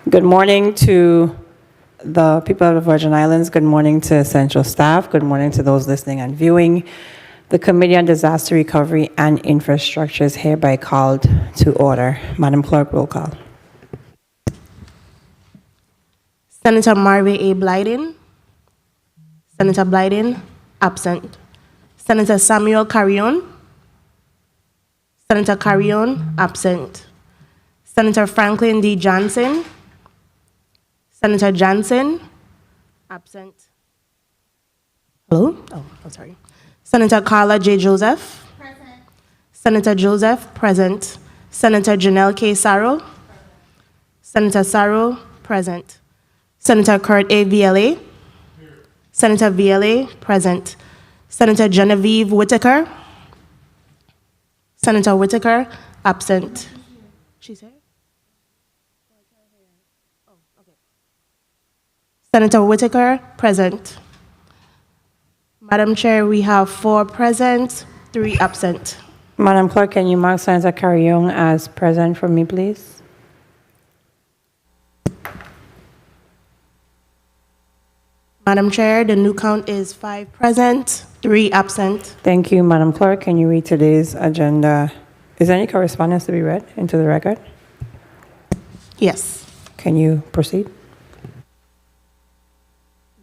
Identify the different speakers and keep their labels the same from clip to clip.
Speaker 1: Good morning to the people of the Virgin Islands. Good morning to essential staff. Good morning to those listening and viewing. The Committee on Disaster Recovery and Infrastructure is hereby called to order. Madam Clerk, roll call.
Speaker 2: Senator Marvin A. Blyden. Senator Blyden, absent. Senator Samuel Carrion. Senator Carrion, absent. Senator Franklin D. Johnson. Senator Johnson, absent. Hello? Oh, I'm sorry. Senator Carla J. Joseph. Present. Senator Joseph, present. Senator Janelle K. Sarro. Senator Sarro, present. Senator Kurt A. VLA. Here. Senator VLA, present. Senator Genevieve Whitaker. Senator Whitaker, absent. She's here? Oh, okay. Senator Whitaker, present. Madam Chair, we have 4 present, 3 absent.
Speaker 1: Madam Clerk, can you mark Senator Carrion as present for me, please?
Speaker 2: Madam Chair, the new count is 5 present, 3 absent.
Speaker 1: Thank you, Madam Clerk. Can you read today's agenda? Is there any correspondence to be read into the record?
Speaker 2: Yes.
Speaker 1: Can you proceed?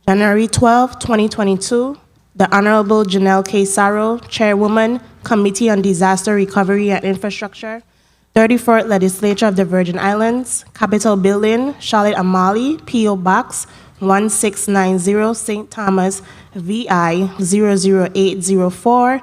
Speaker 2: January 12, 2022, the Honorable Janelle K. Sarro, Chairwoman, Committee on Disaster Recovery and Infrastructure, 34th Legislature of the Virgin Islands, Capitol Building, Charlotte Amalie, P.O. Box 1690, St. Thomas, VI 00804.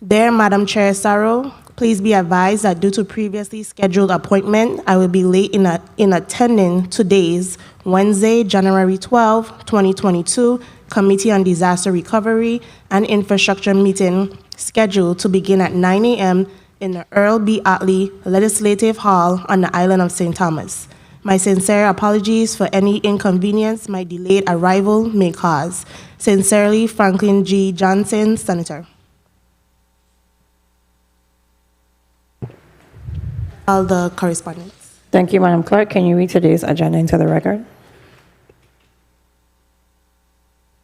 Speaker 2: There, Madam Chair Sarro, please be advised that due to previously scheduled appointment, I will be late in attending today's Wednesday, January 12, 2022, Committee on Disaster Recovery and Infrastructure meeting scheduled to begin at 9 a.m. in the Earl B. Otley Legislative Hall on the island of St. Thomas. My sincere apologies for any inconvenience my delayed arrival may cause. Sincerely, Franklin G. Johnson, Senator. All the correspondence.
Speaker 1: Thank you, Madam Clerk. Can you read today's agenda into the record?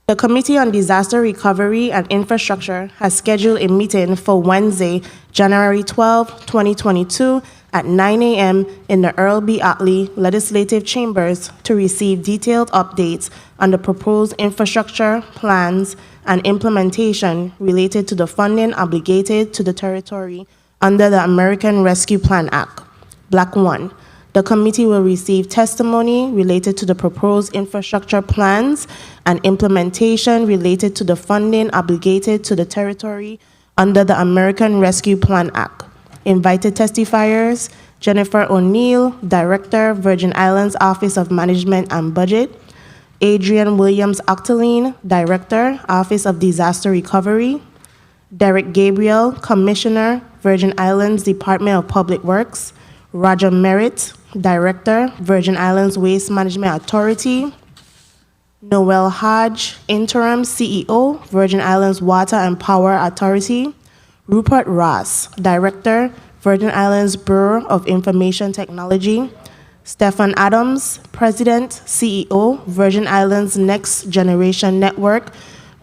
Speaker 2: The Committee on Disaster Recovery and Infrastructure has scheduled a meeting for Wednesday, January 12, 2022 at 9 a.m. in the Earl B. Otley Legislative Chambers to receive detailed updates on the proposed infrastructure plans and implementation related to the funding obligated to the territory under the American Rescue Plan Act, Block 1. The committee will receive testimony related to the proposed infrastructure plans and implementation related to the funding obligated to the territory under the American Rescue Plan Act. Invited testifiers, Jennifer O'Neill, Director, Virgin Islands Office of Management and Budget, Adrian Williams Octoline, Director, Office of Disaster Recovery, Derek Gabriel, Commissioner, Virgin Islands Department of Public Works, Roger Merritt, Director, Virgin Islands Waste Management Authority, Noel Hodge, Interim CEO, Virgin Islands Water and Power Authority, Rupert Ross, Director, Virgin Islands Bureau of Information Technology, Stephen Adams, President, CEO, Virgin Islands Next Generation Network,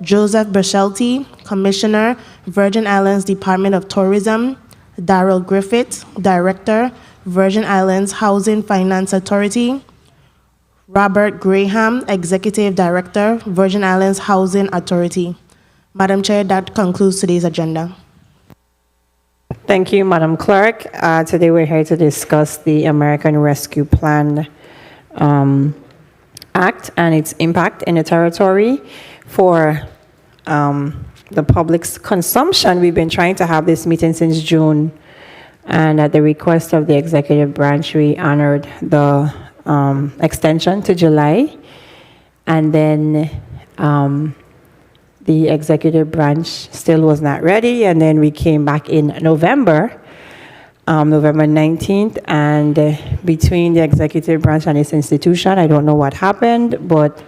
Speaker 2: Joseph Berchelti, Commissioner, Virgin Islands Department of Tourism, Darrell Griffith, Director, Virgin Islands Housing Finance Authority, Robert Graham, Executive Director, Virgin Islands Housing Authority. Madam Chair, that concludes today's agenda.
Speaker 1: Thank you, Madam Clerk. Today we're here to discuss the American Rescue Plan Act and its impact in the territory. For the public's consumption, we've been trying to have this meeting since June, and at the request of the executive branch, we honored the extension to July, and then the executive branch still was not ready, and then we came back in November 19th, and between the executive branch and its institution, I don't know what happened, but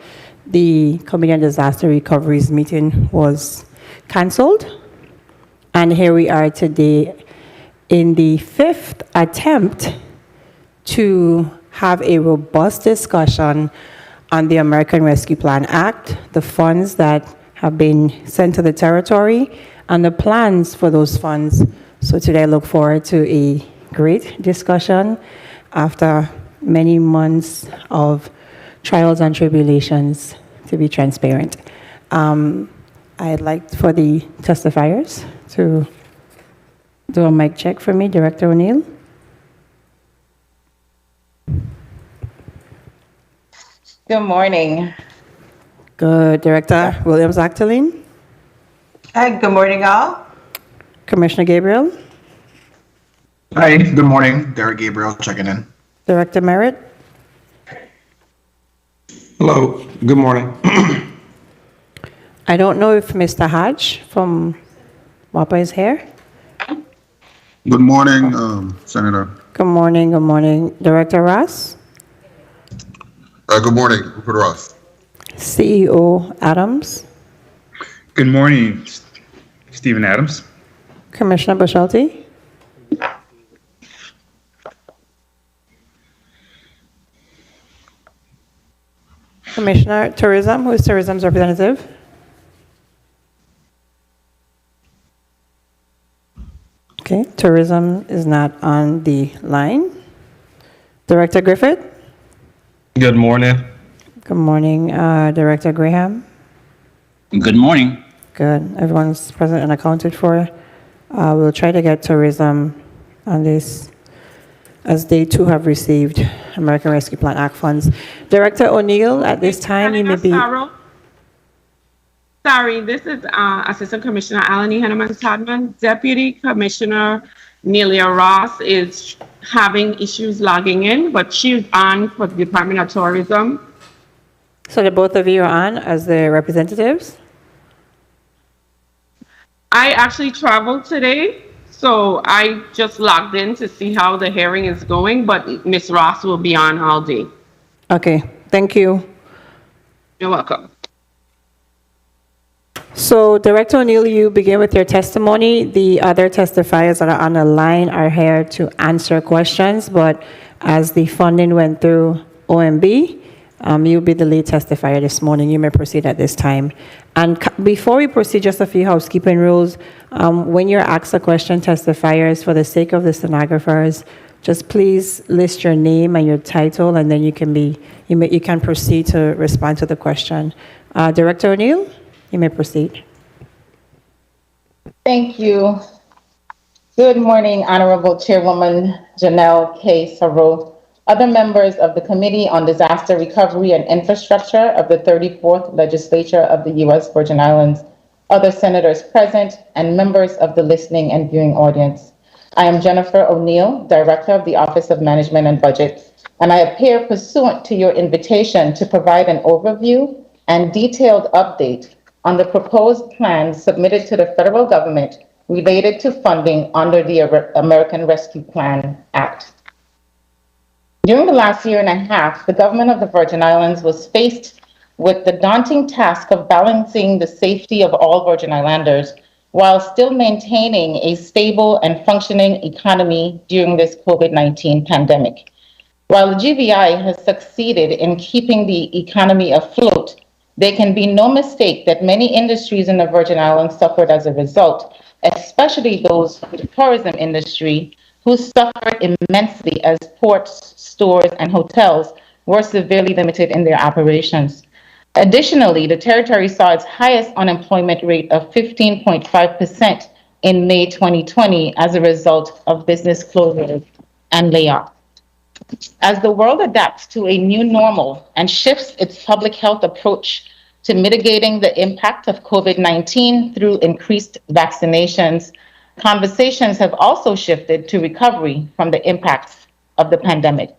Speaker 1: the Committee on Disaster Recovery's meeting was canceled, and here we are today in the 5th attempt to have a robust discussion on the American Rescue Plan Act, the funds that have been sent to the territory, and the plans for those funds. So today I look forward to a great discussion after many months of trials and tribulations, to be transparent. I'd like for the testifiers to do a mic check for me. Director O'Neill.
Speaker 3: Good morning.
Speaker 1: Good. Director Williams-Actaline.
Speaker 3: Hi, good morning, all.
Speaker 1: Commissioner Gabriel.
Speaker 4: Hi, good morning. Derek Gabriel checking in.
Speaker 1: Director Merritt.
Speaker 5: Hello, good morning.
Speaker 1: I don't know if Mr. Hodge from WAPA is here.
Speaker 6: Good morning, Senator.
Speaker 1: Good morning. Good morning. Director Ross.
Speaker 6: Good morning, Rupert Ross.
Speaker 1: CEO Adams.
Speaker 7: Good morning, Stephen Adams.
Speaker 1: Commissioner Bushalty. Commissioner Tourism, who is Tourism's representative? Okay, Tourism is not on the line. Director Griffith?
Speaker 5: Good morning.
Speaker 1: Good morning. Director Graham?
Speaker 8: Good morning.
Speaker 1: Good. Everyone's present and accounted for. We'll try to get tourism on this, as they too have received American Rescue Plan Act funds. Director O'Neill, at this time, you may be...
Speaker 9: Sorry, this is Assistant Commissioner Alani Henneman-Todman. Deputy Commissioner Nelia Ross is having issues logging in, but she's on for the Department of Tourism.
Speaker 1: So the both of you are on as the representatives?
Speaker 9: I actually traveled today, so I just logged in to see how the hearing is going, but Ms. Ross will be on all day.
Speaker 1: Okay, thank you.
Speaker 9: You're welcome.
Speaker 1: So Director O'Neill, you begin with your testimony. The other testifiers that are on the line are here to answer questions, but as the funding went through OMB, you'll be the lead testifier this morning. You may proceed at this time. And before we proceed, just a few housekeeping rules. When you're asked a question, testifiers, for the sake of the stenographers, just please list your name and your title, and then you can proceed to respond to the question. Director O'Neill, you may proceed.
Speaker 3: Thank you. Good morning, Honorable Chairwoman Janelle K. Saru, other members of the Committee on Disaster Recovery and Infrastructure of the 34th Legislature of the U.S. Virgin Islands, other senators present, and members of the listening and viewing audience. I am Jennifer O'Neill, Director of the Office of Management and Budget, and I appear pursuant to your invitation to provide an overview and detailed update on the proposed plans submitted to the federal government related to funding under the American Rescue Plan Act. During the last year and a half, the government of the Virgin Islands was faced with the daunting task of balancing the safety of all Virgin Islanders while still maintaining a stable and functioning economy during this COVID-19 pandemic. While the GVI has succeeded in keeping the economy afloat, there can be no mistake that many industries in the Virgin Islands suffered as a result, especially those in the tourism industry, who suffered immensely as ports, stores, and hotels were severely limited in their operations. Additionally, the territory saw its highest unemployment rate of 15.5% in May 2020 as a result of business closures and layoffs. As the world adapts to a new normal and shifts its public health approach to mitigating the impact of COVID-19 through increased vaccinations, conversations have also shifted to recovery from the impacts of the pandemic.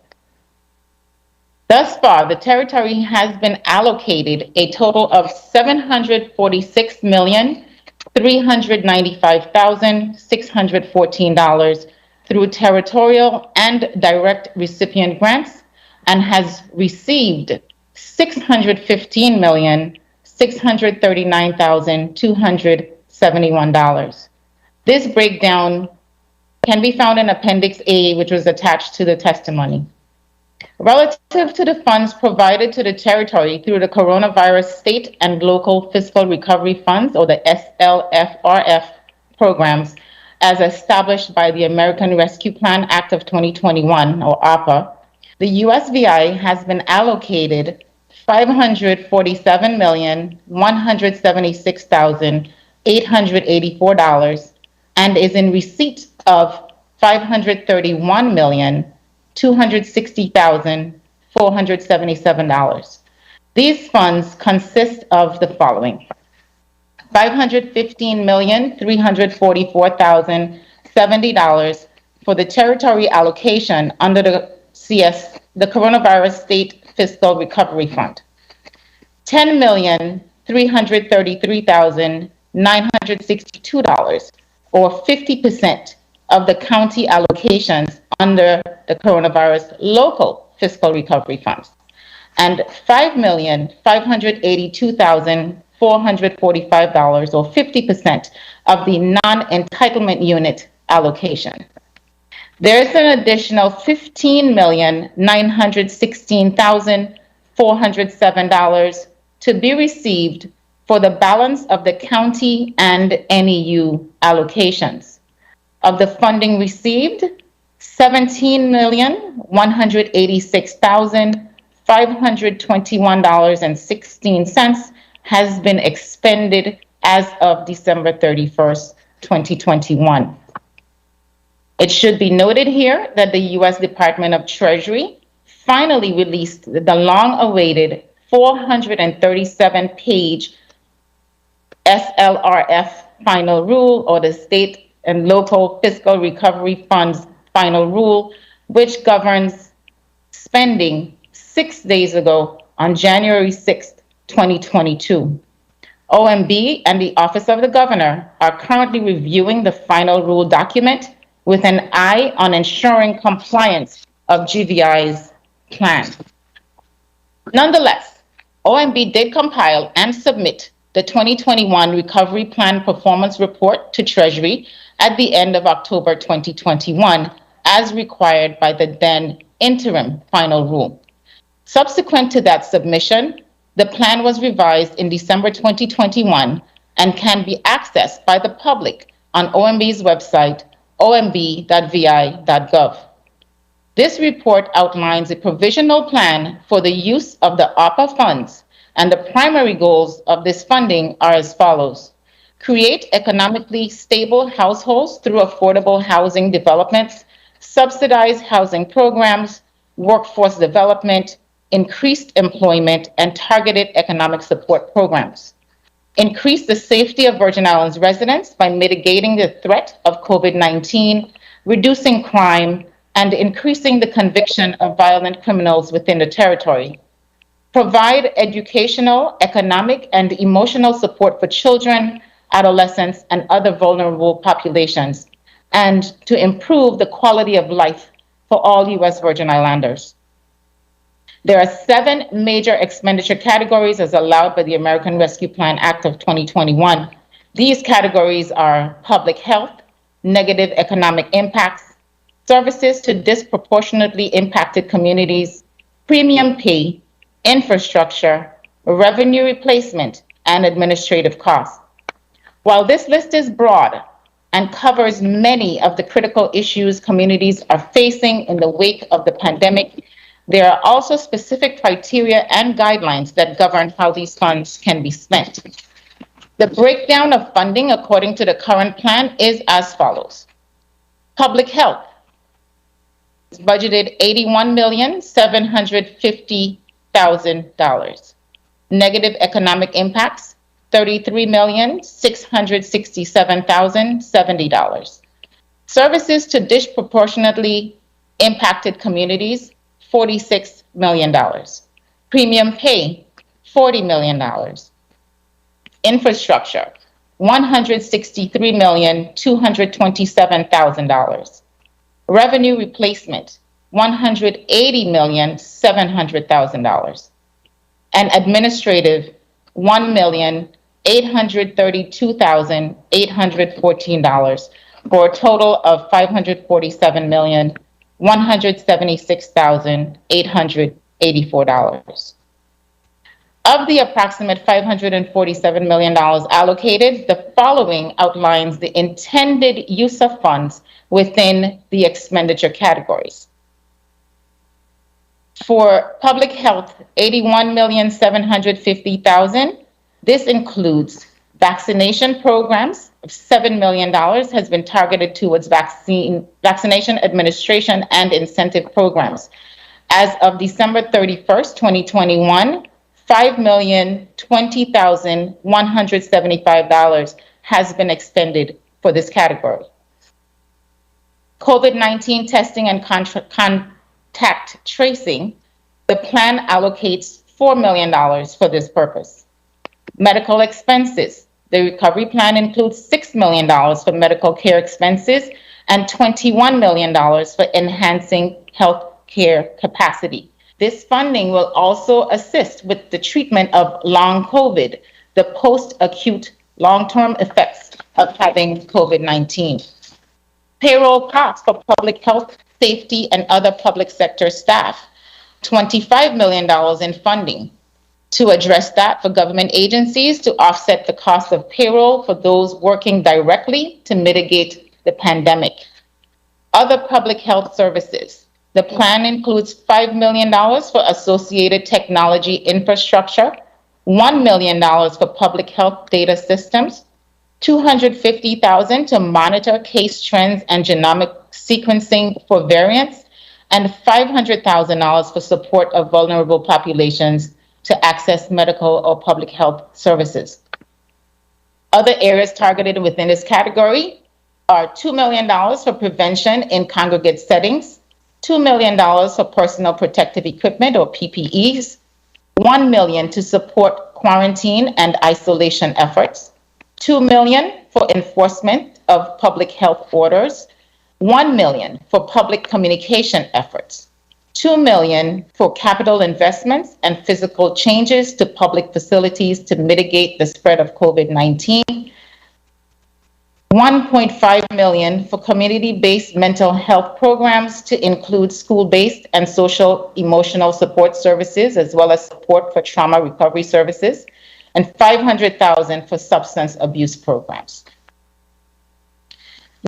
Speaker 3: Thus far, the territory has been allocated a total of $746,395,614 through territorial and direct recipient grants, and has received $615,639,271. This breakdown can be found in Appendix A, which was attached to the testimony. Relative to the funds provided to the territory through the Coronavirus State and Local Fiscal Recovery Funds, or the SLFRF programs, as established by the American Rescue Plan Act of 2021, or ARPA, the USVI has been allocated $547,176,884 and is in receipt of $531,260,477. These funds consist of the following: $515,344,070 for the territory allocation under the Coronavirus State Fiscal Recovery Fund, $10,333,962, or 50% of the county allocations under the Coronavirus Local Fiscal Recovery Funds, and $5,582,445, or 50% of the non-entitlement unit allocation. There is an additional $15,916,407 to be received for the balance of the county and NEU allocations. Of the funding received, $17,186,521.16 has been expended as of December 31st, 2021. It should be noted here that the U.S. Department of Treasury finally released the long-awaited 437-page SLRF final rule, or the State and Local Fiscal Recovery Funds final rule, which governs spending 6 days ago on January 6th, 2022. OMB and the Office of the Governor are currently reviewing the final rule document with an eye on ensuring compliance of GVI's plan. Nonetheless, OMB did compile and submit the 2021 Recovery Plan Performance Report to Treasury at the end of October 2021, as required by the then interim final rule. Subsequent to that submission, the plan was revised in December 2021 and can be accessed by the public on OMB's website, omb.vi.gov. This report outlines a provisional plan for the use of the ARPA funds, and the primary goals of this funding are as follows: create economically stable households through affordable housing developments, subsidize housing programs, workforce development, increased employment, and targeted economic support programs. Increase the safety of Virgin Islands residents by mitigating the threat of COVID-19, reducing crime, and increasing the conviction of violent criminals within the territory. Provide educational, economic, and emotional support for children, adolescents, and other vulnerable populations, and to improve the quality of life for all U.S. Virgin Islanders. There are 7 major expenditure categories as allowed by the American Rescue Plan Act of 2021. These categories are public health, negative economic impacts, services to disproportionately impacted communities, premium pay, infrastructure, revenue replacement, and administrative costs. While this list is broad and covers many of the critical issues communities are facing in the wake of the pandemic, there are also specific criteria and guidelines that govern how these funds can be spent. The breakdown of funding according to the current plan is as follows. Public health is budgeted $81,750,000. Negative economic impacts, $33,667,070. Services to disproportionately impacted communities, $46 million. Premium pay, $40 million. Infrastructure, $163,227,000. Revenue replacement, $180,700,000. And administrative, $1,832,814, for a total of $547,260,000. $176,884. Of the approximate $547 million allocated, the following outlines the intended use of funds within the expenditure categories. For public health, $81,750,000. This includes vaccination programs of $7 million has been targeted towards vaccination administration and incentive programs. As of December 31st, 2021, $5,020,175 has been expended for this category. COVID-19 testing and contact tracing, the plan allocates $4 million for this purpose. Medical expenses, the recovery plan includes $6 million for medical care expenses and $21 million for enhancing health care capacity. This funding will also assist with the treatment of long COVID, the post-acute long-term effects of having COVID-19. Payroll costs for public health, safety, and other public sector staff, $25 million in funding to address that for government agencies to offset the cost of payroll for those working directly to mitigate the pandemic. Other public health services. The plan includes $5 million for associated technology infrastructure, $1 million for public health data systems, $250,000 to monitor case trends and genomic sequencing for variants, and $500,000 for support of vulnerable populations to access medical or public health services. Other areas targeted within this category are $2 million for prevention in congregate settings, $2 million for personal protective equipment or PPEs, $1 million to support quarantine and isolation efforts, $2 million for enforcement of public health orders, $1 million for public communication efforts, $2 million for capital investments and physical changes to public facilities to mitigate the spread of COVID-19, $1.5 million for community-based mental health programs to include school-based and social emotional support services, as well as support for trauma recovery services, and $500,000 for substance abuse programs.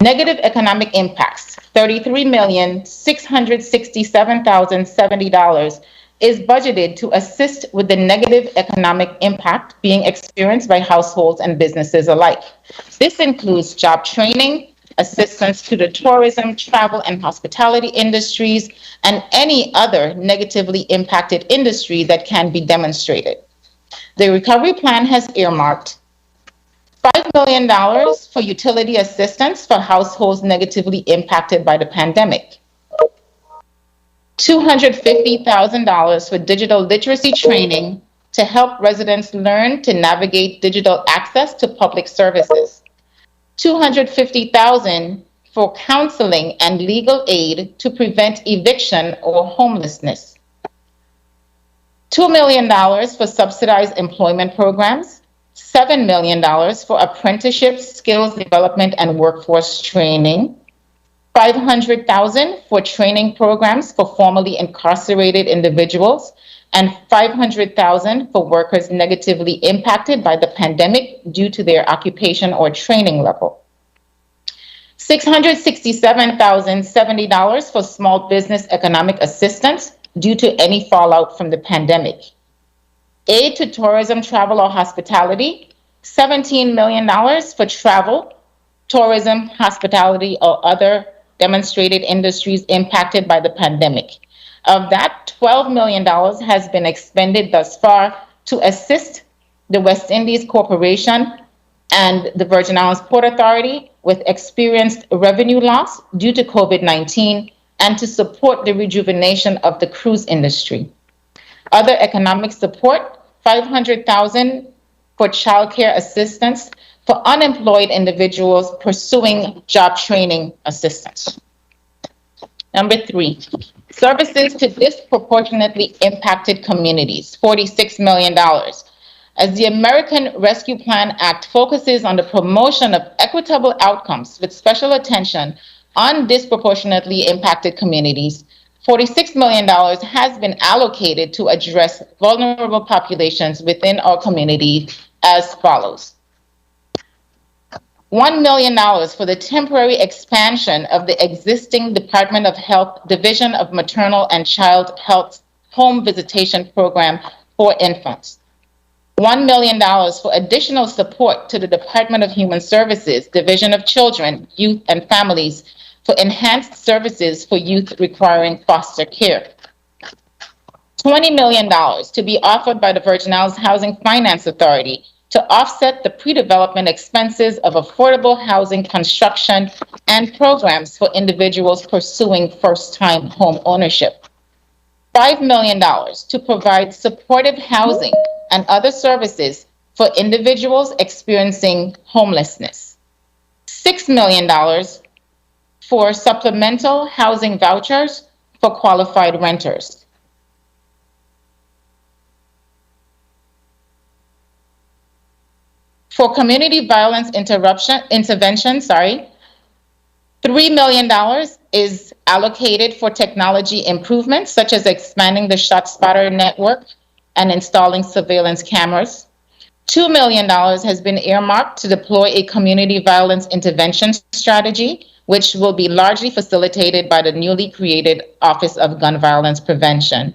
Speaker 3: Negative economic impacts, $33,667,070 is budgeted to assist with the negative economic impact being experienced by households and businesses alike. This includes job training, assistance to the tourism, travel, and hospitality industries, and any other negatively impacted industry that can be demonstrated. The recovery plan has earmarked $5 million for utility assistance for households negatively impacted by the pandemic, $250,000 for digital literacy training to help residents learn to navigate digital access to public services, $250,000 for counseling and legal aid to prevent eviction or homelessness, $2 million for subsidized employment programs, $7 million for apprenticeships, skills development, and workforce training, $500,000 for training programs for formerly incarcerated individuals, and $500,000 for workers negatively impacted by the pandemic due to their occupation or training level. $667,070 for small business economic assistance due to any fallout from the pandemic. Aid to tourism, travel, or hospitality, $17 million for travel, tourism, hospitality, or other demonstrated industries impacted by the pandemic. Of that, $12 million has been expended thus far to assist the West Indies Corporation and the Virgin Islands Port Authority with experienced revenue loss due to COVID-19 and to support the rejuvenation of the cruise industry. Other economic support, $500,000 for childcare assistance for unemployed individuals pursuing job training assistance. Number 3, services to disproportionately impacted communities, $46 million. As the American Rescue Plan Act focuses on the promotion of equitable outcomes with special attention on disproportionately impacted communities, $46 million has been allocated to address vulnerable populations within our community as follows. $1 million for the temporary expansion of the existing Department of Health Division of Maternal and Child Health Home Visitation Program for infants. $1 million for additional support to the Department of Human Services Division of Children, Youth, and Families for enhanced services for youth requiring foster care. $20 million to be offered by the Virgin Islands Housing Finance Authority to offset the pre-development expenses of affordable housing construction and programs for individuals pursuing first-time home ownership. $5 million to provide supportive housing and other services for individuals experiencing homelessness. $6 million for supplemental housing vouchers for qualified renters. For community violence intervention, $3 million is allocated for technology improvements, such as expanding the ShotSpotter network and installing surveillance cameras. $2 million has been earmarked to deploy a community violence intervention strategy, which will be largely facilitated by the newly created Office of Gun Violence Prevention.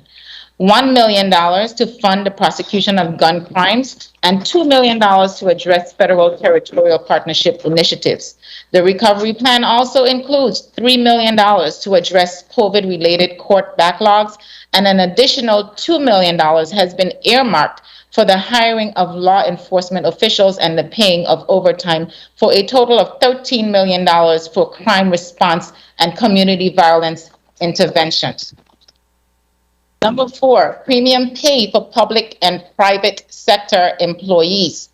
Speaker 3: $1 million to fund the prosecution of gun crimes, and $2 million to address federal territorial partnership initiatives. The recovery plan also includes $3 million to address COVID-related court backlogs, and an additional $2 million has been earmarked for the hiring of law enforcement officials and the paying of overtime, for a total of $13 million for crime response and community violence interventions. Number 4, premium pay for public and private sector employees.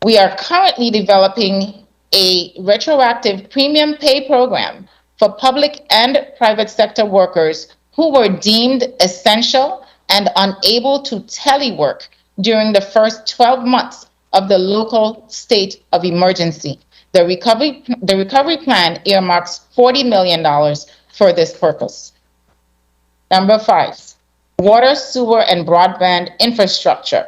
Speaker 3: We are currently developing a retroactive premium pay program for public and private sector workers who were deemed essential and unable to telework during the first 12 months of the local state of emergency. The recovery plan earmarks $40 million for this purpose. Number 5, water, sewer, and broadband infrastructure.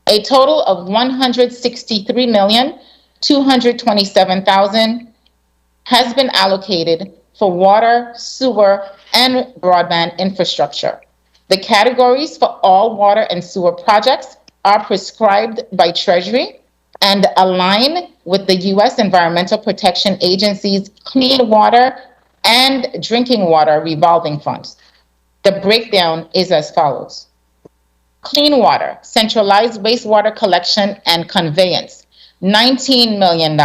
Speaker 3: A total of $163,227,000 has been allocated for water, sewer, and broadband infrastructure. The categories for all water and sewer projects are prescribed by Treasury and align with the U.S. Environmental Protection Agency's Clean Water and Drinking Water revolving funds. The breakdown is as follows. Clean water, centralized wastewater collection and conveyance, $19 million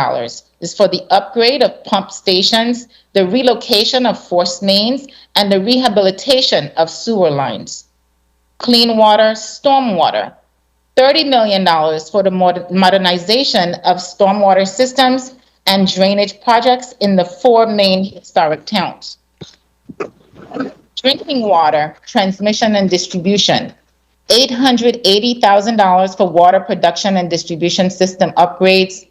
Speaker 3: is for the upgrade of pump stations, the relocation of force mains, and the rehabilitation of sewer lines. Clean water, stormwater, $30 million for the modernization of stormwater systems and drainage projects in the 4 main historic towns. Drinking water, transmission and distribution, $880,000 for water production and distribution system upgrades,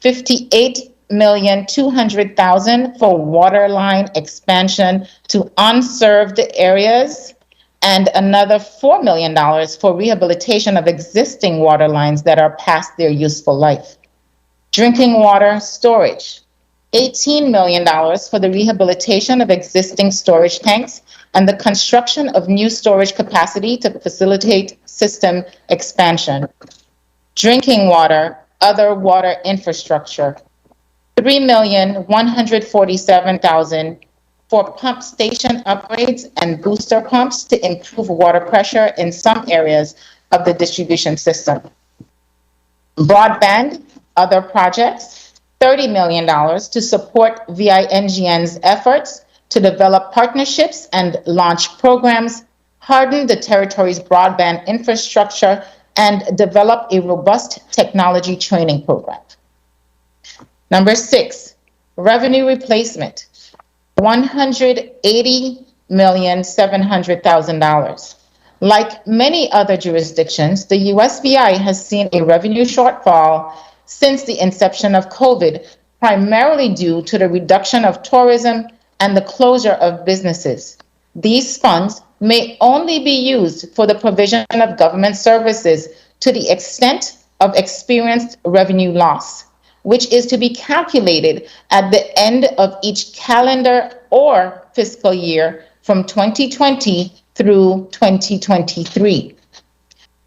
Speaker 3: $58,200,000 for water line expansion to unserved areas, and another $4 million for rehabilitation of existing water lines that are past their useful life. Drinking water storage, $18 million for the rehabilitation of existing storage tanks and the construction of new storage capacity to facilitate system expansion. Drinking water, other water infrastructure, $3,147,000 for pump station upgrades and booster pumps to improve water pressure in some areas of the distribution system. Broadband, other projects, $30 million to support VINGN's efforts to develop partnerships and launch programs, harden the territory's broadband infrastructure, and develop a robust technology training program. Number 6, revenue replacement, $180,700,000. Like many other jurisdictions, the USVI has seen a revenue shortfall since the inception of COVID, primarily due to the reduction of tourism and the closure of businesses. These funds may only be used for the provision of government services to the extent of experienced revenue loss, which is to be calculated at the end of each calendar or fiscal year from 2020 through 2023.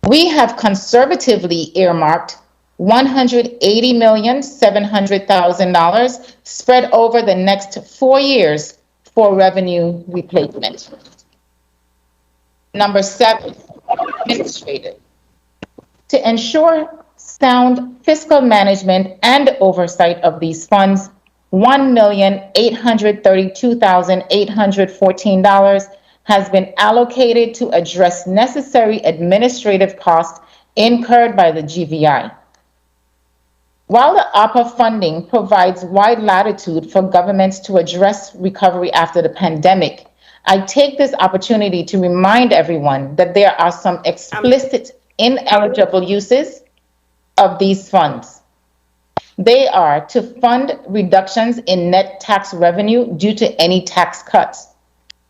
Speaker 3: We have conservatively earmarked $180,700,000 spread over the next 4 years for revenue replacement. Number 7, administrative. To ensure sound fiscal management and oversight of these funds, $1,832,814 has been allocated to address necessary administrative costs incurred by the GVI. While the ARPA funding provides wide latitude for governments to address recovery after the pandemic, I take this opportunity to remind everyone that there are some explicit ineligible uses of these funds. They are to fund reductions in net tax revenue due to any tax cuts,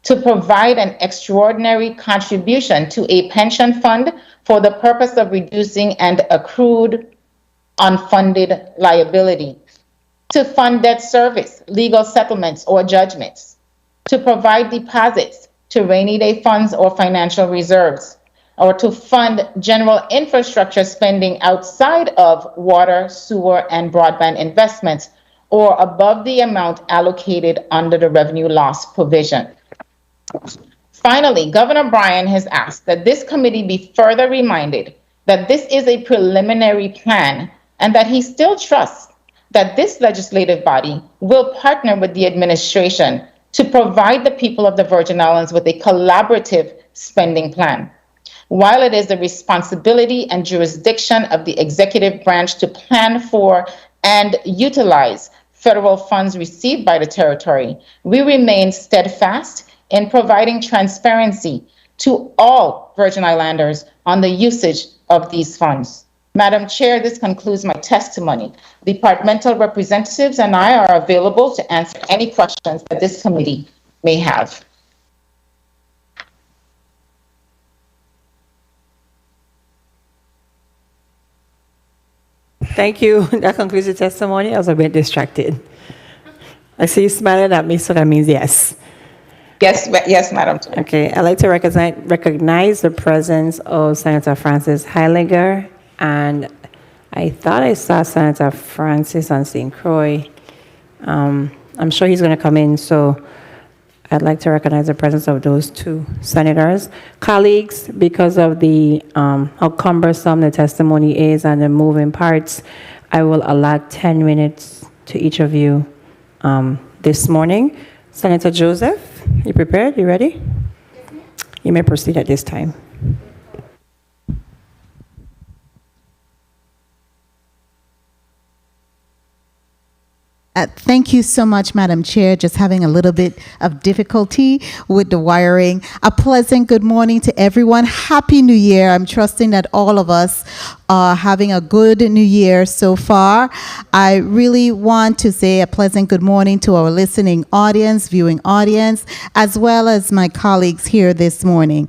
Speaker 3: to provide an extraordinary contribution to a pension fund for the purpose of reducing an accrued unfunded liability, to fund debt service, legal settlements or judgments, to provide deposits to rainy day funds or financial reserves, or to fund general infrastructure spending outside of water, sewer, and broadband investments, or above the amount allocated under the revenue loss provision. Finally, Governor Bryan has asked that this committee be further reminded that this is a preliminary plan and that he still trusts that this legislative body will partner with the administration to provide the people of the Virgin Islands with a collaborative spending plan. While it is the responsibility and jurisdiction of the executive branch to plan for and utilize federal funds received by the territory, we remain steadfast in providing transparency to all Virgin Islanders on the usage of these funds. Madam Chair, this concludes my testimony. Departmental representatives and I are available to answer any questions that this committee may have.
Speaker 1: Thank you. That concludes the testimony. I was a bit distracted. I see you smiling at me, so that means yes.
Speaker 3: Yes, Madam Chair.
Speaker 1: Okay, I'd like to recognize the presence of Senator Francis Heiliger, and I thought I saw Senator Francis on St. Croix. I'm sure he's going to come in, so I'd like to recognize the presence of those two senators. Colleagues, because of the how cumbersome the testimony is and the moving parts, I will allot 10 minutes to each of you this morning. Senator Joseph, you prepared? You ready? You may proceed at this time.
Speaker 10: Thank you so much, Madam Chair. Just having a little bit of difficulty with the wiring. A pleasant good morning to everyone. Happy New Year. I'm trusting that all of us are having a good New Year so far. I really want to say a pleasant good morning to our listening audience, viewing audience, as well as my colleagues here this morning.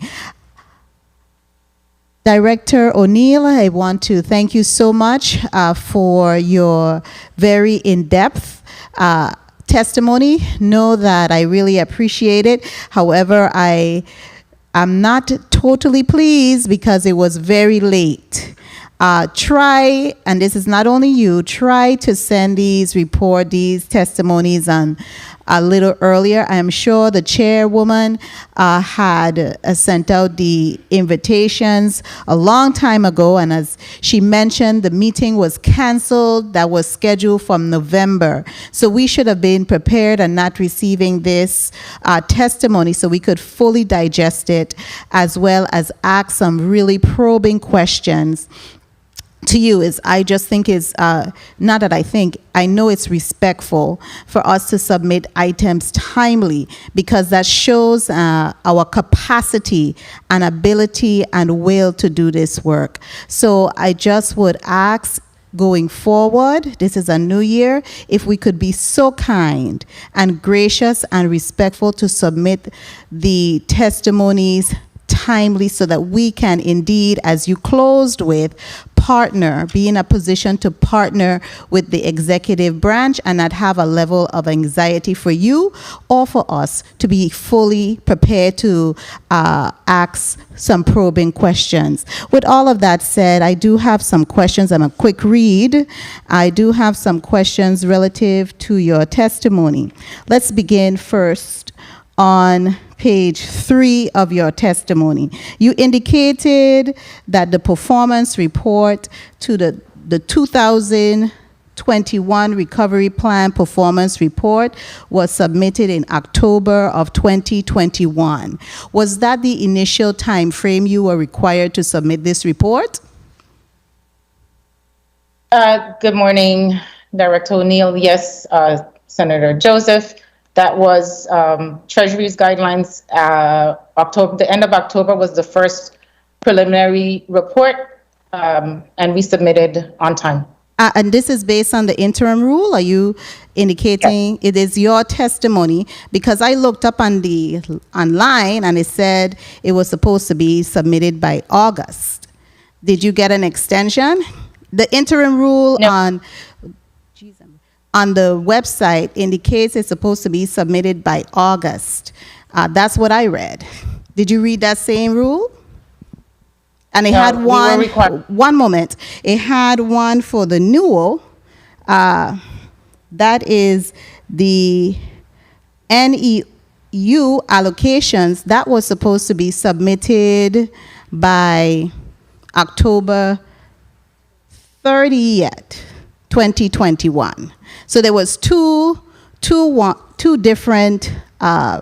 Speaker 10: Director O'Neill, I want to thank you so much for your very in-depth testimony. Know that I really appreciate it. However, I am not totally pleased because it was very late. Try, and this is not only you, try to send these testimonies on a little earlier. I am sure the chairwoman had sent out the invitations a long time ago, and as she mentioned, the meeting was canceled. That was scheduled from November. So we should have been prepared and not receiving this testimony so we could fully digest it, as well as ask some really probing questions to you. Is I just think is not that I think, I know it's respectful for us to submit items timely, because that shows our capacity and ability and will to do this work. So I just would ask going forward, this is a new year, if we could be so kind and gracious and respectful to submit the testimonies timely so that we can indeed, as you closed with, be in a position to partner with the executive branch and not have a level of anxiety for you or for us to be fully prepared to ask some probing questions. With all of that said, I do have some questions. I'm a quick read. I do have some questions relative to your testimony. Let's begin first on page 3 of your testimony. You indicated that the performance report to the 2021 Recovery Plan Performance Report was submitted in October of 2021. Was that the initial time frame you were required to submit this report?
Speaker 3: Good morning, Director O'Neill. Yes, Senator Joseph. That was Treasury's guidelines. The end of October was the first preliminary report, and we submitted on time.
Speaker 10: And this is based on the interim rule? Are you indicating it is your testimony? Because I looked up online and it said it was supposed to be submitted by August. Did you get an extension? The interim rule on the website indicates it's supposed to be submitted by August. That's what I read. Did you read that same rule? And it had one moment. It had one for the NUO. That is the NEU allocations. That was supposed to be submitted by October 30th, 2021. So there was two different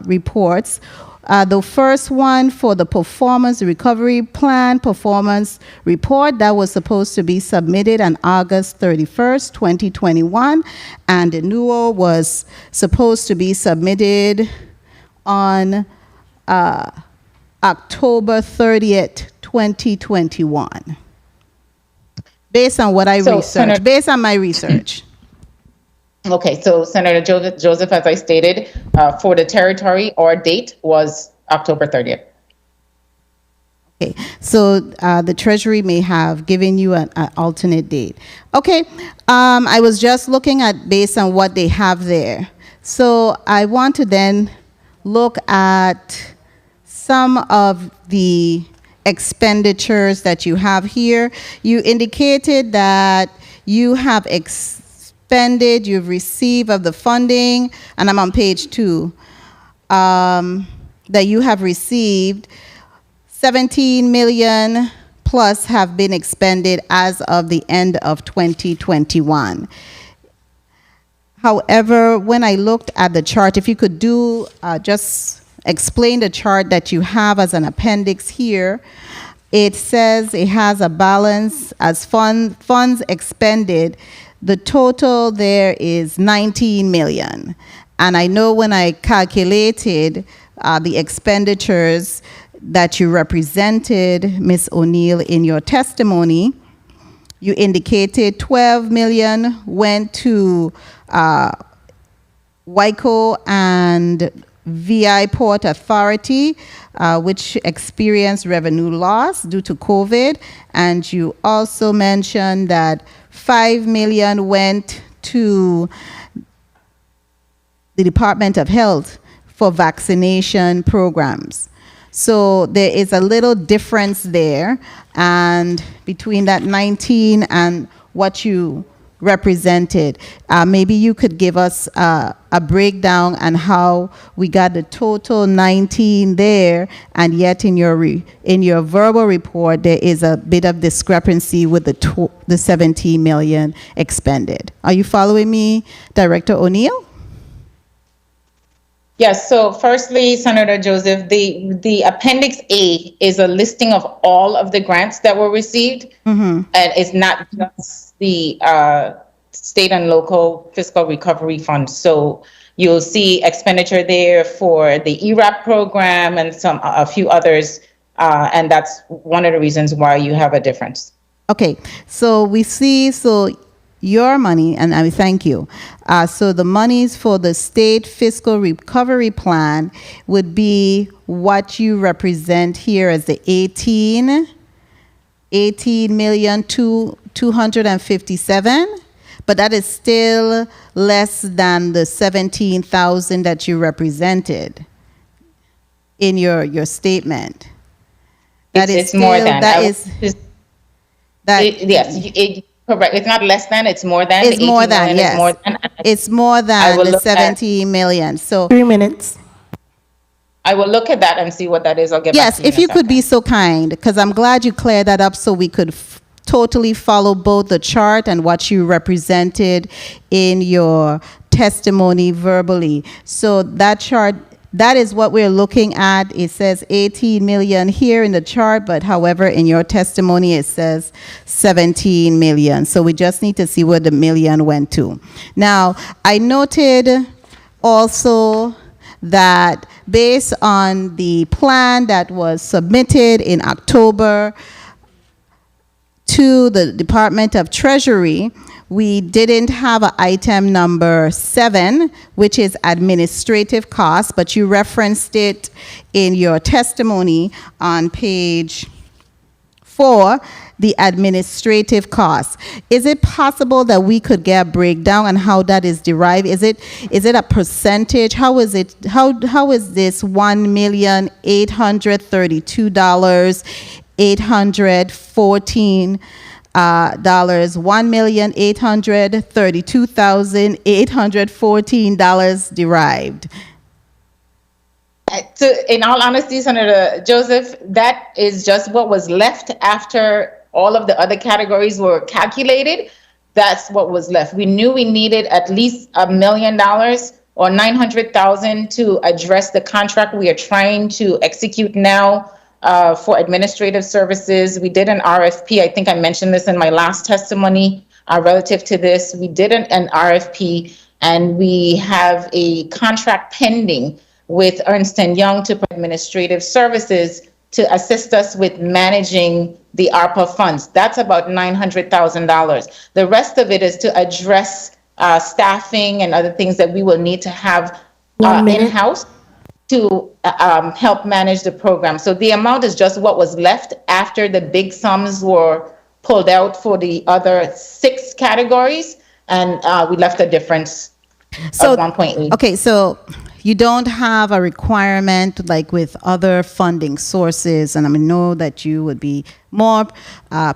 Speaker 10: reports. The first one for the Performance Recovery Plan Performance Report that was supposed to be submitted on August 31st, 2021, and the NUO was supposed to be submitted on October 30th, 2021. Based on what I researched, based on my research.
Speaker 3: Okay, so Senator Joseph, as I stated, for the territory, our date was October 30th.
Speaker 10: Okay, so the Treasury may have given you an alternate date. Okay, I was just looking at based on what they have there. So I want to then look at some of the expenditures that you have here. You indicated that you have expended, you've received of the funding, and I'm on page 2, that you have received 17 million plus have been expended as of the end of 2021. However, when I looked at the chart, if you could do just explain the chart that you have as an appendix here. It says it has a balance as funds expended. The total there is 19 million. And I know when I calculated the expenditures that you represented, Ms. O'Neill, in your testimony, you indicated 12 million went to WICO and VI Port Authority, which experienced revenue loss due to COVID. And you also mentioned that 5 million went to the Department of Health for vaccination programs. So there is a little difference there, and between that 19 and what you represented. Maybe you could give us a breakdown on how we got the total 19 there, and yet in your verbal report there is a bit of discrepancy with the 17 million expended. Are you following me, Director O'Neill?
Speaker 3: Yes, so firstly, Senator Joseph, the Appendix A is a listing of all of the grants that were received, and it's not just the state and local fiscal recovery fund. So you'll see expenditure there for the ERAP program and a few others, and that's one of the reasons why you have a difference.
Speaker 10: Okay, so we see, so your money, and I thank you. So the monies for the state fiscal recovery plan would be what you represent here as the 18,257,000, but that is still less than the 17,000 that you represented in your statement. That is
Speaker 3: It's more
Speaker 10: still-
Speaker 3: than.
Speaker 10: that
Speaker 3: I
Speaker 10: is
Speaker 3: was-
Speaker 10: that
Speaker 3: Yes, correct. It's not less than, it's more than.
Speaker 10: It's
Speaker 3: The
Speaker 10: more
Speaker 3: 18
Speaker 10: than,
Speaker 3: million is
Speaker 10: yes.
Speaker 3: more than.
Speaker 10: It's more
Speaker 3: I
Speaker 10: than
Speaker 3: will
Speaker 10: the
Speaker 3: look at-
Speaker 10: 17 million. So
Speaker 2: 3 minutes.
Speaker 3: I will look at that and see what that is. I'll get back
Speaker 10: yes,
Speaker 3: to you.
Speaker 10: if
Speaker 3: in a
Speaker 10: you could be
Speaker 3: second.
Speaker 10: so kind, because I'm glad you cleared that up so we could totally follow both the chart and what you represented in your testimony verbally. So that chart, that is what we're looking at. It says 18 million here in the chart, but however, in your testimony, it says 17 million. So we just need to see where the million went to. Now, I noted also that based on the plan that was submitted in October to the Department of Treasury, we didn't have an item number 7, which is administrative costs, but you referenced it in your testimony on page 4, the administrative costs. Is it possible that we could get a breakdown on how that is derived? Is it a percentage? How is it? How is this $1,832,814 $1,832,814 derived?
Speaker 3: So in all honesty, Senator Joseph, that is just what was left after all of the other categories were calculated. That's what was left. We knew we needed at least $1 million or 900,000 to address the contract we are trying to execute now for administrative services. We did an RFP. I think I mentioned this in my last testimony relative to this. We did an RFP, and we have a contract pending with Ernst & Young to provide administrative services to assist us with managing the ARPA funds. That's about $900,000. The rest of it is to address staffing and other things that we will need to have
Speaker 2: 1 minute.
Speaker 3: in-house to help manage the program. So the amount is just what was left after the big sums were pulled out for the other 6 categories, and we left a difference of 1.8.
Speaker 10: Okay, so you don't have a requirement like with other funding sources, and I know that you would be more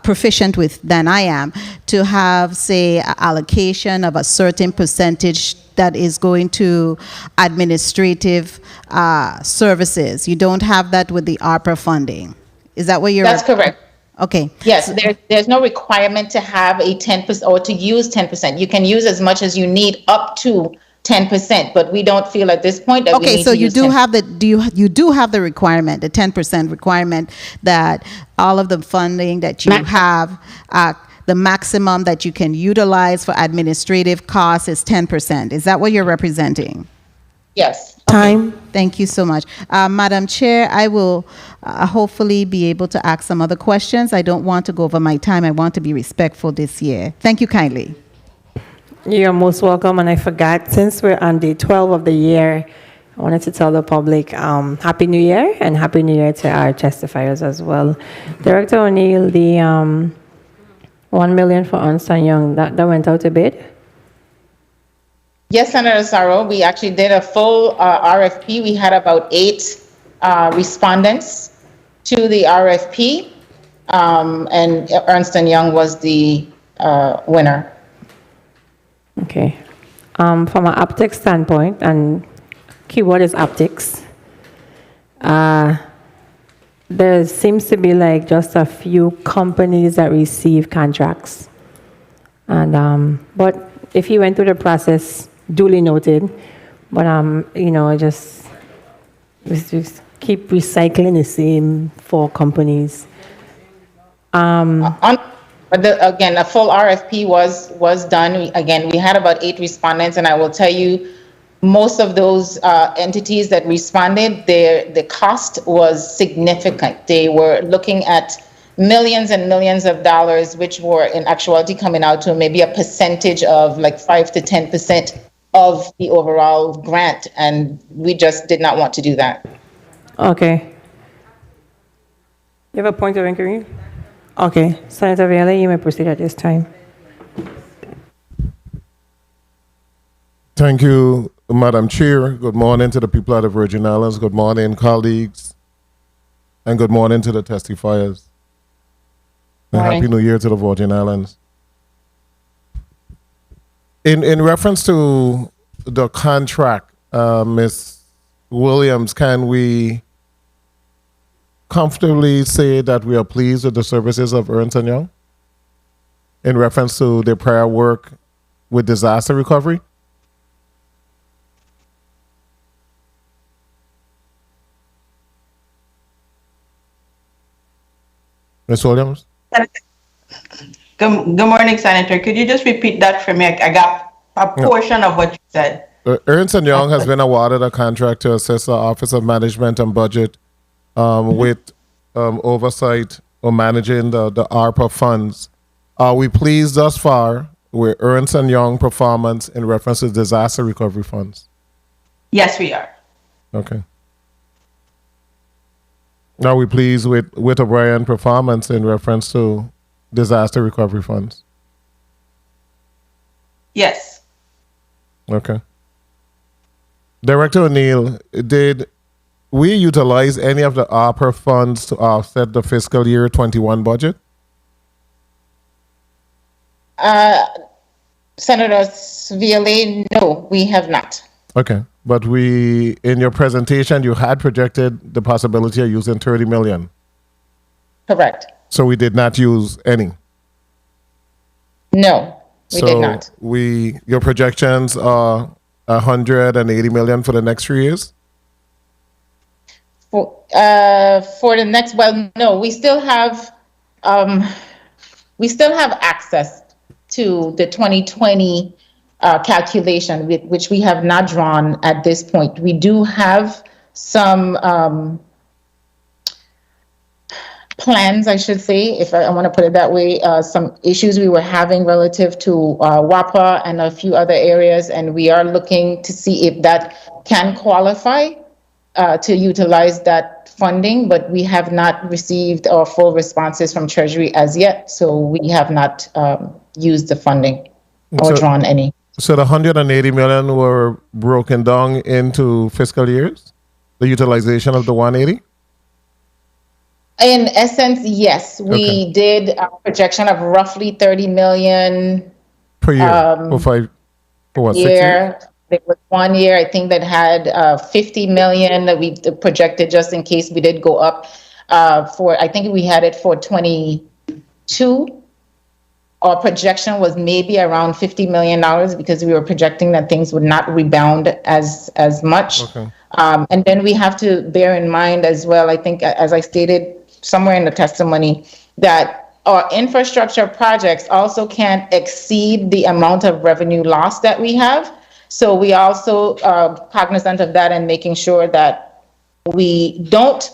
Speaker 10: proficient with than I am, to have, say, an allocation of a certain percentage that is going to administrative services. You don't have that with the ARPA funding. Is that what you're?
Speaker 3: That's correct.
Speaker 10: Okay.
Speaker 3: Yes, there's no requirement to have a 10% or to use 10%. You can use as much as you need up to 10%, but we don't feel at this point that we need
Speaker 10: so
Speaker 3: to
Speaker 10: you
Speaker 3: use
Speaker 10: do
Speaker 3: 10%.
Speaker 10: have the you do have the requirement, the 10% requirement, that all of the funding that you have, the maximum that you can utilize for administrative costs is 10%. Is that what you're representing?
Speaker 3: Yes.
Speaker 2: Time.
Speaker 10: Thank you so much. Madam Chair, I will hopefully be able to ask some other questions. I don't want to go over my time. I want to be respectful this year. Thank you kindly.
Speaker 1: You're most welcome. And I forgot, since we're on day 12 of the year, I wanted to tell the public Happy New Year, and Happy New Year to our testifiers as well. Director O'Neill, the $1 million for Ernst & Young, that went out to bid?
Speaker 3: Yes, Senator Sarro, we actually did a full RFP. We had about 8 respondents to the RFP, and Ernst & Young was the winner.
Speaker 1: Okay. From an optics standpoint, and keyword is optics, there seems to be like just a few companies that receive contracts. And, but if you went through the process, duly noted, but, just keep recycling the same 4 companies.
Speaker 3: But again, a full RFP was done. We had about 8 respondents, and I will tell you, most of those entities that responded, the cost was significant. They were looking at millions and millions of dollars, which were in actuality coming out to maybe a percentage of like 5 to 10% of the overall grant. And we just did not want to do that.
Speaker 1: Okay. You have a point of inquiry? Okay. Senator Viola, you may proceed at this time.
Speaker 11: Thank you, Madam Chair. Good morning to the people of the Virgin Islands. Good morning, colleagues. And good morning to the testifiers. And
Speaker 3: Morning.
Speaker 11: Happy New Year to the Virgin Islands. In reference to the contract, Ms. Williams, can we comfortably say that we are pleased with the services of Ernst & Young in reference to their prior work with disaster recovery? Ms. Williams?
Speaker 12: Good morning, Senator. Could you just repeat that for me? I got a portion of what you said.
Speaker 11: Ernst & Young has been awarded a contract to assist the Office of Management and Budget with oversight or managing the ARPA funds. Are we pleased thus far with Ernst & Young performance in reference to disaster recovery funds?
Speaker 12: Yes, we are.
Speaker 11: Okay. Are we pleased with O'Brien performance in reference to disaster recovery funds?
Speaker 12: Yes.
Speaker 11: Okay. Director O'Neill, did we utilize any of the ARPA funds to offset the fiscal year 21 budget?
Speaker 3: Senator Viola, no, we have not.
Speaker 11: Okay. But in your presentation, you had projected the possibility of using 30 million.
Speaker 3: Correct.
Speaker 11: So we did not use any.
Speaker 3: No, we did not.
Speaker 11: So your projections are 180 million for the next 3 years?
Speaker 3: For the next, well, no, we still have access to the 2020 calculation, which we have not drawn at this point. We do have some plans, I should say, if I want to put it that way, some issues we were having relative to WAPA and a few other areas, and we are looking to see if that can qualify to utilize that funding, but we have not received our full responses from Treasury as yet, so we have not used the funding or drawn any.
Speaker 11: So the 180 million were broken down into fiscal years? The utilization of the 180?
Speaker 3: In essence, yes. We did a projection of roughly 30 million
Speaker 11: per year. For what, 6 years?
Speaker 3: There was 1 year, I think, that had 50 million that we projected just in case we did go up I think we had it for 22. Our projection was maybe around $50 million because we were projecting that things would not rebound as much.
Speaker 11: Okay.
Speaker 3: And then we have to bear in mind as well, I think, as I stated somewhere in the testimony, that our infrastructure projects also can't exceed the amount of revenue loss that we have. So we also are cognizant of that and making sure that we don't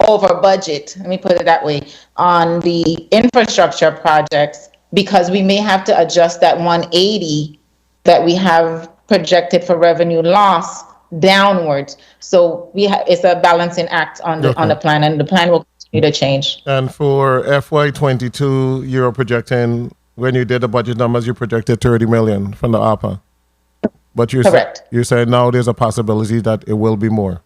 Speaker 3: over budget, let me put it that way, on the infrastructure projects, because we may have to adjust that 180 that we have projected for revenue loss downwards. So it's a balancing act on the plan, and the plan will continue to change.
Speaker 11: And for FY22, you're projecting, when you did the budget numbers, you projected 30 million from the ARPA. But you said now there's a possibility that it will be more.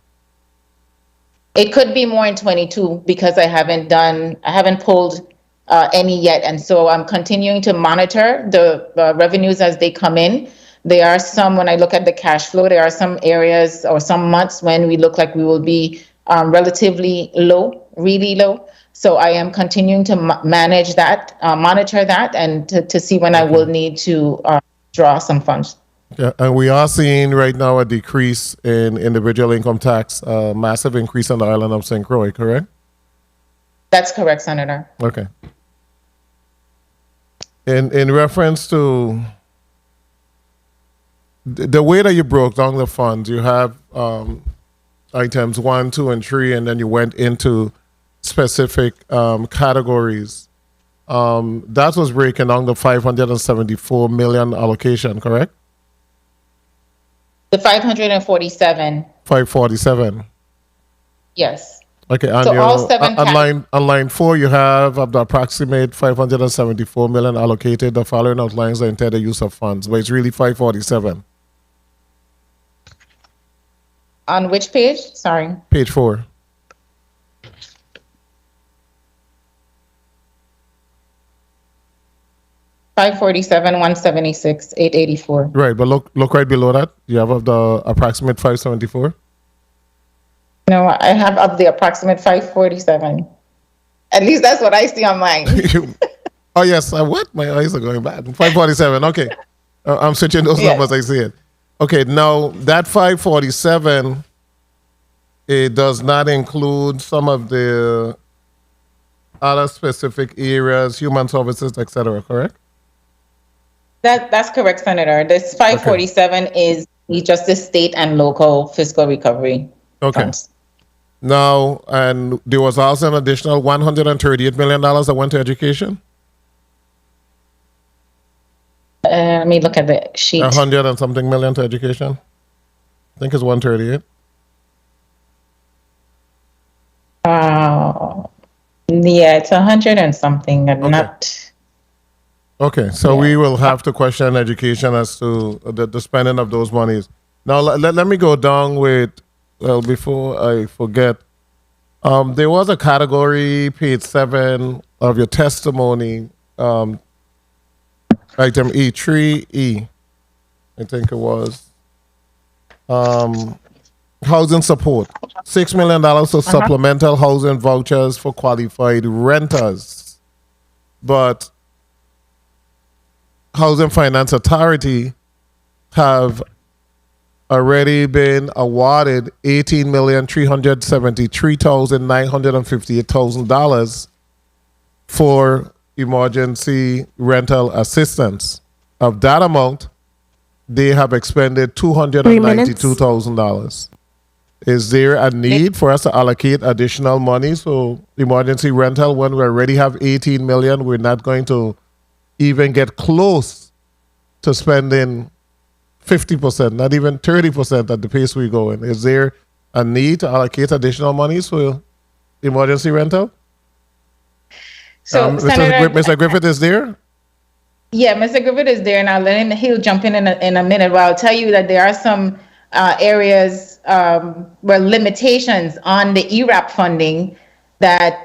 Speaker 3: It could be more in 22 because I haven't pulled any yet. And so I'm continuing to monitor the revenues as they come in. There are some, when I look at the cash flow, there are some areas or some months when we look like we will be relatively low, really low. So I am continuing to manage that, monitor that, and to see when I will need to draw some funds.
Speaker 11: Yeah, and we are seeing right now a decrease in individual income tax, a massive increase on the island of St. Croix, correct?
Speaker 3: That's correct, Senator.
Speaker 11: Okay. In reference to the way that you broke down the funds, you have items 1, 2, and 3, and then you went into specific categories. That was breaking down the 574 million allocation, correct?
Speaker 3: The 547,
Speaker 11: 547.
Speaker 3: yes.
Speaker 11: Okay, and
Speaker 3: So
Speaker 11: you,
Speaker 3: all seven
Speaker 11: on line 4, you have of the approximate 574 million allocated. The following outlines the intended use of funds, but it's really 547.
Speaker 3: On which page? Sorry.
Speaker 11: Page 4.
Speaker 3: $547, $176, $884.
Speaker 11: Right, but look right below that. You have of the approximate 574.
Speaker 3: No, I have of the approximate 547. At least that's what I see on mine.
Speaker 11: Oh yes, what? My eyes are going bad. 547. Okay, I'm switching those numbers. I see it. Okay, now that 547, it does not include some of the other specific areas, human services, etc. Correct?
Speaker 3: That's correct, Senator. This 547 is just the state and local fiscal recovery funds.
Speaker 11: Now, and there was also an additional $138 million that went to education.
Speaker 3: Let me look at the sheet.
Speaker 11: 100 and something million to education. I think it's 138.
Speaker 3: Yeah, it's 100 and something, and not.
Speaker 11: Okay, so we will have to question education as to the spending of those monies. Now, let me go down with, well, before I forget, there was a category, page 7 of your testimony, item E3E, I think it was, housing support, $6 million for supplemental housing vouchers for qualified renters. But Housing Finance Authority have already been awarded $18,373,958 for emergency rental assistance. Of that amount, they have expended $292,000. Is there a need for us to allocate additional money so emergency rental when we already have 18 million? We're not going to even get close to spending 50%, not even 30% at the pace we're going. Is there a need to allocate additional monies for emergency rental?
Speaker 3: So,
Speaker 11: Mr. Griffith is there?
Speaker 3: Yeah, Mr. Griffith is there, and I'll let him. He'll jump in a minute. But I'll tell you that there are some areas where limitations on the ERAP funding that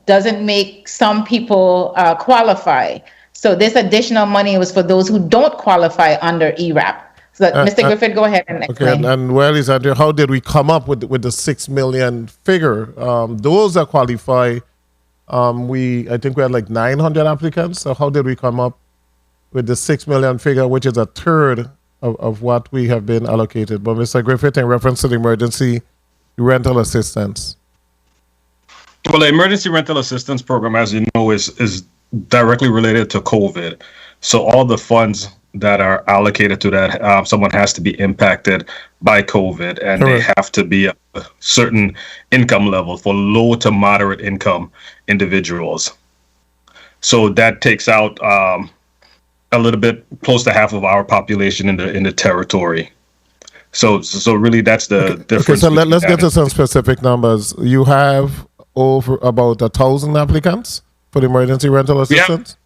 Speaker 3: doesn't make some people qualify. So this additional money was for those who don't qualify under ERAP. So Mr. Griffith, go ahead and explain.
Speaker 11: Okay, and well, Andrew, how did we come up with the 6 million figure? Those that qualify, I think we had like 900 applicants. So how did we come up with the 6 million figure, which is a third of what we have been allocated? But Mr. Griffith, in reference to the emergency rental assistance.
Speaker 5: Well, the emergency rental assistance program, as you know, is directly related to COVID. So all the funds that are allocated to that, someone has to be impacted by COVID, and they have to be a certain income level for low to moderate income individuals. So that takes out a little bit close to half of our population in the territory. So really, that's the difference.
Speaker 11: Okay, so let's get to some specific numbers. You have over about 1,000 applicants for the emergency rental assistance?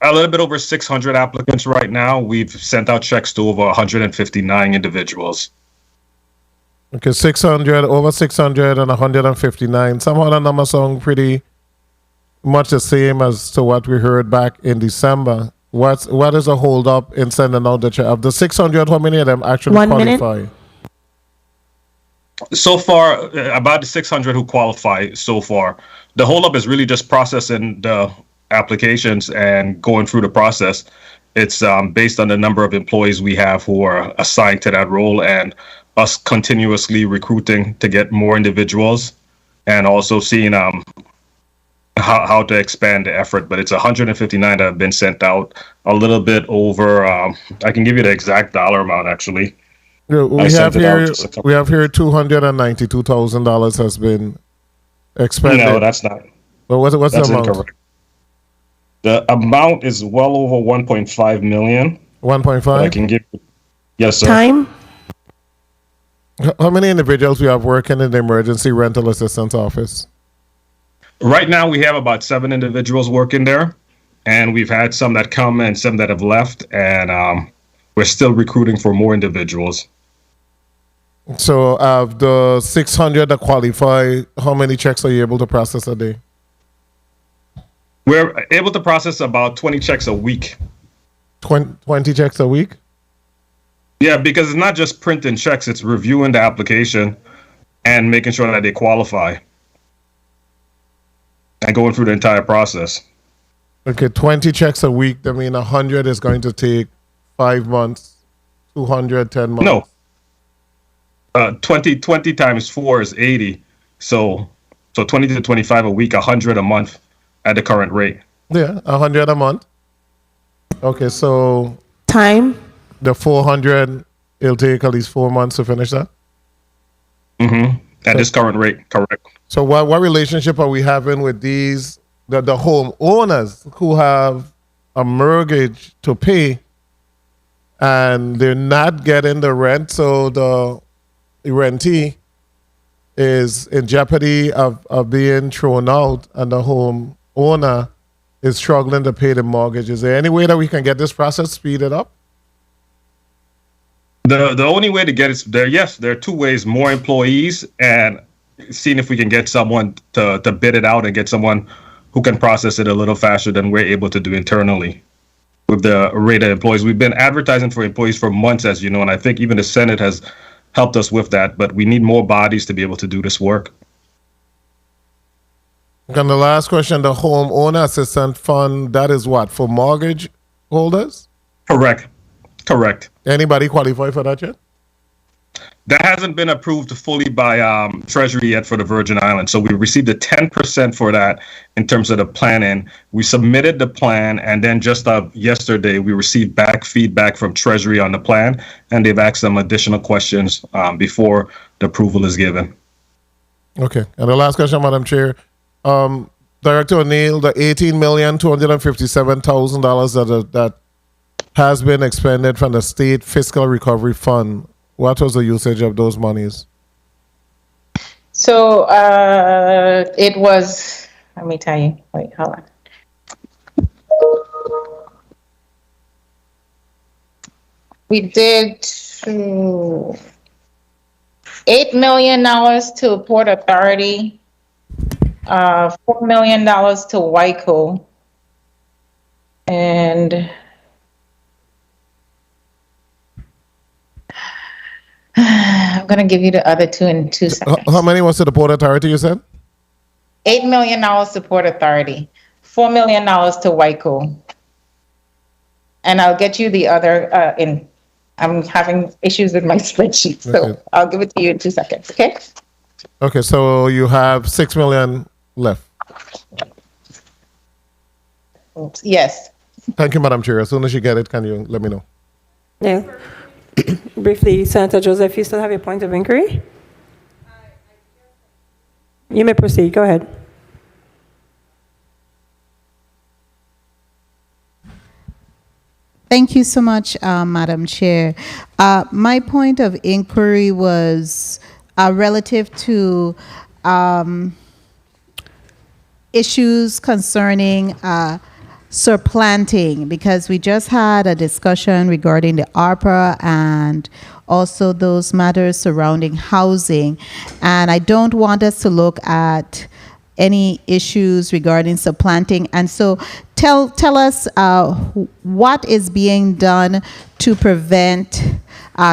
Speaker 5: A little bit over 600 applicants right now. We've sent out checks to over 159 individuals.
Speaker 11: Okay, 600, over 600 and 159. Somehow the numbers sound pretty much the same as to what we heard back in December. What is a hold up in sending out the check? Of the 600, how many of them actually qualify?
Speaker 5: So far, about the 600 who qualify so far. The hold up is really just processing the applications and going through the process. It's based on the number of employees we have who are assigned to that role, and us continuously recruiting to get more individuals, and also seeing how to expand the effort. But it's 159 that have been sent out, a little bit over, I can give you the exact dollar amount actually.
Speaker 11: Yeah, we have here $292,000 has been expended?
Speaker 5: No, that's not.
Speaker 11: Well, what's the
Speaker 5: That's
Speaker 11: amount?
Speaker 5: incorrect. The amount is well over 1.5 million.
Speaker 11: 1.5?
Speaker 5: I can give. Yes, sir.
Speaker 2: Time?
Speaker 11: How many individuals we have working in the emergency rental assistance office?
Speaker 5: Right now, we have about 7 individuals working there, and we've had some that come and some that have left, and we're still recruiting for more individuals.
Speaker 11: So, of the 600 that qualify, how many checks are you able to process a day?
Speaker 5: We're able to process about 20 checks a week.
Speaker 11: 20 checks a week?
Speaker 5: Yeah, because it's not just printing checks, it's reviewing the application and making sure that they qualify and going through the entire process.
Speaker 11: Okay, 20 checks a week. I mean, 100 is going to take 5 months, 200, 10 months.
Speaker 5: No. 20 times 4 is 80. So 20 to 25 a week, 100 a month at the current rate.
Speaker 11: Yeah, 100 a month. Okay, so
Speaker 2: Time?
Speaker 11: the 400, it'll take at least 4 months to finish that?
Speaker 5: Mm-hmm. At this current rate, correct.
Speaker 11: So what relationship are we having with these, the home owners who have a mortgage to pay and they're not getting the rent, so the rentee is in jeopardy of being thrown out and the home owner is struggling to pay the mortgage? Is there any way that we can get this process speeded up?
Speaker 5: The only way to get it there, yes, there are 2 ways: more employees and seeing if we can get someone to bid it out and get someone who can process it a little faster than we're able to do internally with the rate of employees. We've been advertising for employees for months, as you know, and I think even the Senate has helped us with that, but we need more bodies to be able to do this work.
Speaker 11: And the last question, the home owner assistance fund, that is what, for mortgage holders?
Speaker 5: Correct.
Speaker 11: Anybody qualify for that yet?
Speaker 5: That hasn't been approved fully by Treasury yet for the Virgin Islands. So we received a 10% for that in terms of the planning. We submitted the plan, and then just yesterday we received back feedback from Treasury on the plan, and they've asked some additional questions before the approval is given.
Speaker 11: Okay. And the last question, Madam Chair. Director O'Neill, the $18,257,000 that has been expended from the State Fiscal Recovery Fund, what was the usage of those monies?
Speaker 3: So it was, let me tell you, wait, hold on. We did $8 million to Port Authority, $4 million to WICO, and I'm going to give you the other 2 in 2 seconds.
Speaker 11: How many was to the Port Authority, you said?
Speaker 3: $8 million to Port Authority, $4 million to WICO. And I'll get you the other I'm having issues with my spreadsheet, so
Speaker 11: Okay.
Speaker 3: I'll give it to you in 2 seconds, okay?
Speaker 11: Okay, so you have $6 million left.
Speaker 3: Oops, yes.
Speaker 11: Thank you, Madam Chair. As soon as you get it, can you let me know?
Speaker 1: Yeah. Briefly, Senator Joseph, you still have your point of inquiry? You may proceed. Go ahead.
Speaker 10: Thank you so much, Madam Chair. My point of inquiry was relative to issues concerning supplanting, because we just had a discussion regarding the ARPA and also those matters surrounding housing. And I don't want us to look at any issues regarding supplanting. And so tell us what is being done to prevent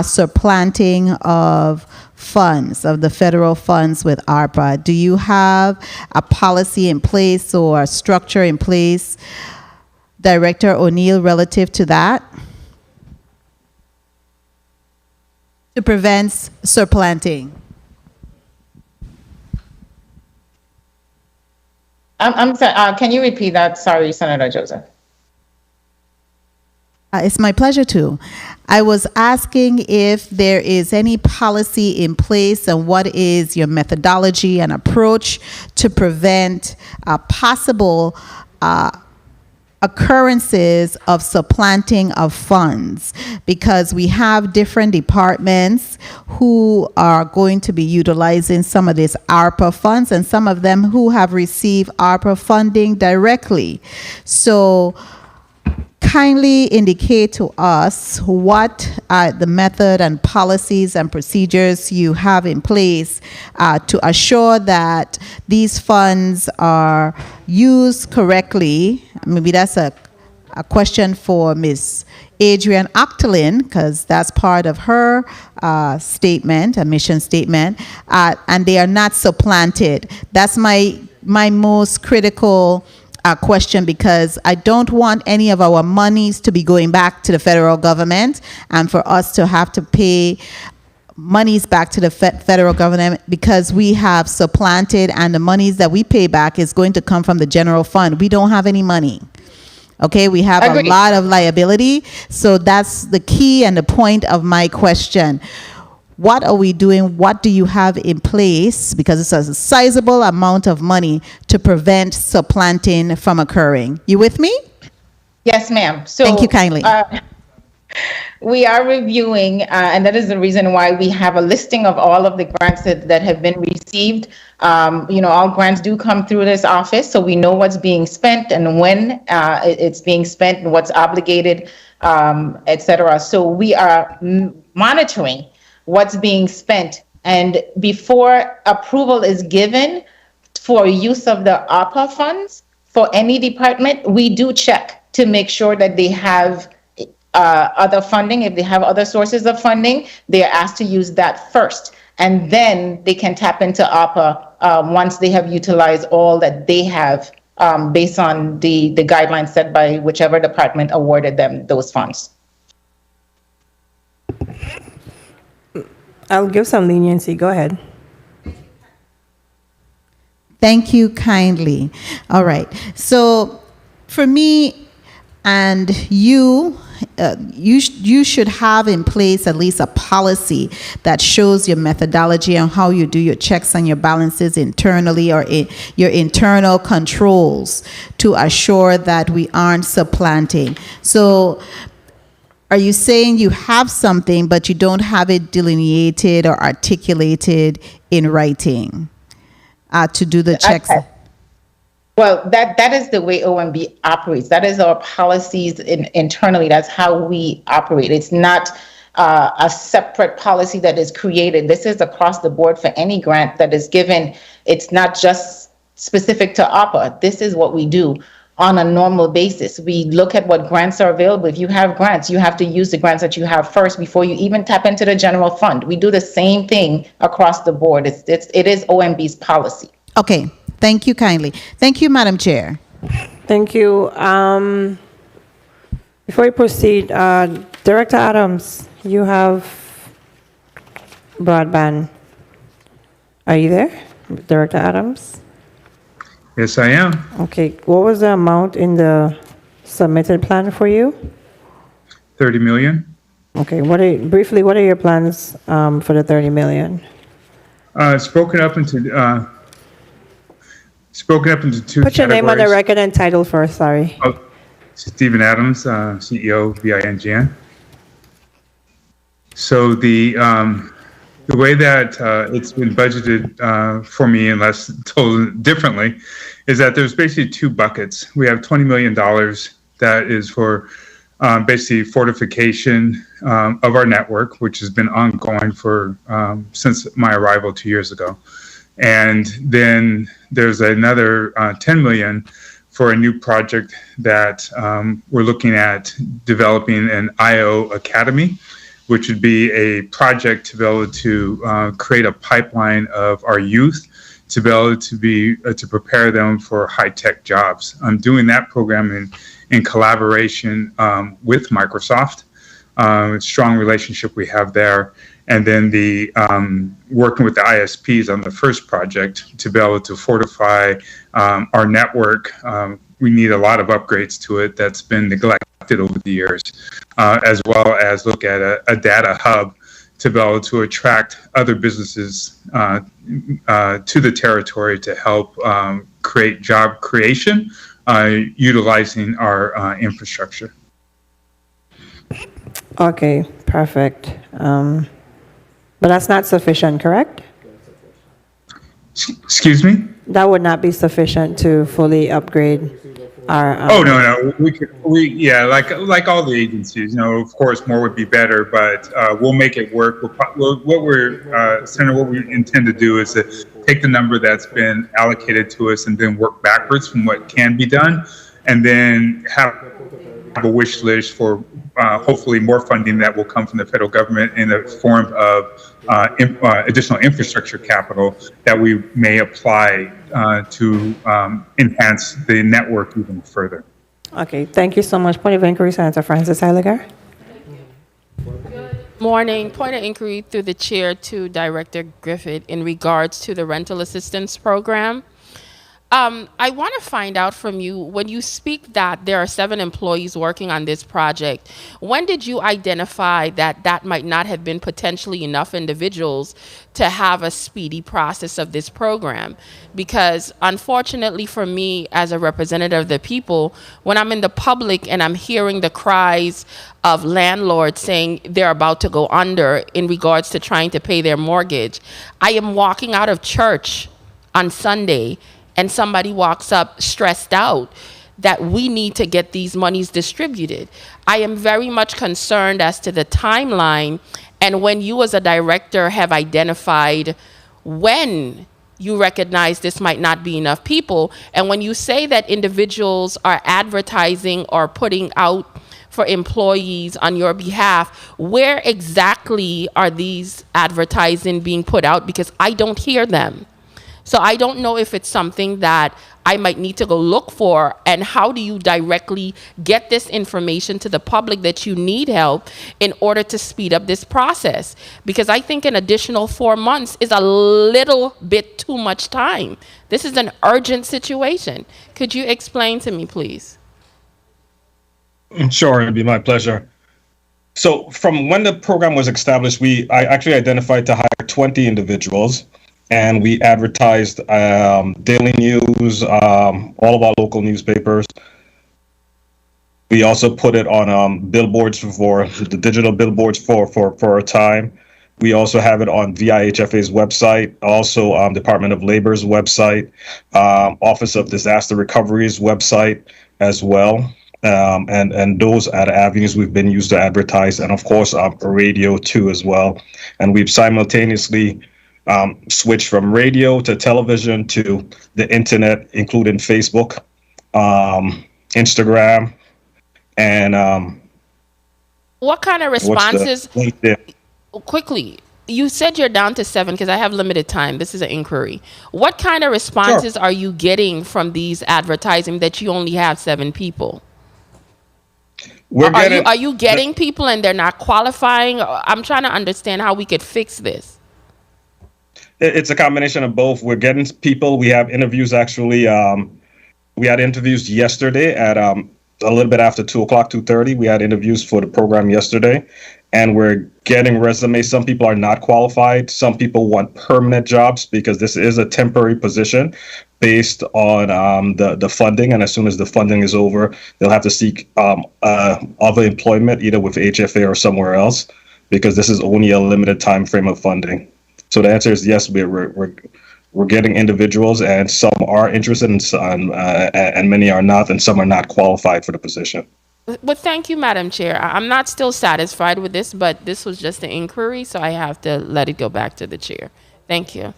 Speaker 10: supplanting of funds, of the federal funds with ARPA. Do you have a policy in place or a structure in place, Director O'Neill, relative to that? To prevent supplanting.
Speaker 3: I'm sorry, can you repeat that? Sorry, Senator Joseph.
Speaker 10: It's my pleasure to. I was asking if there is any policy in place and what is your methodology and approach to prevent possible occurrences of supplanting of funds, because we have different departments who are going to be utilizing some of these ARPA funds and some of them who have received ARPA funding directly. So kindly indicate to us what the method and policies and procedures you have in place to assure that these funds are used correctly. Maybe that's a question for Ms. Adrienne Octolin, because that's part of her statement, a mission statement, and they are not supplanted. That's my most critical question, because I don't want any of our monies to be going back to the federal government and for us to have to pay monies back to the federal government because we have supplanted, and the monies that we pay back is going to come from the general fund. We don't have any money. Okay, we have a lot of liability. So that's the key and the point of my question. What are we doing? What do you have in place? Because it's a sizable amount of money to prevent supplanting from occurring. You with me?
Speaker 3: Yes, ma'am. So
Speaker 10: thank you kindly.
Speaker 3: We are reviewing, and that is the reason why we have a listing of all of the grants that have been received. All grants do come through this office, so we know what's being spent and when it's being spent and what's obligated, et cetera. So we are monitoring what's being spent, and before approval is given for use of the ARPA funds for any department, we do check to make sure that they have other funding. If they have other sources of funding, they are asked to use that first, and then they can tap into ARPA once they have utilized all that they have based on the guidelines set by whichever department awarded them those funds.
Speaker 1: I'll give some leniency. Go ahead.
Speaker 10: Thank you kindly. All right. So for me and you, you should have in place at least a policy that shows your methodology on how you do your checks and your balances internally, or your internal controls to assure that we aren't supplanting. So are you saying you have something, but you don't have it delineated or articulated in writing to do the checks?
Speaker 3: Well, that is the way OMB operates. That is our policies internally. That's how we operate. It's not a separate policy that is created. This is across the board for any grant that is given. It's not just specific to ARPA. This is what we do on a normal basis. We look at what grants are available. If you have grants, you have to use the grants that you have first before you even tap into the general fund. We do the same thing across the board. It is OMB's policy.
Speaker 10: Okay, thank you kindly. Thank you, Madam Chair.
Speaker 1: Thank you. Before we proceed, Director Adams, you have broadband. Are you there, Director Adams?
Speaker 7: Yes, I am.
Speaker 1: Okay, what was the amount in the submitted plan for you?
Speaker 7: 30 million.
Speaker 1: Okay, what are your plans for the 30 million?
Speaker 7: It's broken up into two categories.
Speaker 1: Put your name on the record and title first, sorry.
Speaker 7: Oh, Stephen Adams, CEO of VINGN. So the way that it's been budgeted for me, unless told differently, is that there's basically two buckets. We have $20 million that is for basically fortification of our network, which has been ongoing for since my arrival 2 years ago. And then there's another 10 million for a new project that we're looking at developing an IO Academy, which would be a project to be able to create a pipeline of our youth to be able to prepare them for high-tech jobs. I'm doing that program in collaboration with Microsoft. Strong relationship we have there. And then the working with the ISPs on the first project to be able to fortify our network. We need a lot of upgrades to it that's been neglected over the years, as well as look at a data hub to be able to attract other businesses to the territory to help create job creation utilizing our infrastructure.
Speaker 1: Okay, perfect. But that's not sufficient, correct?
Speaker 7: Excuse me?
Speaker 1: That would not be sufficient to fully upgrade our.
Speaker 7: Oh, no. Yeah, like all the agencies, of course, more would be better, but we'll make it work. Senator, what we intend to do is to take the number that's been allocated to us and then work backwards from what can be done, and then have a wish list for hopefully more funding that will come from the federal government in the form of additional infrastructure capital that we may apply to enhance the network even further.
Speaker 1: Okay, thank you so much. Point of inquiry, Senator Francis Heiliger.
Speaker 13: Morning. Point of inquiry through the chair to Director Griffith in regards to the rental assistance program. I want to find out from you, when you speak that there are 7 employees working on this project, when did you identify that that might not have been potentially enough individuals to have a speedy process of this program? Because unfortunately for me, as a representative of the people, when I'm in the public and I'm hearing the cries of landlords saying they're about to go under in regards to trying to pay their mortgage, I am walking out of church on Sunday and somebody walks up stressed out that we need to get these monies distributed. I am very much concerned as to the timeline, and when you as a director have identified when you recognize this might not be enough people, and when you say that individuals are advertising or putting out for employees on your behalf, where exactly are these advertising being put out? Because I don't hear them. So I don't know if it's something that I might need to go look for, and how do you directly get this information to the public that you need help in order to speed up this process? Because I think an additional 4 months is a little bit too much time. This is an urgent situation. Could you explain to me, please?
Speaker 5: Sure, it'd be my pleasure. So from when the program was established, I actually identified to hire 20 individuals. And we advertised daily news, all of our local newspapers. We also put it on billboards for the digital billboards for a time. We also have it on VIHFA's website, also Department of Labor's website, Office of Disaster Recovery's website as well. And those are the avenues we've been used to advertise, and of course radio too as well. And we've simultaneously switched from radio to television to the internet, including Facebook, Instagram, and
Speaker 13: what kind of responses? Quickly, you said you're down to 7 because I have limited time. This is an inquiry. What kind of responses are you getting from these advertising that you only have 7 people? Are you getting people and they're not qualifying? I'm trying to understand how we could fix this.
Speaker 5: It's a combination of both. We're getting people. We have interviews actually. We had interviews yesterday at a little bit after 2:00, 2:30. We had interviews for the program yesterday, and we're getting resumes. Some people are not qualified. Some people want permanent jobs because this is a temporary position based on the funding. And as soon as the funding is over, they'll have to seek other employment, either with HFA or somewhere else, because this is only a limited time frame of funding. So the answer is yes. We're getting individuals, and some are interested, and many are not, and some are not qualified for the position.
Speaker 13: Well, thank you, Madam Chair. I'm not still satisfied with this, but this was just an inquiry, so I have to let it go back to the chair. Thank you.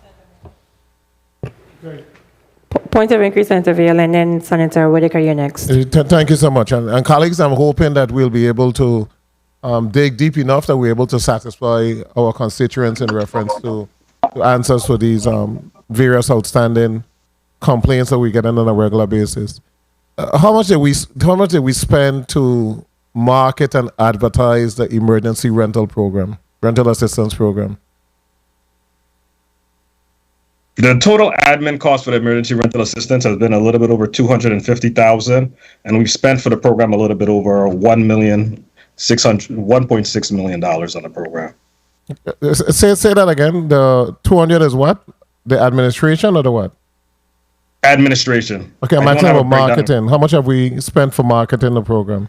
Speaker 1: Point of inquiry, Senator Vail, and then Senator Whitaker, you're next.
Speaker 11: Thank you so much. And colleagues, I'm hoping that we'll be able to dig deep enough that we're able to satisfy our constituents in reference to answers for these various outstanding complaints that we get on a regular basis. How much did we spend to market and advertise the emergency rental assistance program?
Speaker 5: The total admin cost for the emergency rental assistance has been a little bit over 250,000, and we've spent for the program a little bit over $1.6 million on the program.
Speaker 11: Say that again. The 200 is what? The administration or the what?
Speaker 5: Administration.
Speaker 11: Okay, I'm asking about marketing. How much have we spent for marketing the program?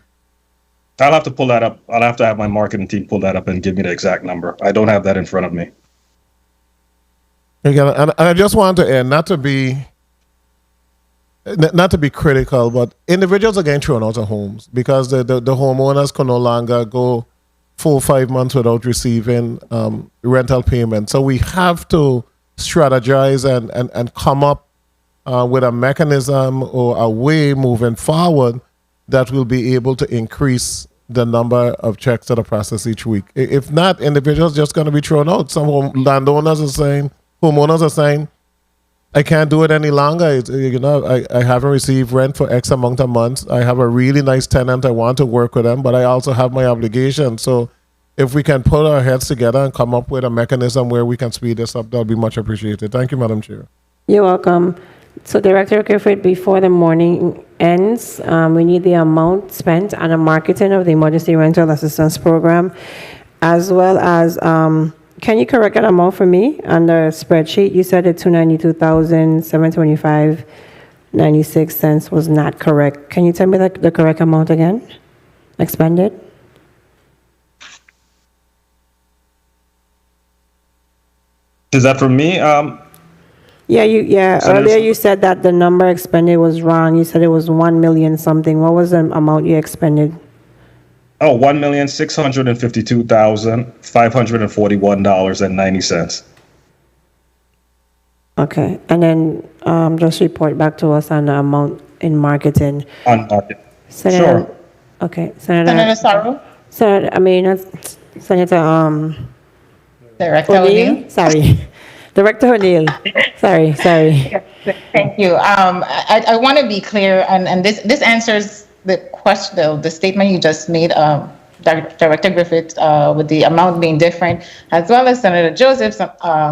Speaker 5: I'll have to pull that up. I'll have to have my marketing team pull that up and give me the exact number. I don't have that in front of me.
Speaker 11: Again, and I just want to end, not to be critical, but individuals are getting thrown out of homes because the homeowners can no longer go 4 or 5 months without receiving rental payment. So we have to strategize and come up with a mechanism or a way moving forward that will be able to increase the number of checks that are processed each week. If not, individuals just going to be thrown out. Some homeowners are saying, I can't do it any longer. I haven't received rent for X amount of months. I have a really nice tenant. I want to work with them, but I also have my obligations. So if we can put our heads together and come up with a mechanism where we can speed this up, that'll be much appreciated. Thank you, Madam Chair.
Speaker 1: You're welcome. So Director Griffith, before the morning ends, we need the amount spent on the marketing of the emergency rental assistance program, as well as, can you correct that amount for me on the spreadsheet? You said the $292,725.96 was not correct. Can you tell me the correct amount again? Expended?
Speaker 5: Is that for me?
Speaker 1: Yeah. Earlier you said that the number expended was wrong. You said it was 1 million something. What was the amount you expended?
Speaker 5: Oh, $1,652,541.90.
Speaker 1: Okay, and then just report back to us on the amount in marketing.
Speaker 5: On market.
Speaker 1: Senator,
Speaker 5: Sure.
Speaker 1: Okay,
Speaker 3: Senator Saru?
Speaker 1: Senator
Speaker 3: Director
Speaker 1: O'Neill?
Speaker 3: O'Neill?
Speaker 1: Sorry. Director O'Neill. Sorry.
Speaker 3: Thank you. I want to be clear, and this answers the question, the statement you just made, Director Griffith, with the amount being different, as well as Senator Joseph's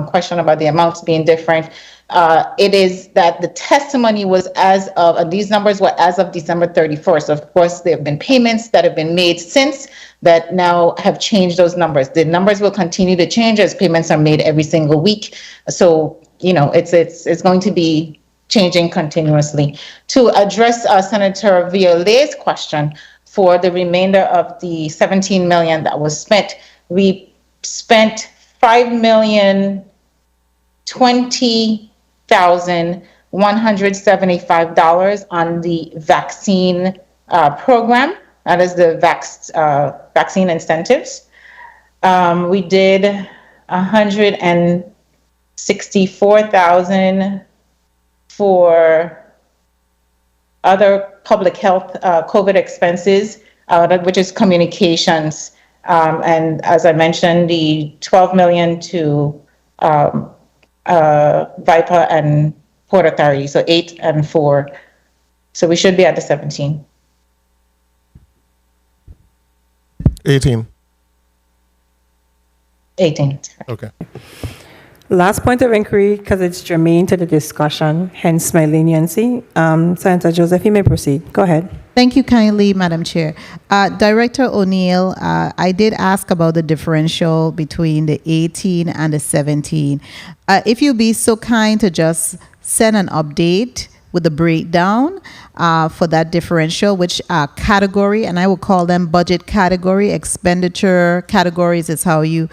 Speaker 3: question about the amounts being different. It is that the testimony was as of, these numbers were as of December 31st. Of course, there have been payments that have been made since that now have changed those numbers. The numbers will continue to change as payments are made every single week. So, it's going to be changing continuously. To address Senator Violet's question, for the remainder of the 17 million that was spent, we spent $5,020,175 on the vaccine program. That is the vaccine incentives. We did 164,000 for other public health COVID expenses, which is communications. And as I mentioned, the 12 million to VIPA and Port Authority, so 8 and 4. So we should be at the 17.
Speaker 11: 18.
Speaker 1: Okay. Last point of inquiry, because it's germane to the discussion, hence my leniency. Senator Joseph, you may proceed. Go ahead.
Speaker 10: Thank you kindly, Madam Chair. Director O'Neill, I did ask about the differential between the 18 and the 17. If you'd be so kind to just send an update with the breakdown for that differential, which category, and I will call them budget category, expenditure categories is how you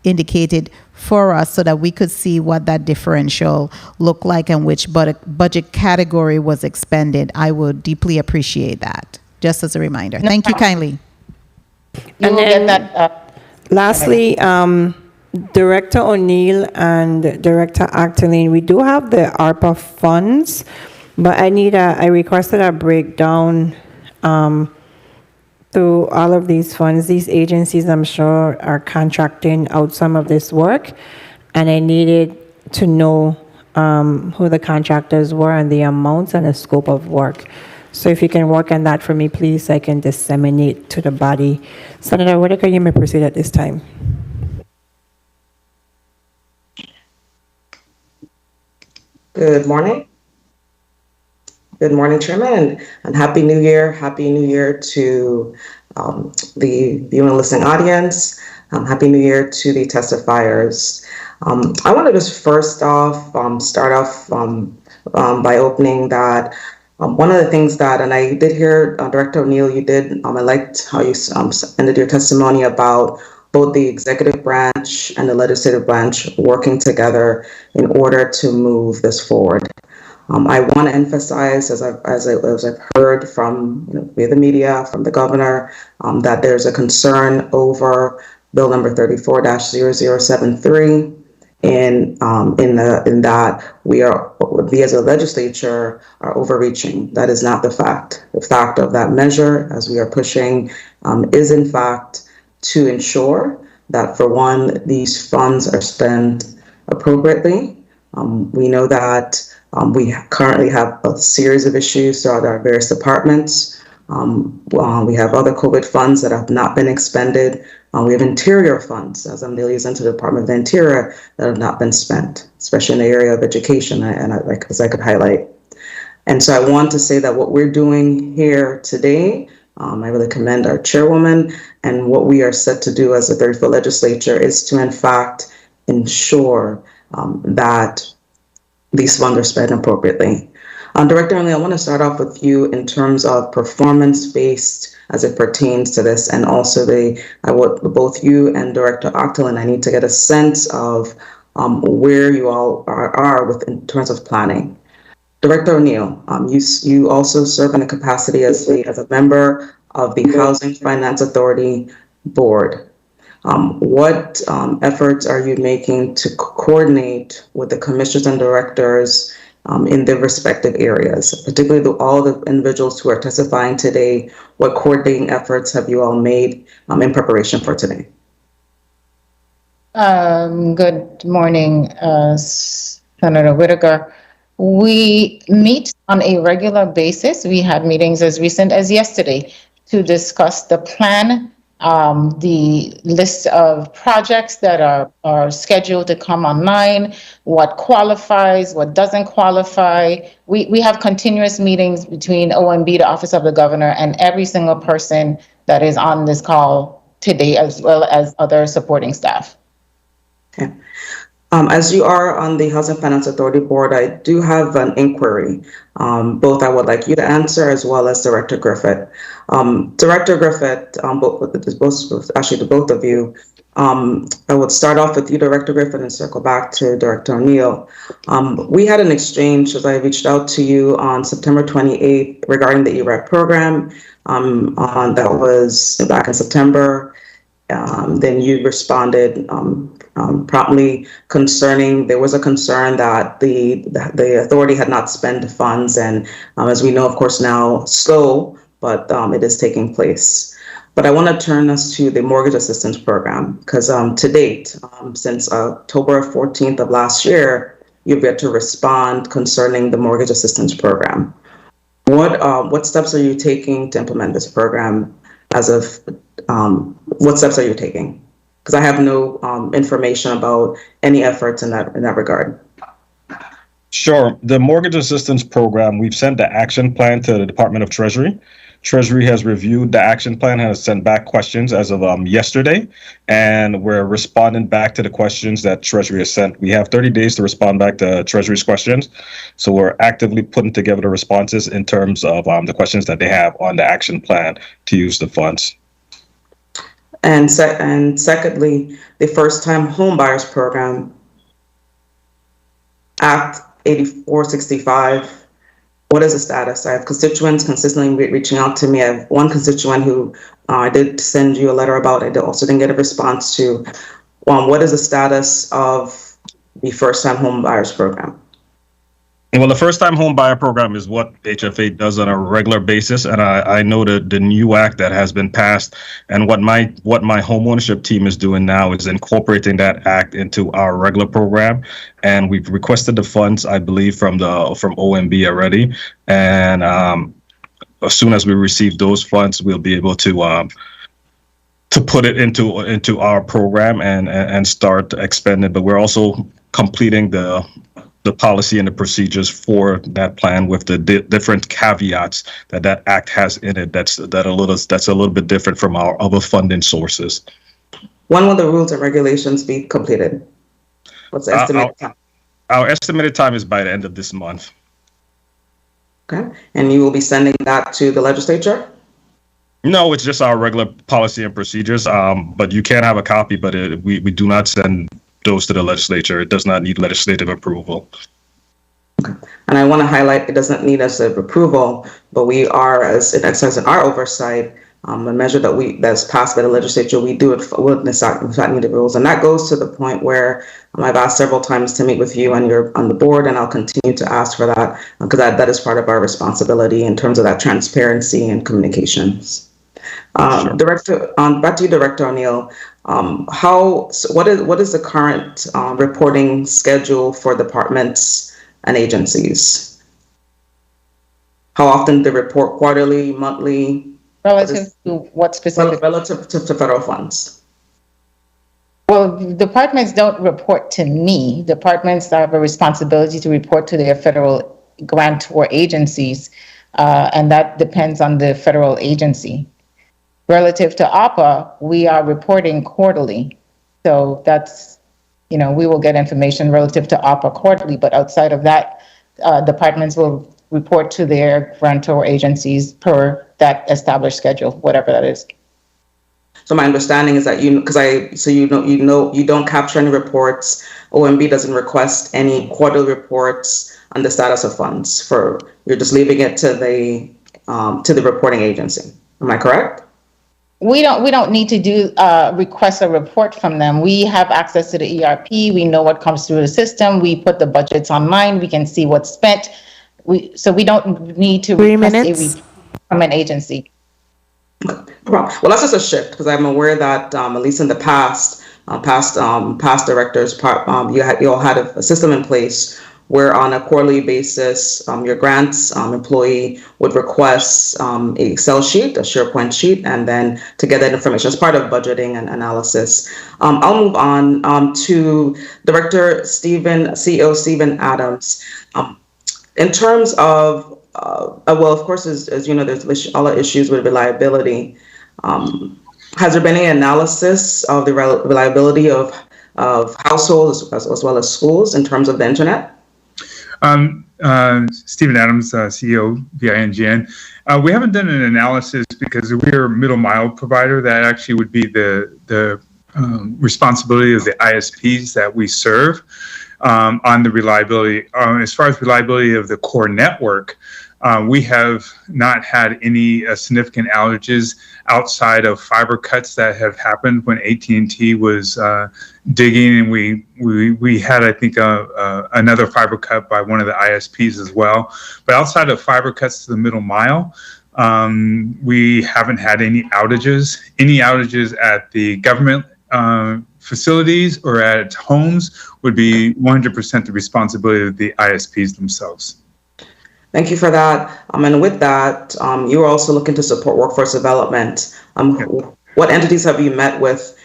Speaker 10: indicated for us, so that we could see what that differential looked like and which budget category was expended. I would deeply appreciate that, just as a reminder. Thank you kindly.
Speaker 3: You will get that.
Speaker 1: Lastly, Director O'Neill and Director Actaline, we do have the ARPA funds, but I requested a breakdown through all of these funds. These agencies, I'm sure, are contracting out some of this work, and I needed to know who the contractors were and the amounts and the scope of work. So if you can work on that for me, please, I can disseminate to the body. Senator Whitaker, you may proceed at this time.
Speaker 14: Good morning. Good morning, Chairman, and Happy New Year. Happy New Year to the viewing and listening audience. Happy New Year to the testifiers. I want to just first off start off by opening that one of the things that, and I did hear Director O'Neill, you did, I liked how you ended your testimony about both the executive branch and the legislative branch working together in order to move this forward. I want to emphasize, as I've heard from via the media, from the governor, that there's a concern over Bill number 34-0073, in that we as a legislature are overreaching. That is not the fact. The fact of that measure, as we are pushing, is in fact to ensure that, for one, these funds are spent appropriately. We know that we currently have a series of issues throughout our various departments. We have other COVID funds that have not been expended. We have interior funds, as I'm liaison to the Department of Interior, that have not been spent, especially in the area of education, and as I could highlight. And so I want to say that what we're doing here today, I really commend our chairwoman, and what we are set to do as the 34th legislature is to, in fact, ensure that these funds are spent appropriately. Director O'Neill, I want to start off with you in terms of performance-based as it pertains to this, and also both you and Director Octolin, I need to get a sense of where you all are in terms of planning. Director O'Neill, you also serve in a capacity as a member of the Housing Finance Authority Board. What efforts are you making to coordinate with the commissioners and directors in their respective areas, particularly all the individuals who are testifying today? What coordinating efforts have you all made in preparation for today?
Speaker 3: Good morning, Senator Whitaker. We meet on a regular basis. We had meetings as recent as yesterday to discuss the plan, the list of projects that are scheduled to come online, what qualifies, what doesn't qualify. We have continuous meetings between OMB, the Office of the Governor, and every single person that is on this call today, as well as other supporting staff.
Speaker 14: Okay. As you are on the Housing Finance Authority Board, I do have an inquiry. Both I would like you to answer, as well as Director Griffith. Director Griffith, actually to both of you, I would start off with you, Director Griffith, and circle back to Director O'Neill. We had an exchange as I reached out to you on September 28th regarding the ERAP program. That was back in September. Then you responded promptly concerning, there was a concern that the authority had not spent funds, and as we know, of course, now slow, but it is taking place. But I want to turn us to the mortgage assistance program, because to date, since October 14th of last year, you've yet to respond concerning the mortgage assistance program. What steps are you taking to implement this program? What steps are you taking? Because I have no information about any efforts in that regard.
Speaker 5: Sure. The mortgage assistance program, we've sent the action plan to the Department of Treasury. Treasury has reviewed the action plan, has sent back questions as of yesterday, and we're responding back to the questions that Treasury has sent. We have 30 days to respond back to Treasury's questions. So we're actively putting together the responses in terms of the questions that they have on the action plan to use the funds.
Speaker 14: And secondly, the first-time home buyers program, Act 8465. What is the status? I have constituents consistently reaching out to me. I have one constituent who I did send you a letter about. I also didn't get a response to. What is the status of the first-time home buyers program?
Speaker 5: Well, the first-time home buyer program is what HFA does on a regular basis, and I know that the new act that has been passed, and what my homeownership team is doing now is incorporating that act into our regular program, and we've requested the funds, I believe, from OMB already, and as soon as we receive those funds, we'll be able to put it into our program and start expending. But we're also completing the the policy and the procedures for that plan with the different caveats that that act has in it. That's a little bit different from our other funding sources.
Speaker 14: When will the rules and regulations be completed? What's the estimated time?
Speaker 5: Our estimated time is by the end of this month.
Speaker 14: Okay, and you will be sending that to the legislature?
Speaker 5: No, it's just our regular policy and procedures. But you can have a copy, but we do not send those to the legislature. It does not need legislative approval.
Speaker 14: Okay. And I want to highlight, it doesn't need us approval, but we are, as it exercises in our oversight, a measure that's passed by the legislature, we do it with the rules. And that goes to the point where I've asked several times to meet with you and you're on the board, and I'll continue to ask for that because that is part of our responsibility in terms of that transparency and communications. Sure. Director, back to you, Director O'Neill. What is the current reporting schedule for departments and agencies? How often do they report? Quarterly, monthly?
Speaker 3: Relative to what specific?
Speaker 14: Relative to federal funds.
Speaker 3: Well, departments don't report to me. Departments have a responsibility to report to their federal grantor agencies, and that depends on the federal agency. Relative to APA, we are reporting quarterly. So that's, we will get information relative to APA quarterly, but outside of that, departments will report to their grantor agencies per that established schedule, whatever that is.
Speaker 14: So my understanding is that you don't capture any reports. OMB doesn't request any quarterly reports on the status of funds. You're just leaving it to the reporting agency. Am I correct?
Speaker 3: We don't need to request a report from them. We have access to the ERP. We know what comes through the system. We put the budgets online. We can see what's spent. So we don't need to request a report from an agency.
Speaker 14: Well, that's just a shift because I'm aware that at least in the past directors, you all had a system in place where on a quarterly basis, your grants employee would request a Excel sheet, a SharePoint sheet, and then to get that information as part of budgeting and analysis. I'll move on to Director CEO Stephen Adams. In terms of, of course, as you know, there's all the issues with reliability. Has there been any analysis of the reliability of households as well as schools in terms of the internet?
Speaker 7: Stephen Adams, CEO, VINGN. We haven't done an analysis because we're a middle mile provider. That actually would be the responsibility of the ISPs that we serve on the reliability. As far as reliability of the core network, we have not had any significant outages outside of fiber cuts that have happened when AT&T was digging, and we had, I think, another fiber cut by one of the ISPs as well. But outside of fiber cuts to the middle mile, we haven't had any outages. Any outages at the government facilities or at homes would be 100% the responsibility of the ISPs themselves.
Speaker 14: Thank you for that. And with that, you're also looking to support workforce development. What entities have you met with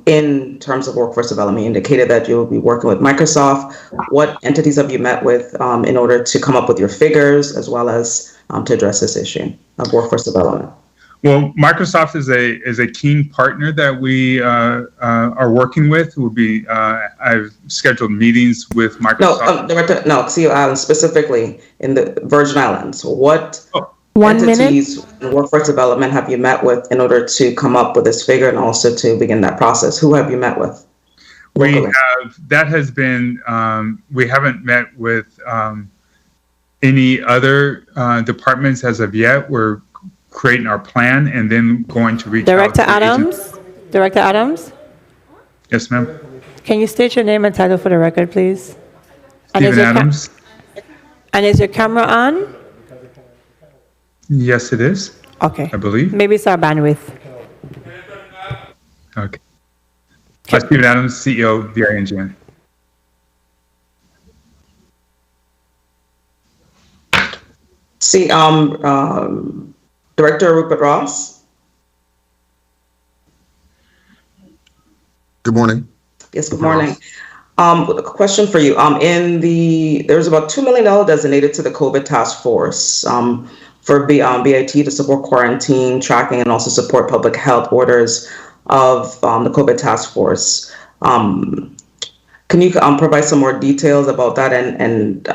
Speaker 14: in terms of workforce development? You indicated that you'll be working with Microsoft. What entities have you met with in order to come up with your figures as well as to address this issue of workforce development?
Speaker 7: Well, Microsoft is a keen partner that we are working with. I've scheduled meetings with Microsoft.
Speaker 14: CEO Islands, specifically in the Virgin Islands. What entities in workforce development have you met with in order to come up with this figure and also to begin that process? Who have you met with?
Speaker 7: We haven't met with any other departments as of yet. We're creating our plan and then going to reach
Speaker 1: Director Adams? Director Adams?
Speaker 7: Yes, ma'am.
Speaker 1: Can you state your name and title for the record, please?
Speaker 7: Stephen Adams.
Speaker 1: And is your camera on?
Speaker 7: Yes, it is.
Speaker 1: Okay.
Speaker 7: I believe.
Speaker 1: Maybe it's our bandwidth.
Speaker 7: Okay. Stephen Adams, CEO, VINGN.
Speaker 14: Director Rupert Ross.
Speaker 6: Good morning.
Speaker 14: Yes, good morning. A question for you. There's about $2 million designated to the COVID task force for BIT to support quarantine tracking and also support public health orders of the COVID task force. Can you provide some more details about that and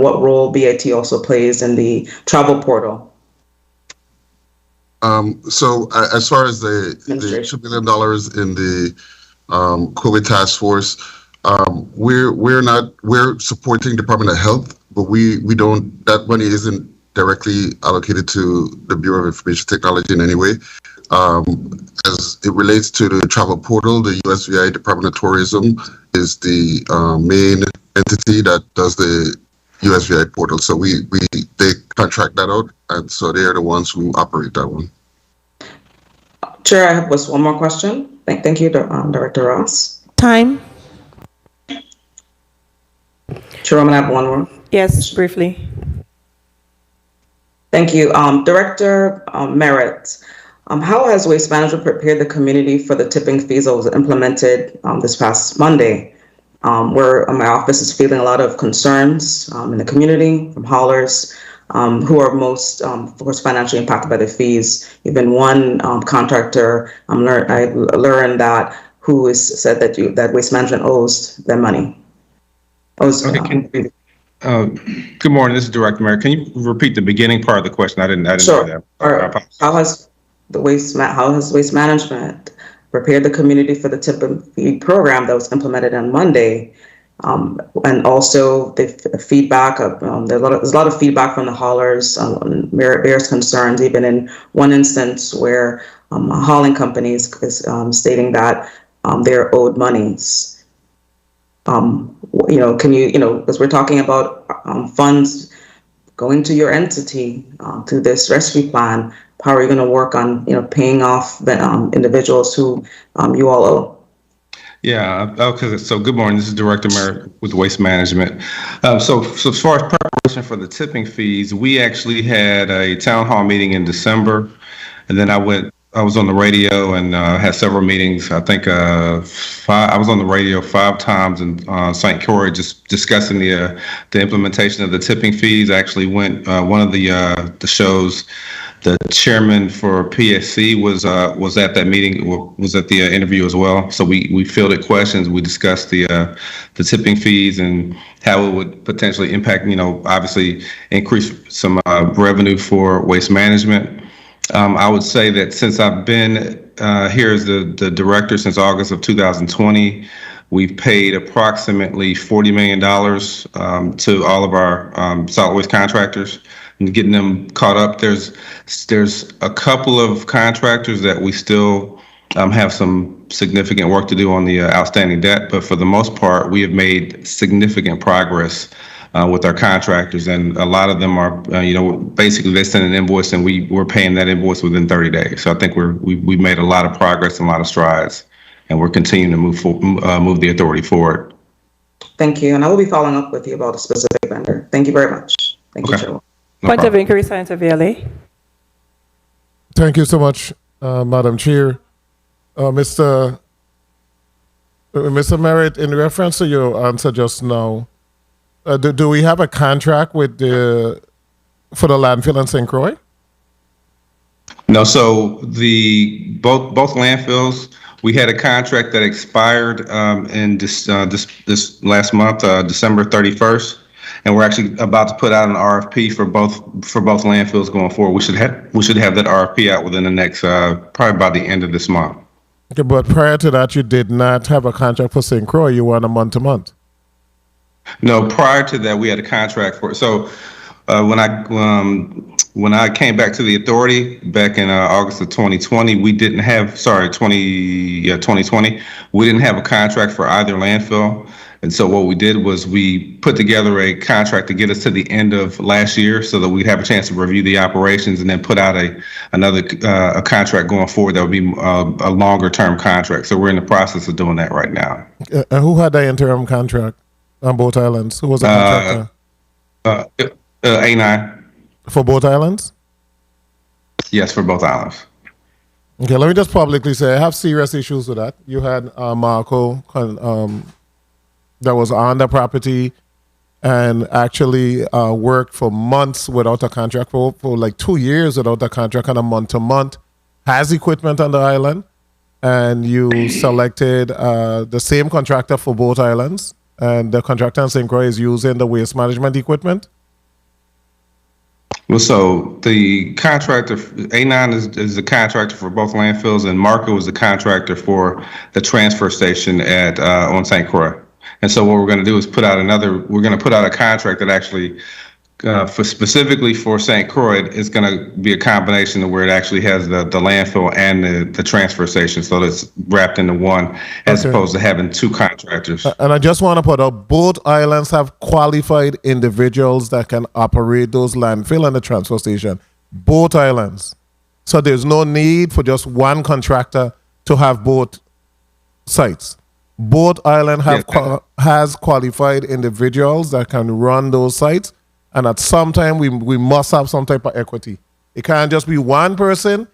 Speaker 14: what role BIT also plays in the travel portal?
Speaker 6: So as far as the $2 million in the COVID task force, we're supporting Department of Health, but we don't, that money isn't directly allocated to the Bureau of Information Technology in any way. As it relates to the travel portal, the USVI Department of Tourism is the main entity that does the USVI portal. So they contract that out, and so they are the ones who operate that one.
Speaker 14: Chair, I have one more question. Thank you, Director Ross.
Speaker 1: Time.
Speaker 14: Chairwoman, I have one more.
Speaker 1: Yes, briefly.
Speaker 14: Thank you. Director Merritt, how has Waste Management prepared the community for the tipping fees that was implemented this past Monday, where my office is feeling a lot of concerns in the community from haulers who are most, of course, financially impacted by the fees. Even one contractor, I learned that said that Waste Management owes them money.
Speaker 5: Good morning. This is Director Merritt. Can you repeat the beginning part of the question? I didn't
Speaker 14: Sure.
Speaker 5: hear that.
Speaker 14: How has Waste Management prepared the community for the tipping fee program that was implemented on Monday? And also the feedback of there's a lot of feedback from the haulers on various concerns, even in one instance where a hauling company is stating that they're owed monies. Can you, as we're talking about funds going to your entity to this rescue plan, how are you going to work on paying off the individuals who you all owe?
Speaker 5: Yeah. Okay. So good morning. This is Director Merritt with Waste Management. So as far as preparation for the tipping fees, we actually had a town hall meeting in December, and then I was on the radio and had several meetings. I think I was on the radio 5 times in St. Croix, just discussing the implementation of the tipping fees. I actually went one of the shows. The chairman for PSC was at that meeting, was at the interview as well. So we fielded questions. We discussed the tipping fees and how it would potentially impact, obviously increase some revenue for Waste Management. I would say that since I've been here as the director since August of 2020, we've paid approximately $40 million to all of our solid waste contractors and getting them caught up. There's a couple of contractors that we still have some significant work to do on the outstanding debt, but for the most part, we have made significant progress with our contractors, and a lot of them are, basically they send an invoice and we're paying that invoice within 30 days. So I think we've made a lot of progress and a lot of strides, and we're continuing to move the authority forward.
Speaker 14: Thank you, and I will be following up with you about a specific vendor. Thank you very much. Thank you, Chair.
Speaker 1: Point of inquiry, Senator Viale.
Speaker 11: Thank you so much, Madam Chair. Mr. Merritt, in reference to your answer just now, do we have a contract with for the landfill in St. Croix?
Speaker 5: No, so both landfills, we had a contract that expired in this last month, December 31st. And we're actually about to put out an RFP for both landfills going forward. We should have that RFP out within the next probably by the end of this month.
Speaker 11: Okay, but prior to that, you did not have a contract for St. Croix. You were on a month-to-month.
Speaker 5: No, prior to that, we had a contract for it. So when I came back to the authority back in August of 2020, we didn't have 2020. We didn't have a contract for either landfill. And so what we did was we put together a contract to get us to the end of last year so that we'd have a chance to review the operations and then put out another contract going forward that would be a longer term contract. So we're in the process of doing that right now.
Speaker 11: Who had the interim contract on both islands? Who was the contractor?
Speaker 5: A9.
Speaker 11: For both islands?
Speaker 5: Yes, for both islands.
Speaker 11: Okay, let me just publicly say I have serious issues with that. You had Marco that was on the property and actually worked for months without a contract, for like 2 years without a contract on a month-to-month, has equipment on the island, and you selected the same contractor for both islands, and the contractor in St. Croix is using the waste management equipment?
Speaker 15: Well, so the contractor, A9 is the contractor for both landfills, and Marco was the contractor for the transfer station at on St. Croix. And so what we're going to do is put out a contract that actually, specifically for St. Croix, is going to be a combination of where it actually has the landfill and the transfer station, so that's wrapped into one, as opposed to having two contractors.
Speaker 11: And I just want to put out, both islands have qualified individuals that can operate those landfill and the transfer station. Both islands. So there's no need for just one contractor to have both sites. Both islands has qualified individuals that can run those sites, and at some time we must have some type of equity. It can't just be one person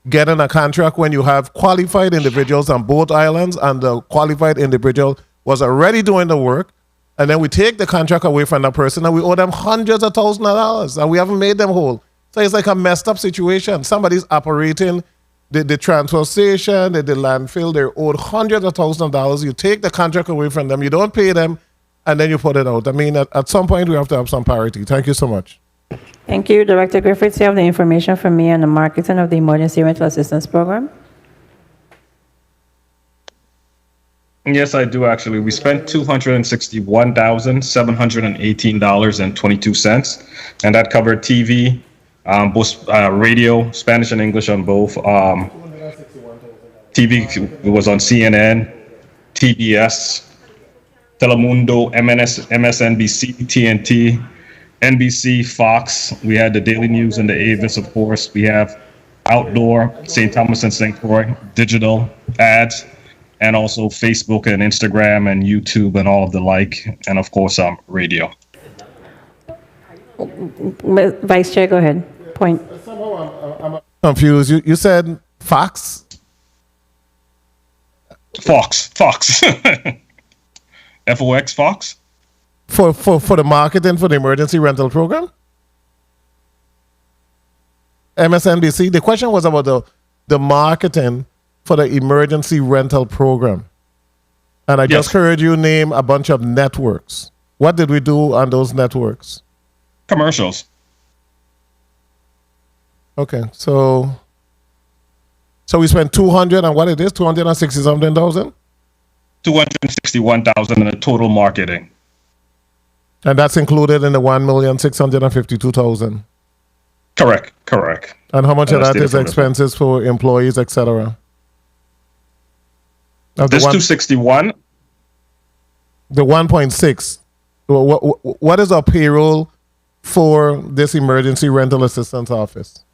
Speaker 11: getting a contract when you have qualified individuals on both islands, and the qualified individual was already doing the work, and then we take the contract away from that person and we owe them hundreds of thousands of dollars and we haven't made them whole. So it's like a messed up situation. Somebody's operating the transfer station, the landfill, they're owed hundreds of thousands of dollars. You take the contract away from them, you don't pay them, and then you put it out. I mean, at some point, we have to have some parity. Thank you so much.
Speaker 1: Thank you. Director Griffiths, you have the information from me on the marketing of the Emergency Rental Assistance Program?
Speaker 5: Yes, I do, actually. We spent $261,718.22, and that covered TV, both radio, Spanish and English on both. TV was on CNN, TBS, Telemundo, MSNBC, TNT, NBC, Fox. We had the Daily News and the Avis, of course. We have outdoor, St. Thomas and St. Croix, digital ads, and also Facebook and Instagram and YouTube and all of the like, and of course, radio.
Speaker 1: Vice Chair, go ahead. Point.
Speaker 11: I'm confused. You said Fox?
Speaker 5: Fox. FOX, Fox?
Speaker 11: For the marketing for the emergency rental program? MSNBC? The question was about the marketing for the emergency rental program. And I just heard you name a bunch of networks. What did we do on those networks?
Speaker 5: Commercials.
Speaker 11: Okay, so we spent 200 and what it is, 260 something thousand?
Speaker 5: 261,000 in the total marketing.
Speaker 11: And that's included in the 1,652,000.
Speaker 5: Correct.
Speaker 11: And how much of that is expenses for employees, etc.?
Speaker 5: This 261.
Speaker 11: The 1.6. What is our payroll for this emergency rental assistance office?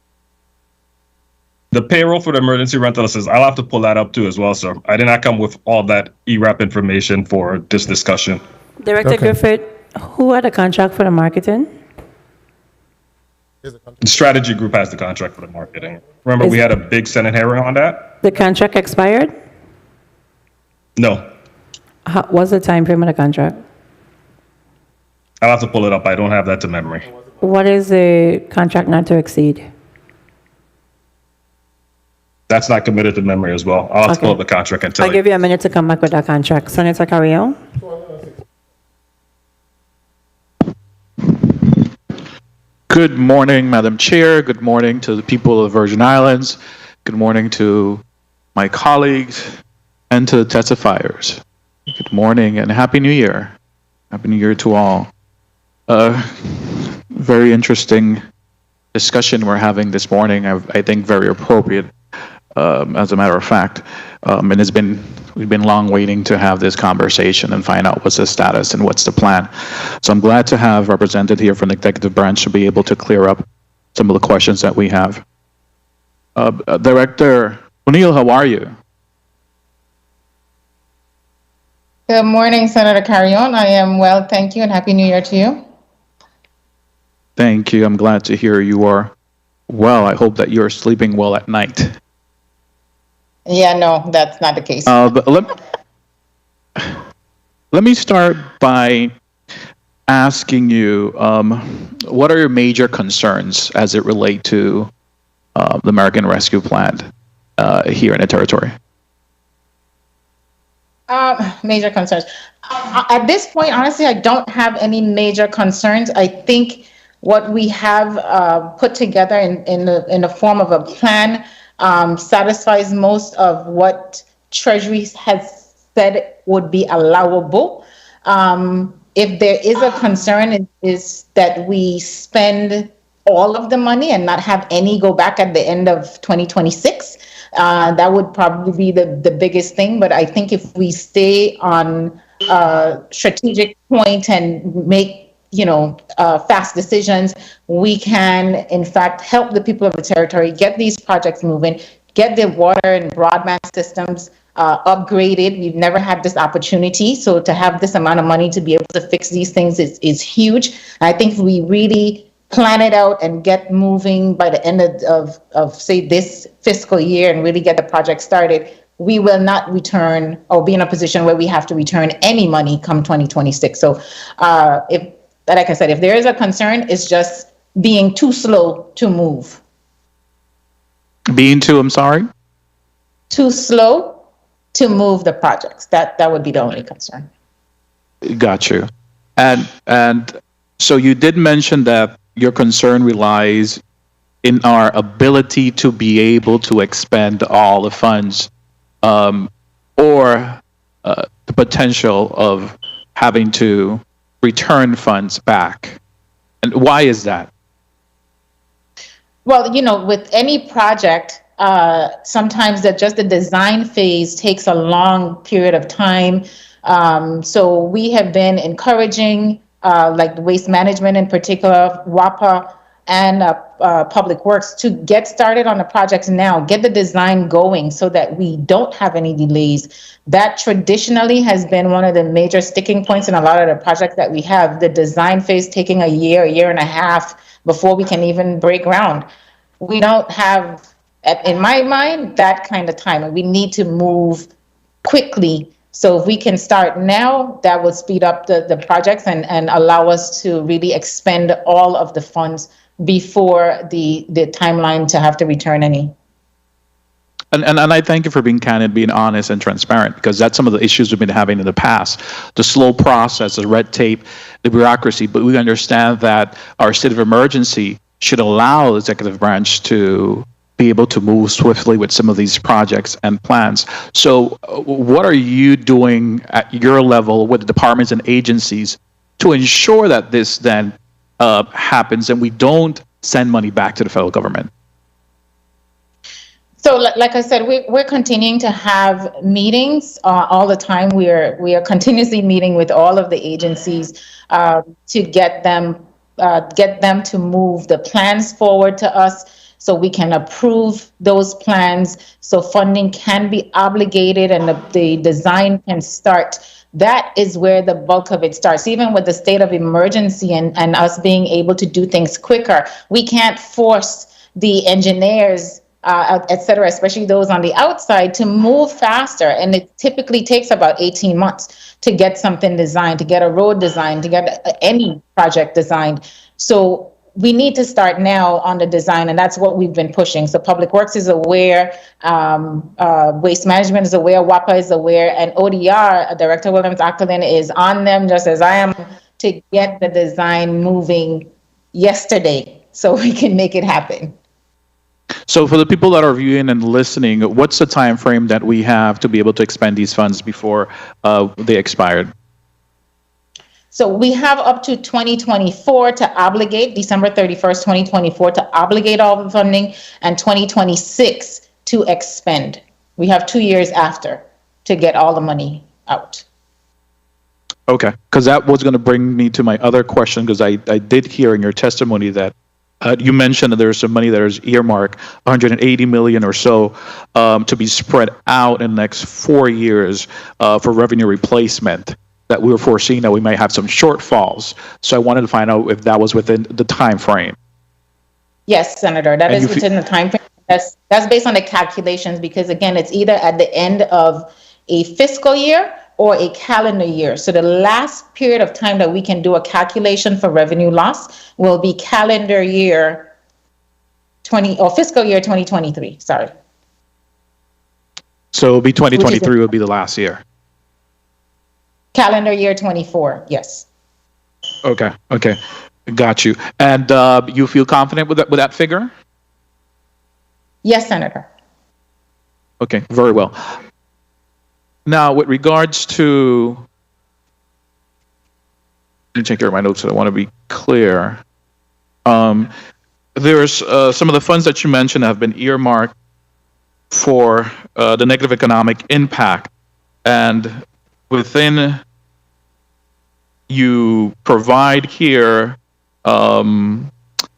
Speaker 5: The payroll for the emergency rental assistance, I'll have to pull that up too as well, sir. I did not come with all that ERAP information for this discussion.
Speaker 1: Director Griffith, who had a contract for the marketing?
Speaker 5: The strategy group has the contract for the marketing. Remember, we had a big Senate hearing on that?
Speaker 1: The contract expired?
Speaker 5: No.
Speaker 1: What's the time frame of the contract?
Speaker 5: I'll have to pull it up. I don't have that to memory.
Speaker 1: What is the contract not to exceed?
Speaker 5: That's not committed to memory as well. I'll have to pull up the contract and tell
Speaker 1: I'll give you a minute to come back with that contract. Senator Carrion?
Speaker 16: Good morning, Madam Chair. Good morning to the people of the Virgin Islands. Good morning to my colleagues and to the testifiers. Good morning and Happy New Year. Happy New Year to all. Very interesting discussion we're having this morning. I think very appropriate, as a matter of fact. And we've been long waiting to have this conversation and find out what's the status and what's the plan. So I'm glad to have represented here from the executive branch to be able to clear up some of the questions that we have. Director O'Neill, how are you?
Speaker 3: Good morning, Senator Carrion. I am well, thank you, and Happy New Year to you.
Speaker 16: Thank you. I'm glad to hear you are well. I hope that you're sleeping well at night.
Speaker 3: Yeah, no, that's not the case.
Speaker 16: But let Let me start by asking you, what are your major concerns as it relate to the American Rescue Plan here in the territory?
Speaker 3: Major concerns. At this point, honestly, I don't have any major concerns. I think what we have put together in the form of a plan satisfies most of what Treasury has said would be allowable. If there is a concern, is that we spend all of the money and not have any go back at the end of 2026. That would probably be the biggest thing. But I think if we stay on a strategic point and make, fast decisions, we can, in fact, help the people of the territory get these projects moving, get their water and broadband systems upgraded. We've never had this opportunity. So to have this amount of money to be able to fix these things is huge. I think if we really plan it out and get moving by the end of say this fiscal year and really get the project started, we will not return or be in a position where we have to return any money come 2026. So if, like I said, if there is a concern, it's just being too slow to move.
Speaker 16: Being too, I'm sorry?
Speaker 3: Too slow to move the projects. That would be the only concern.
Speaker 16: Got you. And so you did mention that your concern relies in our ability to be able to expend all the funds, or the potential of having to return funds back. And why is that?
Speaker 3: Well, with any project, sometimes just the design phase takes a long period of time. So we have been encouraging, like Waste Management in particular, WAPA, and Public Works to get started on the projects now, get the design going so that we don't have any delays. That traditionally has been one of the major sticking points in a lot of the projects that we have, the design phase taking a year and a half before we can even break ground. We don't have, in my mind, that kind of time, and we need to move quickly. So if we can start now, that will speed up the projects and allow us to really expend all of the funds before the timeline to have to return any.
Speaker 16: And I thank you for being candid, being honest and transparent, because that's some of the issues we've been having in the past. The slow process, the red tape, the bureaucracy, but we understand that our state of emergency should allow the executive branch to be able to move swiftly with some of these projects and plans. So what are you doing at your level with the departments and agencies to ensure that this then happens and we don't send money back to the federal government?
Speaker 3: So like I said, we're continuing to have meetings all the time. We are continuously meeting with all of the agencies to get them to move the plans forward to us, so we can approve those plans, so funding can be obligated and the design can start. That is where the bulk of it starts. Even with the state of emergency and us being able to do things quicker, we can't force the engineers, et cetera, especially those on the outside, to move faster. And it typically takes about 18 months to get something designed, to get a road designed, to get any project designed. So we need to start now on the design, and that's what we've been pushing. So Public Works is aware, Waste Management is aware, WAPA is aware, and ODR, Director Williams-Ackerlin, is on them, just as I am, to get the design moving yesterday so we can make it happen.
Speaker 16: So for the people that are viewing and listening, what's the time frame that we have to be able to expend these funds before they expired?
Speaker 3: So we have up to 2024 to obligate, December 31st, 2024 to obligate all the funding, and 2026 to expend. We have 2 years after to get all the money out.
Speaker 16: Okay, because that was going to bring me to my other question, because I did hear in your testimony that you mentioned that there's some money that is earmarked, 180 million or so, to be spread out in the next 4 years for revenue replacement, that we were foreseeing that we might have some shortfalls. So I wanted to find out if that was within the time frame.
Speaker 3: Yes, Senator, that is within the time frame. That's based on the calculations, because again, it's either at the end of a fiscal year or a calendar year. So the last period of time that we can do a calculation for revenue loss will be calendar year 20 or fiscal year 2023. Sorry.
Speaker 16: So it'll be 2023 would be the last year.
Speaker 3: Calendar year 24. Yes.
Speaker 16: Okay. Okay. Got you. And you feel confident with that figure?
Speaker 3: Yes, Senator.
Speaker 16: Okay. Very well. Now, with regards to, let me take care of my notes. I want to be clear. There's some of the funds that you mentioned have been earmarked for the negative economic impact, and within you provide here the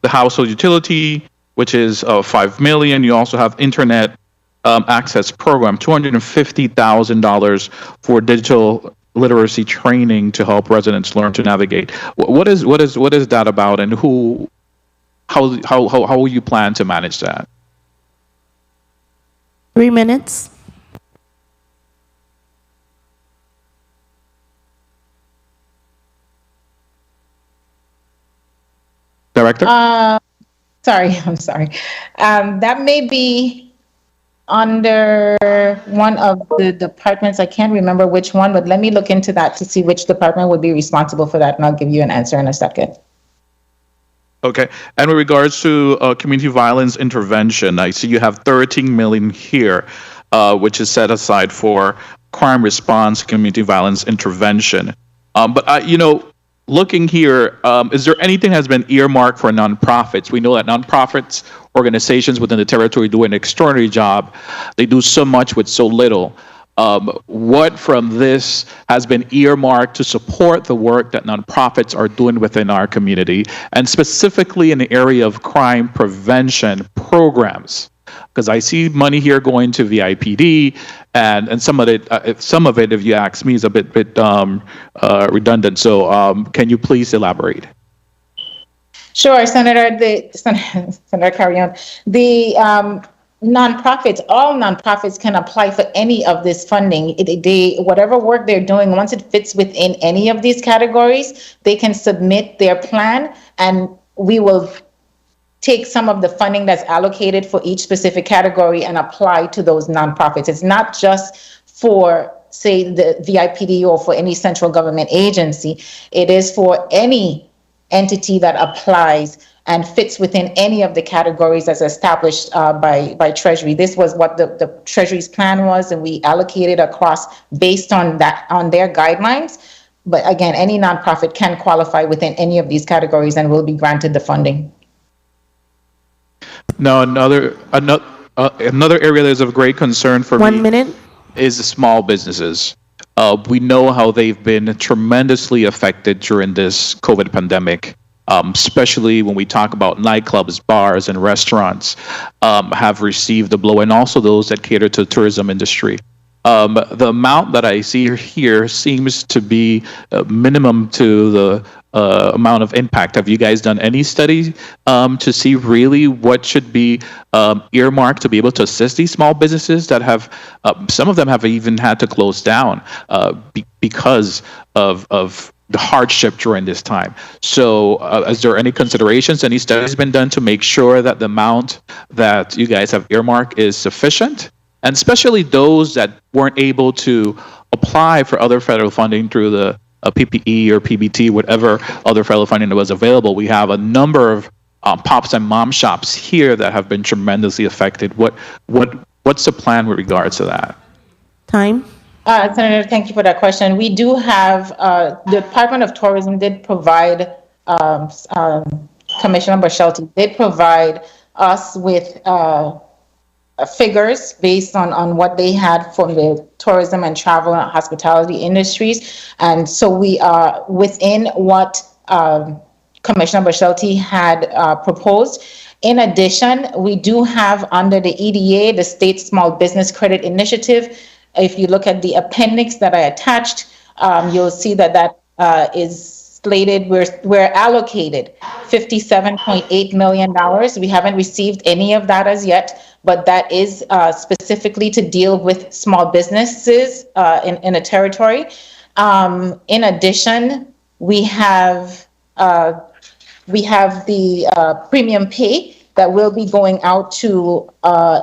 Speaker 16: household utility, which is $5 million. You also have internet access program, $250,000 for digital literacy training to help residents learn to navigate. What is that about, and how will you plan to manage that?
Speaker 2: 3 minutes.
Speaker 16: Director?
Speaker 3: I'm sorry. That may be under one of the departments. I can't remember which one, but let me look into that to see which department would be responsible for that, and I'll give you an answer in a second.
Speaker 16: Okay. And with regards to community violence intervention, I see you have 13 million here, which is set aside for crime response, community violence intervention. But looking here, is there anything has been earmarked for nonprofits? We know that nonprofits, organizations within the territory do an extraordinary job. They do so much with so little. What from this has been earmarked to support the work that nonprofits are doing within our community, and specifically in the area of crime prevention programs? Because I see money here going to VIPD, and some of it, if you ask me, is a bit redundant. So can you please elaborate?
Speaker 3: Sure, Senator Carrion. The nonprofits, all nonprofits can apply for any of this funding. Whatever work they're doing, once it fits within any of these categories, they can submit their plan, and we will take some of the funding that's allocated for each specific category and apply to those nonprofits. It's not just for, say, the VIPD or for any central government agency. It is for any entity that applies and fits within any of the categories as established by Treasury. This was what the Treasury's plan was, and we allocated across based on their guidelines. But again, any nonprofit can qualify within any of these categories and will be granted the funding.
Speaker 16: Now, another area that is of great concern for me
Speaker 2: 1 minute.
Speaker 16: is the small businesses. We know how they've been tremendously affected during this COVID pandemic, especially when we talk about nightclubs, bars, and restaurants have received the blow, and also those that cater to the tourism industry. The amount that I see here seems to be minimum to the amount of impact. Have you guys done any studies to see really what should be earmarked to be able to assist these small businesses that have, some of them have even had to close down because of the hardship during this time? So is there any considerations, any studies been done to make sure that the amount that you guys have earmarked is sufficient? And especially those that weren't able to apply for other federal funding through the PPE or PBT, whatever other federal funding that was available. We have a number of pops and mom shops here that have been tremendously affected. What's the plan with regards to that?
Speaker 2: Time.
Speaker 3: Senator, thank you for that question. We do have, the Department of Tourism did provide, Commissioner Boshelty did provide us with figures based on what they had from the tourism and travel and hospitality industries. And so we are within what Commissioner Boshelty had proposed. In addition, we do have under the EDA, the State Small Business Credit Initiative. If you look at the appendix that I attached, you'll see that is slated, we're allocated $57.8 million. We haven't received any of that as yet, but that is specifically to deal with small businesses in a territory. In addition, we have the premium pay that will be going out to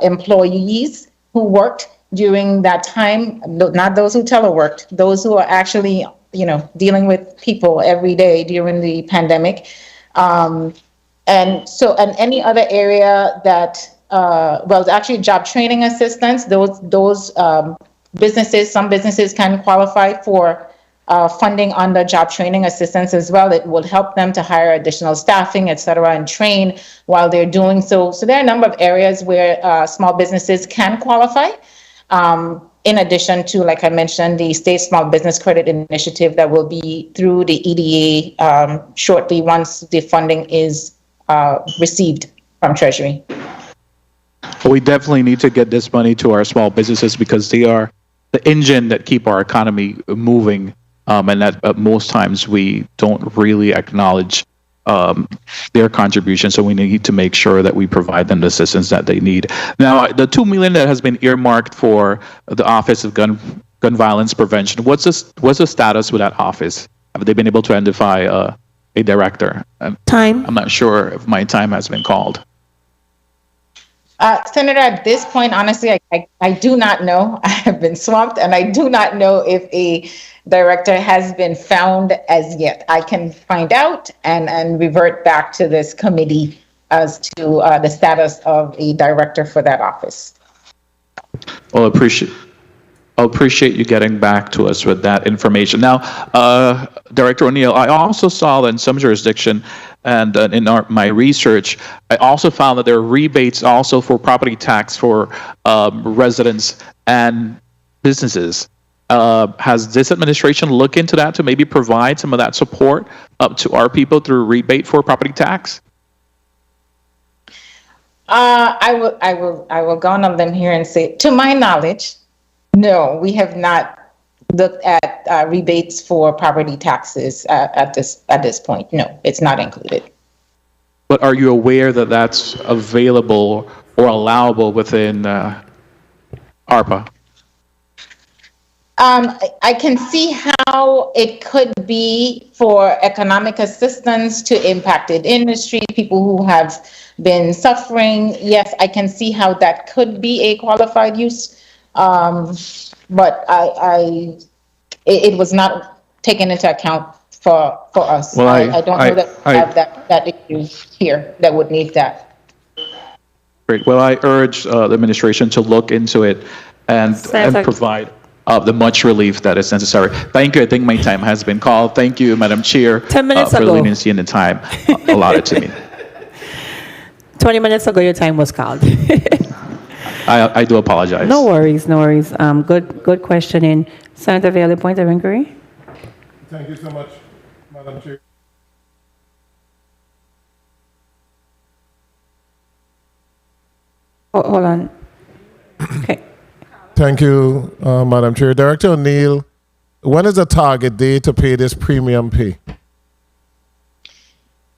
Speaker 3: employees who worked during that time, not those who teleworked, those who are actually, dealing with people every day during the pandemic. And any other area that, it's actually job training assistance, those businesses, some businesses can qualify for funding under job training assistance as well. It will help them to hire additional staffing, et cetera, and train while they're doing so. So there are a number of areas where small businesses can qualify. In addition to, like I mentioned, the State Small Business Credit Initiative that will be through the EDA shortly once the funding is received from Treasury.
Speaker 16: We definitely need to get this money to our small businesses because they are the engine that keep our economy moving, and that most times we don't really acknowledge their contribution. So we need to make sure that we provide them the assistance that they need. Now, the $2 million that has been earmarked for the Office of Gun Violence Prevention, what's the status with that office? Have they been able to identify a director?
Speaker 1: Time.
Speaker 16: I'm not sure if my time has been called.
Speaker 3: Senator, at this point, honestly, I do not know. I have been swamped, and I do not know if a director has been found as yet. I can find out and revert back to this committee as to the status of a director for that office.
Speaker 16: Well, I'll appreciate you getting back to us with that information. Now, Director O'Neill, I also saw that in some jurisdiction and in my research, I also found that there are rebates also for property tax for residents and businesses. Has this administration looked into that to maybe provide some of that support up to our people through rebate for property tax?
Speaker 3: I will go on a limb here and say, to my knowledge, no, we have not looked at rebates for property taxes at this point. No, it's not included.
Speaker 16: But are you aware that that's available or allowable within ARPA?
Speaker 3: I can see how it could be for economic assistance to impacted industry, people who have been suffering. Yes, I can see how that could be a qualified use. But it was not taken into account for us.
Speaker 16: Well,
Speaker 3: I don't know that we have that issue here that would need that.
Speaker 16: Great. Well, I urge the administration to look into it and provide the much relief that is necessary. Thank you. I think my time has been called. Thank you, Madam Chair,
Speaker 1: 10 minutes
Speaker 16: for
Speaker 1: ago.
Speaker 16: the leniency and the time allotted to me.
Speaker 1: 20 minutes ago, your time was called.
Speaker 16: I do apologize.
Speaker 1: No worries, no worries. Good questioning. Senator Bailey, point of inquiry.
Speaker 11: Thank you so much, Madam Chair.
Speaker 1: Hold on. Okay.
Speaker 11: Thank you, Madam Chair. Director O'Neill, when is the target date to pay this premium pay?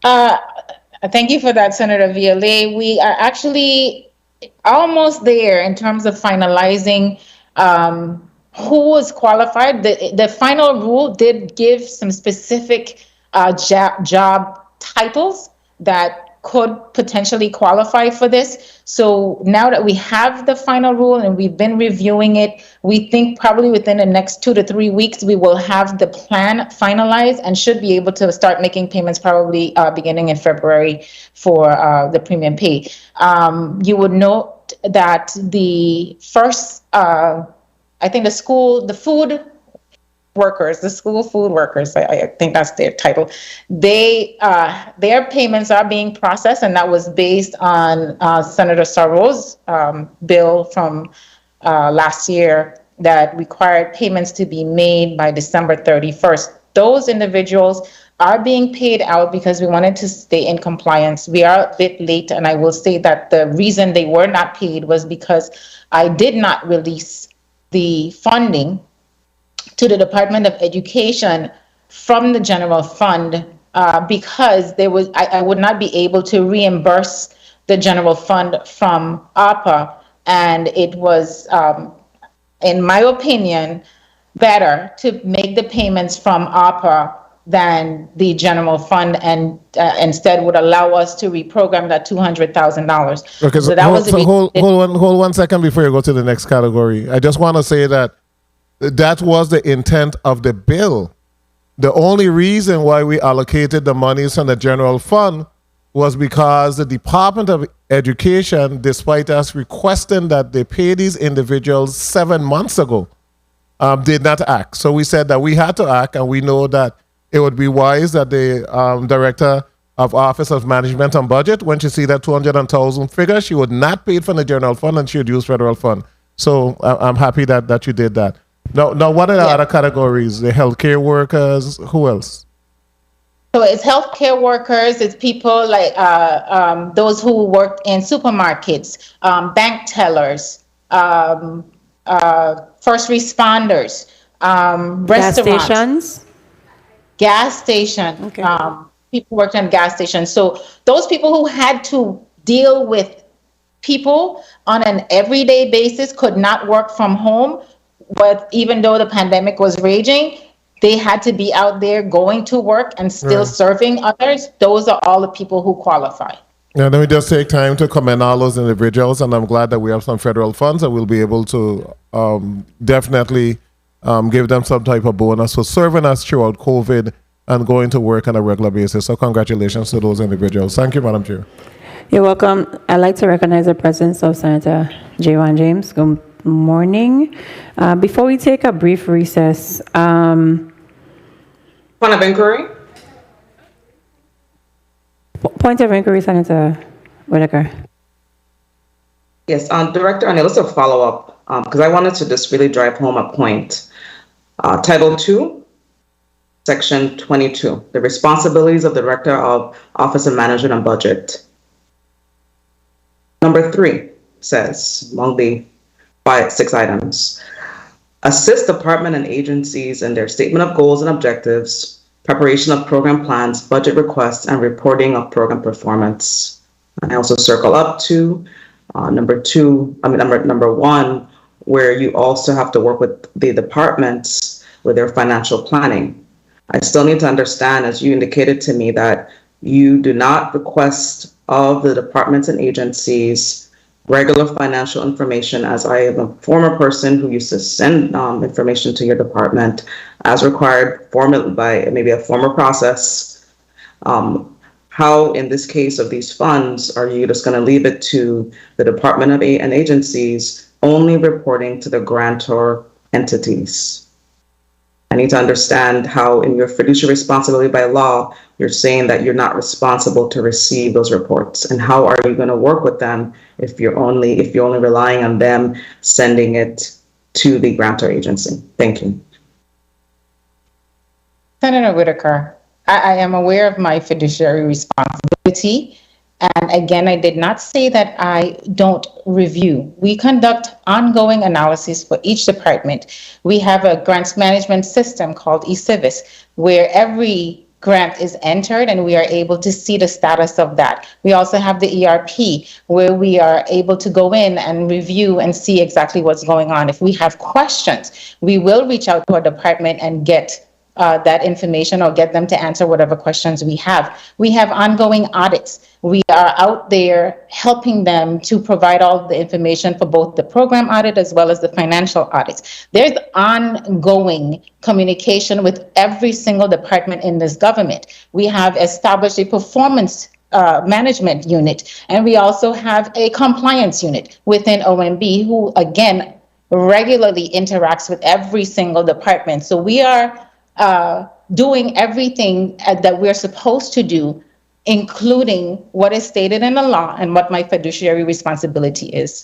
Speaker 3: Thank you for that, Senator Viale. We are actually almost there in terms of finalizing who is qualified. The final rule did give some specific job titles that could potentially qualify for this. So now that we have the final rule and we've been reviewing it, we think probably within the next 2 to 3 weeks, we will have the plan finalized and should be able to start making payments probably beginning in February for the premium pay. You would note that the first, I think the school food workers, I think that's their title. Their payments are being processed, and that was based on Senator Sarro's bill from last year that required payments to be made by December 31st. Those individuals are being paid out because we wanted to stay in compliance. We are a bit late, and I will say that the reason they were not paid was because I did not release the funding to the Department of Education from the general fund because I would not be able to reimburse the general fund from ARPA, and it was, in my opinion, better to make the payments from ARPA than the general fund, and instead would allow us to reprogram that $200,000.
Speaker 11: Okay, so,
Speaker 3: that was
Speaker 11: hold 1 second before you go to the next category. I just want to say that that was the intent of the bill. The only reason why we allocated the monies from the general fund was because the Department of Education, despite us requesting that they pay these individuals 7 months ago, did not act. So we said that we had to act, and we know that it would be wise that the Director of Office of Management and Budget, when she see that 200,000 figure, she would not pay it from the general fund and she would use federal fund. So I'm happy that you did that. Now, what are the other categories? The healthcare workers, who else?
Speaker 3: So it's healthcare workers, it's people like those who work in supermarkets, bank tellers, first responders, restaurants. Gas station. Okay. People worked in gas stations. So those people who had to deal with people on an everyday basis could not work from home. But even though the pandemic was raging, they had to be out there going to work and still serving others. Those are all the people who qualify.
Speaker 11: Yeah, let me just take time to commend all those individuals, and I'm glad that we have some federal funds that we'll be able to definitely give them some type of bonus for serving us throughout COVID and going to work on a regular basis. So congratulations to those individuals. Thank you, Madam Chair.
Speaker 1: You're welcome. I'd like to recognize the presence of Senator J1 James. Good morning. Before we take a brief recess.
Speaker 14: Point of inquiry?
Speaker 1: Point of inquiry, Senator Whitaker.
Speaker 14: Yes, Director O'Neill, let's follow up because I wanted to just really drive home a point. Title 2, Section 22, the responsibilities of the Director of Office of Management and Budget. Number 3 says, among the 6 items, assist department and agencies in their statement of goals and objectives, preparation of program plans, budget requests, and reporting of program performance. I also circle up to number 1, where you also have to work with the departments with their financial planning. I still need to understand, as you indicated to me, that you do not request of the departments and agencies regular financial information, as I am a former person who used to send information to your department as required by maybe a former process. How, in this case of these funds, are you just going to leave it to the Department of and agencies only reporting to the grantor entities? I need to understand how, in your fiduciary responsibility by law, you're saying that you're not responsible to receive those reports, and how are you going to work with them if you're only relying on them sending it to the grantor agency? Thank you.
Speaker 3: Senator Whitaker, I am aware of my fiduciary responsibility. And again, I did not say that I don't review. We conduct ongoing analysis for each department. We have a grants management system called eCivis, where every grant is entered and we are able to see the status of that. We also have the ERP, where we are able to go in and review and see exactly what's going on. If we have questions, we will reach out to our department and get that information or get them to answer whatever questions we have. We have ongoing audits. We are out there helping them to provide all the information for both the program audit as well as the financial audits. There's ongoing communication with every single department in this government. We have established a performance management unit, and we also have a compliance unit within OMB who, again, regularly interacts with every single department. So we are doing everything that we're supposed to do, including what is stated in the law and what my fiduciary responsibility is.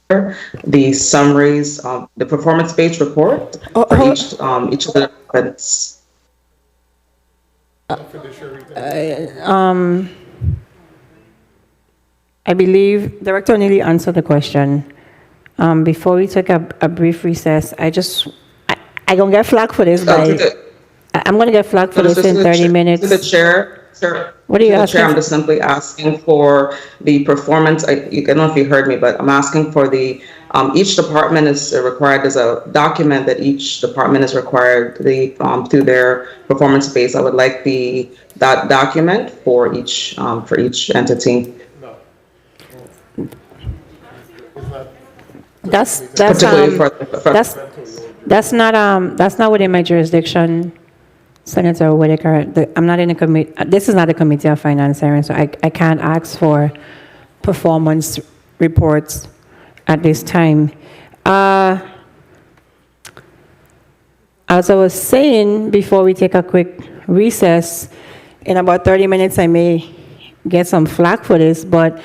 Speaker 14: The summaries of the performance-based report for each of the departments.
Speaker 1: I believe Director Neely answered the question. Before we take a brief recess, I gonna get flagged for this, I'm gonna get flagged for this in 30 minutes.
Speaker 14: To the chair, sir.
Speaker 1: What are you
Speaker 14: To the
Speaker 1: asking?
Speaker 14: chair, I'm just simply asking for the performance. I don't know if you heard me, but I'm asking for the, each department is required, there's a document that each department is required through their performance base. I would like that document for each entity.
Speaker 1: That's
Speaker 14: Particularly
Speaker 1: that's not within my jurisdiction, Senator Whitaker. I'm not in a committee. This is not a committee of finance, Aaron, so I can't ask for performance reports at this time. As I was saying before we take a quick recess, in about 30 minutes I may get some flack for this, but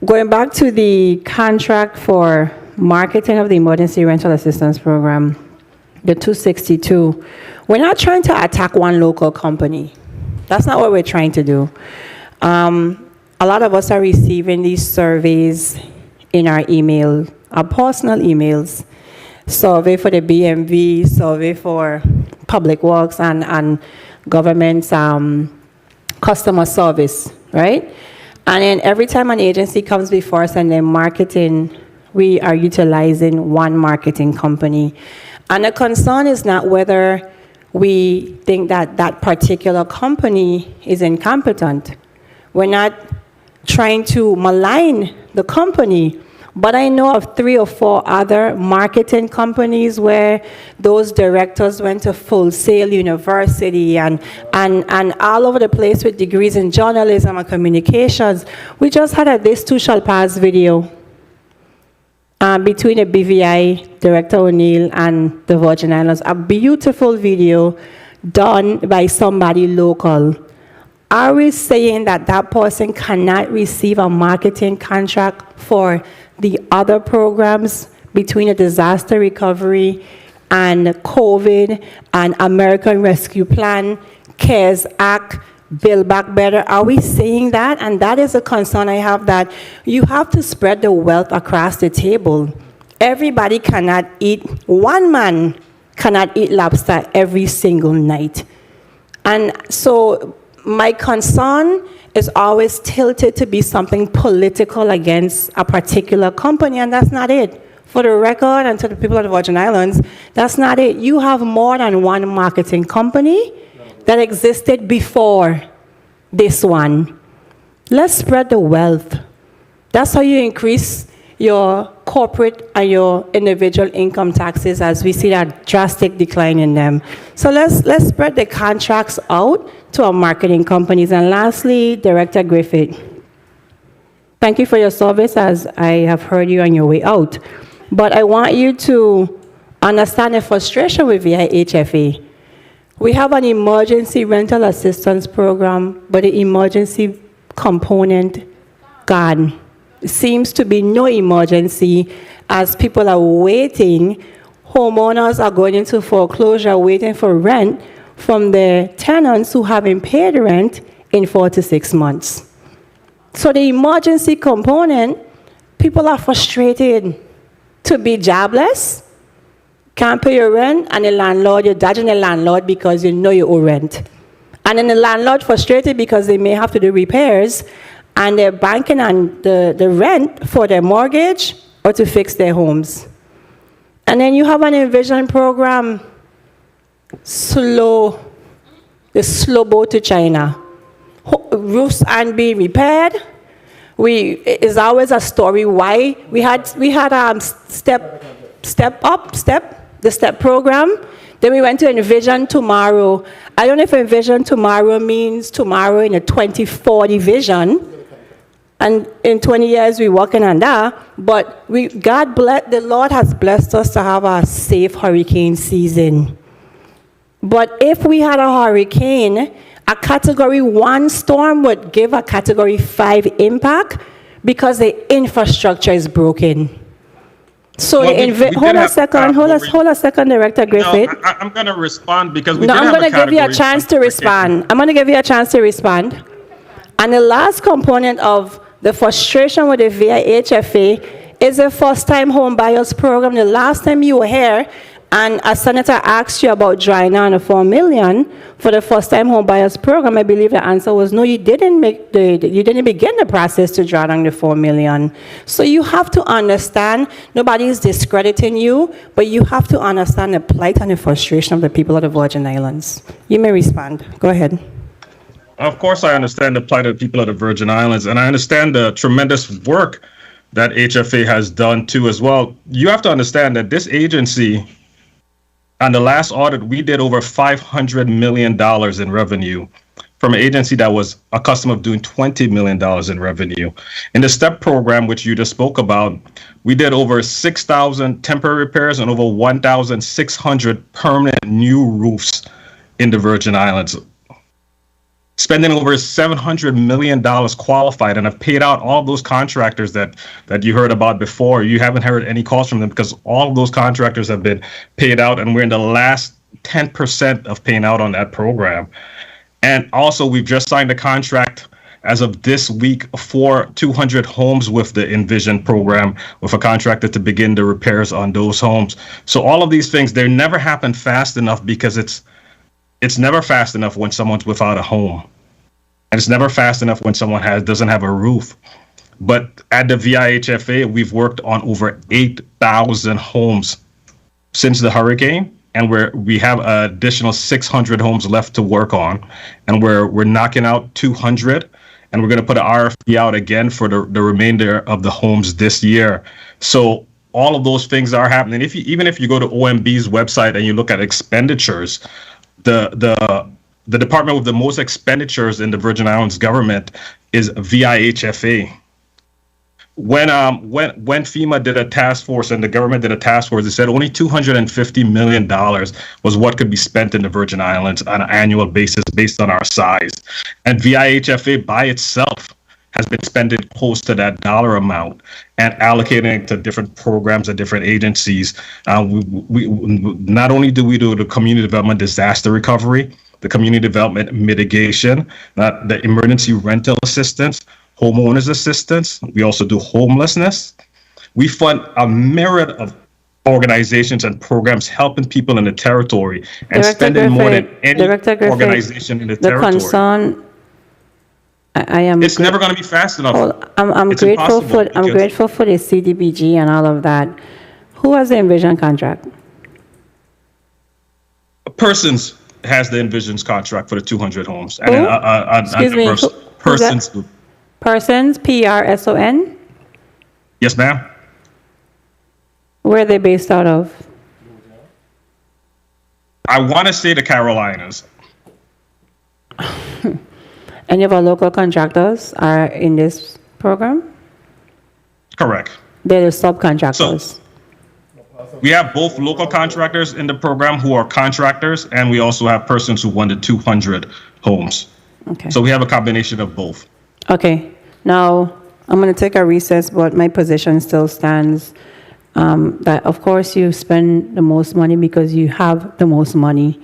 Speaker 1: going back to the contract for marketing of the emergency rental assistance program, the 262, we're not trying to attack one local company. That's not what we're trying to do. A lot of us are receiving these surveys in our email, our personal emails, survey for the BMV, survey for Public Works and government's customer service, right? And then every time an agency comes before us and they're marketing, we are utilizing one marketing company. And the concern is not whether we think that that particular company is incompetent. We're not trying to malign the company, but I know of 3 or 4 other marketing companies where those directors went to Full Sail University and all over the place with degrees in journalism and communications. We just had a This Too Shall Pass video between the BVI, Director O'Neill, and the Virgin Islands. A beautiful video done by somebody local. Are we saying that that person cannot receive a marketing contract for the other programs between a disaster recovery and COVID and American Rescue Plan, CARES Act, Build Back Better? Are we saying that? And that is a concern I have, that you have to spread the wealth across the table. Everybody cannot eat, one man cannot eat lobster every single night. And so my concern is always tilted to be something political against a particular company, and that's not it. For the record, and to the people of the Virgin Islands, that's not it. You have more than one marketing company that existed before this one. Let's spread the wealth. That's how you increase your corporate and your individual income taxes, as we see that drastic decline in them. So let's spread the contracts out to our marketing companies. And lastly, Director Griffith, thank you for your service, as I have heard you on your way out. But I want you to understand the frustration with VIHFA. We have an emergency rental assistance program, but the emergency component gone. Seems to be no emergency, as people are waiting. Homeowners are going into foreclosure, waiting for rent from the tenants who haven't paid rent in 4 to 6 months. So the emergency component, people are frustrated to be jobless, can't pay your rent, and the landlord, you're dodging the landlord because you know you owe rent. And then the landlord frustrated because they may have to do repairs, and they're banking on the rent for their mortgage or to fix their homes. And then you have an Envision program, the slow boat to China. Roofs aren't being repaired. It's always a story why. We had the STEP program. Then we went to Envision Tomorrow. I don't know if Envision Tomorrow means tomorrow in a 2040 vision. And in 20 years, we're working on that. But the Lord has blessed us to have a safe hurricane season. But if we had a hurricane, a Category 1 storm would give a Category 5 impact because the infrastructure is broken. So hold a second, Director Griffith.
Speaker 5: No, I'm going to respond because we
Speaker 1: I'm going to give you a chance to respond. I'm going to give you a chance to respond. And the last component of the frustration with the VIHFA It's a first-time home buyers program. The last time you were here, and a senator asked you about drawing down the $4 million for the first-time home buyers program, I believe the answer was no. You didn't begin the process to draw down the $4 million. So you have to understand. Nobody is discrediting you, but you have to understand the plight and the frustration of the people of the Virgin Islands. You may respond. Go ahead.
Speaker 5: Of course, I understand the plight of the people of the Virgin Islands, and I understand the tremendous work that HFA has done too as well. You have to understand that this agency, on the last audit, we did over $500 million in revenue from an agency that was accustomed of doing $20 million in revenue. In the STEP program, which you just spoke about, we did over 6,000 temporary repairs and over 1,600 permanent new roofs in the Virgin Islands, spending over $700 million qualified, and have paid out all those contractors that you heard about before. You haven't heard any calls from them because all of those contractors have been paid out, and we're in the last 10% of paying out on that program. And also, we've just signed a contract as of this week for 200 homes with the Envision program, with a contractor to begin the repairs on those homes. So all of these things, they never happen fast enough, because it's never fast enough when someone's without a home, and it's never fast enough when someone doesn't have a roof. But at the VIHFA, we've worked on over 8,000 homes since the hurricane, and we have an additional 600 homes left to work on, and we're knocking out 200, and we're going to put an RFP out again for the remainder of the homes this year. So all of those things are happening. Even if you go to OMB's website and you look at expenditures, the department with the most expenditures in the Virgin Islands government is VIHFA. When FEMA did a task force and the government did a task force, they said only $250 million was what could be spent in the Virgin Islands on an annual basis based on our size. And VIHFA by itself has been spending close to that dollar amount and allocating it to different programs and different agencies. We not only do we do the community development disaster recovery, the community development mitigation, the emergency rental assistance, homeowners assistance. We also do homelessness. We fund a myriad of organizations and programs helping people in the territory, and
Speaker 1: Director
Speaker 5: spending more than
Speaker 1: Griffith,
Speaker 5: any
Speaker 1: Director Griffith,
Speaker 5: organization in the
Speaker 1: the
Speaker 5: territory.
Speaker 1: concern, I am.
Speaker 5: It's never going to be fast enough.
Speaker 1: I'm
Speaker 5: It's
Speaker 1: grateful
Speaker 5: impossible
Speaker 1: I'm
Speaker 5: because-
Speaker 1: grateful for the CDBG and all of that. Who has the Envision contract?
Speaker 5: Persons has the Envision's contract for the 200 homes. And
Speaker 1: Who?
Speaker 5: then
Speaker 1: Excuse me, who's that?
Speaker 5: persons.
Speaker 1: Persons, PRSON?
Speaker 5: Yes, ma'am.
Speaker 1: Where are they based out of?
Speaker 5: I want to say the Carolinas.
Speaker 1: Any of our local contractors are in this program?
Speaker 5: Correct.
Speaker 1: They're the subcontractors.
Speaker 5: We have both local contractors in the program who are contractors, and we also have persons who won the 200 homes.
Speaker 1: Okay.
Speaker 5: So we have a combination of both.
Speaker 1: Okay, now I'm going to take a recess, but my position still stands. That of course you spend the most money because you have the most money,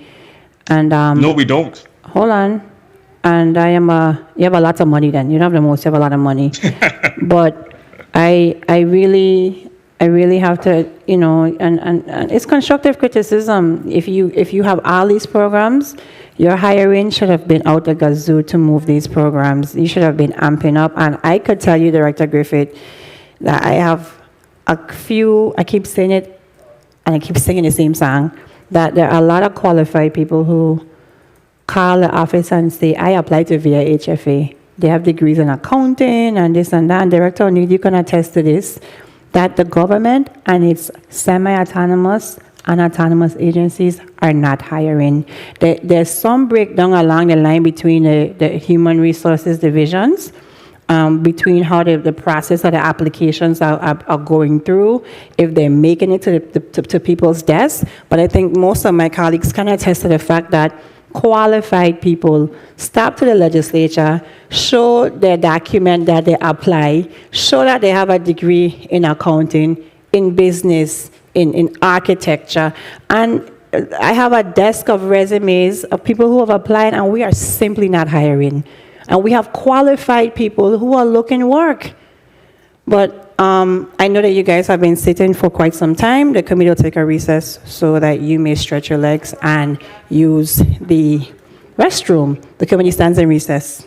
Speaker 1: and
Speaker 5: No, we don't.
Speaker 1: hold on. And you have a lot of money. Then you don't have the most. You have a lot of money, but I really have to, and it's constructive criticism. If you have all these programs, your hiring should have been out the gazoo to move these programs. You should have been amping up. And I could tell you, Director Griffith, that I have a few, I keep saying it, and I keep singing the same song, that there are a lot of qualified people who call the office and say, I applied to VIHFA. They have degrees in accounting and this and that. And Director O'Neill, you can attest to this, that the government and its semi-autonomous and autonomous agencies are not hiring. There's some breakdown along the line between the human resources divisions, between how the process of the applications are going through, if they're making it to people's desks. But I think most of my colleagues can attest to the fact that qualified people stop to the legislature, show their document that they apply, show that they have a degree in accounting, in business, in architecture. And I have a desk of resumes of people who have applied, and we are simply not hiring. And we have qualified people who are looking work. But I know that you guys have been sitting for quite some time. The committee will take a recess so that you may stretch your legs and use the restroom. The committee stands in recess.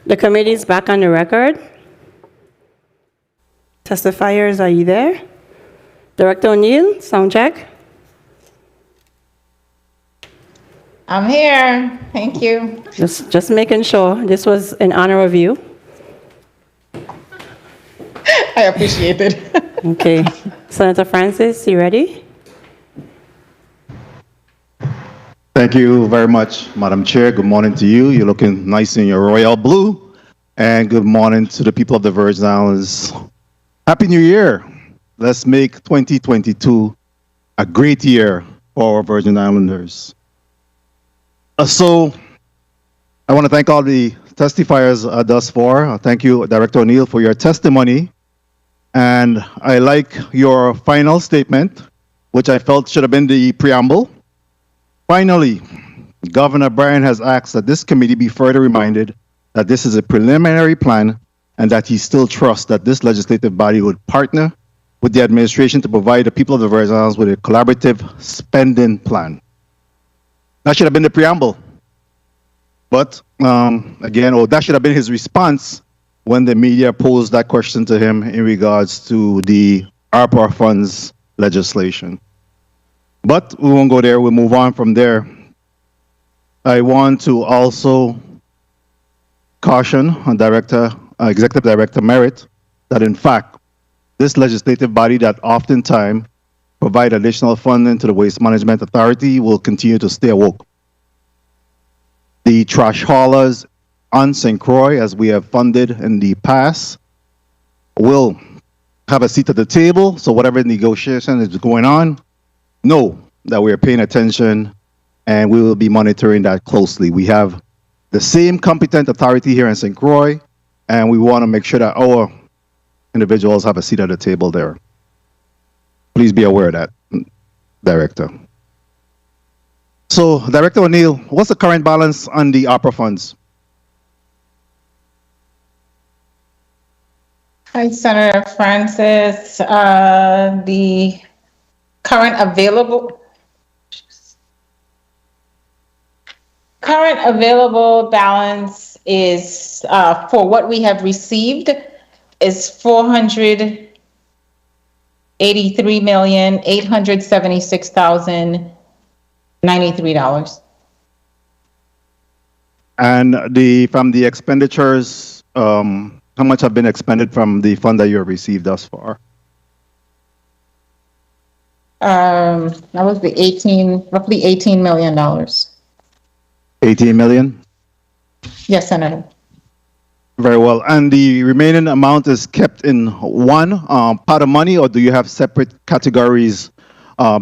Speaker 1: The committee is back on the record. Testifiers, are you there? Director O'Neill, sound check.
Speaker 3: I'm here. Thank you.
Speaker 1: Just making sure. This was in honor of you.
Speaker 3: I appreciate it.
Speaker 1: Okay. Senator Francis, you ready?
Speaker 17: Thank you very much, Madam Chair. Good morning to you. You're looking nice in your royal blue. And good morning to the people of the Virgin Islands. Happy New Year. Let's make 2022 a great year for our Virgin Islanders. So I want to thank all the testifiers thus far. Thank you, Director O'Neill, for your testimony. And I like your final statement, which I felt should have been the preamble. Finally, Governor Bryan has asked that this committee be further reminded that this is a preliminary plan and that he still trusts that this legislative body would partner with the administration to provide the people of the Virgin Islands with a collaborative spending plan. That should have been the preamble. But again, that should have been his response when the media posed that question to him in regards to the ARPA funds legislation. But we won't go there. We'll move on from there. I want to also caution on Executive Director Merritt that in fact, this legislative body that oftentimes provide additional funding to the Waste Management Authority will continue to stay awoke. The trash haulers on St. Croix, as we have funded in the past, will have a seat at the table. So whatever negotiation is going on, know that we are paying attention and we will be monitoring that closely. We have the same competent authority here in St. Croix, and we want to make sure that our individuals have a seat at the table there. Please be aware of that, Director. So, Director O'Neill, what's the current balance on the ARPA funds?
Speaker 3: Hi, Senator Francis. The current available balance is for what we have received is $483,876,093.
Speaker 17: And from the expenditures, how much have been expended from the fund that you have received thus far?
Speaker 3: That was roughly $18 million.
Speaker 17: 18 million?
Speaker 3: Yes, Senator.
Speaker 17: Very well. And the remaining amount is kept in one pot of money, or do you have separate categories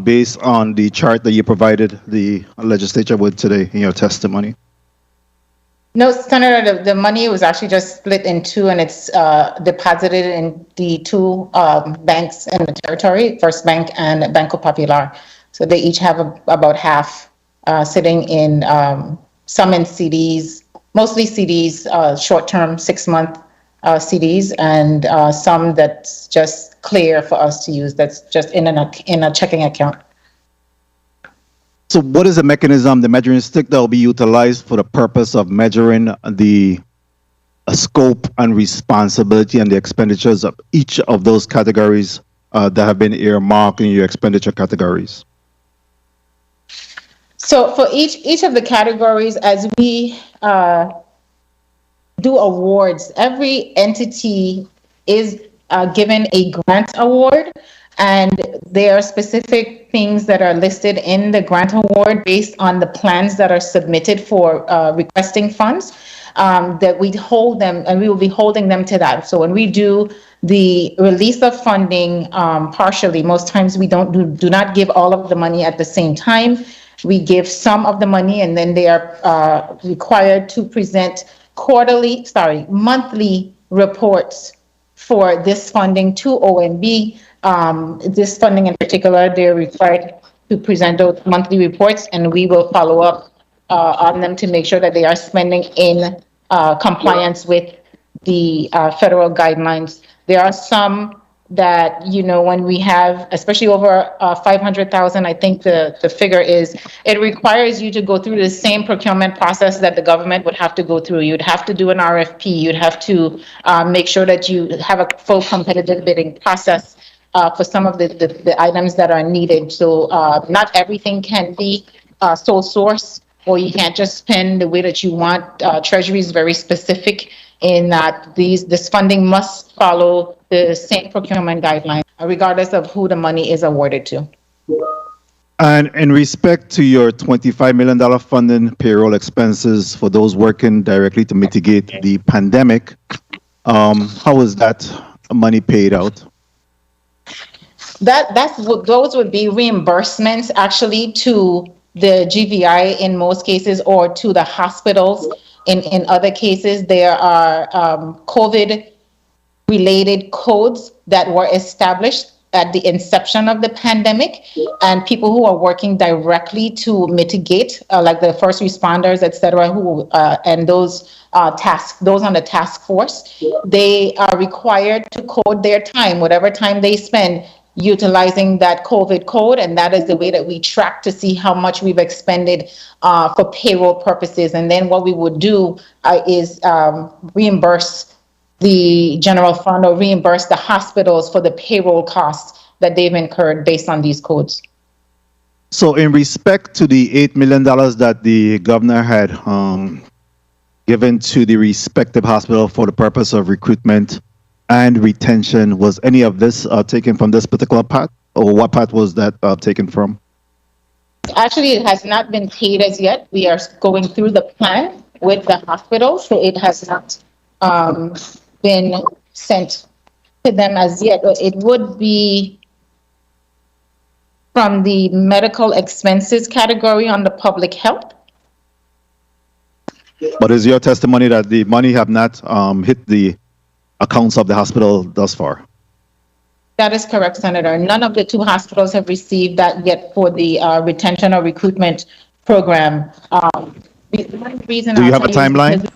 Speaker 17: based on the chart that you provided the legislature with today in your testimony?
Speaker 3: No, Senator, the money was actually just split in two, and it's deposited in the two banks in the territory, First Bank and Banco Popular. So they each have about half sitting in some in CDs, mostly CDs, short-term 6-month CDs, and some that's just clear for us to use. That's just in a checking account.
Speaker 17: So what is the mechanism, the measuring stick that will be utilized for the purpose of measuring the scope and responsibility and the expenditures of each of those categories that have been earmarked in your expenditure categories?
Speaker 3: So for each of the categories, as we do awards, every entity is given a grant award, and there are specific things that are listed in the grant award based on the plans that are submitted for requesting funds, that we hold them, and we will be holding them to that. So when we do the release of funding partially, most times we do not give all of the money at the same time. We give some of the money, and then they are required to present monthly reports for this funding to OMB. This funding in particular, they're required to present those monthly reports, and we will follow up on them to make sure that they are spending in compliance with the federal guidelines. There are some that, when we have, especially over 500,000, I think the figure is, it requires you to go through the same procurement process that the government would have to go through. You'd have to do an RFP. You'd have to make sure that you have a full competitive bidding process for some of the items that are needed. So not everything can be sole source, or you can't just spend the way that you want. Treasury is very specific in that this funding must follow the same procurement guidelines, regardless of who the money is awarded to.
Speaker 17: And in respect to your $25 million funding payroll expenses for those working directly to mitigate the pandemic, how is that money paid out?
Speaker 3: Those would be reimbursements actually to the GVI in most cases, or to the hospitals. In other cases, there are COVID-related codes that were established at the inception of the pandemic, and people who are working directly to mitigate, like the first responders, et cetera, and those on the task force, they are required to code their time, whatever time they spend, utilizing that COVID code, and that is the way that we track to see how much we've expended for payroll purposes. And then what we would do is reimburse the general fund or reimburse the hospitals for the payroll costs that they've incurred based on these codes.
Speaker 17: So in respect to the $8 million that the governor had given to the respective hospital for the purpose of recruitment and retention, was any of this taken from this particular part, or what part was that taken from?
Speaker 3: Actually, it has not been paid as yet. We are going through the plan with the hospital, so it has not been sent to them as yet. It would be from the medical expenses category on the public health.
Speaker 17: But is your testimony that the money have not hit the accounts of the hospital thus far?
Speaker 3: That is correct, Senator. None of the two hospitals have received that yet for the retention or recruitment program.
Speaker 17: Do you have a timeline?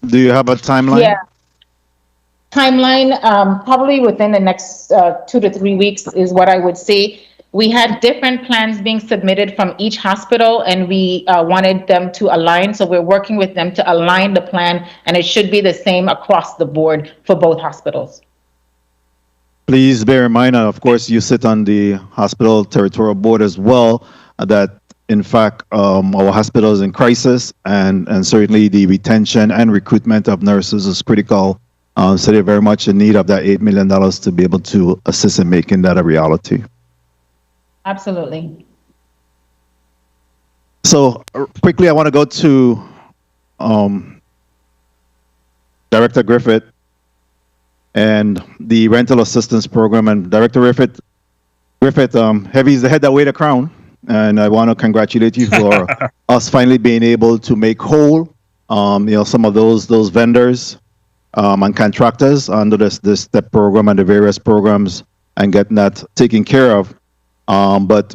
Speaker 17: Do you have a timeline?
Speaker 3: Yeah. Timeline, probably within the next 2 to 3 weeks is what I would say. We had different plans being submitted from each hospital, and we wanted them to align. So we're working with them to align the plan, and it should be the same across the board for both hospitals.
Speaker 17: Please bear in mind, of course, you sit on the hospital territorial board as well, that in fact, our hospital is in crisis, and certainly the retention and recruitment of nurses is critical. So they're very much in need of that $8 million to be able to assist in making that a reality.
Speaker 3: Absolutely.
Speaker 17: So quickly, I want to go to Director Griffith and the rental assistance program. And Director Griffith, heavy is the head that wear the crown. And I want to congratulate you for us finally being able to make whole, some of those vendors and contractors under this STEP program and the various programs, and getting that taken care of. But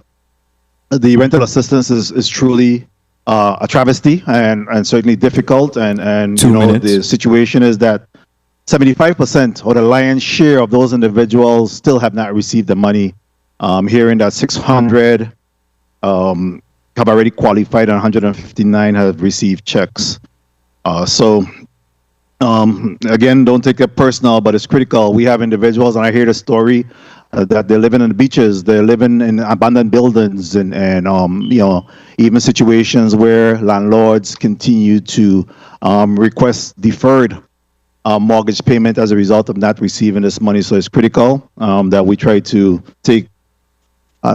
Speaker 17: the rental assistance is truly a travesty and certainly difficult. And the situation is that 75% or the lion's share of those individuals still have not received the money. Hearing that 600 have already qualified and 159 have received checks. Again, don't take it personal, but it's critical. We have individuals, and I hear the story that they're living on the beaches, they're living in abandoned buildings, and even situations where landlords continue to request deferred mortgage payment as a result of not receiving this money. So it's critical that we try to take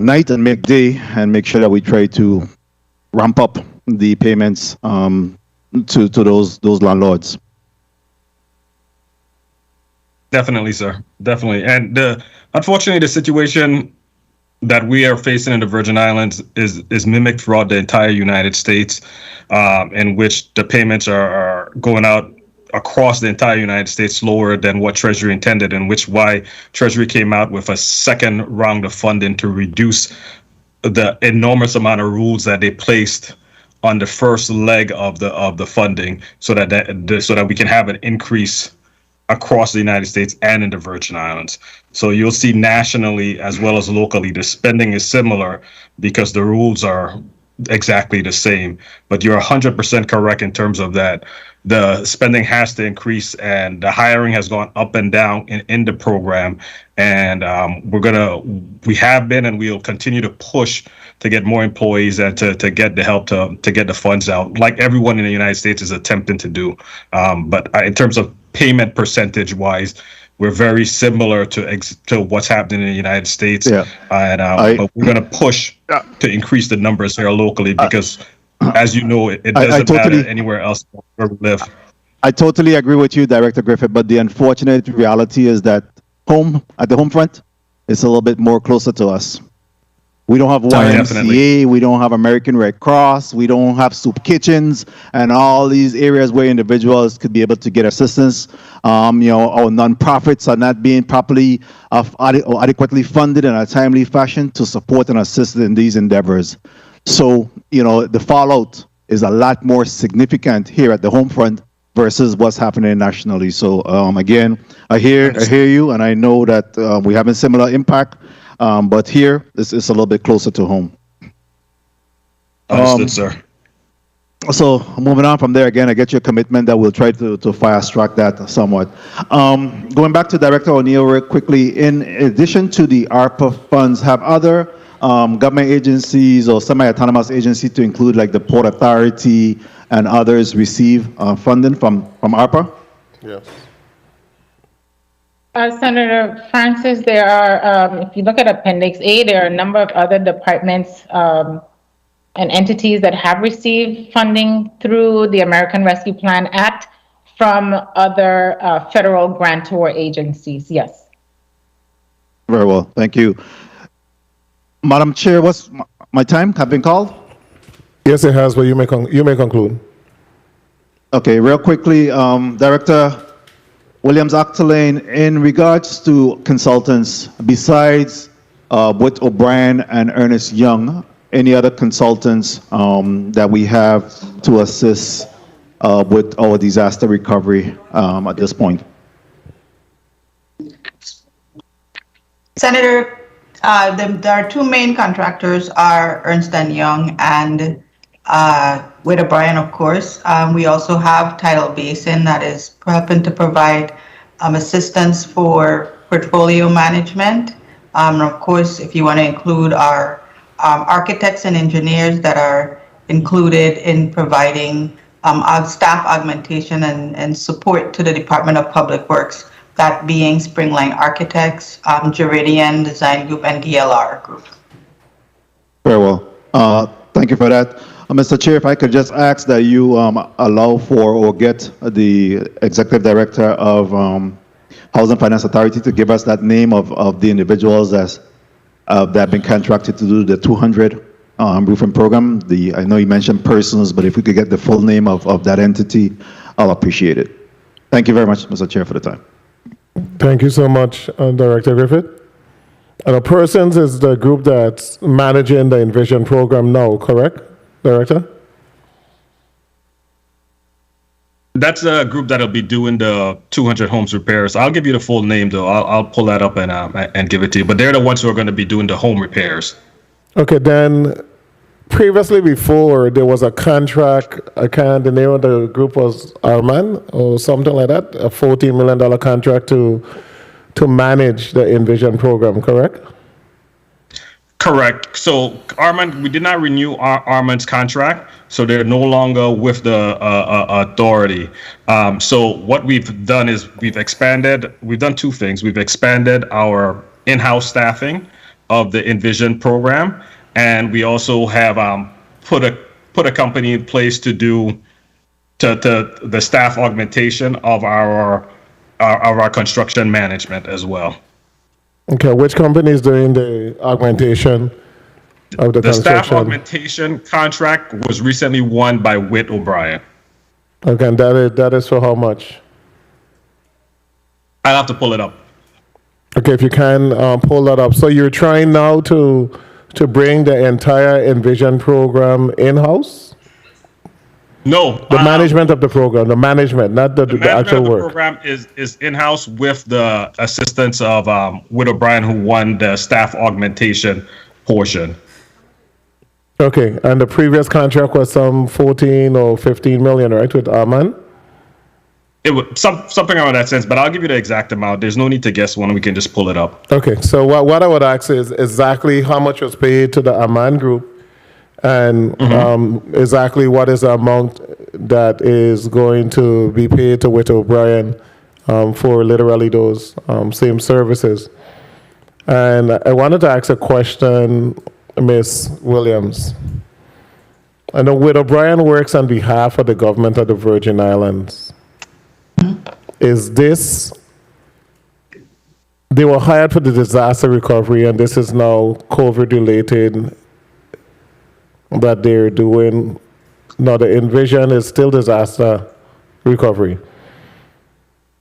Speaker 17: night and make day and make sure that we try to ramp up the payments to those landlords.
Speaker 5: Definitely, sir. Definitely. And unfortunately, the situation that we are facing in the Virgin Islands is mimicked throughout the entire United States, in which the payments are going out across the entire United States slower than what Treasury intended, and why Treasury came out with a second round of funding to reduce the enormous amount of rules that they placed on the first leg of the funding, so that we can have an increase across the United States and in the Virgin Islands. So you'll see nationally as well as locally, the spending is similar because the rules are exactly the same. But you're 100% correct in terms of that. The spending has to increase, and the hiring has gone up and down in the program. And we have been, and we'll continue to push to get more employees and to get the help to get the funds out, like everyone in the United States is attempting to do. But in terms of payment percentage wise, we're very similar to what's happening in the United States.
Speaker 17: Yeah.
Speaker 5: But we're going to push to increase the numbers here locally because, as you know, it doesn't matter anywhere else where we live.
Speaker 17: I totally agree with you, Director Griffith, but the unfortunate reality is that at the home front, it's a little bit more closer to us. We don't have YMCA, we don't have American Red Cross, we don't have soup kitchens, and all these areas where individuals could be able to get assistance. Our nonprofits are not being properly adequately funded in a timely fashion to support and assist in these endeavors. So, the fallout is a lot more significant here at the home front versus what's happening nationally. So, again, I hear you, and I know that we have a similar impact. But here, it's a little bit closer to home.
Speaker 5: Understood, sir.
Speaker 17: So moving on from there, again, I get your commitment that we'll try to fast track that somewhat. Going back to Director O'Neill real quickly, in addition to the ARPA funds, have other government agencies or semi-autonomous agencies, to include like the Port Authority and others, receive funding from ARPA?
Speaker 11: Yes.
Speaker 3: Senator Francis, there are, if you look at Appendix A, there are a number of other departments and entities that have received funding through the American Rescue Plan Act from other federal grantor agencies. Yes.
Speaker 17: Very well, thank you. Madam Chair, what's my time? Have been called?
Speaker 11: Yes, it has, but you may conclude.
Speaker 17: Okay, real quickly, Director Williams-Octolane, in regards to consultants, besides Whit O'Brien and Ernest Young, any other consultants that we have to assist with our disaster recovery at this point?
Speaker 12: Senator, there are two main contractors, are Ernst & Young and Whit O'Brien, of course. We also have Tidal Basin that is helping to provide assistance for portfolio management. Of course, if you want to include our architects and engineers that are included in providing staff augmentation and support to the Department of Public Works, that being Springline Architects, Juridian Design Group, and DLR Group.
Speaker 17: Very well. Thank you for that. Mr. Chair, if I could just ask that you allow for or get the Executive Director of Housing Finance Authority to give us that name of the individuals that have been contracted to do the 200 roofing program. I know you mentioned persons, but if we could get the full name of that entity, I'll appreciate it. Thank you very much, Mr. Chair, for the time.
Speaker 11: Thank you so much, Director Griffith. And persons is the group that's managing the Envision program now, correct, Director?
Speaker 5: That's a group that'll be doing the 200 homes repairs. I'll give you the full name, though. I'll pull that up and give it to you. But they're the ones who are going to be doing the home repairs. Okay, then previously before there was a contract, the name of the group was Arman or something like that, a $14 million contract to manage the Envision program, correct? Correct. So Arman, we did not renew Arman's contract, so they're no longer with the authority. So what we've done is we've done two things. We've expanded our in-house staffing of the Envision program, and we also have put a company in place to do the staff augmentation of our construction management as well. Okay, which company is doing the augmentation of the construction? The staff augmentation contract was recently won by Whit O'Brien. Okay, and that is for how much? I'll have to pull it up. Okay, if you can pull that up. So you're trying now to bring the entire Envision program in-house? No,
Speaker 11: The management of the program, the management, not the
Speaker 5: management
Speaker 11: actual
Speaker 5: of the
Speaker 11: work.
Speaker 5: program is in-house with the assistance of Widow Bryan, who won the staff augmentation portion.
Speaker 11: Okay, and the previous contract was some 14 or 15 million, right, with Arman?
Speaker 5: It was something around that sense, but I'll give you the exact amount. There's no need to guess one. We can just pull it up.
Speaker 11: Okay, so what I would ask is exactly how much was paid to the Arman group, and exactly what is the amount that is going to be paid to Witt O'Brien for literally those same services. And I wanted to ask a question, Ms. Williams. I know Witt O'Brien works on behalf of the government of the Virgin Islands. Is this, they were hired for the disaster recovery, and this is now COVID related that they're doing. Now the envision is still disaster recovery.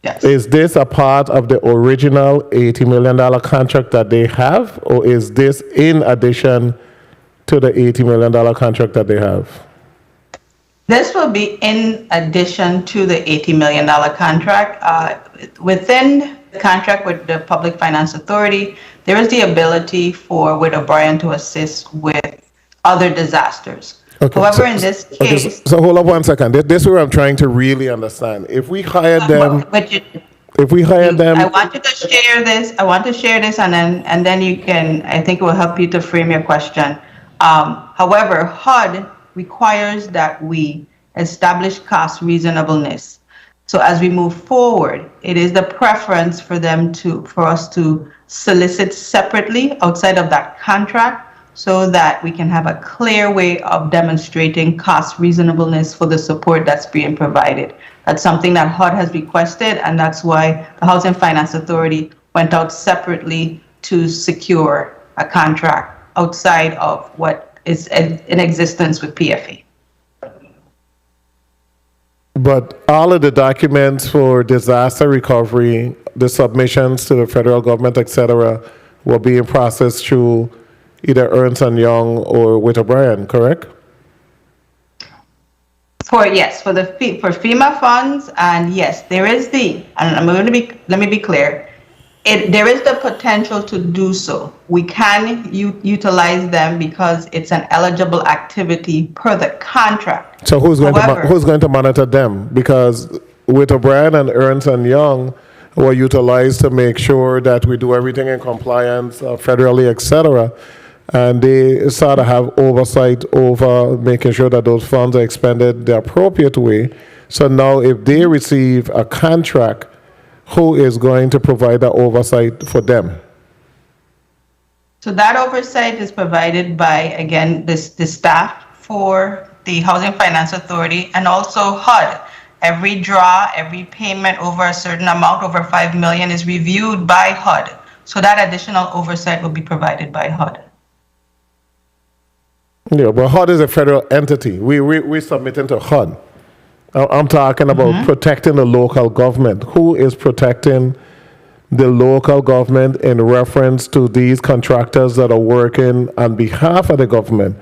Speaker 12: Yes.
Speaker 11: Is this a part of the original $80 million contract that they have, or is this in addition to the $80 million contract that they have?
Speaker 12: This will be in addition to the $80 million contract. Within the contract with the Public Finance Authority, there is the ability for Witt O'Brien to assist with other disasters.
Speaker 11: Okay,
Speaker 12: However, in this case,
Speaker 11: so hold up 1 second. This is where I'm trying to really understand. If we hired them,
Speaker 12: I want you to share this. I want to share this, and then you can. I think it will help you to frame your question. However, HUD requires that we establish cost reasonableness. So as we move forward, it is the preference for us to solicit separately outside of that contract, so that we can have a clear way of demonstrating cost reasonableness for the support that's being provided. That's something that HUD has requested, and that's why the Housing Finance Authority went out separately to secure a contract outside of what is in existence with PFA.
Speaker 11: but all of the documents for disaster recovery, the submissions to the federal government, etc., were being processed through either Ernst & Young or Witt O'Brien, correct?
Speaker 12: For FEMA funds, and yes, there is let me be clear. There is the potential to do so. We can utilize them because it's an eligible activity per the contract.
Speaker 11: So who's going to monitor them? Because Witt O'Brien and Ernst & Young were utilized to make sure that we do everything in compliance federally, etc. And they sort of have oversight over making sure that those funds are expended the appropriate way. So now if they receive a contract, who is going to provide that oversight for them?
Speaker 12: So that oversight is provided by, again, the staff for the Housing Finance Authority and also HUD. Every draw, every payment over a certain amount, over $5 million, is reviewed by HUD. So that additional oversight will be provided by HUD.
Speaker 11: Yeah, but HUD is a federal entity. We submitting to HUD. I'm talking about protecting the local government. Who is protecting the local government in reference to these contractors that are working on behalf of the government?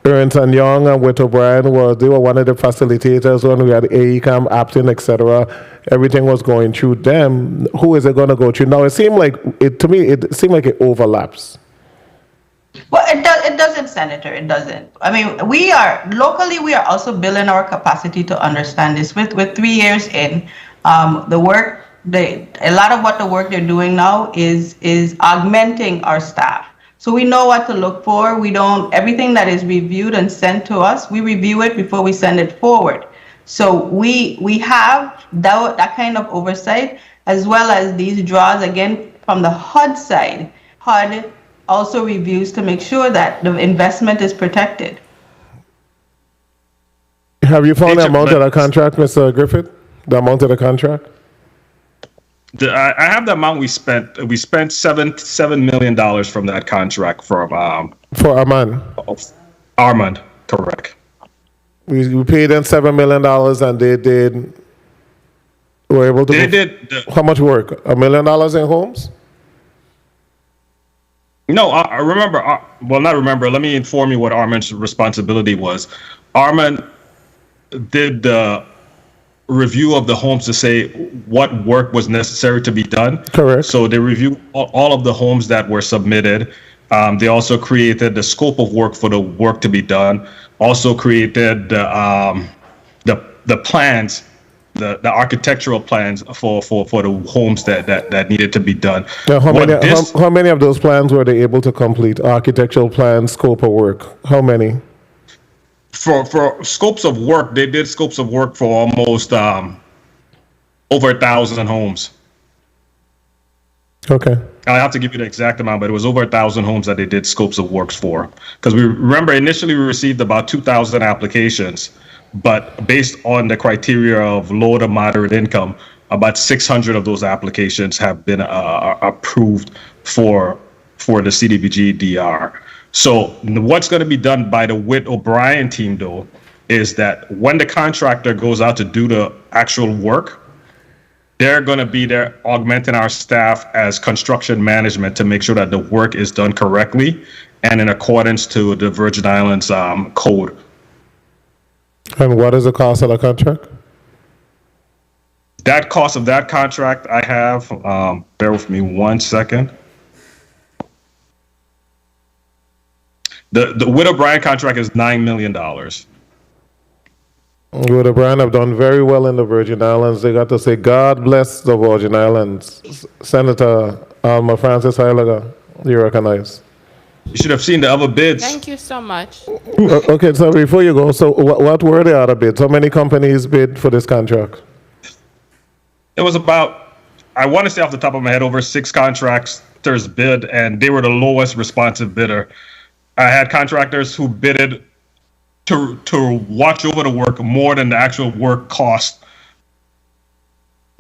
Speaker 11: Ernst & Young and Witt O'Brien they were one of the facilitators when we had AECAM, Aptin, etc. Everything was going through them. Who is it going to go through? Now, it seemed like it overlaps.
Speaker 12: Well, it doesn't, Senator. It doesn't. I mean, we are also building our capacity to understand this. With 3 years in, a lot of what the work they're doing now is augmenting our staff. So we know what to look for. Everything that is reviewed and sent to us, we review it before we send it forward. So we have that kind of oversight, as well as these draws, again, from the HUD side. HUD also reviews to make sure that the investment is protected.
Speaker 11: Have you found the amount of the contract, Mr. Griffith? The amount of the contract?
Speaker 5: I have the amount we spent. We spent $7 million from that contract for
Speaker 11: Arman.
Speaker 5: Armand, correct.
Speaker 11: We paid them $7 million, and they were able to. How much work? $1 million in homes?
Speaker 5: No, I remember. Well, not remember. Let me inform you what Armand's responsibility was. Armand did the review of the homes to say what work was necessary to be done.
Speaker 11: Correct.
Speaker 5: So they reviewed all of the homes that were submitted. They also created the scope of work for the work to be done. Also created the plans, the architectural plans for the homes that needed to be done.
Speaker 11: Now, how many of those plans were they able to complete? Architectural plans, scope of work. How many?
Speaker 5: For scopes of work, they did scopes of work for almost over 1,000 homes.
Speaker 11: Okay.
Speaker 5: I have to give you the exact amount, but it was over 1,000 homes that they did scopes of works for. Because we remember initially we received about 2,000 applications, but based on the criteria of low to moderate income, about 600 of those applications have been approved for the CDBG DR. So what's going to be done by the Witt O'Brien team, though, is that when the contractor goes out to do the actual work, they're going to be there augmenting our staff as construction management to make sure that the work is done correctly and in accordance to the Virgin Islands code.
Speaker 11: And what is the cost of the contract?
Speaker 5: That cost of that contract I have, bear with me 1 second. The Witt O'Brien contract is $9 million.
Speaker 11: Witt O'Brien have done very well in the Virgin Islands. They got to say, God bless the Virgin Islands. Senator Alma Francis Heilaga, you recognize.
Speaker 5: You should have seen the other bids.
Speaker 13: Thank you so much.
Speaker 11: Okay, so before you go, so what were the other bids? How many companies bid for this contract?
Speaker 5: It was about, I want to say off the top of my head, over 6 contractors bid, and they were the lowest responsive bidder. I had contractors who bidded to watch over the work more than the actual work cost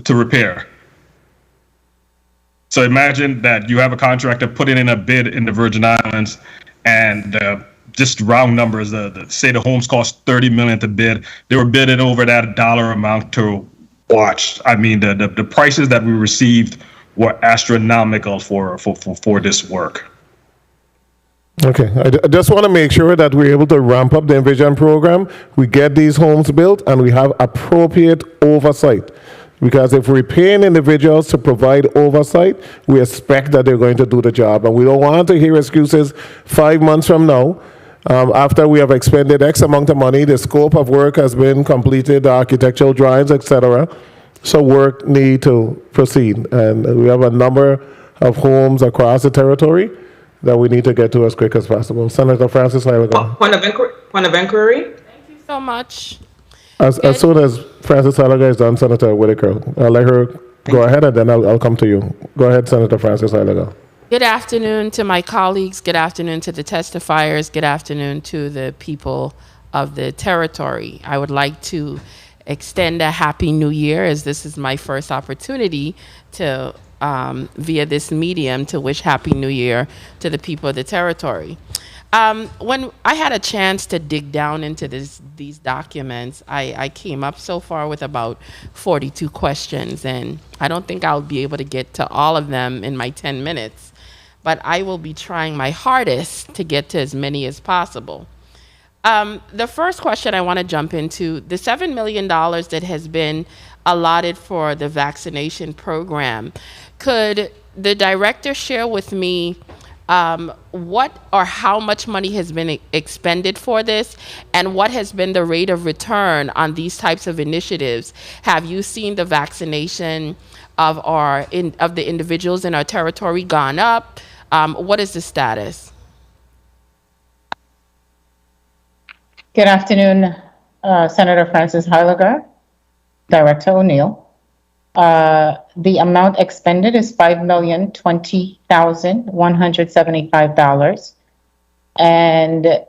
Speaker 5: to repair. So imagine that you have a contractor putting in a bid in the Virgin Islands, and just round numbers, say the homes cost $30 million to bid, they were bidding over that dollar amount to watch. I mean, the prices that we received were astronomical for this work.
Speaker 11: Okay, I just want to make sure that we're able to ramp up the Envision program, we get these homes built, and we have appropriate oversight. Because if we're paying individuals to provide oversight, we expect that they're going to do the job. And we don't want to hear excuses 5 months from now, after we have expended X amount of money, the scope of work has been completed, the architectural drawings, etc. So work need to proceed. And we have a number of homes across the territory that we need to get to as quick as possible. Senator Francis Heilaga.
Speaker 18: Point of inquiry.
Speaker 13: Thank you so much.
Speaker 11: As soon as Francis Heilaga is done, Senator Whitaker, I'll let her go ahead, and then I'll come to you. Go ahead, Senator Francis Heilaga.
Speaker 13: Good afternoon to my colleagues. Good afternoon to the testifiers. Good afternoon to the people of the territory. I would like to extend a happy new year, as this is my first opportunity to via this medium to wish Happy New Year to the people of the territory. When I had a chance to dig down into these documents, I came up so far with about 42 questions, and I don't think I'll be able to get to all of them in my 10 minutes, but I will be trying my hardest to get to as many as possible. The first question I want to jump into, the $7 million that has been allotted for the vaccination program, could the director share with me what or how much money has been expended for this, and what has been the rate of return on these types of initiatives? Have you seen the vaccination of the individuals in our territory gone up? What is the status?
Speaker 3: Good afternoon, Senator Francis Heilaga, Director O'Neill. The amount expended is $5,020,175. And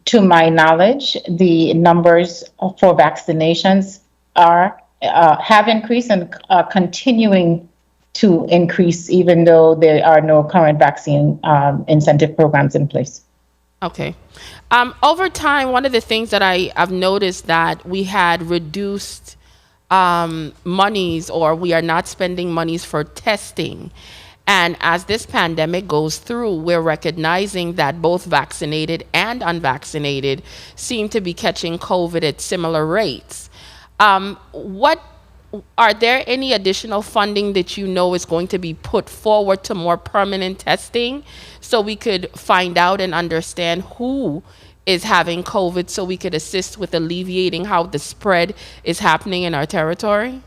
Speaker 3: to my knowledge, the numbers for vaccinations have increased and are continuing to increase, even though there are no current vaccine incentive programs in place.
Speaker 13: Okay. Over time, one of the things that I've noticed that we had reduced monies, or we are not spending monies for testing. And as this pandemic goes through, we're recognizing that both vaccinated and unvaccinated seem to be catching COVID at similar rates. What are there any additional funding that you know is going to be put forward to more permanent testing so we could find out and understand who is having COVID so we could assist with alleviating how the spread is happening in our territory?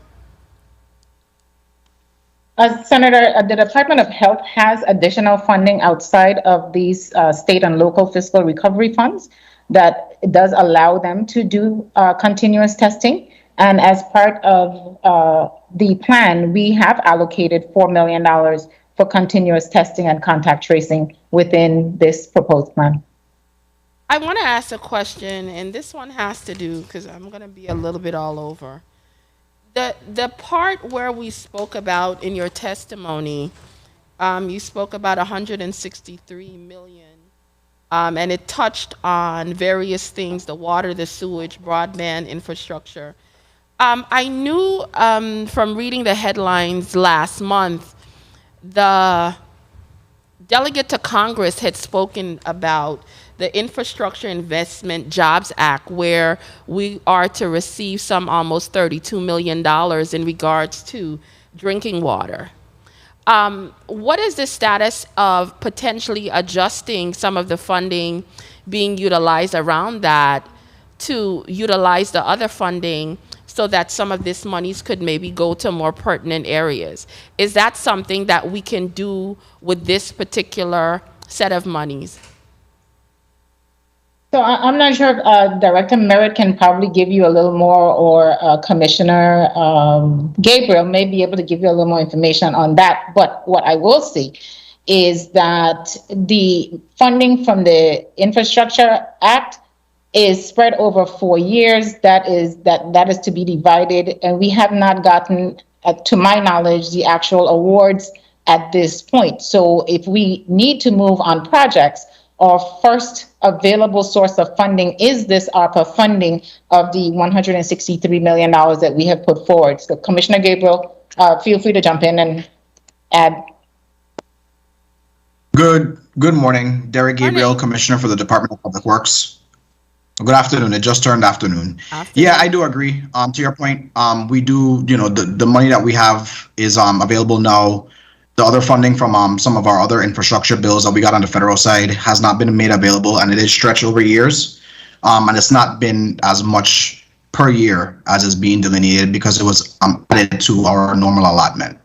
Speaker 3: Senator, the Department of Health has additional funding outside of these state and local fiscal recovery funds that does allow them to do continuous testing. And as part of the plan, we have allocated $4 million for continuous testing and contact tracing within this proposed plan.
Speaker 13: I want to ask a question, and this one has to do, because I'm going to be a little bit all over. The part where we spoke about in your testimony, you spoke about 163 million, and it touched on various things: the water, the sewage, broadband infrastructure. I knew from reading the headlines last month, the delegate to Congress had spoken about the Infrastructure Investment Jobs Act, where we are to receive some almost $32 million in regards to drinking water. What is the status of potentially adjusting some of the funding being utilized around that to utilize the other funding so that some of this monies could maybe go to more pertinent areas? Is that something that we can do with this particular set of monies?
Speaker 3: So I'm not sure if Director Merritt can probably give you a little more, or Commissioner Gabriel may be able to give you a little more information on that. But what I will say is that the funding from the Infrastructure Act is spread over 4 years. That is to be divided, and we have not gotten, to my knowledge, the actual awards at this point. So if we need to move on projects, our first available source of funding is this ARPA funding of the $163 million that we have put forward. So Commissioner Gabriel, feel free to jump in and add.
Speaker 4: Good morning. Derek Gabriel, Commissioner for the Department of Public Works. Good afternoon. It just turned afternoon. Yeah, I do agree. To your point, we do, the money that we have is available now. The other funding from some of our other infrastructure bills that we got on the federal side has not been made available, and it is stretched over years. And it's not been as much per year as is being delineated because it was added to our normal allotment.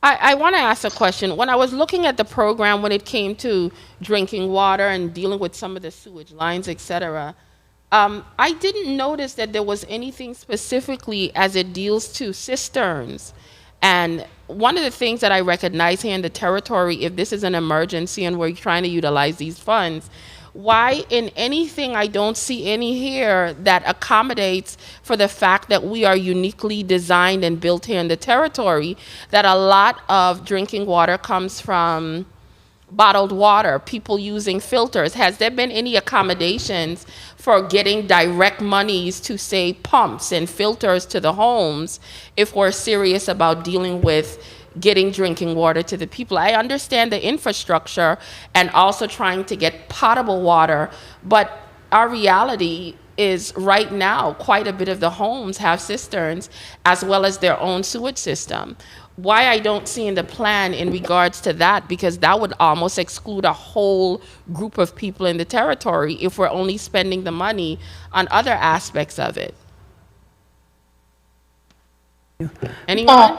Speaker 13: I want to ask a question. When I was looking at the program, when it came to drinking water and dealing with some of the sewage lines, etc., I didn't notice that there was anything specifically as it deals to cisterns. And one of the things that I recognize here in the territory, if this is an emergency and we're trying to utilize these funds, why in anything I don't see any here that accommodates for the fact that we are uniquely designed and built here in the territory, that a lot of drinking water comes from bottled water, people using filters. Has there been any accommodations for getting direct monies to, say, pumps and filters to the homes if we're serious about dealing with getting drinking water to the people? I understand the infrastructure and also trying to get potable water, but our reality is right now quite a bit of the homes have cisterns as well as their own sewage system. Why I don't see in the plan in regards to that, because that would almost exclude a whole group of people in the territory if we're only spending the money on other aspects of it. Anyone?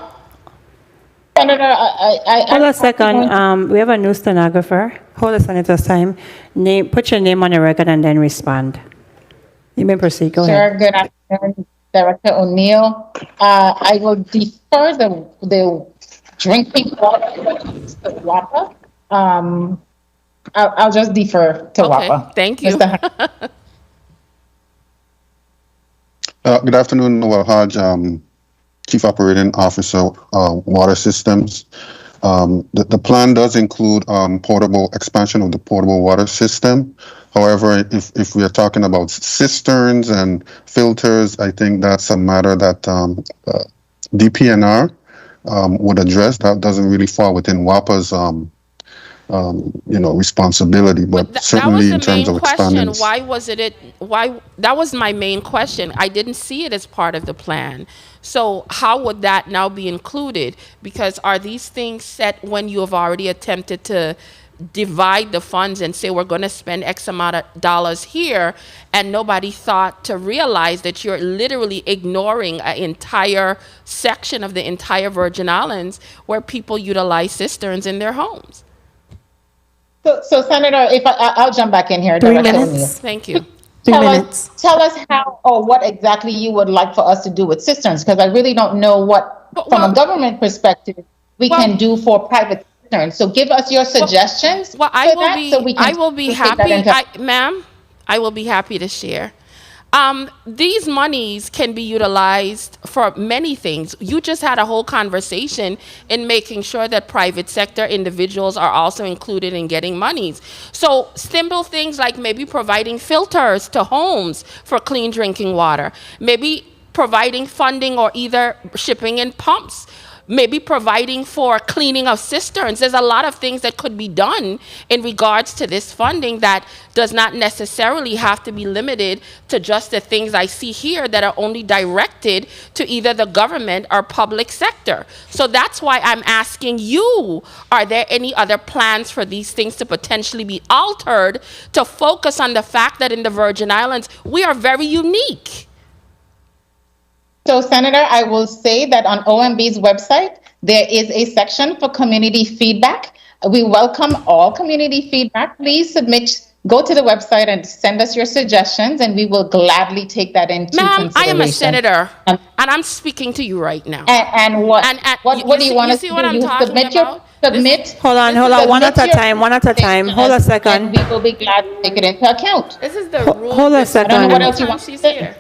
Speaker 3: Senator,
Speaker 1: hold a second. We have a new stenographer. Hold a senator's time. Put your name on the record and then respond. You may proceed. Go ahead.
Speaker 3: Sure. Good afternoon, Director O'Neill. I will defer the drinking water to WAPA. I'll just defer to WAPA.
Speaker 13: Thank you.
Speaker 6: Good afternoon, Noel Hodge, Chief Operating Officer, Water Systems. The plan does include portable expansion of the portable water system. However, if we are talking about cisterns and filters, I think that's a matter that DPNR would address. That doesn't really fall within WAPA's responsibility, but
Speaker 13: that
Speaker 6: certainly
Speaker 13: was the
Speaker 6: in terms
Speaker 13: main
Speaker 6: of
Speaker 13: question.
Speaker 6: expanding.
Speaker 13: Why that was my main question. I didn't see it as part of the plan. So how would that now be included? Because are these things set when you have already attempted to divide the funds and say we're going to spend X amount of dollars here, and nobody thought to realize that you're literally ignoring an entire section of the entire Virgin Islands where people utilize cisterns in their homes?
Speaker 3: So Senator, if I'll jump back in here.
Speaker 1: 3
Speaker 3: Director
Speaker 1: minutes.
Speaker 3: O'Neill.
Speaker 13: Thank you.
Speaker 3: Tell us how or what exactly you would like for us to do with cisterns, because I really don't know what, from a government perspective, we can do for private cisterns. So give us your suggestions.
Speaker 13: I will be happy, ma'am. I will be happy to share. These monies can be utilized for many things. You just had a whole conversation in making sure that private sector individuals are also included in getting monies. So simple things like maybe providing filters to homes for clean drinking water, maybe providing funding or either shipping in pumps, maybe providing for cleaning of cisterns. There's a lot of things that could be done in regards to this funding that does not necessarily have to be limited to just the things I see here that are only directed to either the government or public sector. So that's why I'm asking you, are there any other plans for these things to potentially be altered to focus on the fact that in the Virgin Islands, we are very unique?
Speaker 3: So, Senator, I will say that on OMB's website, there is a section for community feedback. We welcome all community feedback. Please go to the website and send us your suggestions, and we will gladly take that into consideration.
Speaker 13: Ma'am, I am a senator, and I'm speaking to you right now.
Speaker 3: And what do you want us to do? You submit your submit.
Speaker 1: Hold on. One at a time. Hold a second.
Speaker 3: And we will be glad to take it into account.
Speaker 13: This is the rule.
Speaker 1: Hold a second.
Speaker 3: I don't know what else you want to say.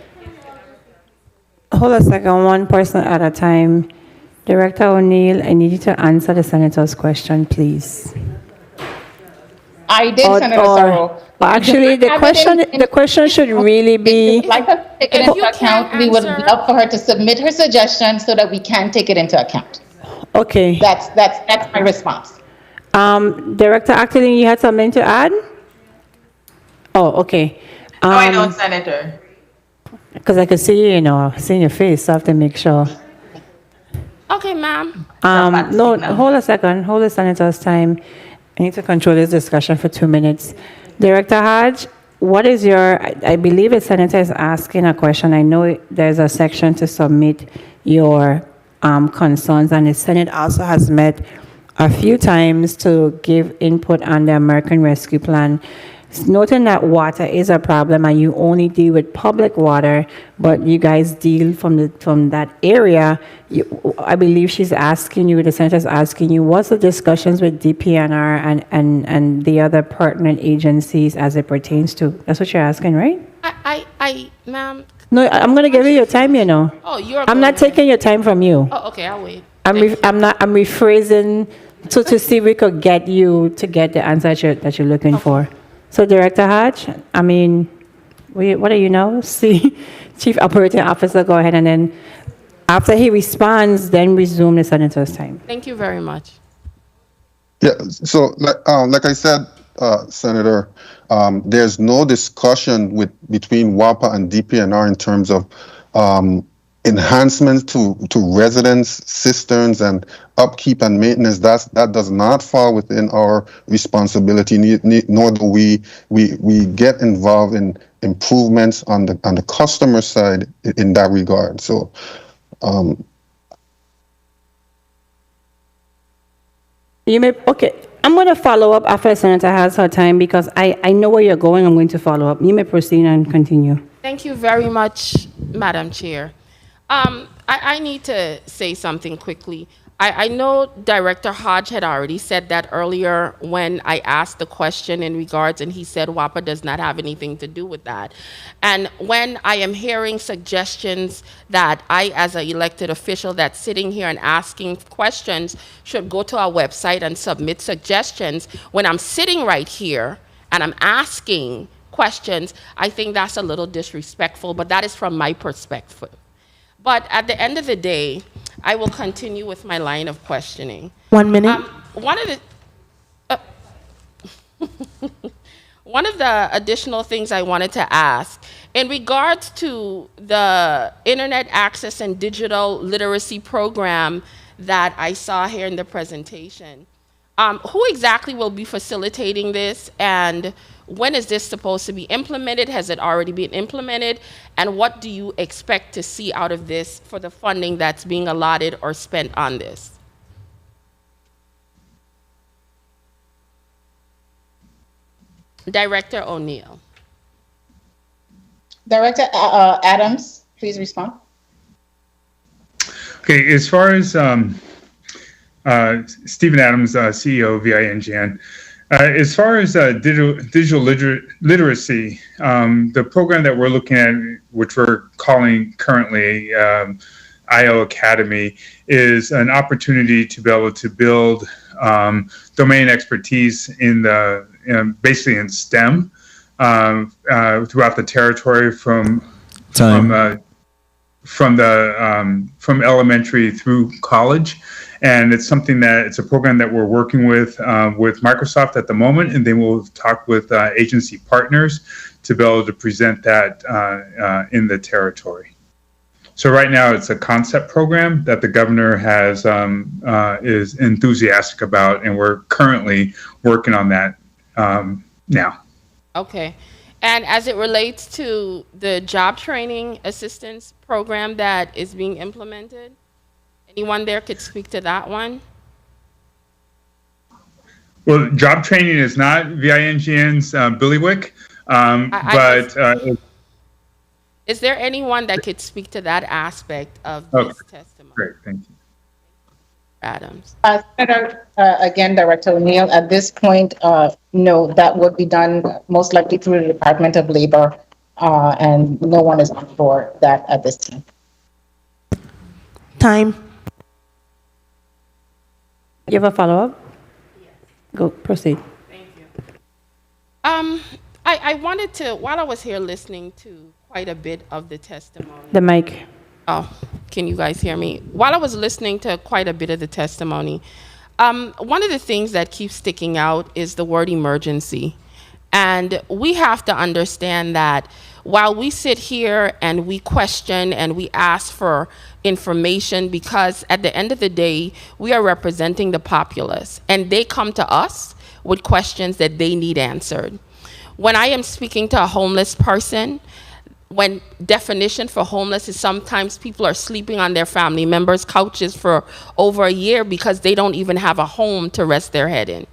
Speaker 1: Hold a second, one person at a time. Director O'Neill, I need you to answer the senator's question, please.
Speaker 3: I did, Senator Sorrow.
Speaker 1: Actually, the question should really be.
Speaker 3: If you'd like us to take it into account, we would love for her to submit her suggestion so that we can take it into account.
Speaker 1: Okay.
Speaker 3: That's my response.
Speaker 1: Director Ackley, you had something to add? Oh, okay.
Speaker 12: No, I don't, Senator.
Speaker 1: Because I could see you, seeing your face, so I have to make sure.
Speaker 13: Okay, ma'am.
Speaker 1: No, hold a second. Hold the senator's time. I need to control this discussion for 2 minutes. Director Hodge, what is I believe the senator is asking a question. I know there's a section to submit your concerns, and the Senate also has met a few times to give input on the American Rescue Plan. Noting that water is a problem and you only deal with public water, but you guys deal from that area, I believe she's asking you, the senator's asking you, what's the discussions with DPNR and the other pertinent agencies as it pertains to? That's what you're asking, right?
Speaker 13: Ma'am.
Speaker 1: No, I'm going to give you your time,
Speaker 13: Oh,
Speaker 1: I'm not taking your time from you.
Speaker 13: Oh, okay, I'll wait.
Speaker 1: I'm rephrasing to see if we could get you to get the answer that you're looking for. So, Director Hodge, what are you now? See, Chief Operating Officer, go ahead, and then after he responds, then resume the senator's time.
Speaker 13: Thank you very much.
Speaker 6: Yeah, so like I said, Senator, there's no discussion between WAPA and DPNR in terms of enhancements to residence cisterns and upkeep and maintenance. That does not fall within our responsibility, nor do we get involved in improvements on the customer side in that regard. So
Speaker 1: I'm going to follow up after the senator has her time because I know where you're going. I'm going to follow up. You may proceed and continue.
Speaker 13: Thank you very much, Madam Chair. I need to say something quickly. I know Director Hodge had already said that earlier when I asked the question in regards, and he said WAPA does not have anything to do with that. And when I am hearing suggestions that I, as an elected official that's sitting here and asking questions, should go to our website and submit suggestions, when I'm sitting right here and I'm asking questions, I think that's a little disrespectful, but that is from my perspective. But at the end of the day, I will continue with my line of questioning.
Speaker 2: 1 minute.
Speaker 13: One of the one of the additional things I wanted to ask, in regards to the internet access and digital literacy program that I saw here in the presentation, who exactly will be facilitating this, and when is this supposed to be implemented? Has it already been implemented? And what do you expect to see out of this for the funding that's being allotted or spent on this? Director O'Neill.
Speaker 3: Director Adams, please respond.
Speaker 7: Okay, as far as Stephen Adams, CEO of VINGN, as far as digital literacy, the program that we're looking at, which we're calling currently IO Academy, is an opportunity to be able to build domain expertise in the basically in STEM throughout the territory from elementary through college. And it's something that it's a program that we're working with Microsoft at the moment, and then we'll talk with agency partners to be able to present that in the territory. So right now it's a concept program that the governor has is enthusiastic about, and we're currently working on that now.
Speaker 13: Okay. And as it relates to the job training assistance program that is being implemented, anyone there could speak to that one?
Speaker 7: Well, job training is not VINGN's bailiwick,
Speaker 13: is there anyone that could speak to that aspect of this testimony?
Speaker 7: Great, thank you.
Speaker 13: Adams.
Speaker 3: Senator, again, Director O'Neill, at this point, no, that would be done most likely through the Department of Labor, and no one is on for that at this time.
Speaker 2: Time.
Speaker 1: You have a follow-up? Yes. Go, proceed.
Speaker 13: Thank you. I wanted to, while I was here listening to quite a bit of the testimony.
Speaker 1: The mic.
Speaker 13: Oh, can you guys hear me? While I was listening to quite a bit of the testimony, one of the things that keeps sticking out is the word emergency. And we have to understand that while we sit here and we question and we ask for information, because at the end of the day, we are representing the populace, and they come to us with questions that they need answered. When I am speaking to a homeless person, when definition for homeless is sometimes people are sleeping on their family members' couches for over a year because they don't even have a home to rest their head in.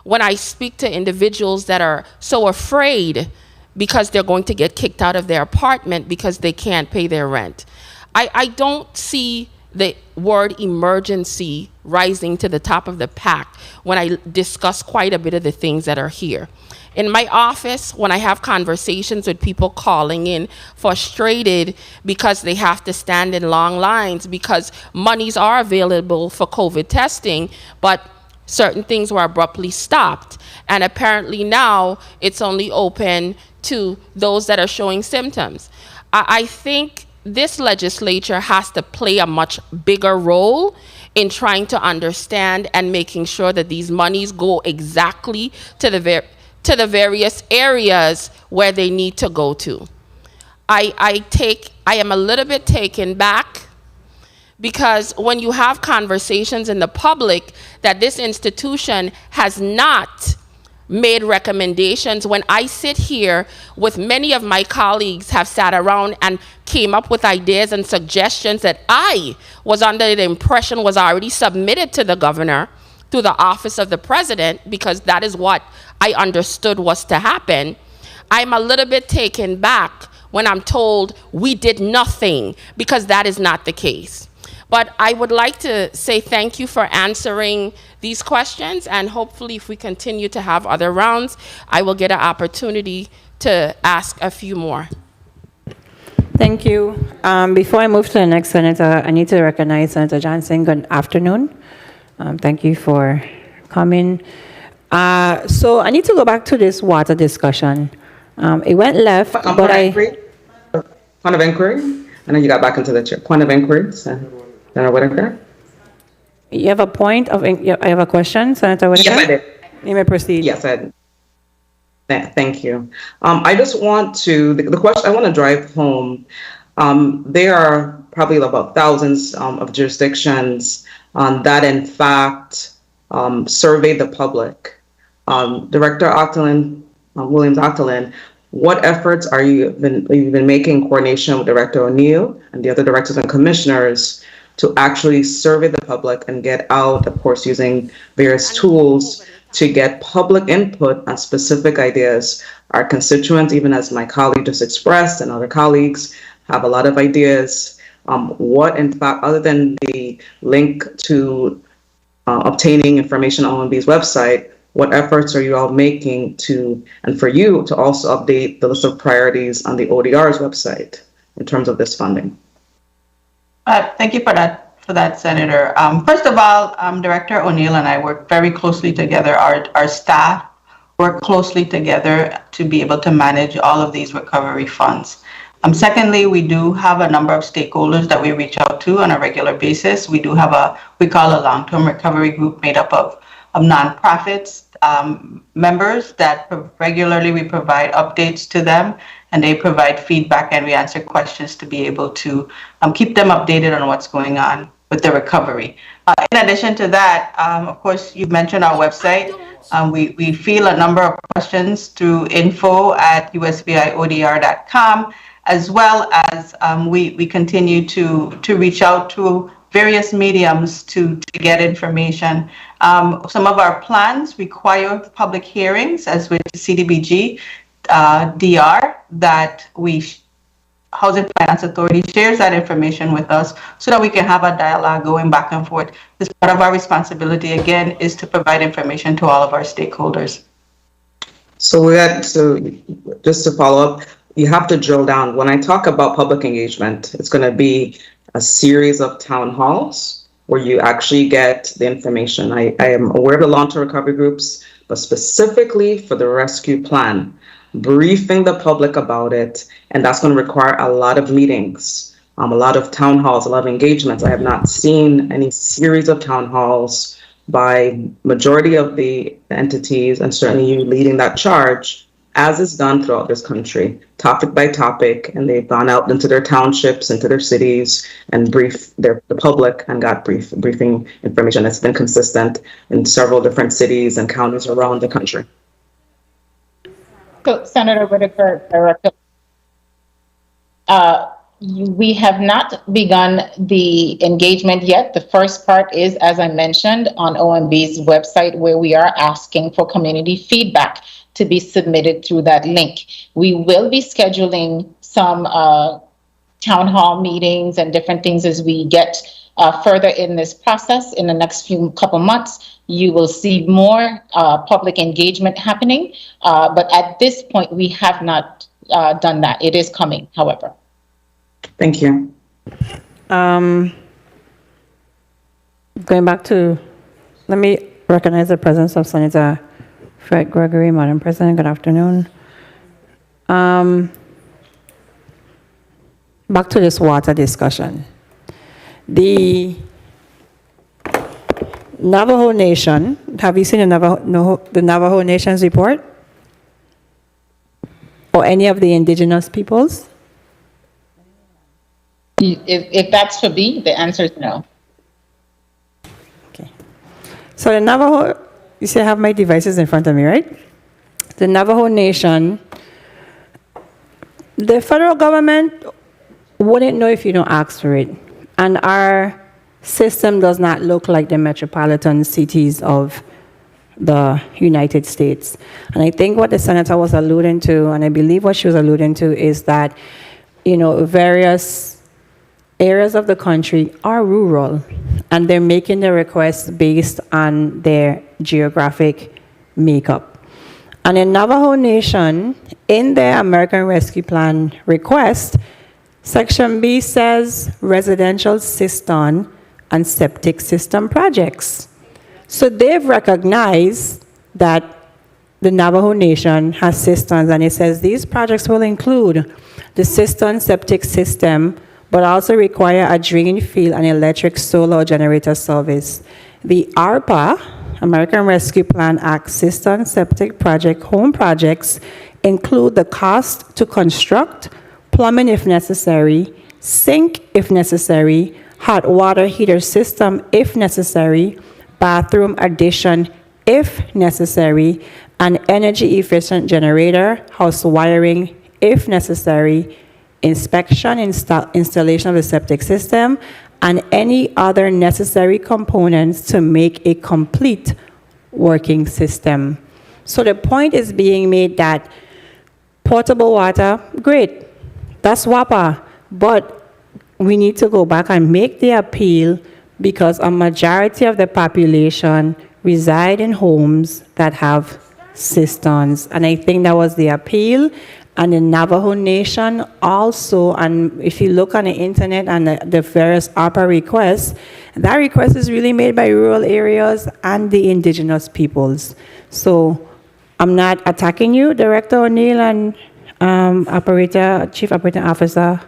Speaker 13: When I speak to individuals that are so afraid because they're going to get kicked out of their apartment because they can't pay their rent, I don't see the word emergency rising to the top of the pack when I discuss quite a bit of the things that are here. In my office, when I have conversations with people calling in frustrated because they have to stand in long lines because monies are available for COVID testing, but certain things were abruptly stopped. And apparently now it's only open to those that are showing symptoms. I think this legislature has to play a much bigger role in trying to understand and making sure that these monies go exactly to the various areas where they need to go to. I am a little bit taken back because when you have conversations in the public that this institution has not made recommendations, when I sit here with many of my colleagues have sat around and came up with ideas and suggestions that I was under the impression was already submitted to the governor through the office of the president, because that is what I understood was to happen, I'm a little bit taken back when I'm told we did nothing, because that is not the case. But I would like to say thank you for answering these questions, and hopefully if we continue to have other rounds, I will get an opportunity to ask a few more.
Speaker 1: Thank you. Before I move to the next senator, I need to recognize Senator Johnson. Good afternoon. Thank you for coming. So I need to go back to this water discussion. It went left, but
Speaker 14: Point of inquiry. I know you got back into the chair. Point of inquiry. So. Senator Whitaker?
Speaker 1: You have a point of, I have a question, Senator Whitaker?
Speaker 14: Yes, I did.
Speaker 1: You may proceed.
Speaker 14: Yes, thank you. I just want to, the question I want to drive home, there are probably about thousands of jurisdictions that in fact survey the public. Director Williams Octolin, what efforts are you've been making in coordination with Director O'Neill and the other directors and commissioners to actually survey the public and get out, of course, using various tools to get public input on specific ideas? Our constituents, even as my colleague just expressed and other colleagues, have a lot of ideas. What, in fact, other than the link to obtaining information on OMB's website, what efforts are you all making and for you to also update the list of priorities on the ODR's website in terms of this funding?
Speaker 12: Thank you for that, Senator. First of all, Director O'Neill and I work very closely together. Our staff work closely together to be able to manage all of these recovery funds. Secondly, we do have a number of stakeholders that we reach out to on a regular basis. We do have we call a long-term recovery group made up of nonprofits, members that regularly we provide updates to them, and they provide feedback and we answer questions to be able to keep them updated on what's going on with the recovery. In addition to that, of course, you mentioned our website. We field a number of questions through info@usviodr.com, as well as we continue to reach out to various mediums to get information. Some of our plans require public hearings, as with CDBG, DR, that Housing Finance Authority shares that information with us so that we can have a dialogue going back and forth. This part of our responsibility, again, is to provide information to all of our stakeholders.
Speaker 14: So just to follow up, you have to drill down. When I talk about public engagement, it's going to be a series of town halls where you actually get the information. I am aware of the long-term recovery groups, but specifically for the rescue plan, briefing the public about it, and that's going to require a lot of meetings, a lot of town halls, a lot of engagements. I have not seen any series of town halls by majority of the entities, and certainly you leading that charge, as is done throughout this country, topic by topic, and they've gone out into their townships, into their cities, and briefed the public and got briefing information that's been consistent in several different cities and counties around the country.
Speaker 3: So, Senator Whitaker, Director, we have not begun the engagement yet. The first part is, as I mentioned, on OMB's website, where we are asking for community feedback to be submitted through that link. We will be scheduling some town hall meetings and different things as we get further in this process. In the next couple months, you will see more public engagement happening. But at this point, we have not done that. It is coming, however.
Speaker 14: Thank you.
Speaker 1: Going back to, let me recognize the presence of Senator Fred Gregory. Madam President, good afternoon. Back to this water discussion. The Navajo Nation, have you seen the Navajo Nation's report? Or any of the indigenous peoples?
Speaker 3: If that's for me, the answer is no.
Speaker 1: Okay. So the Navajo, you see I have my devices in front of me, right? The Navajo Nation, the federal government wouldn't know if you don't ask for it. And our system does not look like the metropolitan cities of the United States. And I think what the senator was alluding to, and I believe what she was alluding to, is that, various areas of the country are rural, and they're making the requests based on their geographic makeup. And in Navajo Nation, in their American Rescue Plan request, Section B says residential cistern and septic system projects. So they've recognized that the Navajo Nation has cisterns, and it says these projects will include the cistern septic system but also require a drain field and electric solar generator service. The ARPA, American Rescue Plan Act cistern septic project home projects include the cost to construct, plumbing if necessary, sink if necessary, hot water heater system if necessary, bathroom addition if necessary, an energy efficient generator, house wiring if necessary, inspection, installation of the septic system, and any other necessary components to make a complete working system. So the point is being made that potable water, great, that's WAPA, but we need to go back and make the appeal because a majority of the population reside in homes that have cisterns. And I think that was the appeal. And the Navajo Nation also, and if you look on the internet and the various ARPA requests, that request is really made by rural areas and the indigenous peoples. So I'm not attacking you, Director O'Neill and Chief Operating Officer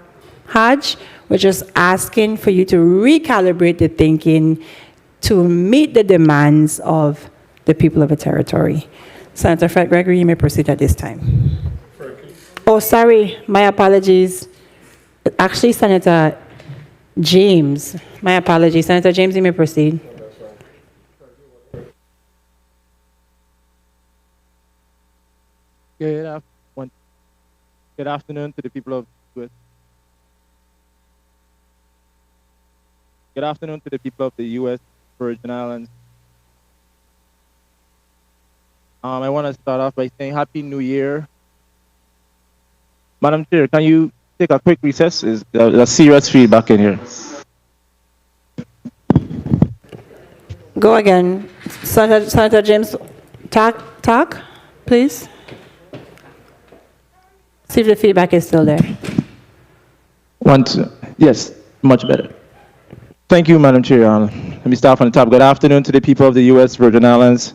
Speaker 1: Hodge. We're just asking for you to recalibrate the thinking to meet the demands of the people of the territory. Senator Fred Gregory, you may proceed at this time. Oh, sorry, my apologies. Actually, Senator James, my apologies. Senator James, you may proceed.
Speaker 19: Good afternoon to the people of the US. Good afternoon to the people of the U.S. Virgin Islands. I want to start off by saying Happy New Year. Madam Chair, can you take a quick recess? There's serious feedback in here.
Speaker 1: Go again. Senator James, talk, please. See if the feedback is still there.
Speaker 19: Yes, much better. Thank you, Madam Chair. Let me start from the top. Good afternoon to the people of the U.S. Virgin Islands.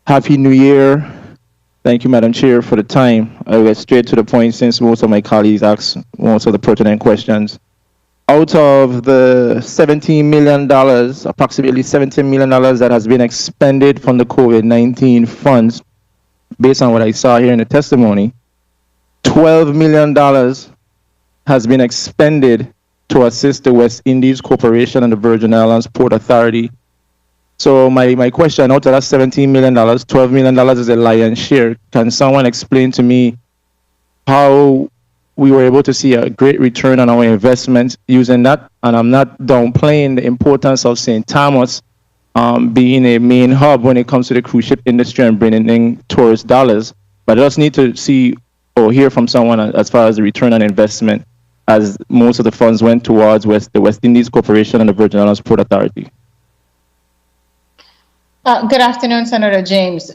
Speaker 19: Happy New Year. Thank you, Madam Chair, for the time. I'll get straight to the point since most of my colleagues asked most of the pertinent questions. Out of the $17 million, approximately $17 million that has been expended from the COVID-19 funds, based on what I saw here in the testimony, $12 million has been expended to assist the West Indies Corporation and the Virgin Islands Port Authority. So my question, out of that $17 million, $12 million is a lion's share. Can someone explain to me how we were able to see a great return on our investment using that? And I'm not downplaying the importance of St. Thomas being a main hub when it comes to the cruise ship industry and bringing in tourist dollars. But I just need to see or hear from someone as far as the return on investment, as most of the funds went towards the West Indies Corporation and the Virgin Islands Port Authority.
Speaker 3: Good afternoon, Senator James.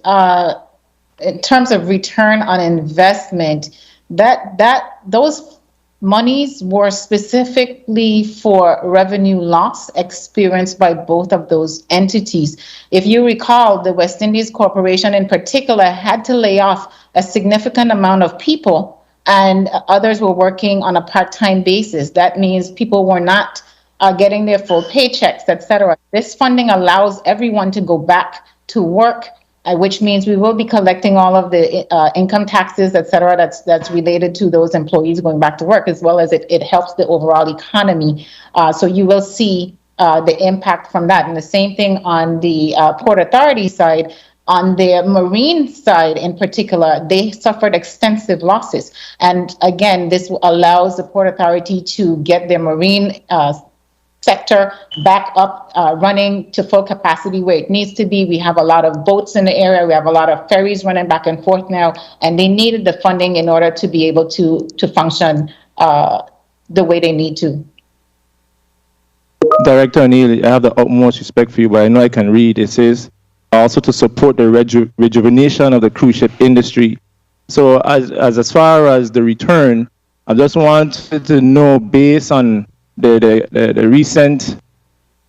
Speaker 3: In terms of return on investment, those monies were specifically for revenue loss experienced by both of those entities. If you recall, the West Indies Corporation in particular had to lay off a significant amount of people, and others were working on a part-time basis. That means people were not getting their full paychecks, etc. This funding allows everyone to go back to work, which means we will be collecting all of the income taxes, etc. That's related to those employees going back to work, as well as it helps the overall economy. So you will see the impact from that. And the same thing on the Port Authority side. On the marine side in particular, they suffered extensive losses. And again, this allows the Port Authority to get their marine sector back up running to full capacity where it needs to be. We have a lot of boats in the area. We have a lot of ferries running back and forth now, and they needed the funding in order to be able to function the way they need to.
Speaker 19: Director O'Neill, I have the utmost respect for you, but I know I can read. It says also to support the rejuvenation of the cruise ship industry. So as far as the return, I just wanted to know, based on the recent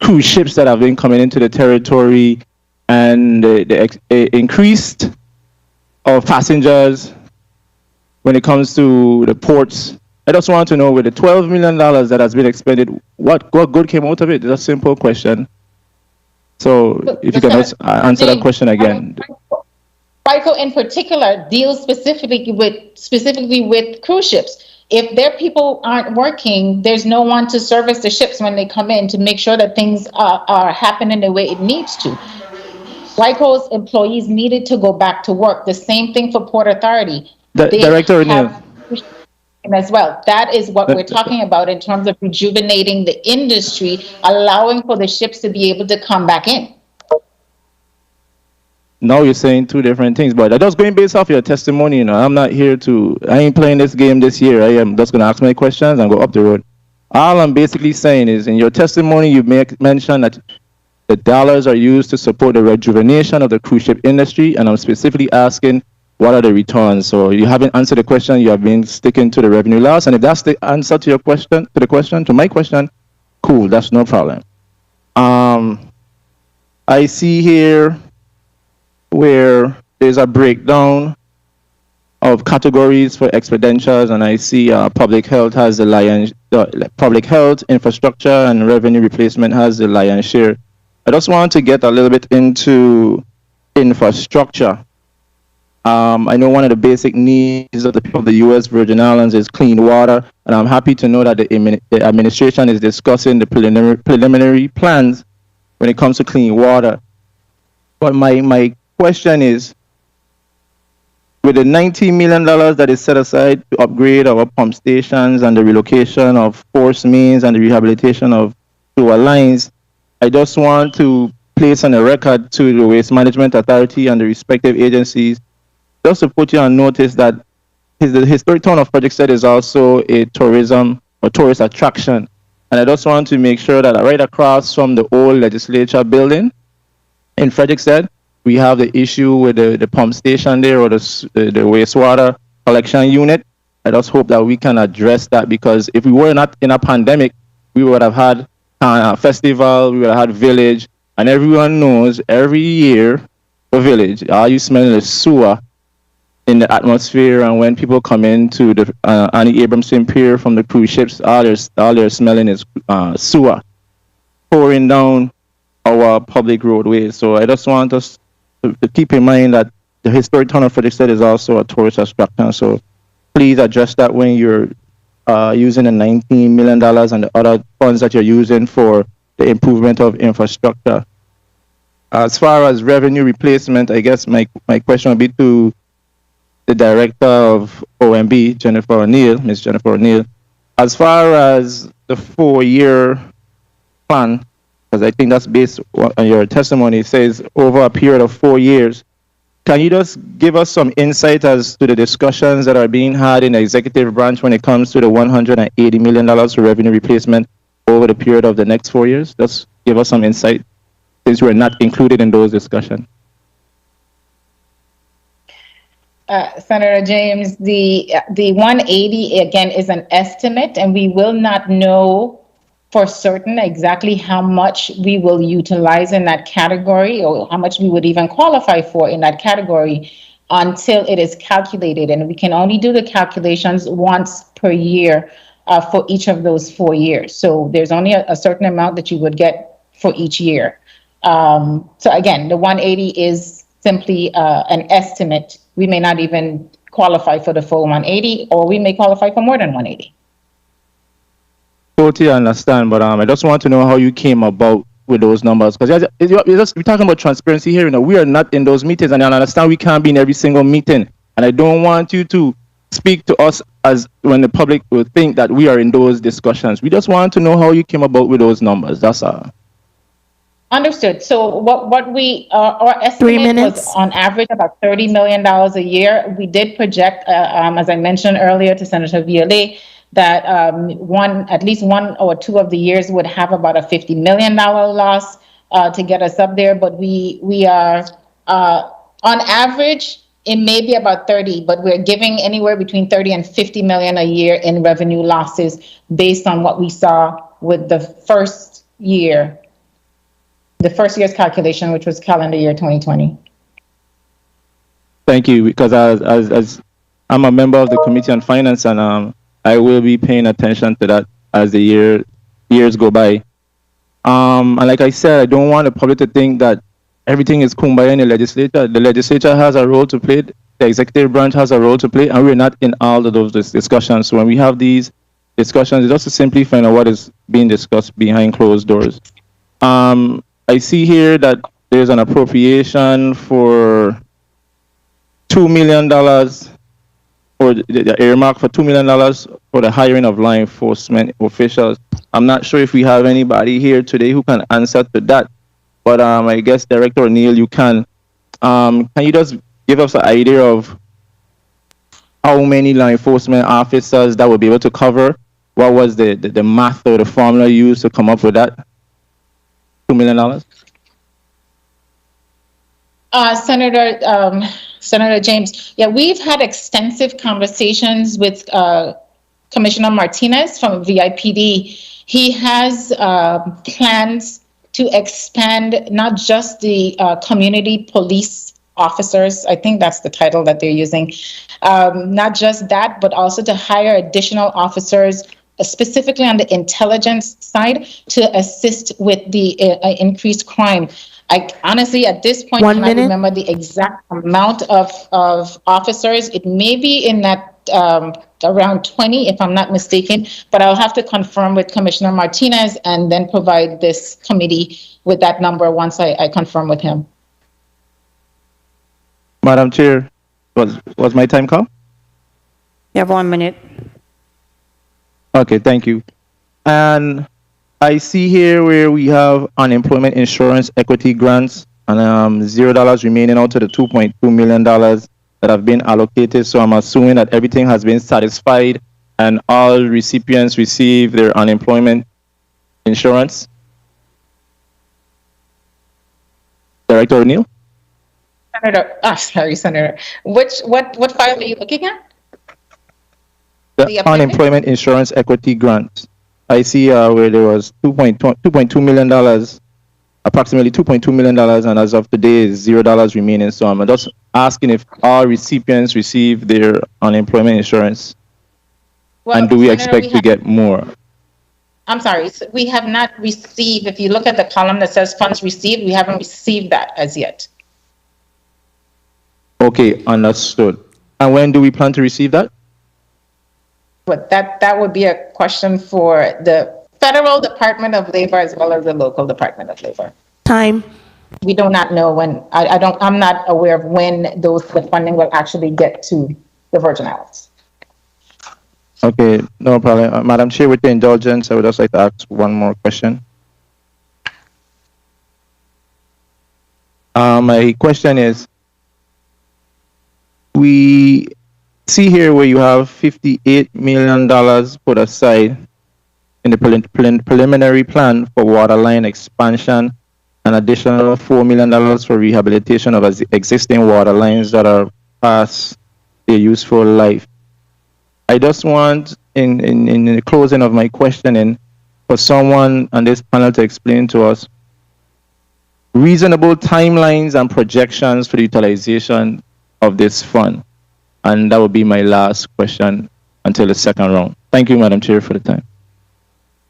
Speaker 19: cruise ships that have been coming into the territory and the increased of passengers when it comes to the ports I just want to know, with the $12 million that has been expended, what good came out of it? It's a simple question. So if you can just answer that question again.
Speaker 3: FICO in particular deals specifically with cruise ships. If their people aren't working, there's no one to service the ships when they come in to make sure that things are happening the way it needs to. FICO's employees needed to go back to work. The same thing for Port Authority.
Speaker 19: Director O'Neill.
Speaker 3: As well. That is what we're talking about in terms of rejuvenating the industry, allowing for the ships to be able to come back in.
Speaker 19: Now you're saying two different things, but I'm just going based off your testimony. I'm not here I ain't playing this game this year. I am just going to ask my questions and go up the road. All I'm basically saying is, in your testimony, you mention that the dollars are used to support the rejuvenation of the cruise ship industry, and I'm specifically asking, what are the returns? So you haven't answered the question. You have been sticking to the revenue loss, and if that's the answer to your question, to my question, cool. That's no problem. I see here where there's a breakdown of categories for expenditures, and I see public health has the lion's public health, infrastructure, and revenue replacement has the lion's share. I just want to get a little bit into infrastructure. I know one of the basic needs of the people of the U.S. Virgin Islands is clean water, and I'm happy to know that the administration is discussing the preliminary plans when it comes to clean water. But my question is, with the $90 million that is set aside to upgrade our pump stations and the relocation of force mains and the rehabilitation of sewer lines, I just want to place on the record to the Waste Management Authority and the respective agencies, just to put you on notice that the historic town of Frederiksted is also a tourism or tourist attraction. And I just want to make sure that right across from the old legislature building in Frederiksted, we have the issue with the pump station there, or the wastewater collection unit. I just hope that we can address that, because if we were not in a pandemic, we would have had a festival, we would have had village, and everyone knows every year the village, are you smelling the sewer in the atmosphere? And when people come into the Annie Abramson Pier from the cruise ships, all they're smelling is sewer pouring down our public roadways. So I just want us to keep in mind that the historic town of Frederiksted is also a tourist attraction. So please address that when you're using the $19 million and the other funds that you're using for the improvement of infrastructure. As far as revenue replacement, I guess my question would be to the director of OMB, Ms. Jennifer O'Neill. As far as the 4-year plan, because I think that's based on your testimony, it says over a period of 4 years. Can you just give us some insight as to the discussions that are being had in the executive branch when it comes to the $180 million for revenue replacement over the period of the next 4 years? Just give us some insight, since we're not included in those discussions.
Speaker 3: Senator James, the 180 again is an estimate, and we will not know for certain exactly how much we will utilize in that category, or how much we would even qualify for in that category, until it is calculated. And we can only do the calculations once per year for each of those 4 years. So there's only a certain amount that you would get for each year. So again, the 180 is simply an estimate. We may not even qualify for the full 180, or we may qualify for more than 180.
Speaker 19: Totally understand, but I just want to know how you came about with those numbers, because we're talking about transparency here. We are not in those meetings, and I understand we can't be in every single meeting, and I don't want you to speak to us as when the public will think that we are in those discussions. We just want to know how you came about with those numbers. That's all.
Speaker 3: Understood. So what we our estimate was on average about $30 million a year. We did project, as I mentioned earlier to Senator Violet, that at least one or two of the years would have about a $50 million loss to get us up there. But we are on average, it may be about 30, but we're giving anywhere between 30 and 50 million a year in revenue losses based on what we saw with the first year's calculation, which was calendar year 2020.
Speaker 19: Thank you, because as I'm a member of the Committee on Finance, and I will be paying attention to that as the years go by. And like I said, I don't want the public to think that everything is kumbaya in the legislature. The legislature has a role to play. The executive branch has a role to play, and we're not in all of those discussions. So when we have these discussions, it's just to simply find out what is being discussed behind closed doors. I see here that there's an appropriation for $2 million, or the earmark for $2 million for the hiring of law enforcement officials. I'm not sure if we have anybody here today who can answer to that, but I guess Director O'Neill, you can. Can you just give us an idea of how many law enforcement officers that will be able to cover? What was the math or the formula used to come up with that $2 million?
Speaker 3: Senator James, yeah, we've had extensive conversations with Commissioner Martinez from VIPD. He has plans to expand not just the community police officers, I think that's the title that they're using, not just that, but also to hire additional officers specifically on the intelligence side to assist with the increased crime. I honestly, at this point, cannot remember the exact amount of officers. It may be in that around 20, if I'm not mistaken, but I'll have to confirm with Commissioner Martinez and then provide this committee with that number once I confirm with him.
Speaker 19: Madam Chair, was my time come?
Speaker 1: You have 1 minute.
Speaker 19: Okay, thank you. And I see here where we have unemployment insurance equity grants and $0 remaining out of the $2.2 million that have been allocated. So I'm assuming that everything has been satisfied and all recipients receive their unemployment insurance. Director O'Neill?
Speaker 3: Senator. What file are you looking at?
Speaker 19: The unemployment insurance equity grant. I see where there was $2.2 million, approximately $2.2 million, and as of today is $0 remaining. So I'm just asking if all recipients receive their unemployment insurance, and do we
Speaker 3: Senator,
Speaker 19: expect to get more?
Speaker 3: I'm sorry, we have not received. If you look at the column that says funds received, we haven't received that as yet.
Speaker 19: Okay, understood. And when do we plan to receive that?
Speaker 3: But that would be a question for the Federal Department of Labor as well as the local Department of Labor.
Speaker 2: Time.
Speaker 3: We do not know when. I'm not aware of when the funding will actually get to the Virgin Islands.
Speaker 19: Okay, no problem. Madam Chair, with the indulgence, I would just like to ask one more question. My question is, we see here where you have $58 million put aside in the preliminary plan for water line expansion, an additional $4 million for rehabilitation of existing water lines that are past their useful life. I just want, in the closing of my questioning, for someone on this panel to explain to us reasonable timelines and projections for the utilization of this fund. And that would be my last question until the second round. Thank you, Madam Chair, for the time.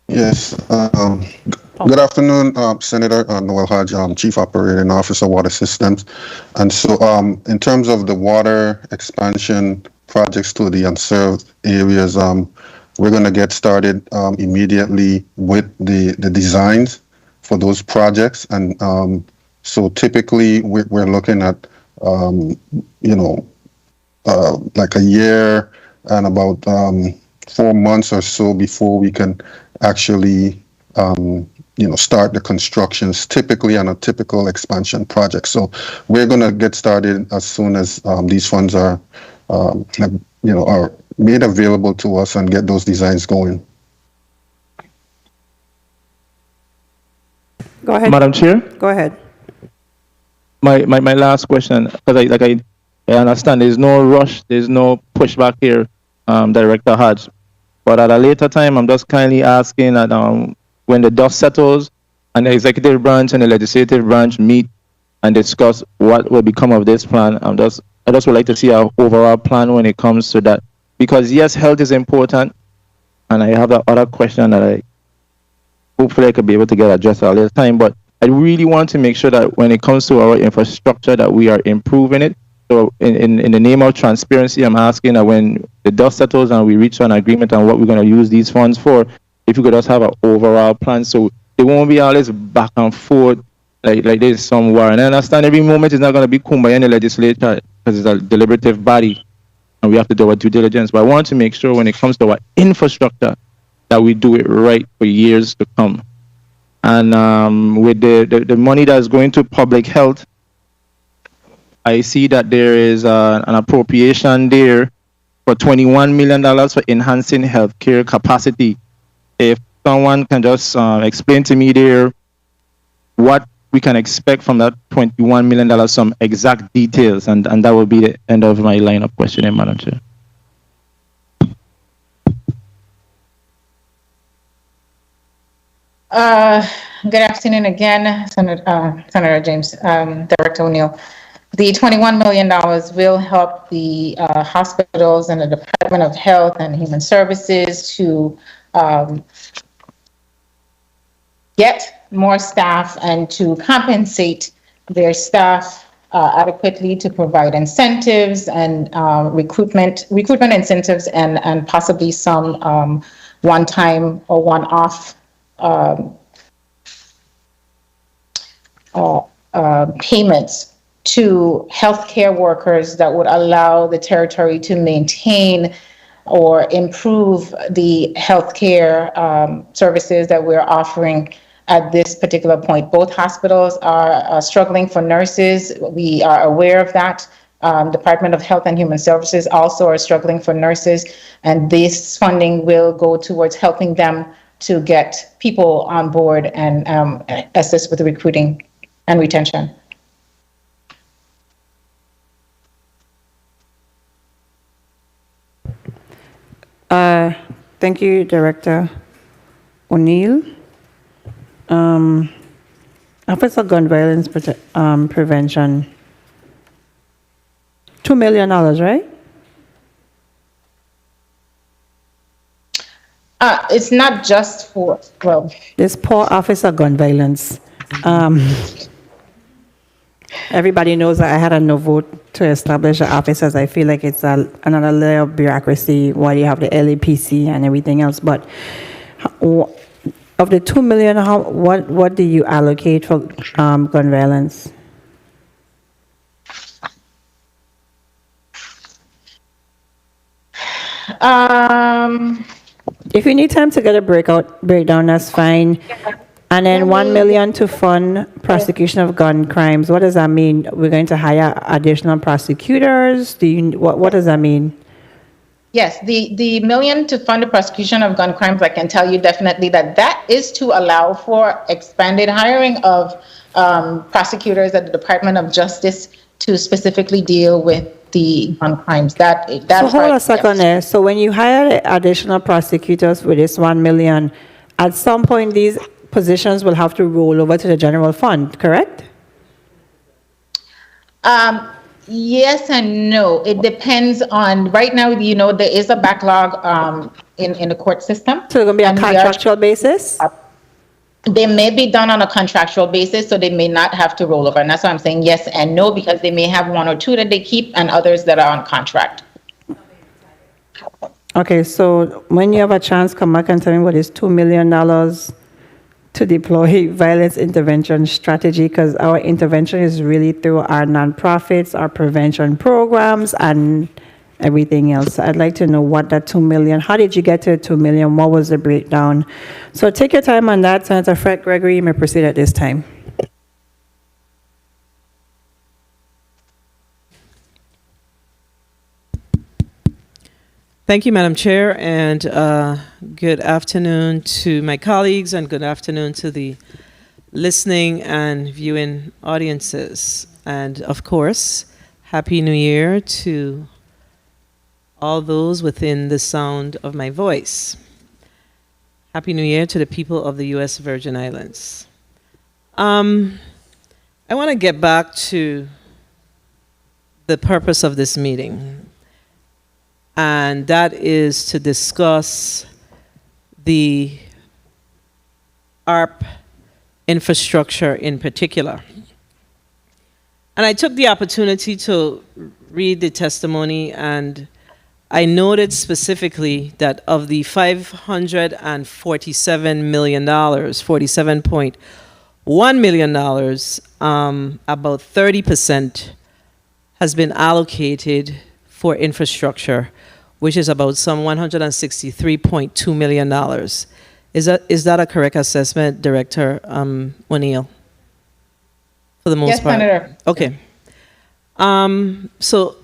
Speaker 6: Yes. Good afternoon, Senator Noel Hodge, Chief Operating Officer, Water Systems. And so in terms of the water expansion projects to the unserved areas, we're going to get started immediately with the designs for those projects. And so typically we're looking at, like a year and about 4 months or so before we can actually, start the constructions, typically on a typical expansion project. So we're going to get started as soon as these funds are, are made available to us and get those designs going.
Speaker 1: Go ahead.
Speaker 19: Madam Chair?
Speaker 1: Go ahead.
Speaker 19: My last question, because I understand there's no rush, there's no pushback here, Director Hodge. But at a later time, I'm just kindly asking that when the dust settles and the executive branch and the legislative branch meet and discuss what will become of this plan, I just would like to see our overall plan when it comes to that. Because yes, health is important, and I have that other question that I hopefully I could be able to get addressed at a later time. But I really want to make sure that when it comes to our infrastructure, that we are improving it. So in the name of transparency, I'm asking that when the dust settles and we reach an agreement on what we're going to use these funds for, if we could just have an overall plan, so it won't be all this back and forth like this somewhere. And I understand every moment is not going to be kumbaya in the legislature because it's a deliberative body and we have to do our due diligence. But I want to make sure when it comes to our infrastructure that we do it right for years to come. And with the money that's going to public health, I see that there is an appropriation there for $21 million for enhancing healthcare capacity. If someone can just explain to me there what we can expect from that $21 million, some exact details, and that will be the end of my line of questioning, Madam Chair.
Speaker 3: Good afternoon again, Senator James, Director O'Neill. The $21 million will help the hospitals and the Department of Health and Human Services to get more staff and to compensate their staff adequately to provide incentives and recruitment incentives and possibly some one-time or one-off payments to healthcare workers that would allow the territory to maintain or improve the healthcare services that we're offering at this particular point. Both hospitals are struggling for nurses. We are aware of that. Department of Health and Human Services also are struggling for nurses, and this funding will go towards helping them to get people on board and assist with the recruiting and retention.
Speaker 1: Thank you, Director O'Neill. Office of Gun Violence Prevention, $2 million, right?
Speaker 3: It's not just for, well,
Speaker 1: this poor Office of Gun Violence. Everybody knows that I had a no vote to establish the office, as I feel like it's another layer of bureaucracy while you have the LAPC and everything else. But of the $2 million, what do you allocate for gun violence? If you need time to get a breakdown, that's fine. And then $1 million to fund prosecution of gun crimes. What does that mean? We're going to hire additional prosecutors? What does that mean?
Speaker 3: Yes, the $1 million to fund the prosecution of gun crimes, I can tell you definitely that is to allow for expanded hiring of prosecutors at the Department of Justice to specifically deal with the gun crimes.
Speaker 1: So hold a second there. So when you hire additional prosecutors with this $1 million, at some point these positions will have to roll over to the general fund, correct?
Speaker 3: Yes and no. It depends on, right now, there is a backlog in the court system.
Speaker 1: So it's going to be a contractual basis?
Speaker 3: They may be done on a contractual basis, so they may not have to roll over. And that's why I'm saying yes and no, because they may have one or two that they keep and others that are on contract.
Speaker 1: Okay, so when you have a chance, come back and tell me what is $2 million to deploy violence intervention strategy, because our intervention is really through our nonprofits, our prevention programs, and everything else. I'd like to know what that $2 million, how did you get to $2 million? What was the breakdown? So take your time on that. Senator Fred Gregory, you may proceed at this time.
Speaker 20: Thank you, Madam Chair, and good afternoon to my colleagues and good afternoon to the listening and viewing audiences. And of course, Happy New Year to all those within the sound of my voice. Happy New Year to the people of the U.S. Virgin Islands. I want to get back to the purpose of this meeting, and that is to discuss the ARP infrastructure in particular. And I took the opportunity to read the testimony, and I noted specifically that of the $547 million, $47.1 million, about 30% has been allocated for infrastructure, which is about some $163.2 million. Is that a correct assessment, Director O'Neill? For the most
Speaker 3: Yes,
Speaker 20: part?
Speaker 3: Senator.
Speaker 20: Okay. So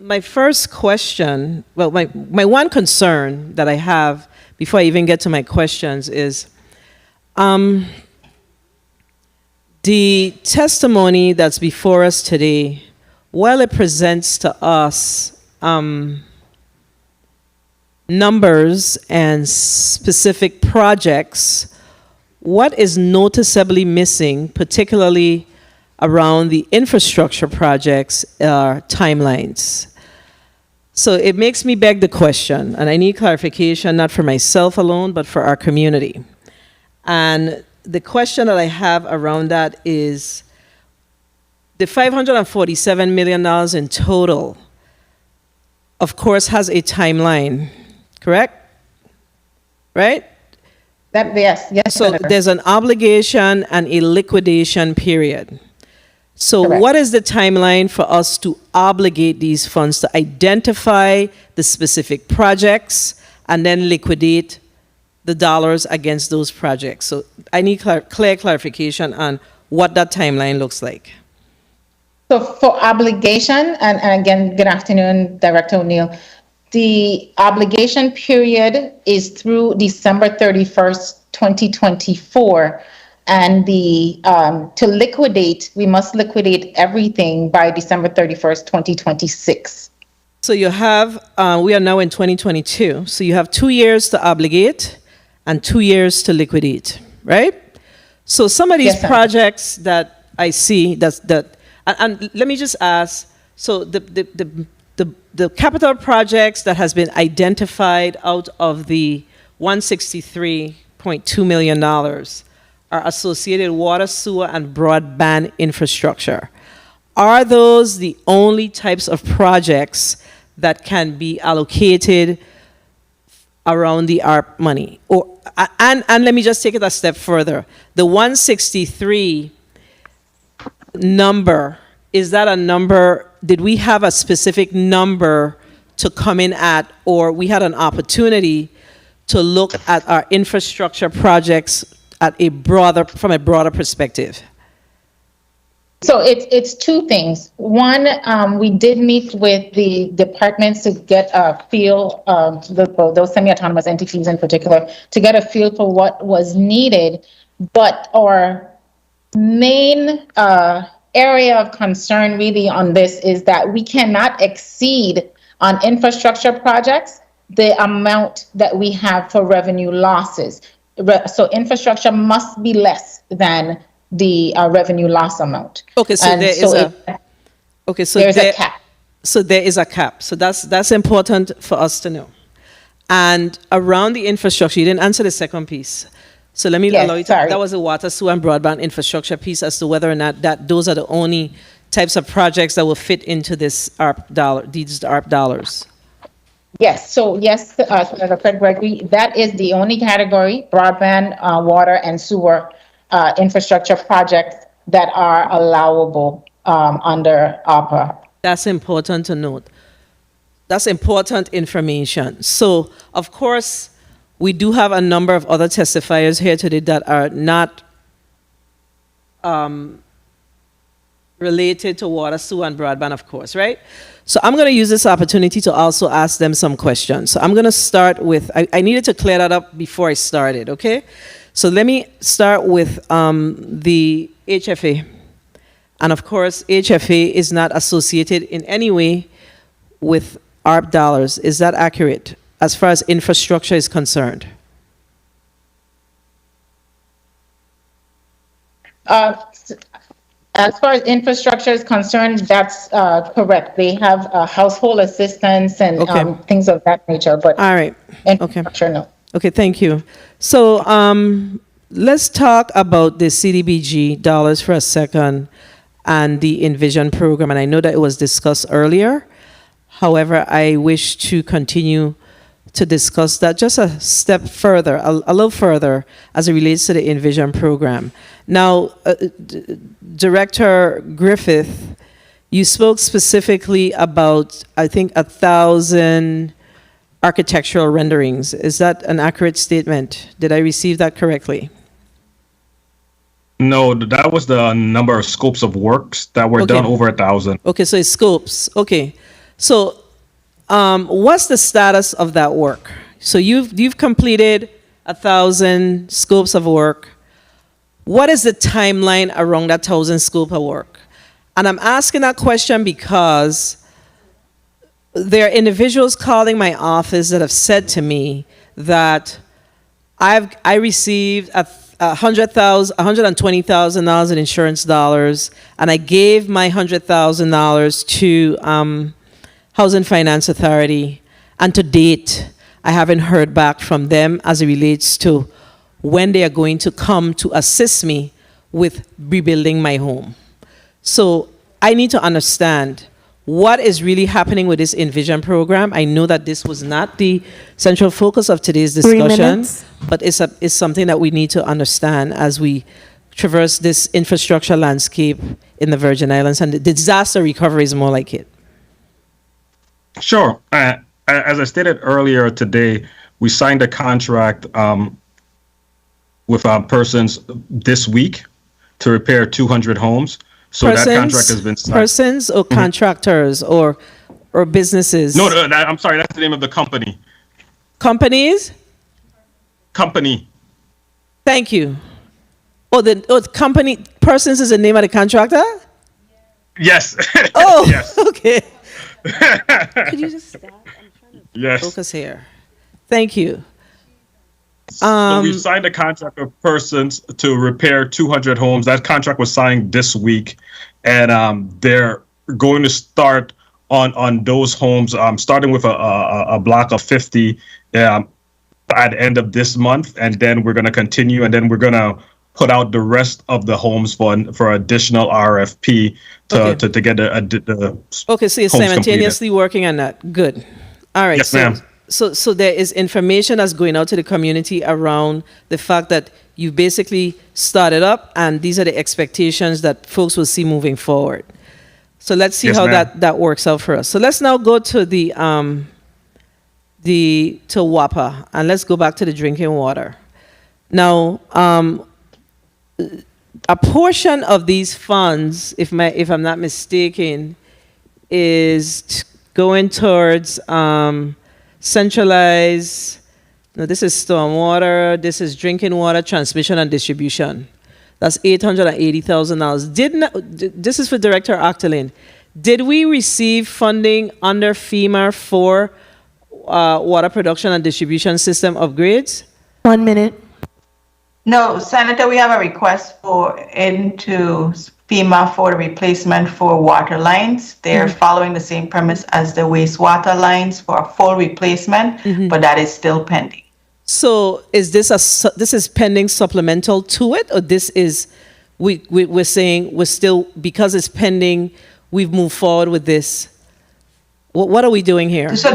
Speaker 20: my first question, well, my one concern that I have before I even get to my questions is the testimony that's before us today, while it presents to us numbers and specific projects, what is noticeably missing, particularly around the infrastructure projects, are timelines. So it makes me beg the question, and I need clarification, not for myself alone, but for our community. And the question that I have around that is the $547 million in total, of course, has a timeline, correct? Right?
Speaker 3: Yes,
Speaker 20: So
Speaker 3: Senator.
Speaker 20: there's an obligation and a liquidation period. So
Speaker 3: Correct.
Speaker 20: what is the timeline for us to obligate these funds, to identify the specific projects and then liquidate the dollars against those projects? So I need clear clarification on what that timeline looks like.
Speaker 3: So for obligation, and again, good afternoon, Director O'Neill. The obligation period is through December 31st, 2024. And to liquidate, we must liquidate everything by December 31st, 2026.
Speaker 20: So you have, we are now in 2022. So you have 2 years to obligate and 2 years to liquidate, right? So some of these
Speaker 3: Yes, sir.
Speaker 20: projects that I see, and let me just ask, so the capital projects that has been identified out of the $163.2 million are associated water, sewer, and broadband infrastructure. Are those the only types of projects that can be allocated around the ARP money? Or, and let me just take it a step further. The 163 number, is that a number, did we have a specific number to come in at, or we had an opportunity to look at our infrastructure projects from a broader perspective?
Speaker 3: So it's two things. One, we did meet with the departments to get a feel, those semi-autonomous entities in particular, to get a feel for what was needed. But our main area of concern really on this is that we cannot exceed on infrastructure projects the amount that we have for revenue losses. So infrastructure must be less than the revenue loss amount.
Speaker 20: Okay, so
Speaker 3: And
Speaker 20: there is a cap. So there is a cap. So that's important for us to know. And around the infrastructure, you didn't answer the second piece. So let me allow you to.
Speaker 3: Sorry.
Speaker 20: That was the water, sewer, and broadband infrastructure piece as to whether or not those are the only types of projects that will fit into these ARP dollars.
Speaker 3: Yes, so yes, Senator Fred Gregory, that is the only category, broadband, water, and sewer infrastructure projects that are allowable under ARPA.
Speaker 20: That's important to note. That's important information. So, of course, we do have a number of other testifiers here today that are not related to water, sewer, and broadband, of course, right? So I'm going to use this opportunity to also ask them some questions. So I'm going to start with, I needed to clear that up before I started, okay? So let me start with the HFA. And of course, HFA is not associated in any way with ARP dollars. Is that accurate as far as infrastructure is concerned?
Speaker 3: As far as infrastructure is concerned, that's correct. They have household assistance and things of that nature, but
Speaker 20: all right.
Speaker 3: Infrastructure, no.
Speaker 20: Okay, thank you. So let's talk about the CDBG dollars for a second and the Envision program. And I know that it was discussed earlier. However, I wish to continue to discuss that just a step further, a little further, as it relates to the Envision program. Now, Director Griffith, you spoke specifically about, I think, 1,000 architectural renderings. Is that an accurate statement? Did I receive that correctly?
Speaker 5: No, that was the number of scopes of works that were done, over 1,000.
Speaker 20: Okay, so it's scopes. Okay. So what's the status of that work? So you've completed 1,000 scopes of work. What is the timeline around that 1,000 scope of work? And I'm asking that question because there are individuals calling my office that have said to me that I received $120,000 in insurance dollars, and I gave my $100,000 to Housing Finance Authority, and to date, I haven't heard back from them as it relates to when they are going to come to assist me with rebuilding my home. So I need to understand what is really happening with this Envision program. I know that this was not the central focus of today's discussion, but it's something that we need to understand as we traverse this infrastructure landscape in the Virgin Islands, and the disaster recovery is more like it.
Speaker 5: Sure. As I stated earlier today, we signed a contract with persons this week to repair 200 homes. So that contract has been signed.
Speaker 20: Persons or contractors or businesses?
Speaker 5: No, I'm sorry. That's the name of the company.
Speaker 20: Companies?
Speaker 5: Company.
Speaker 20: Thank you. The company, persons is the name of the contractor?
Speaker 5: Yes.
Speaker 20: Oh,
Speaker 5: yes.
Speaker 20: Okay. Could you just stop? I'm trying to focus here. Thank you.
Speaker 5: So we've signed a contract with persons to repair 200 homes. That contract was signed this week, and they're going to start on those homes, starting with a block of 50 at the end of this month, and then we're going to continue, and then we're going to put out the rest of the homes for additional RFP to get the
Speaker 20: okay, so you're
Speaker 5: homes
Speaker 20: simultaneously working on that. Good. All right.
Speaker 5: Yes, ma'am.
Speaker 20: So there is information that's going out to the community around the fact that you basically started up, and these are the expectations that folks will see moving forward. So let's see how that works out for us. So let's now go to to WAPA, and let's go back to the drinking water. Now, a portion of these funds, if I'm not mistaken, is going towards centralized. No, this is stormwater. This is drinking water transmission and distribution. That's $880,000. This is for Director Octolin. Did we receive funding under FEMA for water production and distribution system upgrades?
Speaker 12: 1 minute. No, Senator, we have a request into FEMA for the replacement for water lines. They're following the same premise as the wastewater lines for a full replacement, but that is still pending.
Speaker 20: So is this this is pending supplemental to it, or this is we're saying we're still, because it's pending, we've moved forward with this? What are we doing here?
Speaker 12: So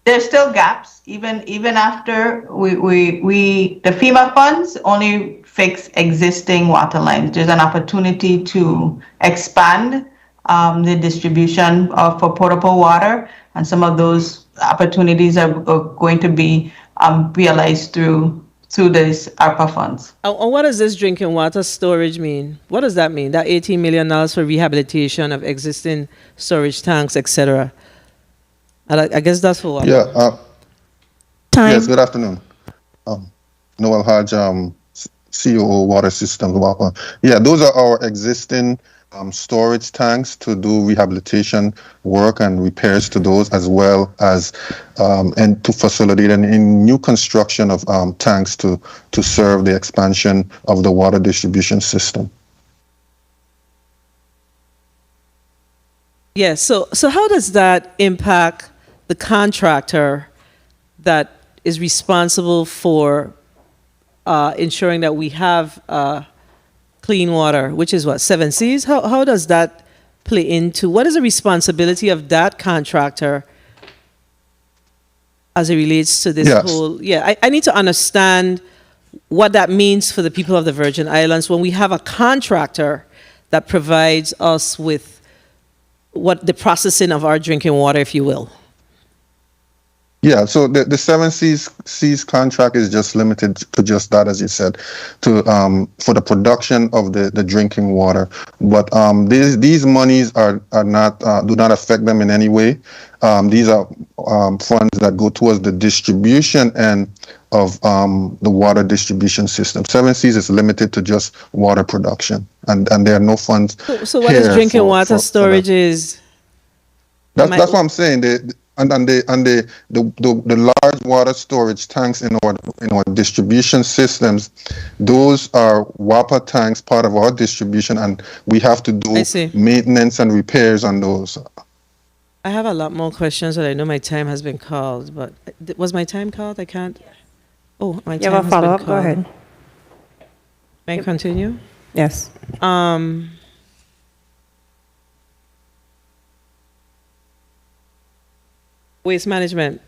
Speaker 12: there's still gaps, even after the FEMA funds only fix existing water lines. There's an opportunity to expand the distribution for potable water, and some of those opportunities are going to be realized through these ARPA funds.
Speaker 20: And what does this drinking water storage mean? What does that mean? That $18 million for rehabilitation of existing storage tanks, etc. I guess that's for what?
Speaker 6: Yeah. Yes, good afternoon. Noel Hodge, COO Water Systems, WAPA. Yeah, those are our existing storage tanks to do rehabilitation work and repairs to those, as well as and to facilitate and in new construction of tanks to serve the expansion of the water distribution system.
Speaker 20: Yes. So how does that impact the contractor that is responsible for ensuring that we have clean water, which is what, 7Cs? How does that play into, what is the responsibility of that contractor as it relates to this whole, I need to understand what that means for the people of the Virgin Islands when we have a contractor that provides us with what the processing of our drinking water, if you will.
Speaker 6: Yeah, so the 7Cs contract is just limited to just that, as you said, to for the production of the drinking water. But these monies are not do not affect them in any way. These are funds that go towards the distribution end of the water distribution system. 7Cs is limited to just water production, and there are no funds.
Speaker 20: So what is drinking water storage is?
Speaker 6: That's what I'm saying. The large water storage tanks in our distribution systems, those are WAPA tanks, part of our distribution, and we have to do maintenance and repairs on those.
Speaker 20: I have a lot more questions, but I know my time has been called. But was my time called? I can't. Oh, my time has been called. You have a follow-up? Go ahead. May I continue?
Speaker 1: Yes.
Speaker 20: Waste management,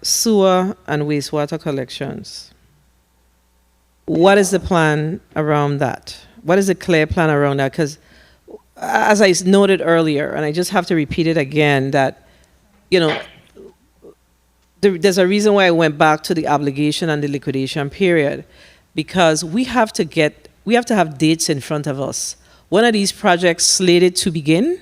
Speaker 20: sewer and wastewater collections. What is the plan around that? What is the clear plan around that? Because as I noted earlier, and I just have to repeat it again, that, you know, there's a reason why I went back to the obligation and the liquidation period, because we have to have dates in front of us. When are these projects slated to begin?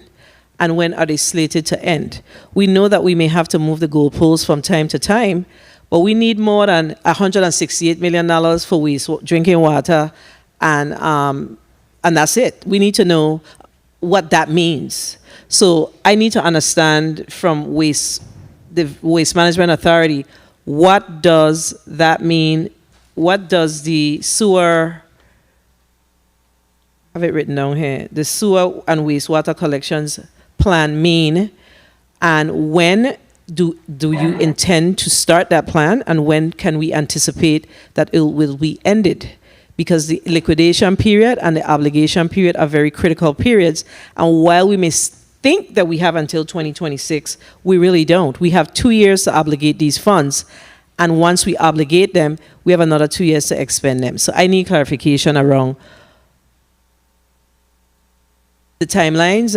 Speaker 20: And when are they slated to end? We know that we may have to move the goalposts from time to time, but we need more than $168 million for waste drinking water, and that's it. We need to know what that means. So I need to understand from the Waste Management Authority, what does that mean? What does the sewer, I have it written down here, the sewer and wastewater collections plan mean, and when do you intend to start that plan, and when can we anticipate that it will be ended? Because the liquidation period and the obligation period are very critical periods, and while we may think that we have until 2026, we really don't. We have 2 years to obligate these funds, and once we obligate them, we have another 2 years to expend them. So I need clarification around the timelines,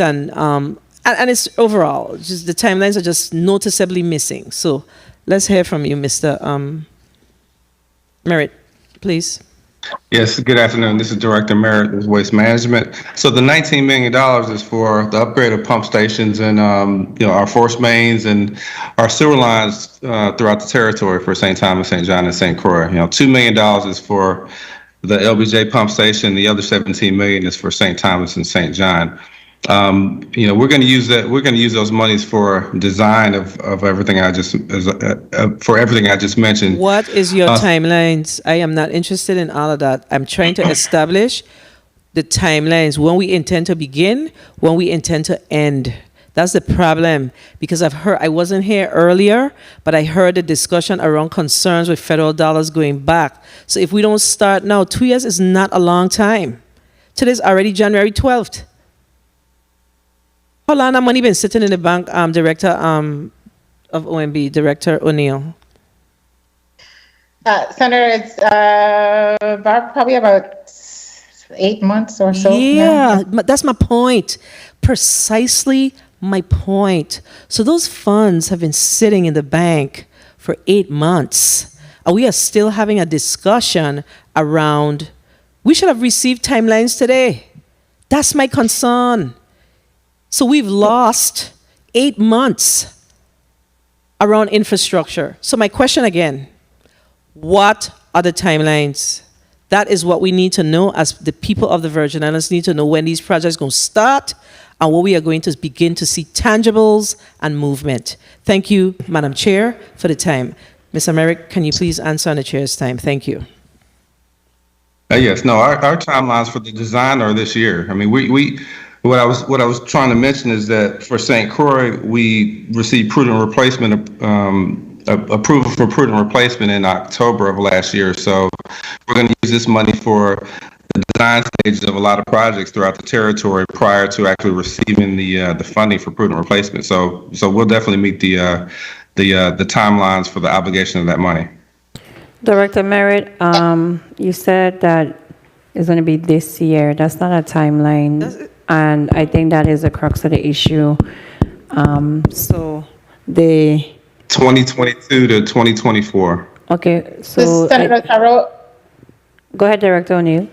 Speaker 20: and it's overall, just the timelines are just noticeably missing. So let's hear from you, Mr. Merritt, please.
Speaker 15: Yes, good afternoon. This is Director Merritt with Waste Management. So the $19 million is for the upgrade of pump stations and our force mains and our sewer lines throughout the territory for St. Thomas, St. John, and St. Croix. $2 million is for the LBJ pump station. The other $17 million is for St. Thomas and St. John. We're going to use that. We're going to use those monies for design of everything I just mentioned.
Speaker 20: What is your timelines? I am not interested in all of that. I'm trying to establish the timelines, when we intend to begin, when we intend to end. That's the problem, because I wasn't here earlier, but I heard the discussion around concerns with federal dollars going back. So if we don't start now, 2 years is not a long time. Today's already January 12th. How long have money been sitting in the bank, Director of OMB, Director O'Neill?
Speaker 3: Senator, it's probably about 8 months or so.
Speaker 20: Yeah, that's my point. Precisely my point. So those funds have been sitting in the bank for 8 months. And we are still having a discussion around, we should have received timelines today. That's my concern. So we've lost 8 months around infrastructure. So my question again, what are the timelines? That is what we need to know, as the people of the Virgin Islands need to know when these projects are going to start and when we are going to begin to see tangibles and movement. Thank you, Madam Chair, for the time. Ms. Merritt, can you please answer on the Chair's time? Thank you.
Speaker 15: Yes, no, our timelines for the design are this year. I mean, What I was trying to mention is that for St. Croix, we received prudent replacement approval for prudent replacement in October of last year. So we're going to use this money for the design stages of a lot of projects throughout the territory prior to actually receiving the funding for prudent replacement. So we'll definitely meet the timelines for the obligation of that money.
Speaker 1: Director Merritt, you said that it's going to be this year. That's not a timeline. And I think that is the crux of the issue. So the
Speaker 15: 2022 to 2024.
Speaker 1: Okay, so
Speaker 3: Senator Carroll,
Speaker 1: go ahead, Director O'Neill.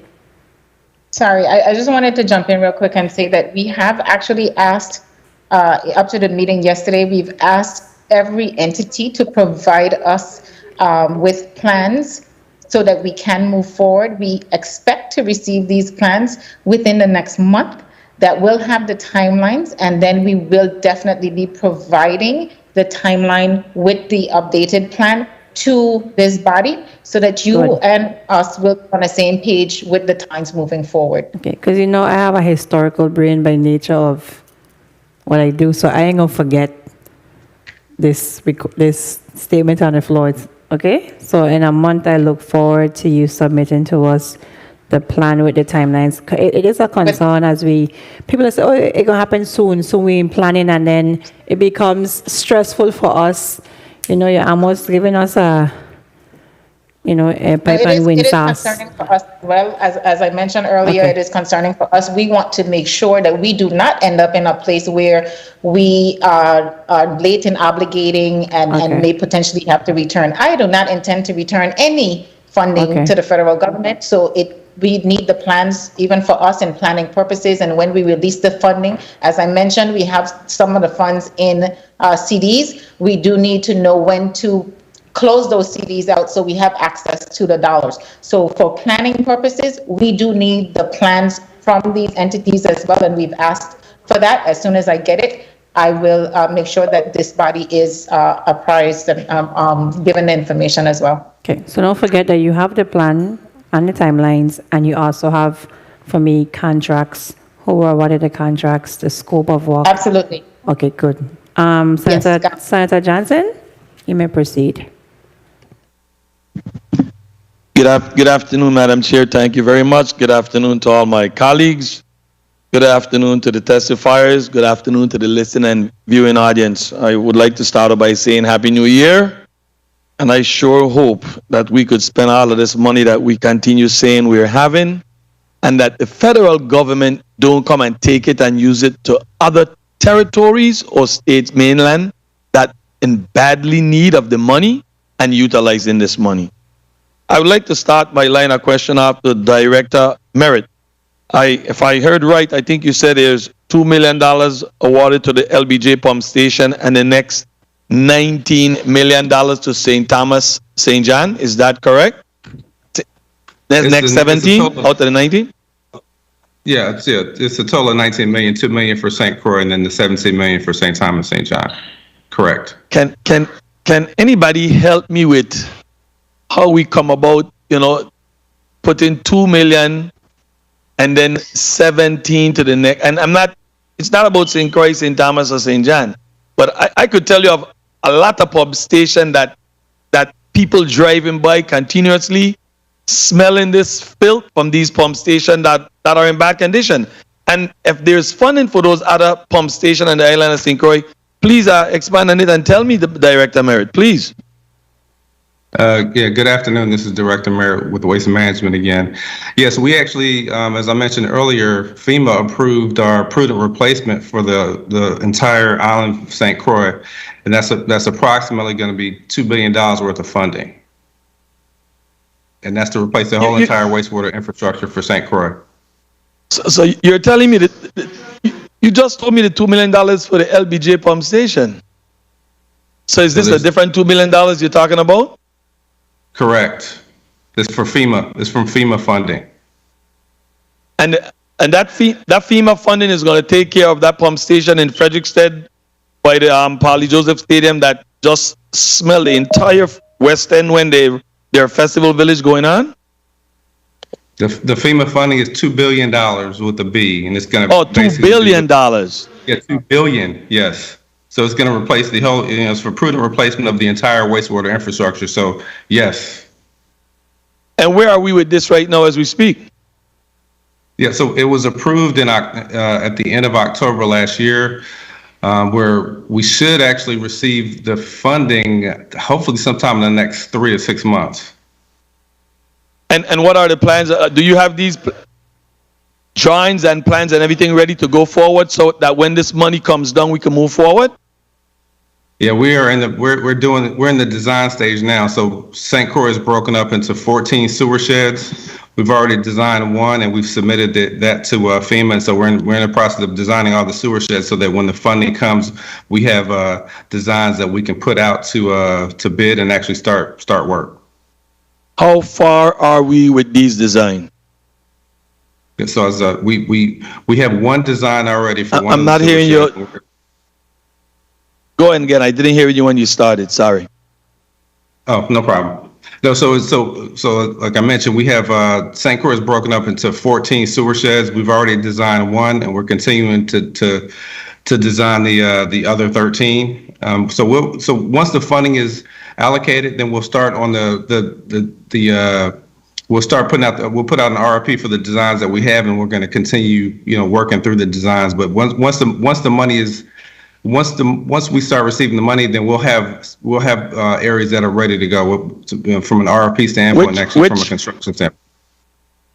Speaker 3: sorry, I just wanted to jump in real quick and say that we have actually asked, up to the meeting yesterday, we've asked every entity to provide us with plans so that we can move forward. We expect to receive these plans within the next month that will have the timelines, and then we will definitely be providing the timeline with the updated plan to this body so that you
Speaker 1: Good.
Speaker 3: and us will be on the same page with the times moving forward.
Speaker 1: Okay, because you know I have a historical brain by nature of what I do, so I ain't gonna forget this statement on the floor. Okay, so in a month I look forward to you submitting to us the plan with the timelines. It is a concern as people say, oh, it's gonna happen soon, so we're planning, and then it becomes stressful for us. You know, you're almost giving us a pipe and wind
Speaker 3: It is
Speaker 1: sauce.
Speaker 3: concerning for us as well. As I mentioned earlier,
Speaker 1: Okay.
Speaker 3: it is concerning for us. We want to make sure that we do not end up in a place where we are late in obligating and
Speaker 1: Okay.
Speaker 3: may potentially have to return. I do not intend to return any funding
Speaker 1: Okay.
Speaker 3: to the federal government, so we need the plans even for us in planning purposes. And when we release the funding, as I mentioned, we have some of the funds in CDs. We do need to know when to close those CDs out so we have access to the dollars. So for planning purposes, we do need the plans from these entities as well, and we've asked for that. As soon as I get it, I will make sure that this body is apprised and given the information as well.
Speaker 1: Okay, so don't forget that you have the plan and the timelines, and you also have, for me, contracts. What are the contracts, the scope of work?
Speaker 3: Absolutely.
Speaker 1: Okay, good. Senator Johnson, you may proceed.
Speaker 19: Good afternoon, Madam Chair. Thank you very much. Good afternoon to all my colleagues. Good afternoon to the testifiers. Good afternoon to the listening and viewing audience. I would like to start off by saying Happy New Year. And I sure hope that we could spend all of this money that we continue saying we're having, and that the federal government don't come and take it and use it to other territories or states mainland that in badly need of the money and utilizing this money. I would like to start my line of question off to Director Merritt. If I heard right, I think you said there's $2 million awarded to the LBJ pump station and the next $19 million to St. Thomas, St. John. Is that correct? Next 17 out of the 19?
Speaker 15: Yeah, it's a total of 19 million, 2 million for St. Croix, and then the 17 million for St. Thomas, St. John. Correct.
Speaker 19: Can anybody help me with how we come about, putting 2 million and then 17 to the next? And it's not about St. Croix, St. Thomas, or St. John, but I could tell you of a lot of pump station that people driving by continuously smelling this filth from these pump stations that are in bad condition. And if there's funding for those other pump stations on the island of St. Croix, please expand on it and tell me, the Director Merritt, please.
Speaker 15: Good afternoon. This is Director Merritt with Waste Management again. Yes, we actually, as I mentioned earlier, FEMA approved our prudent replacement for the entire island of St. Croix, and that's approximately going to be $2 billion worth of funding. And that's to replace the whole entire wastewater infrastructure for St. Croix.
Speaker 19: So you're telling me that you just told me the $2 million for the LBJ pump station. So is this a different $2 million you're talking about?
Speaker 15: Correct. It's for FEMA. It's from FEMA funding.
Speaker 19: And that FEMA funding is going to take care of that pump station in Frederickstead by the Paulie Joseph Stadium that just smell the entire West End when their festival village going on?
Speaker 15: The FEMA funding is $2 billion with a B, and it's going to.
Speaker 19: Oh, $2 billion.
Speaker 15: Yeah, 2 billion. Yes. So it's going to replace the whole. It's for prudent replacement of the entire wastewater infrastructure. So yes.
Speaker 19: And where are we with this right now as we speak?
Speaker 15: Yeah. So it was approved at the end of October last year, where we should actually receive the funding hopefully sometime in the next 3 to 6 months.
Speaker 19: And what are the plans? Do you have these drawings and plans and everything ready to go forward so that when this money comes down, we can move forward?
Speaker 15: Yeah, we're in the design stage now. So St. Croix is broken up into 14 sewer sheds. We've already designed one and we've submitted that to FEMA. And so we're in the process of designing all the sewer sheds so that when the funding comes, we have designs that we can put out to bid and actually start work.
Speaker 19: How far are we with these designs?
Speaker 15: So as we have one design already for one.
Speaker 19: I'm not hearing you. Go ahead again. I didn't hear you when you started. Sorry.
Speaker 15: Oh, no problem. No, so like I mentioned, we have St. Croix is broken up into 14 sewer sheds. We've already designed one, and we're continuing to design the other 13. So once the funding is allocated, then we'll start on we'll start we'll put out an RFP for the designs that we have, and we're going to continue, working through the designs. But once we start receiving the money, then we'll have areas that are ready to go from an RFP standpoint, and actually from a construction standpoint.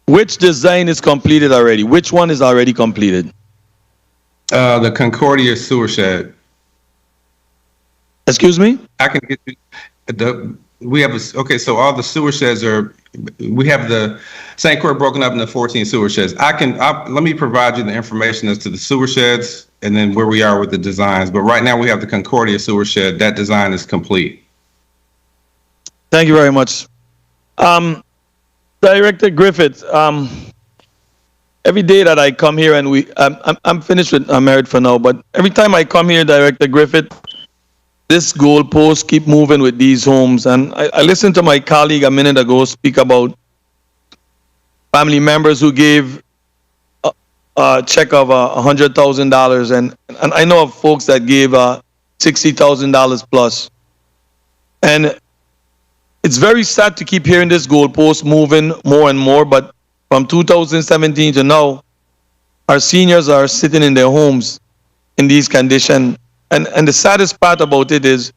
Speaker 19: Which design is completed already? Which one is already completed?
Speaker 15: The Concordia sewer shed.
Speaker 19: Excuse me?
Speaker 15: I can get you so all the sewer sheds we have the St. Croix broken up into 14 sewer sheds. Let me provide you the information as to the sewer sheds and then where we are with the designs. But right now we have the Concordia sewer shed. That design is complete.
Speaker 19: Thank you very much. Director Griffith, every day that I come here and I'm finished with Merit for now, but every time I come here, Director Griffith, this goalpost keep moving with these homes. And I listened to my colleague a minute ago speak about family members who gave a check of $100,000. And I know of folks that gave $60,000 plus. And it's very sad to keep hearing this goalpost moving more and more. But from 2017 to now, our seniors are sitting in their homes in these conditions. And the saddest part about it is,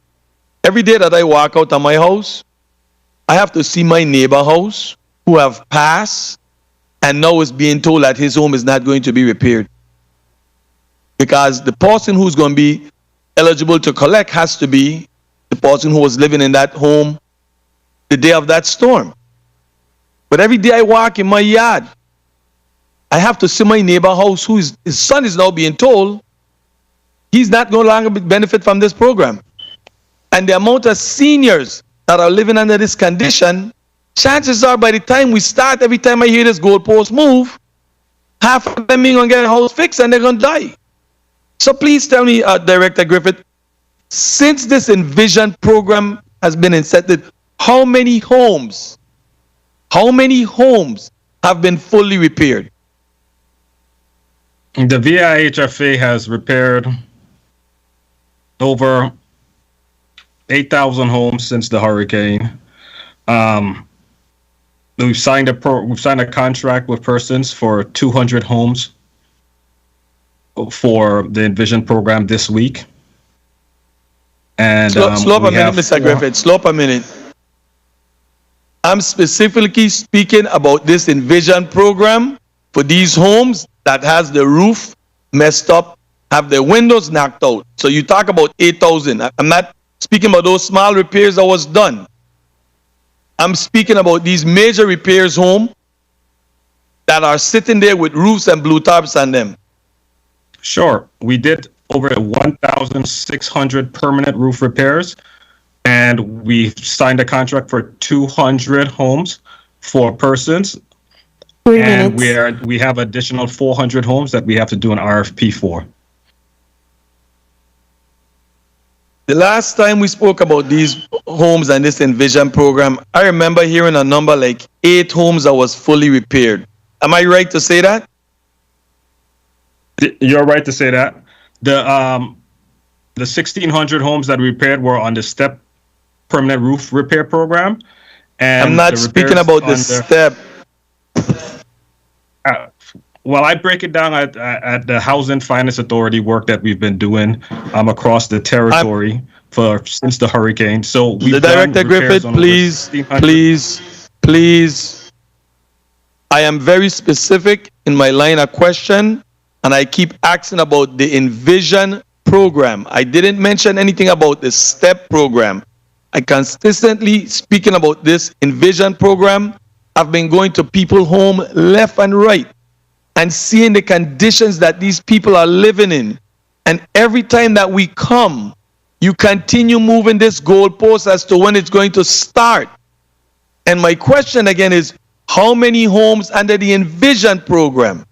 Speaker 19: every day that I walk out of my house, I have to see my neighbor house who have passed and now is being told that his home is not going to be repaired. Because the person who's going to be eligible to collect has to be the person who was living in that home the day of that storm. But every day I walk in my yard, I have to see my neighbor house his son is now being told he's not no longer benefit from this program. And the amount of seniors that are living under this condition, chances are by the time we start, every time I hear this goalpost move, half of them ain't gonna get a house fixed and they're gonna die. So please tell me, Director Griffith, since this Envision program has been incepted, how many homes have been fully repaired?
Speaker 5: The VIHFA has repaired over 8,000 homes since the hurricane. We've signed a contract with persons for 200 homes for the Envision program this week. And
Speaker 19: slow up a minute, Mr. Griffith. Slow up a minute. I'm specifically speaking about this Envision program for these homes that has the roof messed up, have the windows knocked out. So you talk about 8,000. I'm not speaking about those small repairs that was done. I'm speaking about these major repairs home that are sitting there with roofs and blue tarps on them.
Speaker 5: Sure. We did over 1,600 permanent roof repairs, and we signed a contract for 200 homes for persons. And we have additional 400 homes that we have to do an RFP for.
Speaker 19: The last time we spoke about these homes and this Envision program, I remember hearing a number like 8 homes that was fully repaired. Am I right to say that?
Speaker 5: You're right to say that. The 1,600 homes that we repaired were on the STEP permanent roof repair program. And
Speaker 19: I'm not speaking about the STEP.
Speaker 5: Well, I break it down at the Housing Finance Authority work that we've been doing across the territory since the hurricane. So we've
Speaker 19: Director Griffith, please. I am very specific in my line of question, and I keep asking about the Envision program. I didn't mention anything about the STEP program. I consistently speaking about this Envision program. I've been going to people home left and right and seeing the conditions that these people are living in. And every time that we come, you continue moving this goalpost as to when it's going to start. And my question again is, how many homes under the Envision program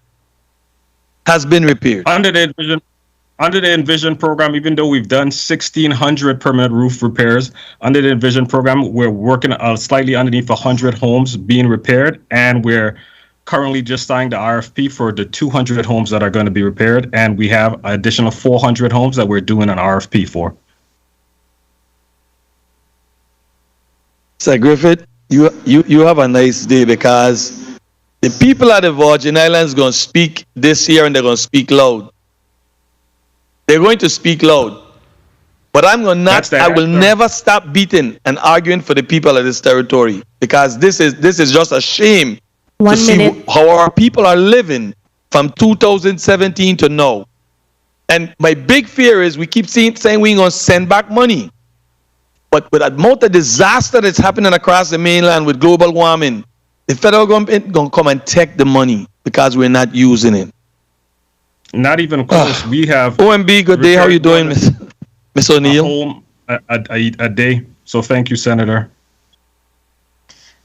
Speaker 19: has been repaired?
Speaker 5: Under the Envision program, even though we've done 1,600 permanent roof repairs, under the Envision program, we're working slightly underneath 100 homes being repaired, and we're currently just signing the RFP for the 200 homes that are going to be repaired, and we have an additional 400 homes that we're doing an RFP for.
Speaker 19: Sir Griffith, you have a nice day, because the people at the Virgin Islands going to speak this year, and they're going to speak loud. They're going to speak loud. But I will never stop beating and arguing for the people of this territory, because this is just a shame to see how our people are living from 2017 to now. And my big fear is we keep saying we're going to send back money. But with the amount of disaster that's happening across the mainland with global warming, the federal government going to come and take the money because we're not using it.
Speaker 5: Not even close. We have
Speaker 19: OMB, good day. How you doing, Miss O'Neill?
Speaker 5: A day. So thank you, Senator.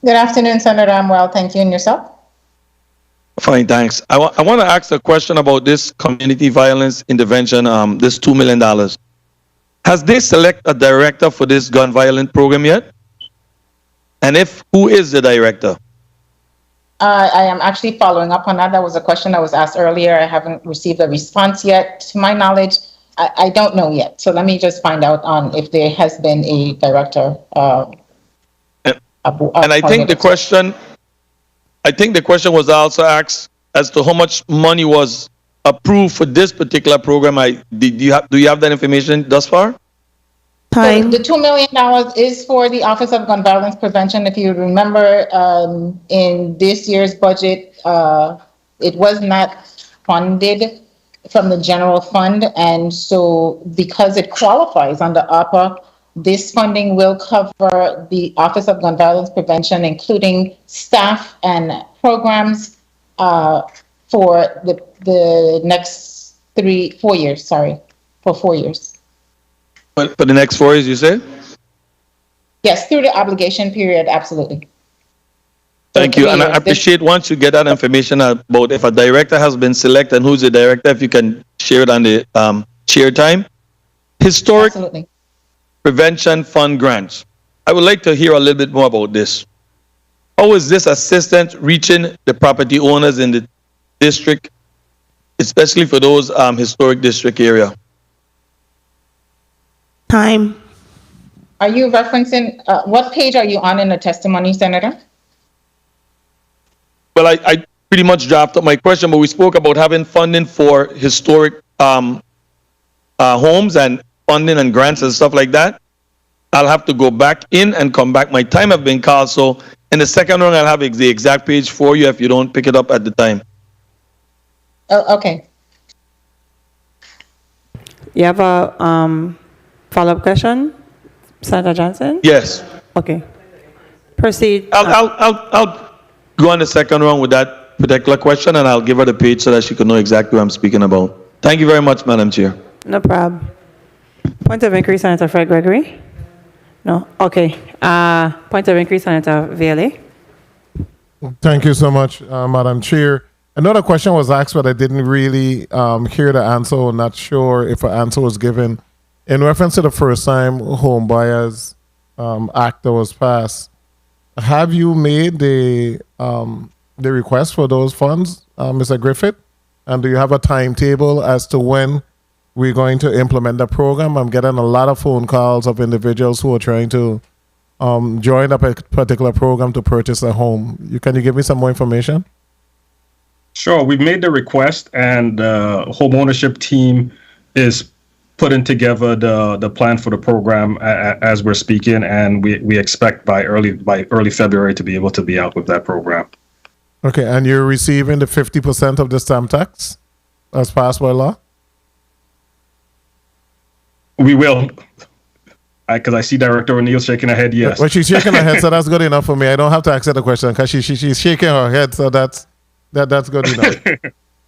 Speaker 3: Good afternoon, Senator. I'm well, thank you. And yourself?
Speaker 19: Fine, thanks. I want to ask a question about this community violence intervention, this $2 million. Has they selected a director for this gun violence program yet? And if, who is the director?
Speaker 3: I am actually following up on that. That was a question that was asked earlier. I haven't received a response yet. To my knowledge, I don't know yet. So let me just find out on if there has been a director.
Speaker 19: And I think the question was also asked as to how much money was approved for this particular program. Do you have that information thus far?
Speaker 3: So the $2 million is for the Office of Gun Violence Prevention. If you remember, in this year's budget, it was not funded from the general fund. And so because it qualifies under ARPA, this funding will cover the Office of Gun Violence Prevention, including staff and programs for the next 4 years, for 4 years.
Speaker 19: For the next 4 years, you say?
Speaker 3: Yes, through the obligation period, absolutely.
Speaker 19: Thank you. And I appreciate once you get that information about if a director has been selected and who's the director, if you can share it on the chair time. Historic Prevention Fund grants. I would like to hear a little bit more about this. How is this assistance reaching the property owners in the district, especially for those historic district area?
Speaker 2: Time.
Speaker 3: Are you referencing, what page are you on in the testimony, Senator?
Speaker 19: Well, I pretty much dropped up my question, but we spoke about having funding for historic homes and funding and grants and stuff like that. I'll have to go back in and come back. My time have been called, so in the second round, I'll have the exact page for you if you don't pick it up at the time.
Speaker 3: Oh, okay.
Speaker 1: You have a follow-up question, Senator Johnson?
Speaker 19: Yes.
Speaker 1: Okay. Proceed.
Speaker 19: I'll go on the second round with that particular question, and I'll give her the page so that she can know exactly what I'm speaking about. Thank you very much, Madam Chair.
Speaker 1: No problem. Point of inquiry, Senator Fred Gregory? No? Okay. Point of inquiry, Senator Viale?
Speaker 11: Thank you so much, Madam Chair. Another question was asked, but I didn't really hear the answer. I'm not sure if an answer was given. in reference to the first-time home buyers act that was passed, have you made the request for those funds, Mr. Griffith? And do you have a timetable as to when we're going to implement the program? I'm getting a lot of phone calls of individuals who are trying to join a particular program to purchase a home. Can you give me some more information?
Speaker 5: Sure. We've made the request, and the home ownership team is putting together the plan for the program as we're speaking, and we expect by early February to be able to be out with that program.
Speaker 11: Okay, and you're receiving the 50% of the stamp tax as passed by law?
Speaker 5: We will, because I see Director O'Neill shaking her head yes.
Speaker 11: Well, she's shaking her head, so that's good enough for me. I don't have to answer the question because she's shaking her head, so that's good enough.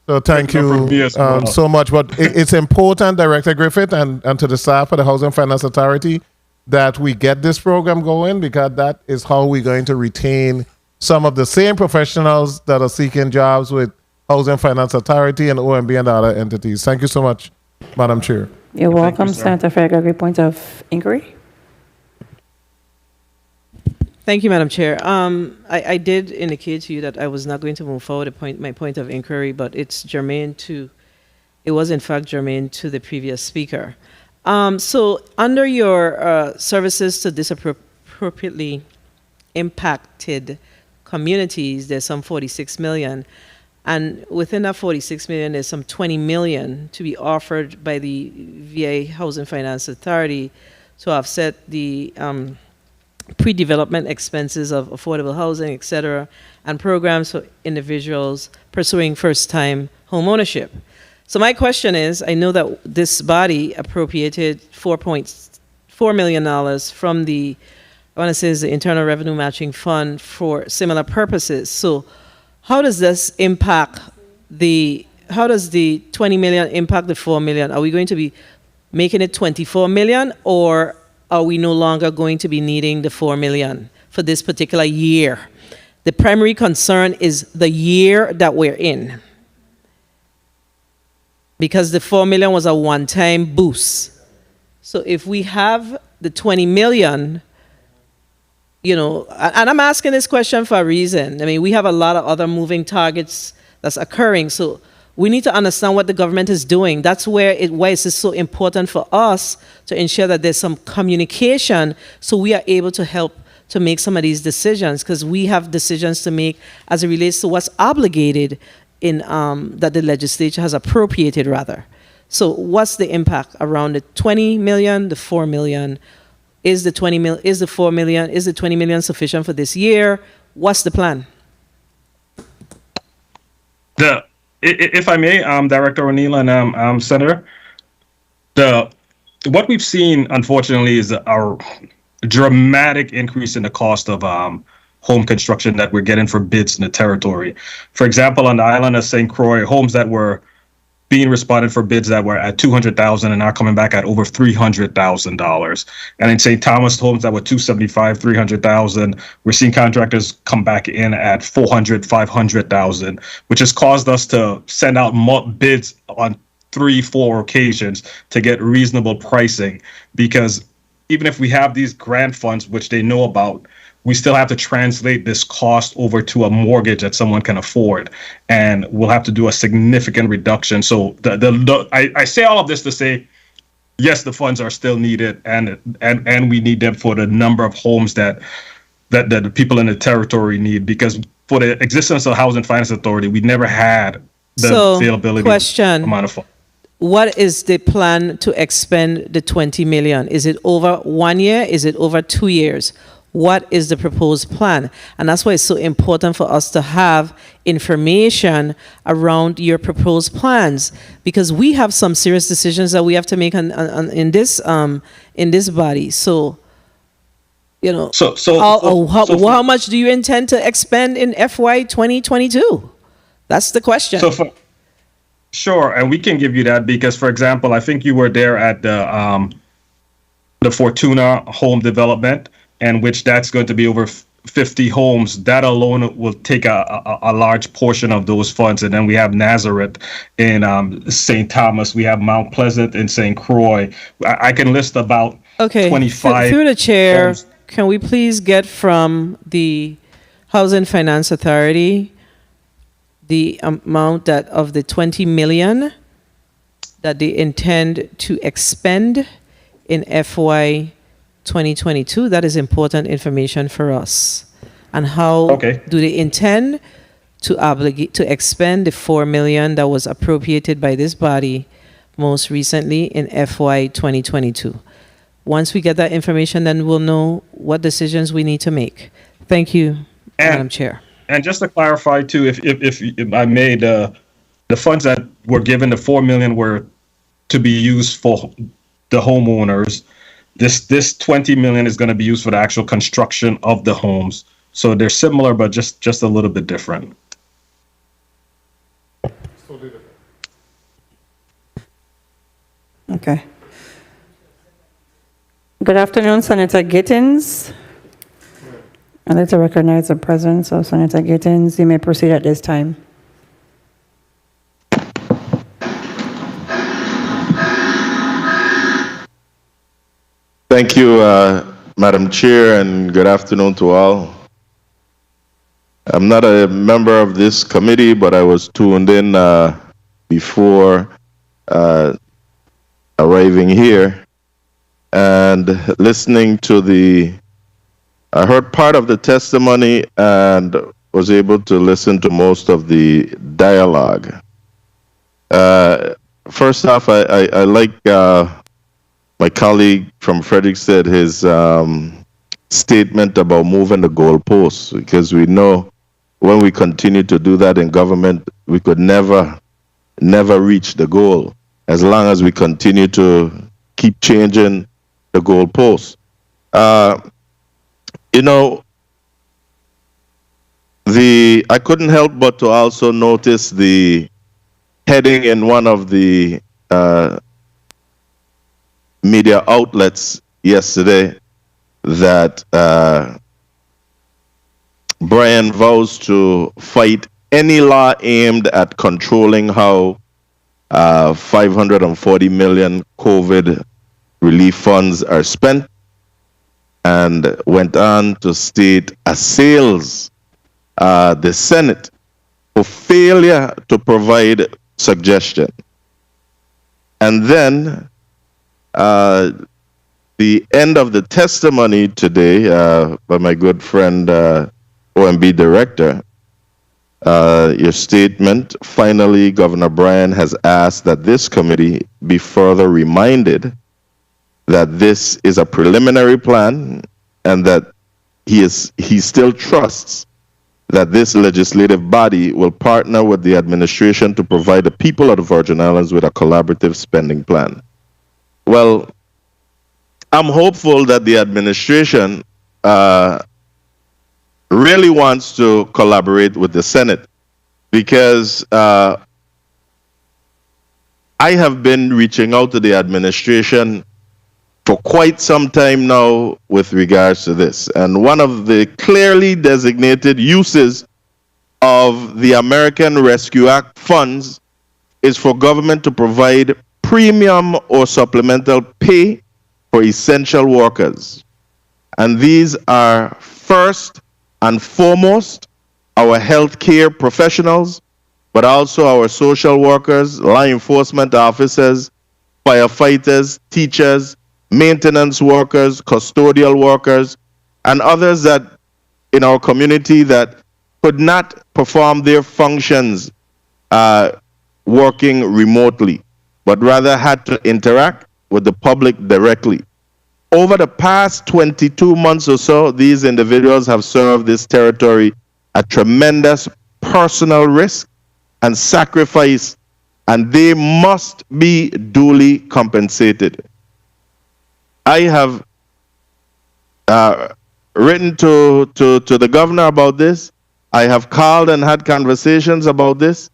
Speaker 11: So thank you so much. But it's important, Director Griffith, and to the staff of the Housing Finance Authority, that we get this program going, because that is how we're going to retain some of the same professionals that are seeking jobs with Housing Finance Authority and OMB and other entities. Thank you so much, Madam Chair.
Speaker 1: You're welcome, Senator Gregory. Point of inquiry.
Speaker 20: Thank you, Madam Chair. I did indicate to you that I was not going to move forward my point of inquiry, but it was in fact germane to the previous speaker. So under your services to disappropriately impacted communities, there's some 46 million. And within that 46 million, there's some 20 million to be offered by the VA Housing Finance Authority to offset the pre-development expenses of affordable housing, et cetera, and programs for individuals pursuing first-time home ownership. So my question is, I know that this body appropriated $4.4 million from the, I want to say, is the Internal Revenue Matching Fund for similar purposes. So how does this impact how does the 20 million impact the 4 million? Are we going to be making it 24 million, or are we no longer going to be needing the 4 million for this particular year? The primary concern is the year that we're in, because the 4 million was a one-time boost. So if we have the 20 million, and I'm asking this question for a reason. I mean, we have a lot of other moving targets that's occurring. So we need to understand what the government is doing. That's why it's so important for us to ensure that there's some communication so we are able to help to make some of these decisions, because we have decisions to make as it relates to what's obligated in that the legislature has appropriated, rather. So what's the impact around the 20 million, the 4 million? Is the 20 million, is the 4 million, is the 20 million sufficient for this year? What's the plan?
Speaker 5: If I may, Director O'Neill and Senator, what we've seen, unfortunately, is a dramatic increase in the cost of home construction that we're getting for bids in the territory. For example, on the island of St. Croix, homes that were being responded for bids that were at $200,000 and now coming back at over $300,000. And in St. Thomas, homes that were $275,000, $300,000, we're seeing contractors come back in at $400,000, $500,000, which has caused us to send out bids on 3-4 occasions to get reasonable pricing. Because even if we have these grant funds, which they know about, we still have to translate this cost over to a mortgage that someone can afford, and we'll have to do a significant reduction. So I say all of this to say, yes, the funds are still needed, and we need them for the number of homes that the people in the territory need, because for the existence of Housing Finance Authority, we never had the availability amount of funds.
Speaker 20: What is the plan to expend the 20 million? Is it over 1 year? Is it over 2 years? What is the proposed plan? And that's why it's so important for us to have information around your proposed plans, because we have some serious decisions that we have to make in this body. So, how much do you intend to expend in FY 2022? That's the question.
Speaker 5: Sure, and we can give you that because, for example, I think you were there at the Fortuna home development, and which that's going to be over 50 homes, that alone will take a large portion of those funds. And then we have Nazareth in St. Thomas. We have Mount Pleasant in St. Croix. I can list about 25.
Speaker 20: Through the chair,
Speaker 5: homes.
Speaker 20: can we please get from the Housing Finance Authority the amount that of the 20 million that they intend to expend in FY 2022? That is important information for us. And how do they intend to expend the 4 million that was appropriated by this body most recently in FY 2022? Once we get that information, then we'll know what decisions we need to make. Thank you, Madam Chair.
Speaker 5: And just to clarify too, if I may, the funds that were given, the 4 million were to be used for the homeowners. This 20 million is going to be used for the actual construction of the homes. So they're similar, but just a little bit different.
Speaker 1: Okay. Good afternoon, Senator Gittins. I'd like to recognize the presence of Senator Gittins. You may proceed at this time.
Speaker 19: Thank you, Madam Chair, and good afternoon to all. I'm not a member of this committee, but I was tuned in before arriving here and listening to I heard part of the testimony and was able to listen to most of the dialogue. First off, I like my colleague from Frederick said his statement about moving the goalposts, because we know when we continue to do that in government, we could never reach the goal as long as we continue to keep changing the goalposts. I couldn't help but to also notice the heading in one of the media outlets yesterday that Brian vows to fight any law aimed at controlling how 540 million COVID relief funds are spent, and went on to state assails the Senate for failure to provide suggestion. And then the end of the testimony today by my good friend OMB Director, your statement, finally, Governor Bryan has asked that this committee be further reminded that this is a preliminary plan and that he still trusts that this legislative body will partner with the administration to provide the people of the Virgin Islands with a collaborative spending plan. Well, I'm hopeful that the administration really wants to collaborate with the Senate, because I have been reaching out to the administration for quite some time now with regards to this. And one of the clearly designated uses of the American Rescue Act funds is for government to provide premium or supplemental pay for essential workers. And these are first and foremost our healthcare professionals, but also our social workers, law enforcement officers, firefighters, teachers, maintenance workers, custodial workers, and others that in our community that could not perform their functions working remotely, but rather had to interact with the public directly. Over the past 22 months or so, these individuals have served this territory at tremendous personal risk and sacrifice, and they must be duly compensated. I have written to the governor about this. I have called and had conversations about this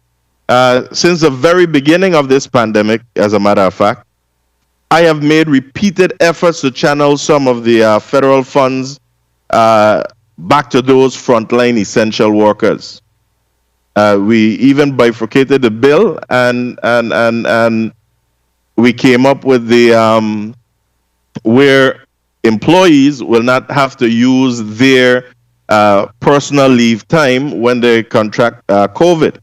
Speaker 19: since the very beginning of this pandemic, as a matter of fact. I have made repeated efforts to channel some of the federal funds
Speaker 17: back to those frontline essential workers. We even bifurcated the bill, and we came up with the where employees will not have to use their personal leave time when they contract COVID.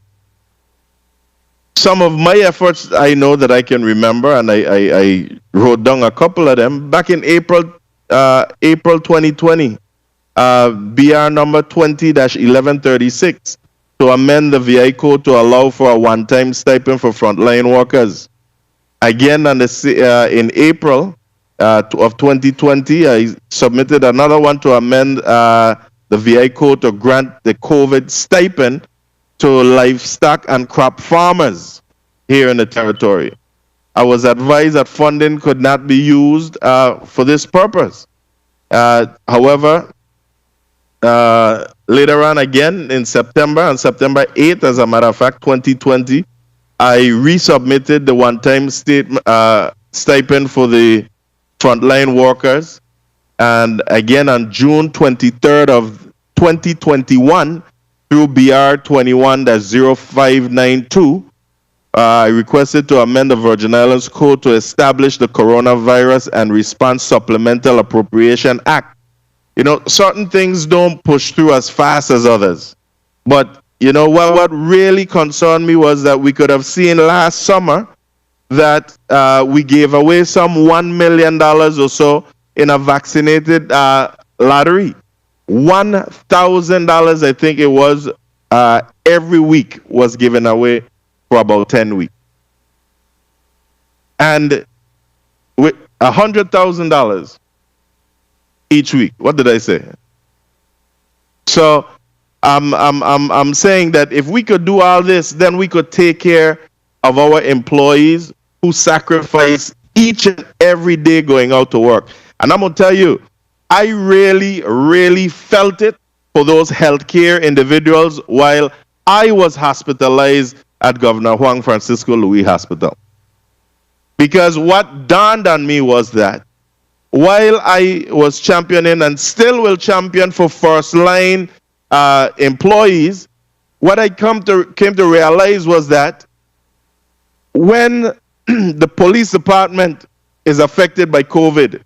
Speaker 17: Some of my efforts I know that I can remember, and I wrote down a couple of them back in April 2020. BR number 20-1136 to amend the VI code to allow for a one-time stipend for frontline workers. Again, in April of 2020, I submitted another one to amend the VI code to grant the COVID stipend to livestock and crop farmers here in the territory. I was advised that funding could not be used for this purpose. However, later on again in September, on September 8th, as a matter of fact, 2020, I resubmitted the one-time stipend for the frontline workers. And again, on June 23rd of 2021, through BR 21-0592, I requested to amend the Virgin Islands Code to establish the Coronavirus and Response Supplemental Appropriation Act. You know, certain things don't push through as fast as others. But, you know, what really concerned me was that we could have seen last summer that we gave away some $1 million or so in a vaccinated lottery. $1,000, I think it was, every week was given away for about 10 weeks. And with $100,000 each week. What did I say? So I'm saying that if we could do all this, then we could take care of our employees who sacrifice each and every day going out to work. And I'm going to tell you, I really felt it for those healthcare individuals while I was hospitalized at Governor Juan Francisco Louis Hospital. Because what dawned on me was that while I was championing and still will champion for first line employees, what I came to realize was that when the police department is affected by COVID,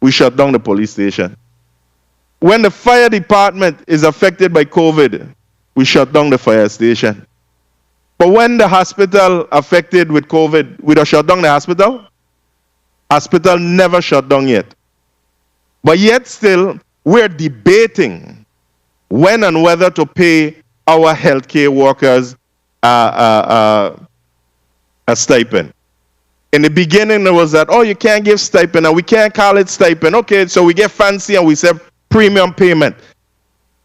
Speaker 17: we shut down the police station. When the fire department is affected by COVID, we shut down the fire station. But when the hospital affected with COVID, we don't shut down the hospital. Hospital never shut down yet. But yet still, we're debating when and whether to pay our healthcare workers a stipend. In the beginning, it was that, oh, you can't give stipend, and we can't call it stipend. Okay, so we get fancy and we say premium payment.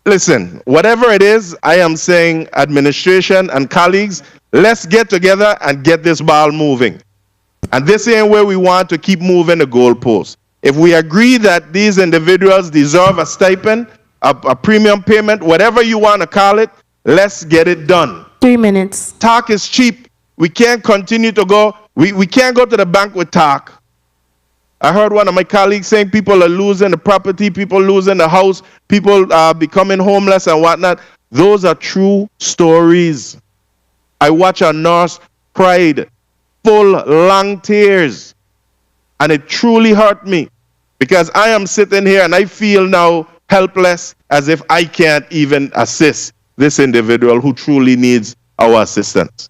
Speaker 17: Listen, whatever it is, I am saying administration and colleagues, let's get together and get this ball moving. And this ain't where we want to keep moving the goalposts. If we agree that these individuals deserve a stipend, a premium payment, whatever you want to call it, let's get it done.
Speaker 2: 3 minutes.
Speaker 17: Talk is cheap. We can't continue to go. We can't go to the bank with talk. I heard one of my colleagues saying people are losing the property, people losing the house, people are becoming homeless and whatnot. Those are true stories. I watch a nurse cried, full, long tears. And it truly hurt me because I am sitting here and I feel now helpless as if I can't even assist this individual who truly needs our assistance.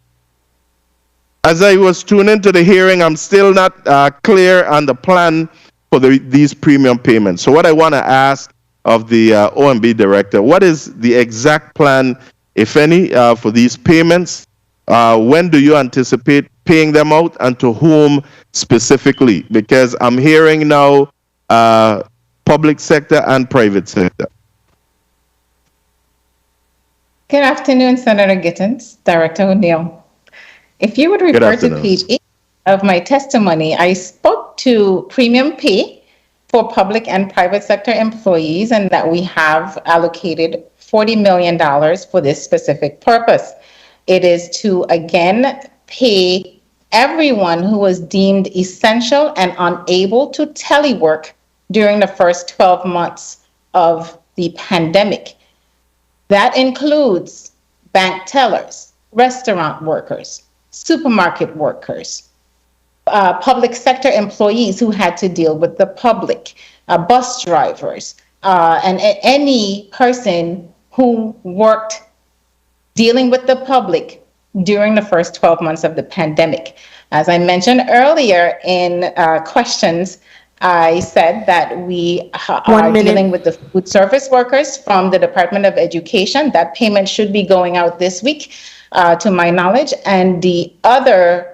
Speaker 17: As I was tuning into the hearing, I'm still not clear on the plan for these premium payments. So what I want to ask of the OMB director, what is the exact plan, if any, for these payments? When do you anticipate paying them out and to whom specifically? Because I'm hearing now public sector and private sector.
Speaker 3: Good afternoon, Senator Gittens, Director O'Neill. If you would refer to page 8 of my testimony, I spoke to premium pay for public and private sector employees and that we have allocated $40 million for this specific purpose. It is to, again, pay everyone who was deemed essential and unable to telework during the first 12 months of the pandemic. That includes bank tellers, restaurant workers, supermarket workers, public sector employees who had to deal with the public, bus drivers, and any person who worked dealing with the public during the first 12 months of the pandemic. As I mentioned earlier in questions, I said that we are dealing with the food service workers from the Department of Education. That payment should be going out this week, to my knowledge, and the other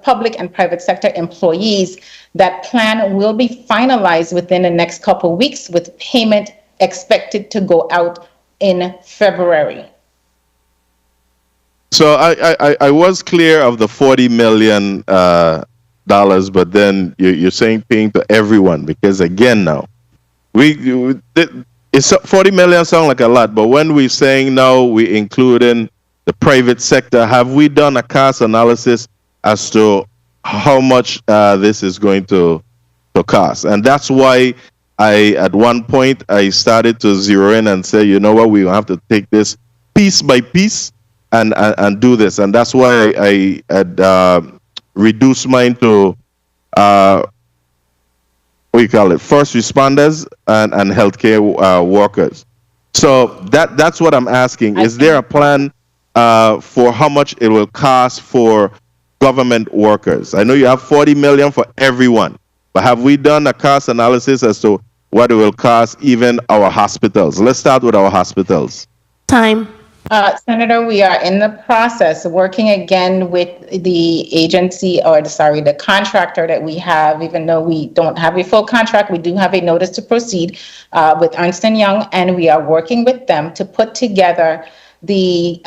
Speaker 3: public and private sector employees. That plan will be finalized within the next couple of weeks, with payment expected to go out in February.
Speaker 19: So I was clear of the $40 million, but then you're saying paying to everyone, because again now, it's 40 million sound like a lot, but when we're saying now we including the private sector, have we done a cost analysis as to how much this is going to cost? And that's why at one point I started to zero in and say, you know what, we have to take this piece by piece and do this. And that's why I had reduced mine to first responders and healthcare workers. So that's what I'm asking. Is there a plan for how much it will cost for government workers? I know you have 40 million for everyone, but have we done a cost analysis as to what it will cost even our hospitals? Let's start with our hospitals.
Speaker 3: Time. Senator, we are in the process working again with the agency, the contractor that we have. Even though we don't have a full contract, we do have a notice to proceed with Ernst & Young, and we are working with them to put together the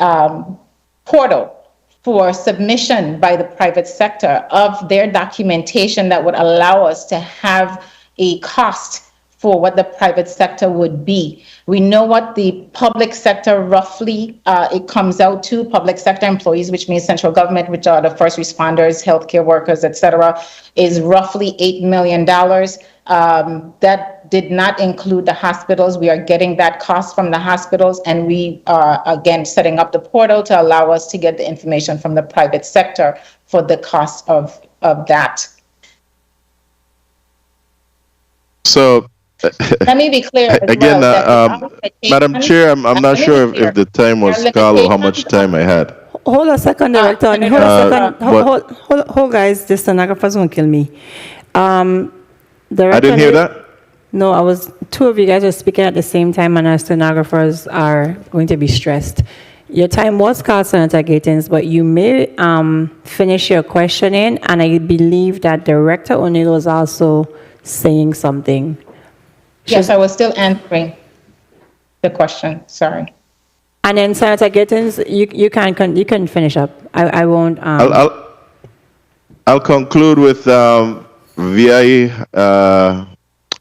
Speaker 3: portal for submission by the private sector of their documentation that would allow us to have a cost for what the private sector would be. We know what the public sector roughly it comes out to. Public sector employees, which means central government, which are the first responders, healthcare workers, etc., is roughly $8 million. That did not include the hospitals. We are getting that cost from the hospitals, and we are again setting up the portal to allow us to get the information from the private sector for the cost of that.
Speaker 19: So
Speaker 3: let me be clear as
Speaker 19: again,
Speaker 3: well,
Speaker 19: Madam Chair, I'm not sure if the time was called or how much time I had.
Speaker 1: Hold a second, Director. Hold a second. Hold, guys. The stenographers won't kill me. Director,
Speaker 19: I didn't hear that.
Speaker 1: No, two of you guys are speaking at the same time, and our stenographers are going to be stressed. Your time was called, Senator Gatins, but you may finish your questioning, and I believe that Director O'Neill was also saying something.
Speaker 3: Yes, I was still answering the question. Sorry.
Speaker 1: And then Senator Gittins, you can finish up. I won't.
Speaker 19: I'll conclude with VI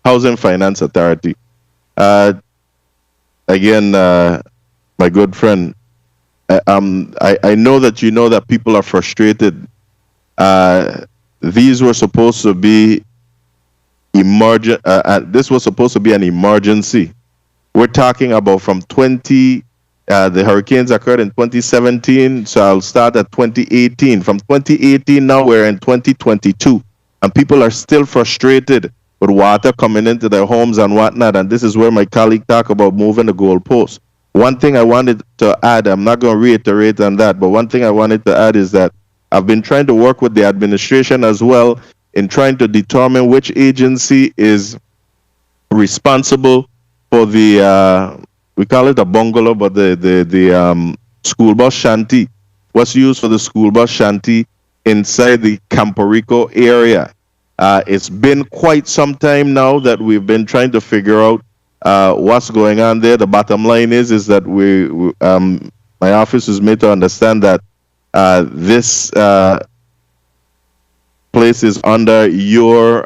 Speaker 19: Housing Finance Authority. Again, my good friend, I know that you know that people are frustrated. These were supposed to be this was supposed to be an emergency. We're talking about from the hurricanes occurred in 2017, so I'll start at 2018. From 2018 now we're in 2022, and people are still frustrated with water coming into their homes and whatnot, and this is where my colleague talked about moving the goalposts. One thing I wanted to add, I'm not going to reiterate on that, but one thing I wanted to add is that I've been trying to work with the administration as well in trying to determine which agency is responsible for the we call it a bungalow, but the school bus shanty. What's used for the school bus shanty inside the Campo Rico area? It's been quite some time now that we've been trying to figure out what's going on there. The bottom line is that my office is made to understand that this place is under your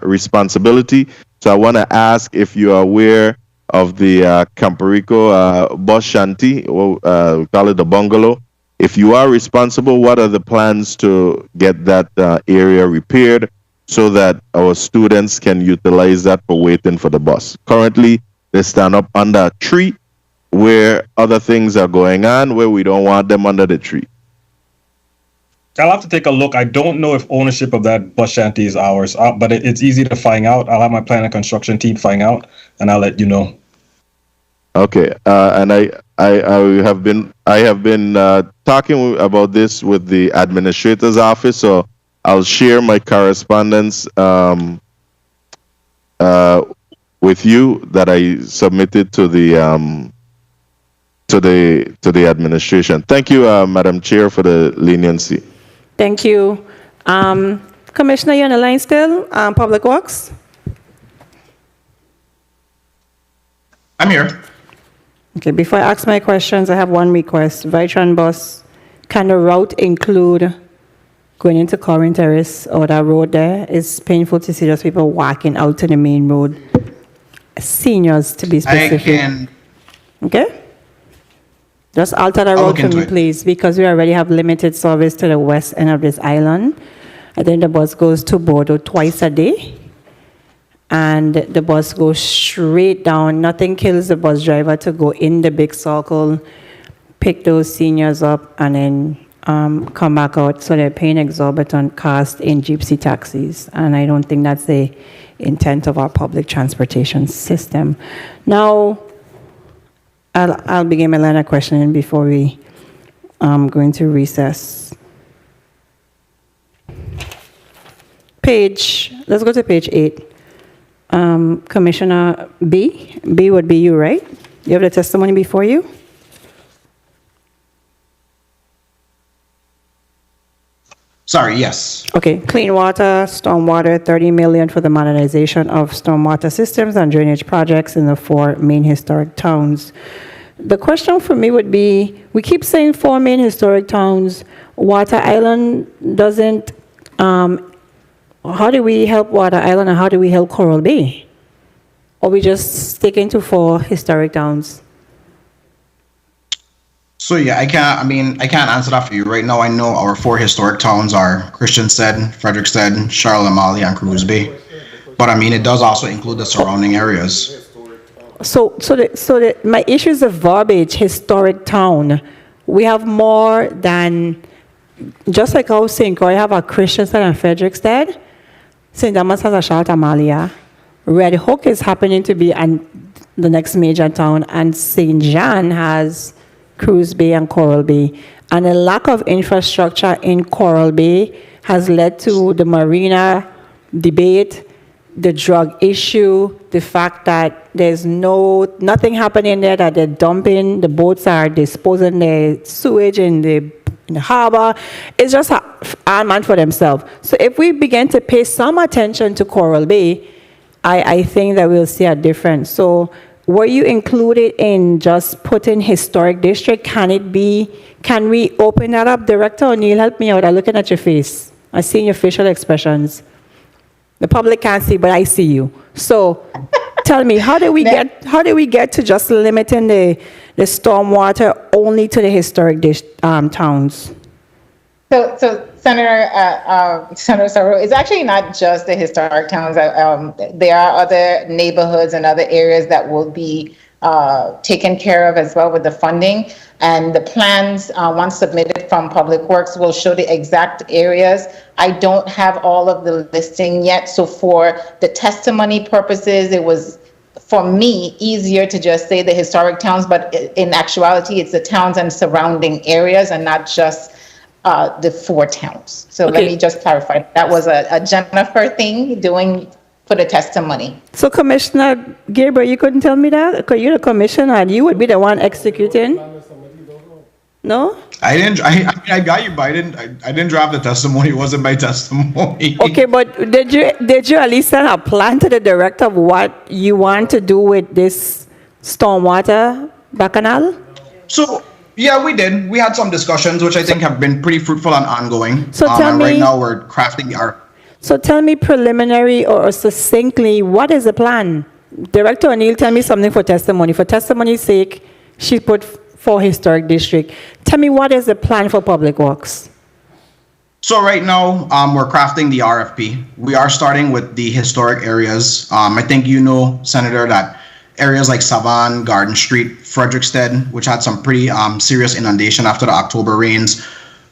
Speaker 19: responsibility. So I want to ask if you are aware of the Campo Rico bus shanty, or we call it the bungalow. If you are responsible, what are the plans to get that area repaired so that our students can utilize that for waiting for the bus? Currently, they stand up under a tree where other things are going on, where we don't want them under the tree.
Speaker 5: I'll have to take a look. I don't know if ownership of that bus shanty is ours, but it's easy to find out. I'll have my planning and construction team find out, and I'll let you know.
Speaker 19: Okay, and I have been talking about this with the administrator's office, so I'll share my correspondence with you that I submitted to the administration. Thank you, Madam Chair, for the leniency.
Speaker 1: Thank you. Commissioner, you on the line still? Public Works?
Speaker 4: I'm here.
Speaker 1: Okay, before I ask my questions, I have one request. Vitron bus, can the route include going into Corinth Terrace or that road there? It's painful to see those people walking out to the main road. Seniors, to be specific.
Speaker 4: I can.
Speaker 1: Okay? Just alter the road for me, please, because we already have limited service to the west end of this island. I think the bus goes to Bordeaux twice a day. And the bus goes straight down. Nothing kills the bus driver to go in the big circle, pick those seniors up, and then come back out. So they're paying exorbitant cost in gypsy taxis. And I don't think that's the intent of our public transportation system. Now, I'll begin my line of questioning before we go into recess. Let's go to page 8. Commissioner B. B would be you, right? You have the testimony before you?
Speaker 4: Sorry, yes.
Speaker 1: Okay, clean water, stormwater, $30 million for the modernization of stormwater systems and drainage projects in the 4 main historic towns. The question for me would be, we keep saying 4 main historic towns. Water Island doesn't, how do we help Water Island and how do we help Coral Bay? Or we just sticking to 4 historic towns?
Speaker 4: So yeah, I can't answer that for you right now. I know our 4 historic towns are Christiansted, Frederiksted, Charlotte-Amalie, and Cruz Bay. But I mean, it does also include the surrounding areas.
Speaker 1: So my issue is the verbiage, historic town. We have more than, just like I was saying, I have a Christiansted and Frederiksted. St. Thomas has a Charlotte-Amalie. Red Hook is happening to be the next major town, and St. John has Cruz Bay and Coral Bay. And a lack of infrastructure in Coral Bay has led to the marina debate, the drug issue, the fact that there's nothing happening there, that they're dumping, the boats are disposing the sewage in the harbor. It's just a man for themselves. So if we begin to pay some attention to Coral Bay, I think that we'll see a difference. So were you included in just putting historic district? Can we open that up? Director O'Neill, help me out. I'm looking at your face. I see your facial expressions. The public can't see, but I see you. So tell me, how do we get to just limiting the stormwater only to the historic towns?
Speaker 3: So Senator Saru, it's actually not just the historic towns. There are other neighborhoods and other areas that will be taken care of as well with the funding. And the plans, once submitted from Public Works, will show the exact areas. I don't have all of the listing yet. So for the testimony purposes, it was, for me, easier to just say the historic towns, but in actuality, it's the towns and surrounding areas and not just the 4 towns. So let me just clarify. That was a Jennifer thing doing for the testimony.
Speaker 1: So Commissioner Gabriel, you couldn't tell me that? Because you're the commissioner and you would be the one executing? No?
Speaker 4: I got you, but I didn't draft the testimony. It wasn't my testimony.
Speaker 1: Okay, but did you at least send a plan to the director of what you want to do with this stormwater bacchanal?
Speaker 4: So yeah, we did. We had some discussions, which I think have been pretty fruitful and ongoing.
Speaker 1: So tell me,
Speaker 4: right now we're crafting our.
Speaker 1: So tell me preliminary or succinctly, what is the plan? Director O'Neill, tell me something for testimony. For testimony's sake, she put 4 historic district. Tell me, what is the plan for Public Works?
Speaker 4: So right now, we're crafting the RFP. We are starting with the historic areas. I think you know, Senator, that areas like Savan, Garden Street, Frederickstead, which had some pretty serious inundation after the October rains.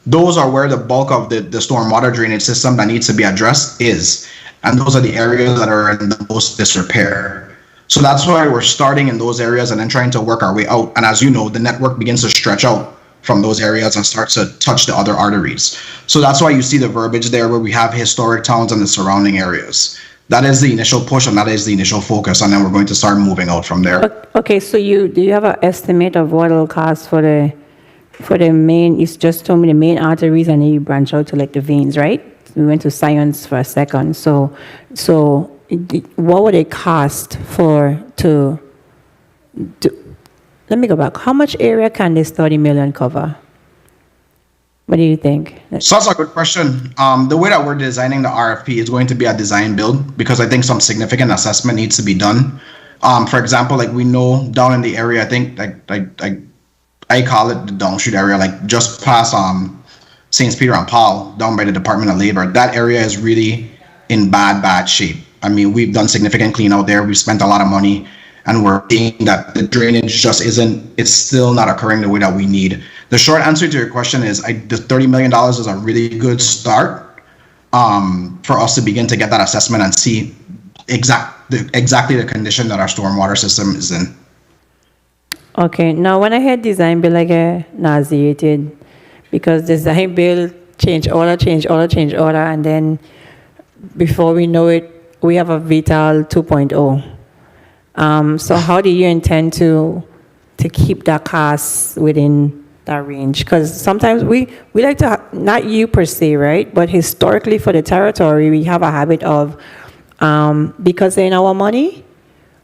Speaker 4: Those are where the bulk of the stormwater drainage system that needs to be addressed is. And those are the areas that are in the most disrepair. So that's why we're starting in those areas and then trying to work our way out. And as you know, the network begins to stretch out from those areas and starts to touch the other arteries. So that's why you see the verbiage there where we have historic towns and the surrounding areas. That is the initial push and that is the initial focus. And then we're going to start moving out from there.
Speaker 1: Okay, so do you have an estimate of what it'll cost for the main, you just told me the main arteries and then you branch out to like the veins, right? We went to science for a second. So what would it cost let me go back. How much area can this 30 million cover? What do you think?
Speaker 4: So that's a good question. The way that we're designing the RFP is going to be a design build because I think some significant assessment needs to be done. For example, like we know down in the area, I think I call it the Down Street area, like just past St. Peter and Paul, down by the Department of Labor. That area is really in bad shape. I mean, we've done significant clean out there. We've spent a lot of money and we're seeing that the drainage just it's still not occurring the way that we need. The short answer to your question is the $30 million is a really good start for us to begin to get that assessment and see exactly the condition that our stormwater system is in.
Speaker 1: Okay, now when I had design bill, I get nauseated because design bill change order, and then before we know it, we have a Vital 2.0. So how do you intend to keep that cost within that range? Because sometimes we like to, not you per se, right? But historically for the territory, we have a habit of, because in our money,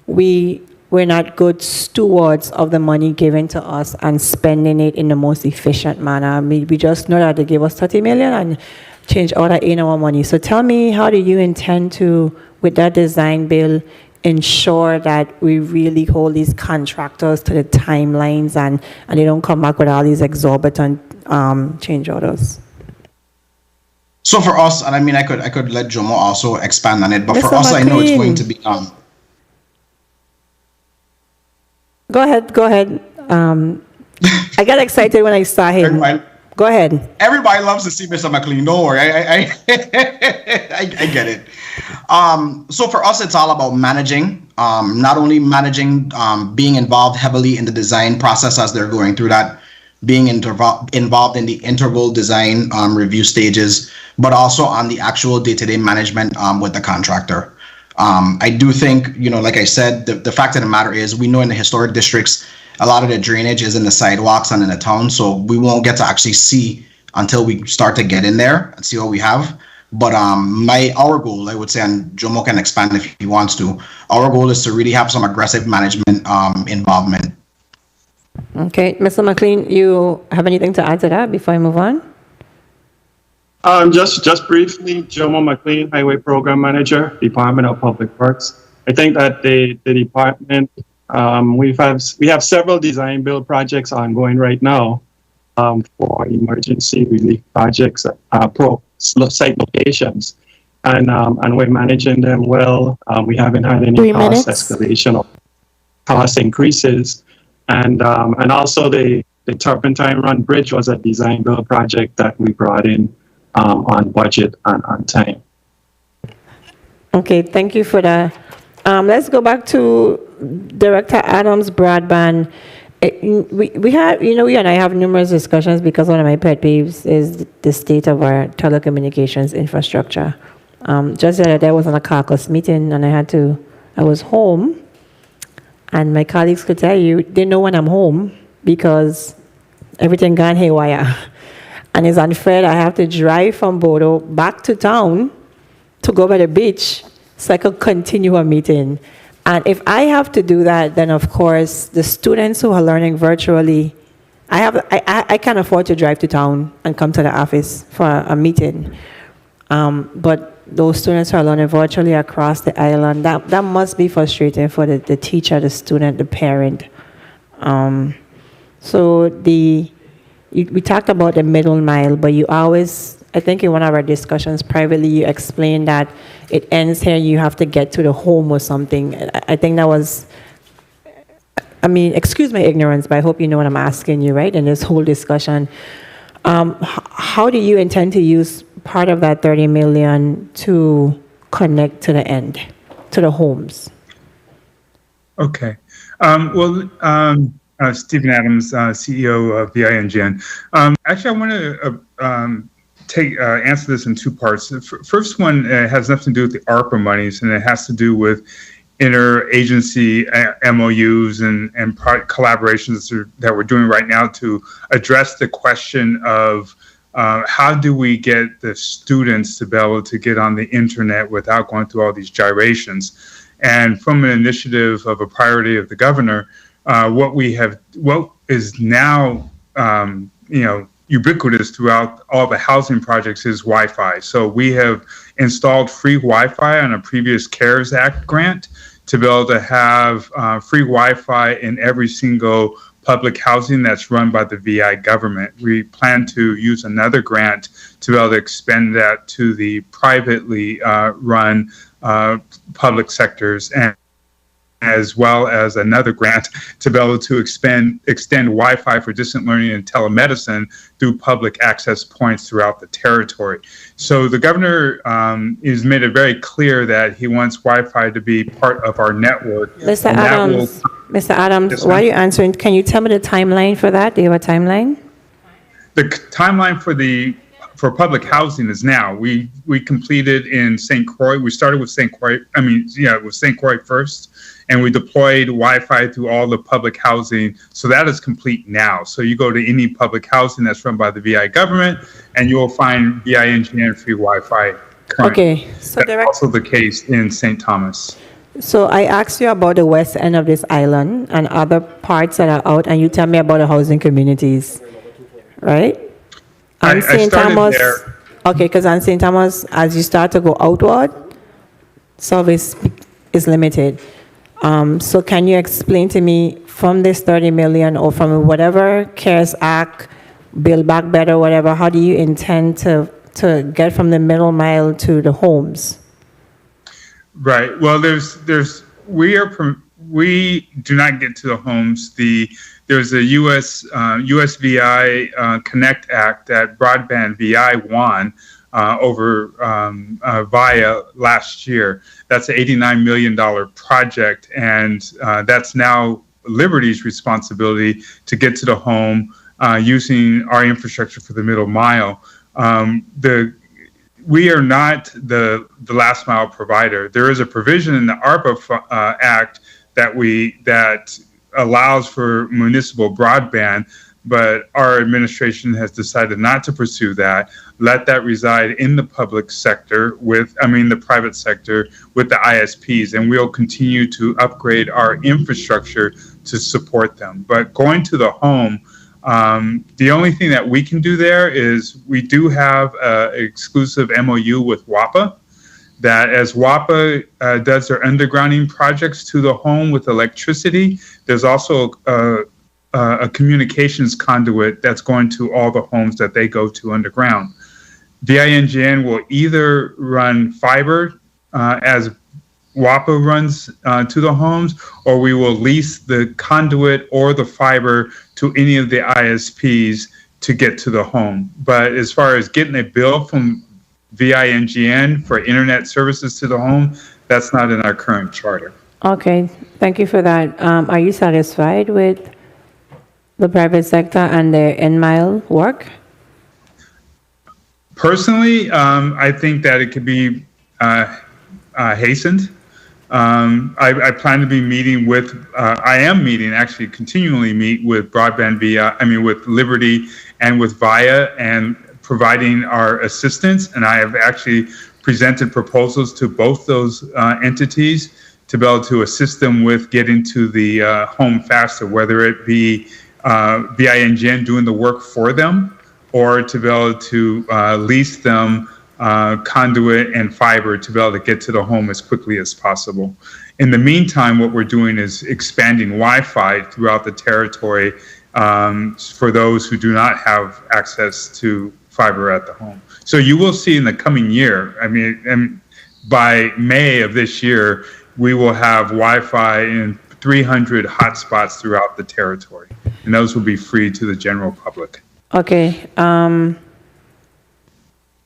Speaker 1: we're not good stewards of the money given to us and spending it in the most efficient manner. We just know that they give us 30 million and change order in our money. So tell me, how do you intend to, with that design bill, ensure that we really hold these contractors to the timelines and they don't come back with all these exorbitant change orders?
Speaker 4: So for us, and I mean, I could let Jomo also expand on it, but for
Speaker 1: Mr.
Speaker 4: us, I know it's going
Speaker 1: McLean.
Speaker 4: to be
Speaker 1: Go ahead. I got excited when I saw him. Go ahead.
Speaker 4: Everybody loves to see Mr. McLean. Don't worry, I get it. So for us, it's all about managing, not only managing, being involved heavily in the design process as they're going through that, being involved in the interval design review stages, but also on the actual day-to-day management with the contractor. I do think, like I said, the fact of the matter is we know in the historic districts, a lot of the drainage is in the sidewalks and in the town. So we won't get to actually see until we start to get in there and see what we have. But our goal, I would say, and Jomo can expand if he wants to, our goal is to really have some aggressive management involvement.
Speaker 1: Okay, Mr. McLean, you have anything to add to that before I move on?
Speaker 19: Just briefly, Jomo McLean, Highway Program Manager, Department of Public Works. I think that the department, we have several design build projects ongoing right now for emergency relief projects, site locations, and we're managing them well. We haven't had any cost escalation or cost increases, and also the Turpentine Run Bridge was a design build project that we brought in on budget and on time.
Speaker 1: Okay, thank you for that. Let's go back to Director Adams' broadband. We have, you and I have numerous discussions because one of my pet peeves is the state of our telecommunications infrastructure. Just the other day I was on a caucus meeting and I was home, and my colleagues could tell you they know when I'm home because everything gone haywire. And it's unfair that I have to drive from Bodo back to town to go by the beach so I could continue a meeting. And if I have to do that, then of course the students who are learning virtually, I can't afford to drive to town and come to the office for a meeting. But those students who are learning virtually across the island, that must be frustrating for the teacher, the student, the parent. We talked about the middle mile, but you always, I think in one of our discussions privately, you explained that it ends here, you have to get to the home or something. I think that was I mean, excuse my ignorance, but I hope you know what I'm asking you, right, in this whole discussion. How do you intend to use part of that 30 million to connect to the end, to the homes?
Speaker 7: Okay. Stephen Adams, CEO of VINGN. Actually, I want to answer this in two parts. The first one has nothing to do with the ARPA monies, and it has to do with interagency MOUs and collaborations that we're doing right now to address the question of how do we get the students to be able to get on the internet without going through all these gyrations. And from an initiative of a priority of the governor, what is now, ubiquitous throughout all the housing projects is Wi-Fi. So we have installed free Wi-Fi on a previous CARES Act grant to be able to have free Wi-Fi in every single public housing that's run by the VI government. We plan to use another grant to be able to expand that to the privately run public sectors, and as well as another grant to be able to extend Wi-Fi for distant learning and telemedicine through public access points throughout the territory. So the governor has made it very clear that he wants Wi-Fi to be part of our network.
Speaker 1: Mr. Adams,
Speaker 7: Yes,
Speaker 1: while you're answering, can you tell me the timeline for that? Do you have a timeline?
Speaker 7: The timeline for public housing is now. We completed in St. Croix. We started with St. Croix. With St. Croix first, and we deployed Wi-Fi through all the public housing. So that is complete now. So you go to any public housing that's run by the VI government, and you will find VINGN free Wi-Fi currently.
Speaker 1: Okay, so
Speaker 7: that's also the case in St. Thomas.
Speaker 1: So I asked you about the west end of this island and other parts that are out, and you tell me about the housing communities, right?
Speaker 7: I
Speaker 1: St.
Speaker 7: started
Speaker 1: Thomas,
Speaker 7: there.
Speaker 1: okay, because on St. Thomas, as you start to go outward, service is limited. So can you explain to me from this 30 million or from whatever CARES Act, Build Back Better, whatever, how do you intend to get from the middle mile to the homes?
Speaker 7: Right. Well, we do not get to the homes. There's a USVI Connect Act that Broadband VI won over VIA last year. That's an $89 million project, and that's now Liberty's responsibility to get to the home using our infrastructure for the middle mile. We are not the last mile provider. There is a provision in the ARPA Act that allows for municipal broadband, but our administration has decided not to pursue that. Let that reside in the public sector the private sector with the ISPs, and we'll continue to upgrade our infrastructure to support them. But going to the home, the only thing that we can do there is we do have an exclusive MOU with WAPA, that as WAPA does their undergrounding projects to the home with electricity, there's also a communications conduit that's going to all the homes that they go to underground. VINGN will either run fiber as WAPA runs to the homes, or we will lease the conduit or the fiber to any of the ISPs to get to the home. But as far as getting a bill from VINGN for internet services to the home, that's not in our current charter.
Speaker 1: Okay, thank you for that. Are you satisfied with the private sector and their end-mile work?
Speaker 7: Personally, I think that it could be hastened. I plan to be meeting with, continually meet with Broadband with Liberty and with VIA and providing our assistance. And I have actually presented proposals to both those entities to be able to assist them with getting to the home faster, whether it be VINGN doing the work for them, or to be able to lease them conduit and fiber to be able to get to the home as quickly as possible. In the meantime, what we're doing is expanding Wi-Fi throughout the territory for those who do not have access to fiber at the home. So you will see in the coming year, by May of this year, we will have Wi-Fi in 300 hotspots throughout the territory, and those will be free to the general public.
Speaker 1: Okay,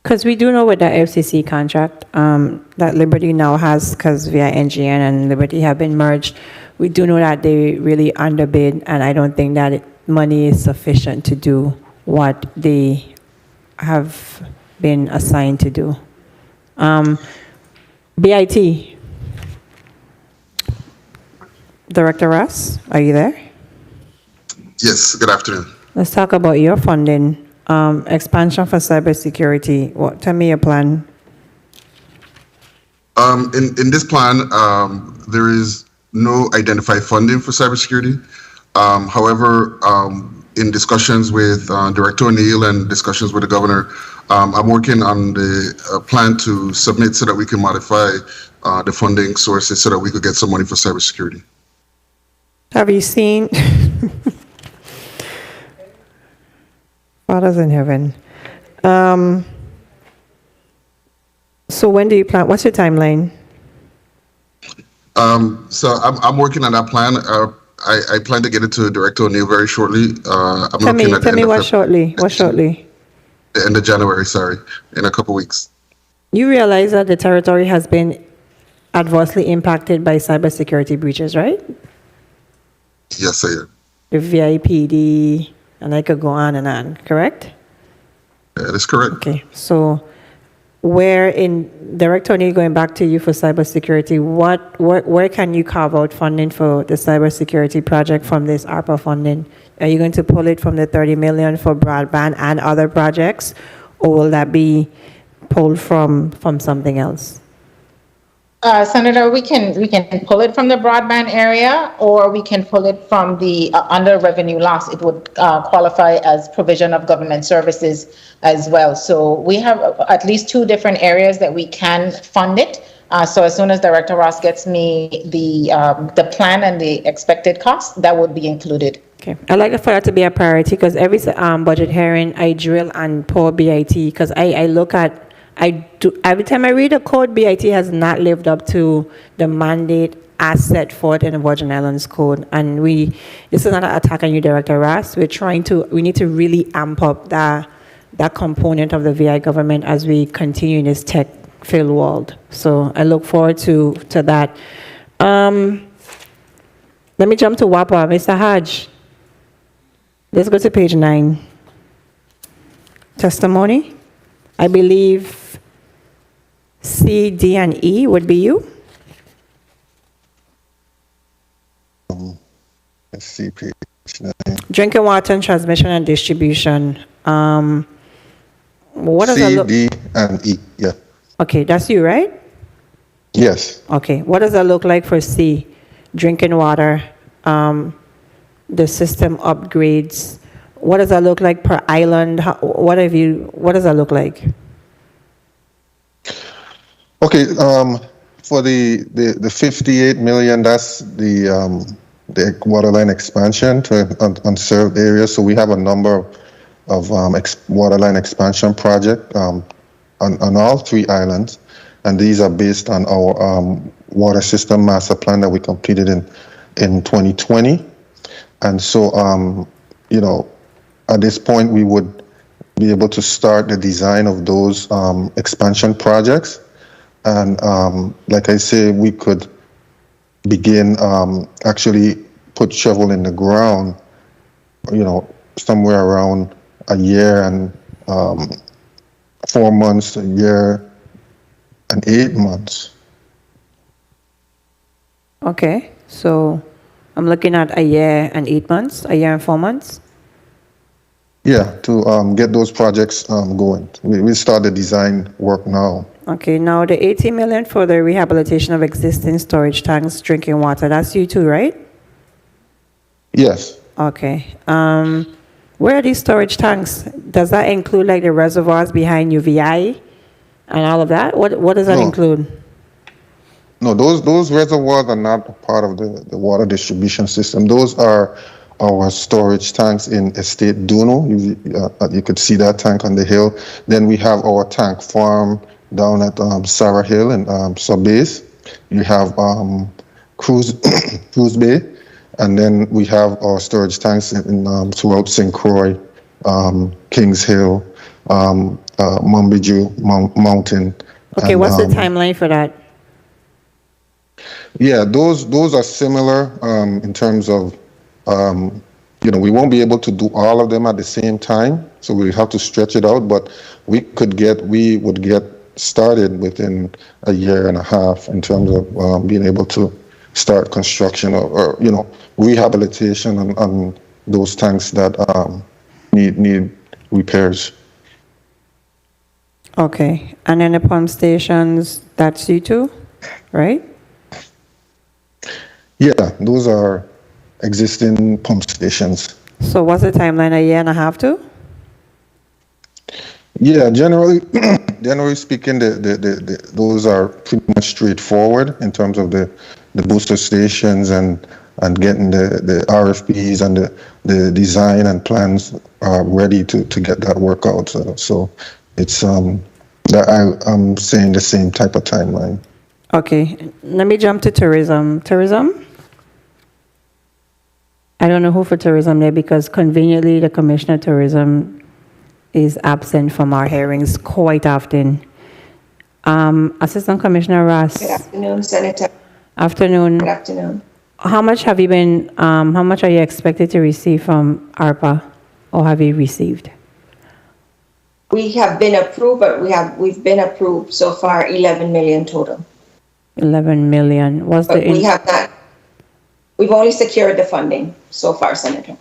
Speaker 1: because we do know with the FCC contract that Liberty now has, because via NGN and Liberty have been merged, we do know that they really underbid, and I don't think that money is sufficient to do what they have been assigned to do. BIT. Director Ross, are you there?
Speaker 6: Yes, good afternoon.
Speaker 1: Let's talk about your funding. Expansion for cybersecurity. Tell me your plan.
Speaker 6: In this plan, there is no identified funding for cybersecurity. However, in discussions with Director O'Neill and discussions with the governor, I'm working on the plan to submit so that we can modify the funding sources so that we could get some money for cybersecurity.
Speaker 1: Have you seen Father's in heaven? So when do you plan? What's your timeline?
Speaker 6: So I'm working on that plan. I plan to get it to Director O'Neill very shortly.
Speaker 1: Tell me what shortly? What shortly?
Speaker 6: The end of January, sorry, in a couple weeks.
Speaker 1: You realize that the territory has been adversely impacted by cybersecurity breaches, right?
Speaker 6: Yes, I am.
Speaker 1: The VIPD, and I could go on, correct?
Speaker 6: That is correct.
Speaker 1: Okay, so where in Director O'Neill, going back to you for cybersecurity, where can you carve out funding for the cybersecurity project from this ARPA funding? Are you going to pull it from the 30 million for broadband and other projects, or will that be pulled from something else?
Speaker 3: Senator, we can pull it from the broadband area, or we can pull it from the under revenue loss. It would qualify as provision of government services as well. So we have at least two different areas that we can fund it. So as soon as Director Ross gets me the plan and the expected cost, that would be included.
Speaker 1: Okay, I'd like for that to be a priority, because every budget hearing I drill and pour BIT, because I look at, every time I read a code, BIT has not lived up to the mandate as set forth in the Virgin Islands Code. And this is not an attack on you, Director Ross. We need to really amp up that component of the VI government as we continue in this tech-filled world. So I look forward to that. Let me jump to WAPA. Mr. Hodge, let's go to page 9. Testimony. I believe C, D, and E would be you.
Speaker 21: Let's see, page 9.
Speaker 1: Drinking water and transmission and distribution. What does that
Speaker 21: C,
Speaker 1: look?
Speaker 21: D, and E, yeah.
Speaker 1: Okay, that's you, right?
Speaker 21: Yes.
Speaker 1: Okay, what does that look like for C? Drinking water, the system upgrades. What does that look like per island? What does that look like?
Speaker 21: Okay, for the 58 million, that's the waterline expansion to unserved areas. So we have a number of waterline expansion project on all 3 islands, and these are based on our water system master plan that we completed in 2020. And so, at this point, we would be able to start the design of those expansion projects. And like I say, we could begin actually put shovel in the ground, somewhere around a year and 4 months, a year and 8 months.
Speaker 1: Okay, so I'm looking at a year and 8 months, a year and 4 months.
Speaker 21: Yeah, to get those projects going. We start the design work now.
Speaker 1: Okay, now the 80 million for the rehabilitation of existing storage tanks, drinking water, that's you too, right?
Speaker 21: Yes.
Speaker 1: Okay. Where are these storage tanks? Does that include like the reservoirs behind UVI and all of that? What does that include?
Speaker 21: No, those reservoirs are not part of the water distribution system. Those are our storage tanks in Estate Duno. You could see that tank on the hill. Then we have our tank farm down at Sarah Hill and Subbase. You have cruise cruise bay, and then we have our storage tanks throughout St. Croix, Kings Hill, Mumbiju Mountain.
Speaker 1: Okay,
Speaker 21: and,
Speaker 1: what's the timeline for that?
Speaker 21: Yeah, those are similar in terms of, we won't be able to do all of them at the same time, so we have to stretch it out. But we would get started within a year and a half in terms of being able to start construction or rehabilitation on those tanks that need repairs.
Speaker 1: Okay, and then the pump stations, that's you too, right?
Speaker 21: Yeah, those are existing pump stations.
Speaker 1: So what's the timeline, a year and a half too?
Speaker 21: Yeah, generally speaking, those are pretty much straightforward in terms of the booster stations and getting the RFPs and the design and plans ready to get that work out. So it's that I'm saying the same type of timeline.
Speaker 1: Okay, let me jump to tourism. Tourism? I don't know who for tourism there because conveniently the Commissioner of Tourism is absent from our hearings quite often. Assistant Commissioner Ross.
Speaker 8: Good afternoon, Senator.
Speaker 1: Afternoon.
Speaker 8: Good afternoon.
Speaker 1: How much are you expected to receive from ARPA, or have you received?
Speaker 8: We have been approved, but we've been approved so far 11 million total.
Speaker 1: 11 million.
Speaker 8: We've only secured the funding so far, Senator.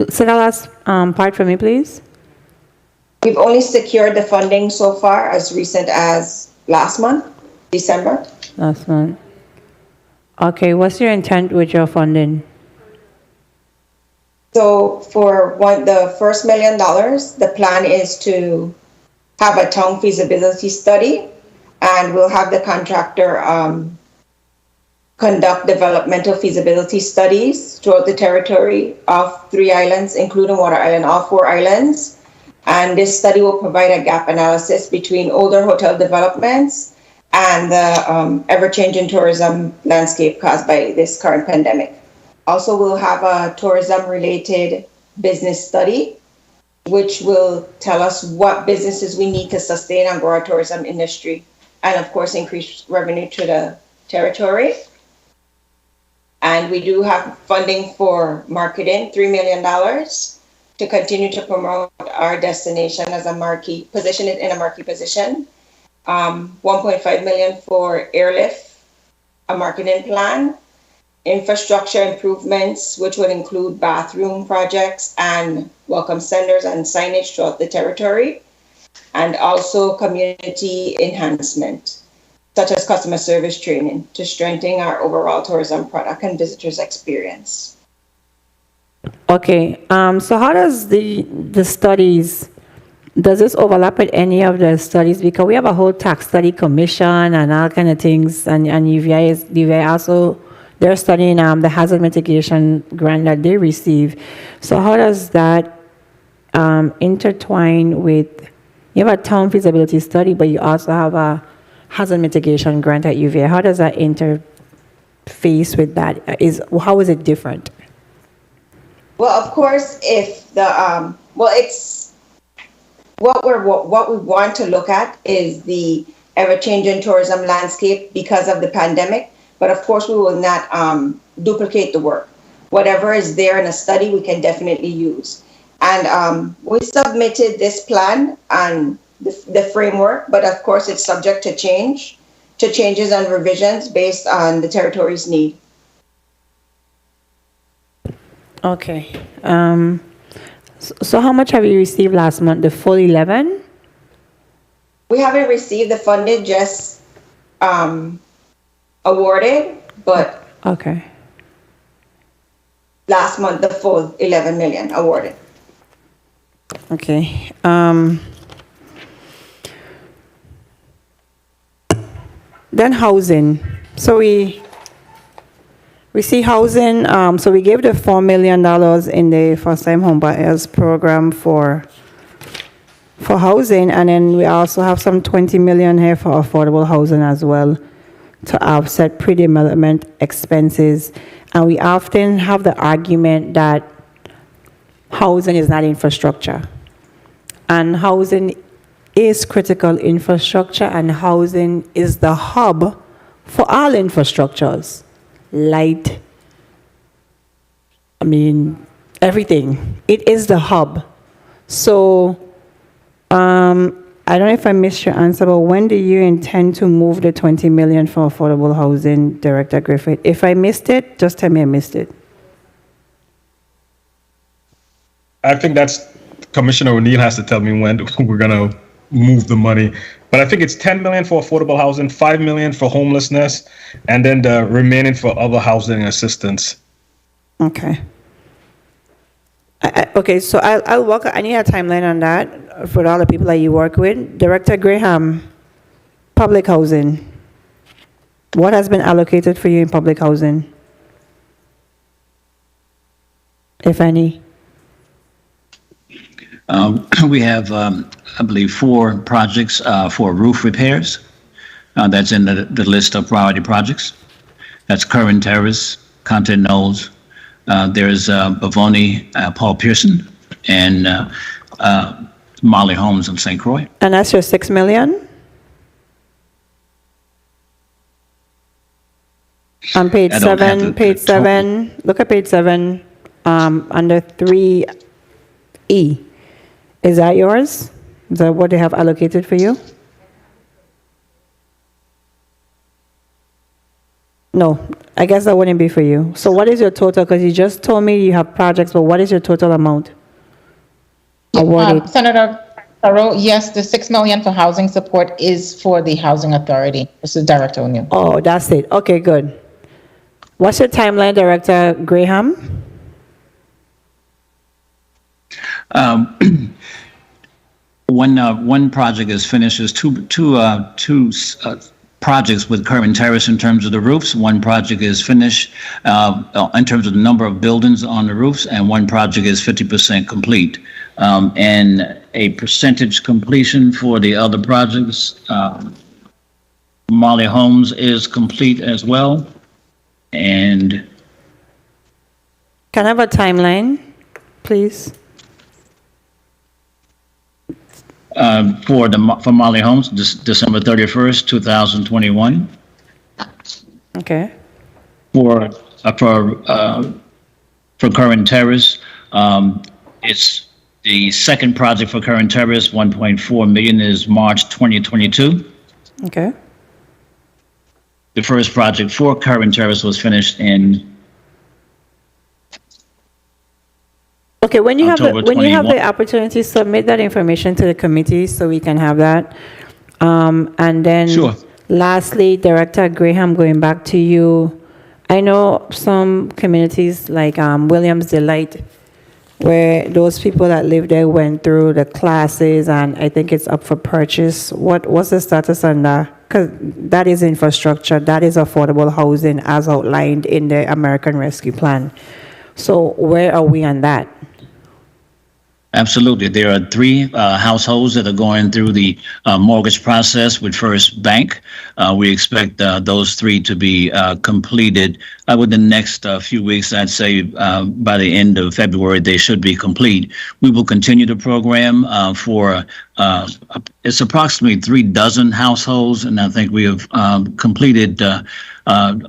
Speaker 1: Say that last part for me, please.
Speaker 8: We've only secured the funding so far as recent as last month, December.
Speaker 1: Last month. Okay, what's your intent with your funding?
Speaker 8: So for the first $1 million, the plan is to have a town feasibility study, and we'll have the contractor conduct developmental feasibility studies throughout the territory of 3 islands, including Water Island, all 4 islands. And this study will provide a gap analysis between older hotel developments and the ever-changing tourism landscape caused by this current pandemic. Also, we'll have a tourism-related business study, which will tell us what businesses we need to sustain and grow our tourism industry, and of course, increase revenue to the territory. And we do have funding for marketing, $3 million, to continue to promote our destination as a marquee, position it in a marquee position. 1.5 million for airlift, a marketing plan, infrastructure improvements, which would include bathroom projects and welcome centers and signage throughout the territory, and also community enhancement, such as customer service training to strengthen our overall tourism product and visitors experience.
Speaker 1: Okay, so how does the studies, does this overlap with any of the studies? Because we have a whole tax study commission and all kind of things, and UVI also, they're studying the hazard mitigation grant that they receive. So how does that intertwine with, you have a town feasibility study, but you also have a hazard mitigation grant at UVI. How does that interface with that? How is it different?
Speaker 8: Well, of course, if the it's what we want to look at is the ever-changing tourism landscape because of the pandemic. But of course, we will not duplicate the work. Whatever is there in a study, we can definitely use. And we submitted this plan and the framework, but of course, it's subject to changes and revisions based on the territory's need.
Speaker 1: Okay. So how much have you received last month? The full 11?
Speaker 8: We haven't received the funding, just awarded, but
Speaker 1: okay.
Speaker 8: Last month, the full 11 million awarded.
Speaker 1: Okay. Then housing. So we see housing. So we gave the $4 million in the first-time homebuyers program for housing, and then we also have some 20 million here for affordable housing as well. to offset pre-development expenses. And we often have the argument that housing is not infrastructure. And housing is critical infrastructure, and housing is the hub for all infrastructures. Light, everything. It is the hub. So, I don't know if I missed your answer, but when do you intend to move the 20 million for affordable housing, Director Griffith? If I missed it, just tell me I missed it.
Speaker 5: I think that's Commissioner O'Neill has to tell me when we're gonna move the money. But I think it's 10 million for affordable housing, 5 million for homelessness, and then the remaining for other housing assistance.
Speaker 1: Okay. Okay, so I'll work. I need a timeline on that for all the people that you work with. Director Graham, public housing. What has been allocated for you in public housing, if any?
Speaker 9: We have, I believe, 4 projects for roof repairs. That's in the list of priority projects. That's Curran Terrace, Conte Knolls. There's Bavoni, Paul Pearson, and Molly Holmes in St. Croix.
Speaker 1: And that's your 6 million? On page 7, look at page 7, under 3E. Is that yours? Is that what they have allocated for you? No, I guess that wouldn't be for you. So what is your total? Because you just told me you have projects, but what is your total amount awarded?
Speaker 3: Senator Carroll, yes, the 6 million for housing support is for the Housing Authority. This is Director O'Neill.
Speaker 1: Oh, that's it. Okay, good. What's your timeline, Director Graham?
Speaker 9: One project is finished. There's two projects with Curran Terrace in terms of the roofs. One project is finished in terms of the number of buildings on the roofs, and one project is 50% complete. And a percentage completion for the other projects. Molly Holmes is complete as well. And
Speaker 1: can I have a timeline, please?
Speaker 9: For Molly Holmes, December 31st, 2021.
Speaker 1: Okay.
Speaker 9: For Curran Terrace, it's the second project for Curran Terrace, 1.4 million is March 2022.
Speaker 1: Okay.
Speaker 9: The first project for Curran Terrace was finished in
Speaker 1: Okay, when you
Speaker 9: October
Speaker 1: have the opportunity, submit that information to the committee so we can have that. And then
Speaker 9: Sure.
Speaker 1: Lastly, Director Graham, going back to you, I know some communities like Williams Delight, where those people that live there went through the classes, and I think it's up for purchase. What's the status on that? Because that is infrastructure, that is affordable housing as outlined in the American Rescue Plan. So where are we on that?
Speaker 9: Absolutely. There are 3 households that are going through the mortgage process with First Bank. We expect those 3 to be completed within the next few weeks. I'd say by the end of February, they should be complete. We will continue the program for it's approximately 3 dozen households, and I think we have completed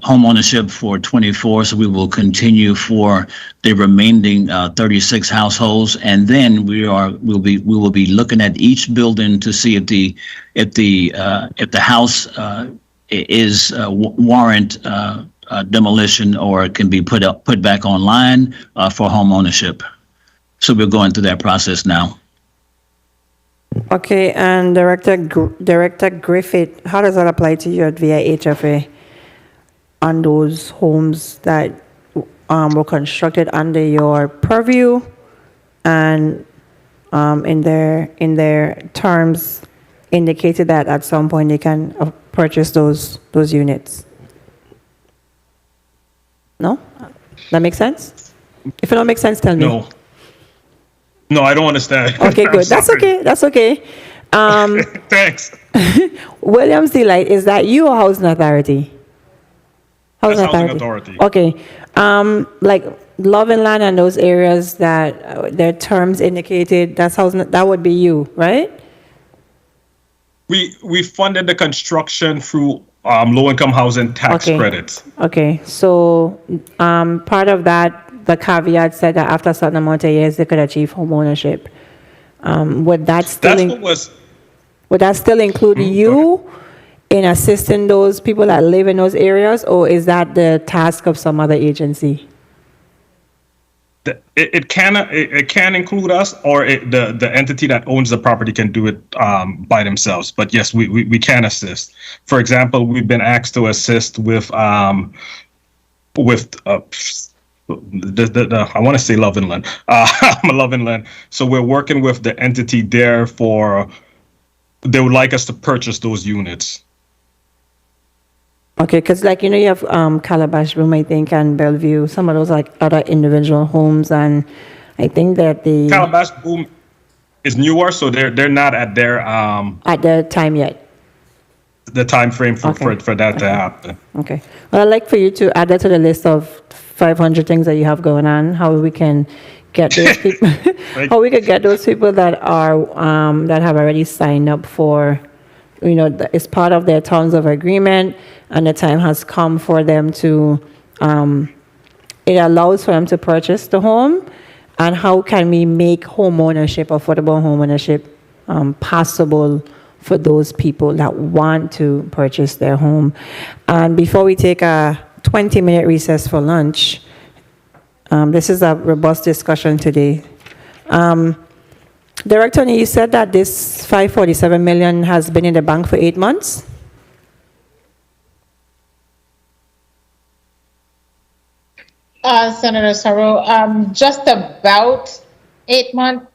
Speaker 9: home ownership for 24. So we will continue for the remaining 36 households, and then we will be looking at each building to see if the house is warrant demolition or can be put back online for home ownership. So we're going through that process now.
Speaker 1: Okay, and Director Griffith, how does that apply to you at VIHFA on those homes that were constructed under your purview and in their terms indicated that at some point they can purchase those units? No? That makes sense? If it don't make sense, tell me.
Speaker 5: No, I don't understand.
Speaker 1: Okay, good. That's okay. That's okay.
Speaker 5: Thanks.
Speaker 1: Williams Delight, is that you or Housing Authority? Housing
Speaker 5: That's Housing
Speaker 1: Authority.
Speaker 5: Authority.
Speaker 1: Okay. Like Loving Land and those areas that their terms indicated, that would be you, right?
Speaker 5: We funded the construction through low-income housing tax
Speaker 1: Okay.
Speaker 5: credits.
Speaker 1: Okay. So part of that, the caveat said that after a certain amount of years, they could achieve home ownership. Would that still
Speaker 5: That's what was.
Speaker 1: would that still include you in assisting those people that live in those areas, or is that the task of some other agency?
Speaker 5: It can include us, or the entity that owns the property can do it by themselves. But yes, we can assist. For example, we've been asked to assist with I want to say Love and Land. Love and Land. So we're working with the entity there they would like us to purchase those units.
Speaker 1: Okay, because like, you have Calabash Room, I think, and Bellevue, some of those like other individual homes, and I think that the
Speaker 5: Calabash Boom is newer, so they're not at their
Speaker 1: at the time yet.
Speaker 5: The time frame for that to happen.
Speaker 1: Okay. Well, I'd like for you to add that to the list of 500 things that you have going on, how we can get those people, how we could get those people that are, that have already signed up for, it's part of their terms of agreement, and the time has come for them to, it allows for them to purchase the home, and how can we make home ownership, affordable home ownership, possible for those people that want to purchase their home. And before we take a 20-minute recess for lunch, this is a robust discussion today. Director, you said that this 547 million has been in the bank for 8 months?
Speaker 3: Senator Saru, just about 8 months,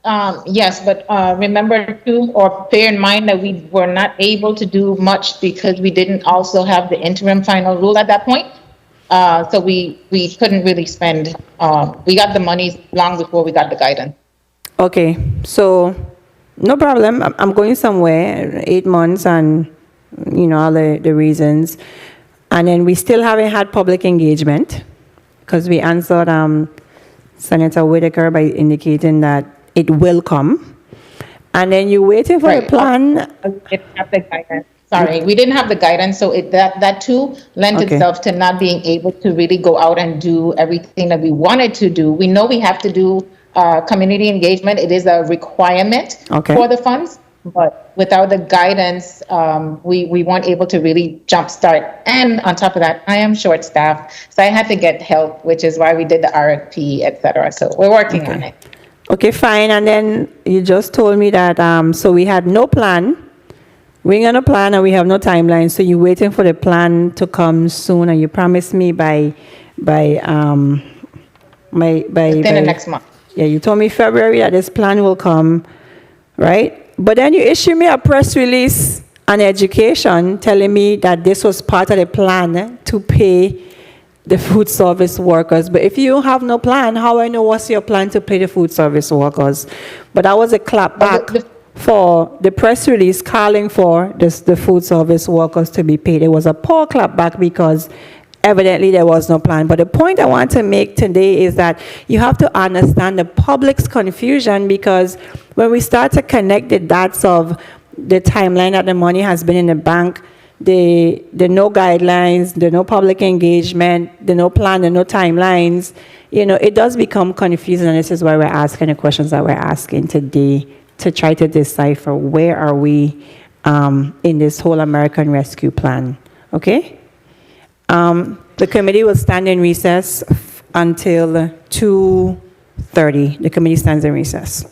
Speaker 3: yes, but remember too, or bear in mind that we were not able to do much because we didn't also have the interim final rule at that point. So we couldn't really spend, we got the money long before we got the guidance.
Speaker 1: Okay, so no problem. I'm going somewhere, 8 months, and all the reasons. And then we still haven't had public engagement because we answered Senator Whitaker by indicating that it will come. And then you're waiting for the plan.
Speaker 3: We didn't have the guidance. Sorry, we didn't have the guidance, so that too lent itself to not being able to really go out and do everything that we wanted to do. We know we have to do community engagement. It is a requirement for the funds, but without the guidance, we weren't able to really jumpstart. And on top of that, I am short-staffed, so I had to get help, which is why we did the RFP, et cetera. So we're working on it.
Speaker 1: Okay, fine. And then you just told me that, so we had no plan. We ain't got no plan and we have no timeline. So you're waiting for the plan to come soon, and you promised me by
Speaker 3: within the next month.
Speaker 1: Yeah, you told me February that this plan will come, right? But then you issue me a press release on education telling me that this was part of the plan to pay the food service workers. But if you have no plan, how I know what's your plan to pay the food service workers? But that was a clap back for the press release calling for the food service workers to be paid. It was a poor clap back because evidently there was no plan. But the point I want to make today is that you have to understand the public's confusion, because when we start to connect the dots of the timeline that the money has been in the bank, the no guidelines, the no public engagement, the no plan, the no timelines, it does become confusing. And this is why we're asking the questions that we're asking today, to try to decipher where are we in this whole American Rescue Plan. Okay? The committee will stand in recess until 2:30. The committee stands in recess.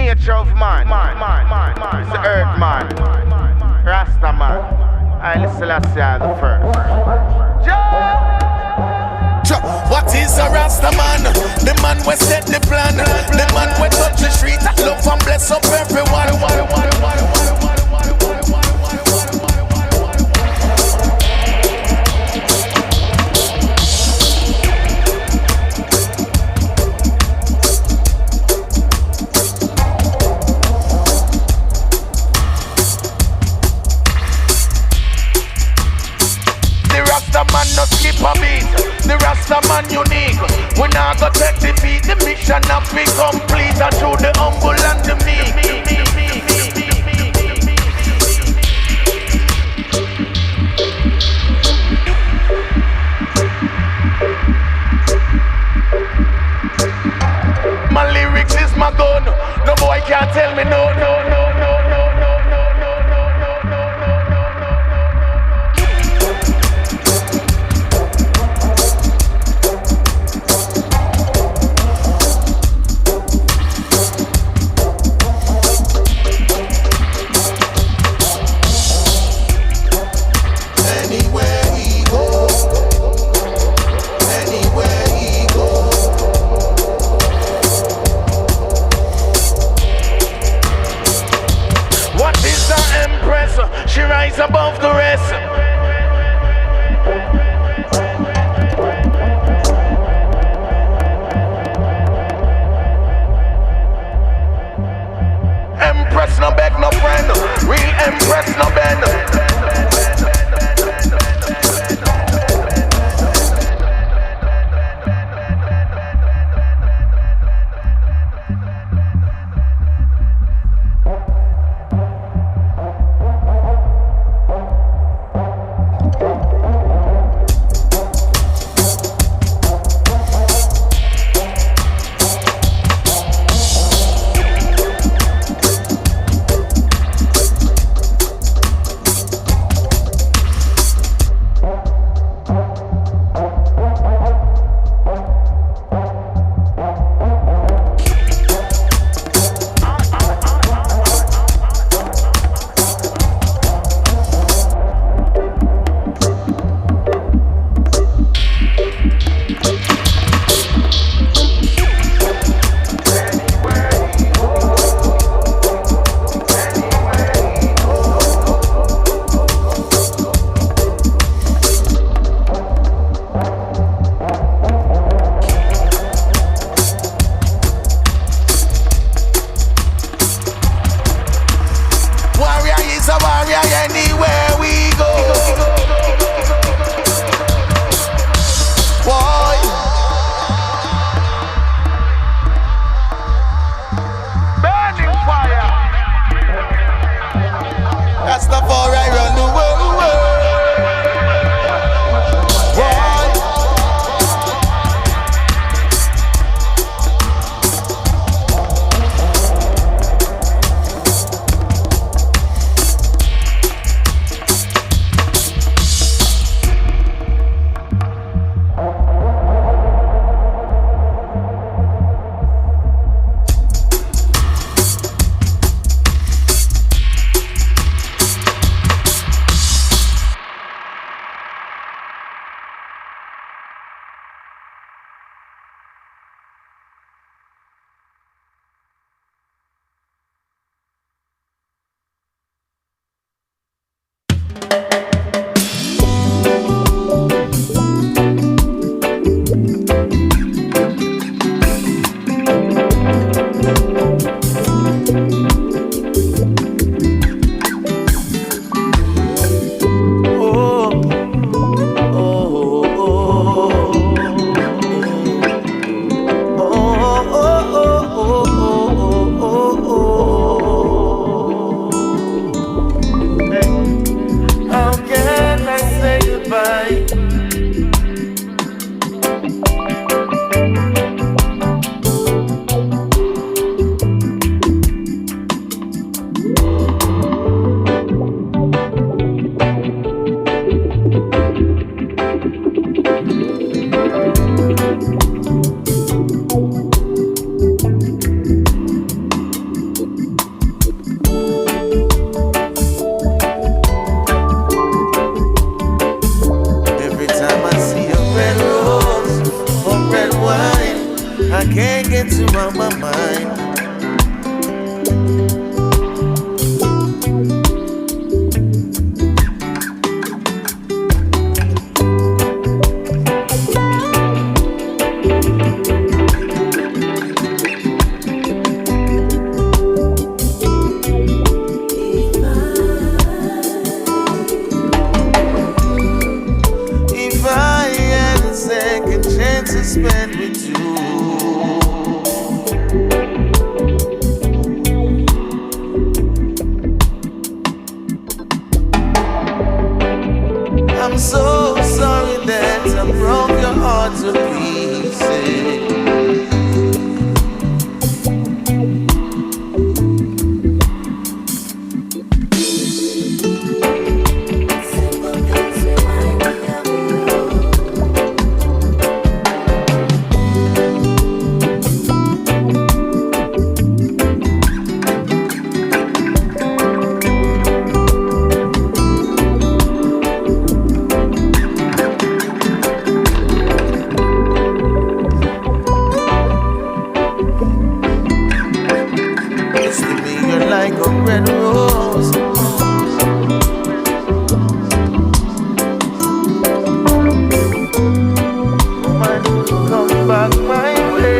Speaker 10: nature of man. It's the earth man. Rasta man. I Selassie the first.
Speaker 22: What is a Rasta man? The man we set the plan. The man we touch the street and love and bless up everyone. The Rasta man no skip a beat. The Rasta man unique. We not go take defeat. The mission not be complete. And through the humble and the meek. My lyrics is my gun. No boy can't tell me no. What is the empress? She rise above the rest. Empress no beg no friend. Real empress no bend. I'm so sorry that I broke your heart to pieces. Like a red rose, woman, come back my way.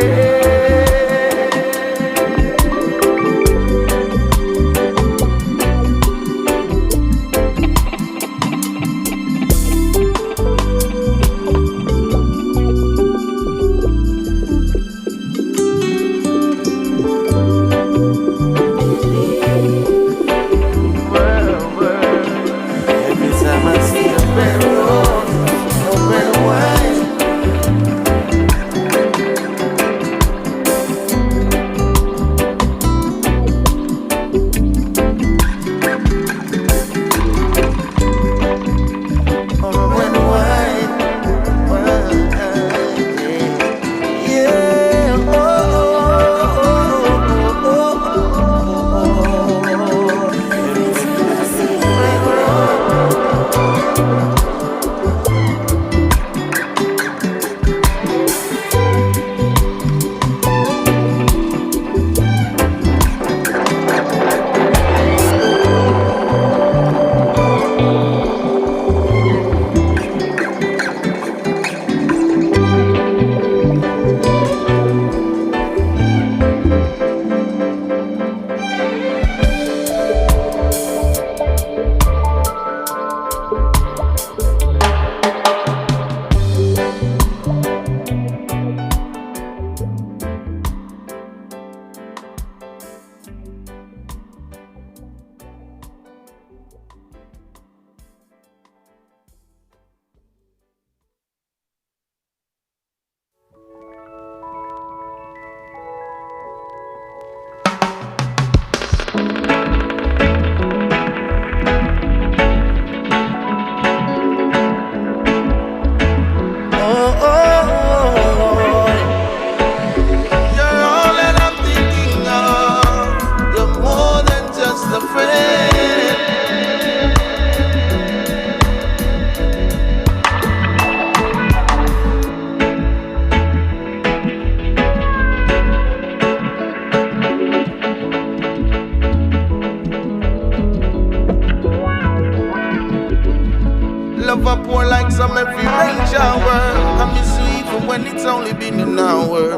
Speaker 22: Love up pour like some every rain shower. I miss you even when it's only been an hour.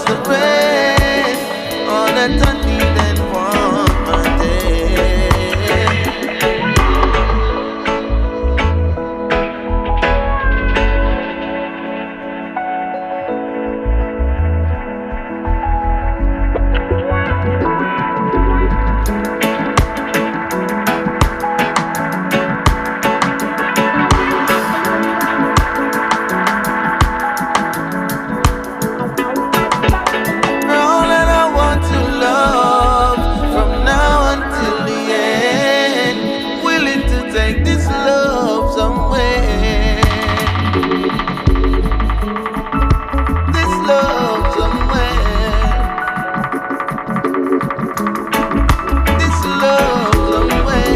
Speaker 22: the rain on a sunny and warm day. All that I want to love from now until the end, willing to take this love somewhere. This love somewhere. This love somewhere.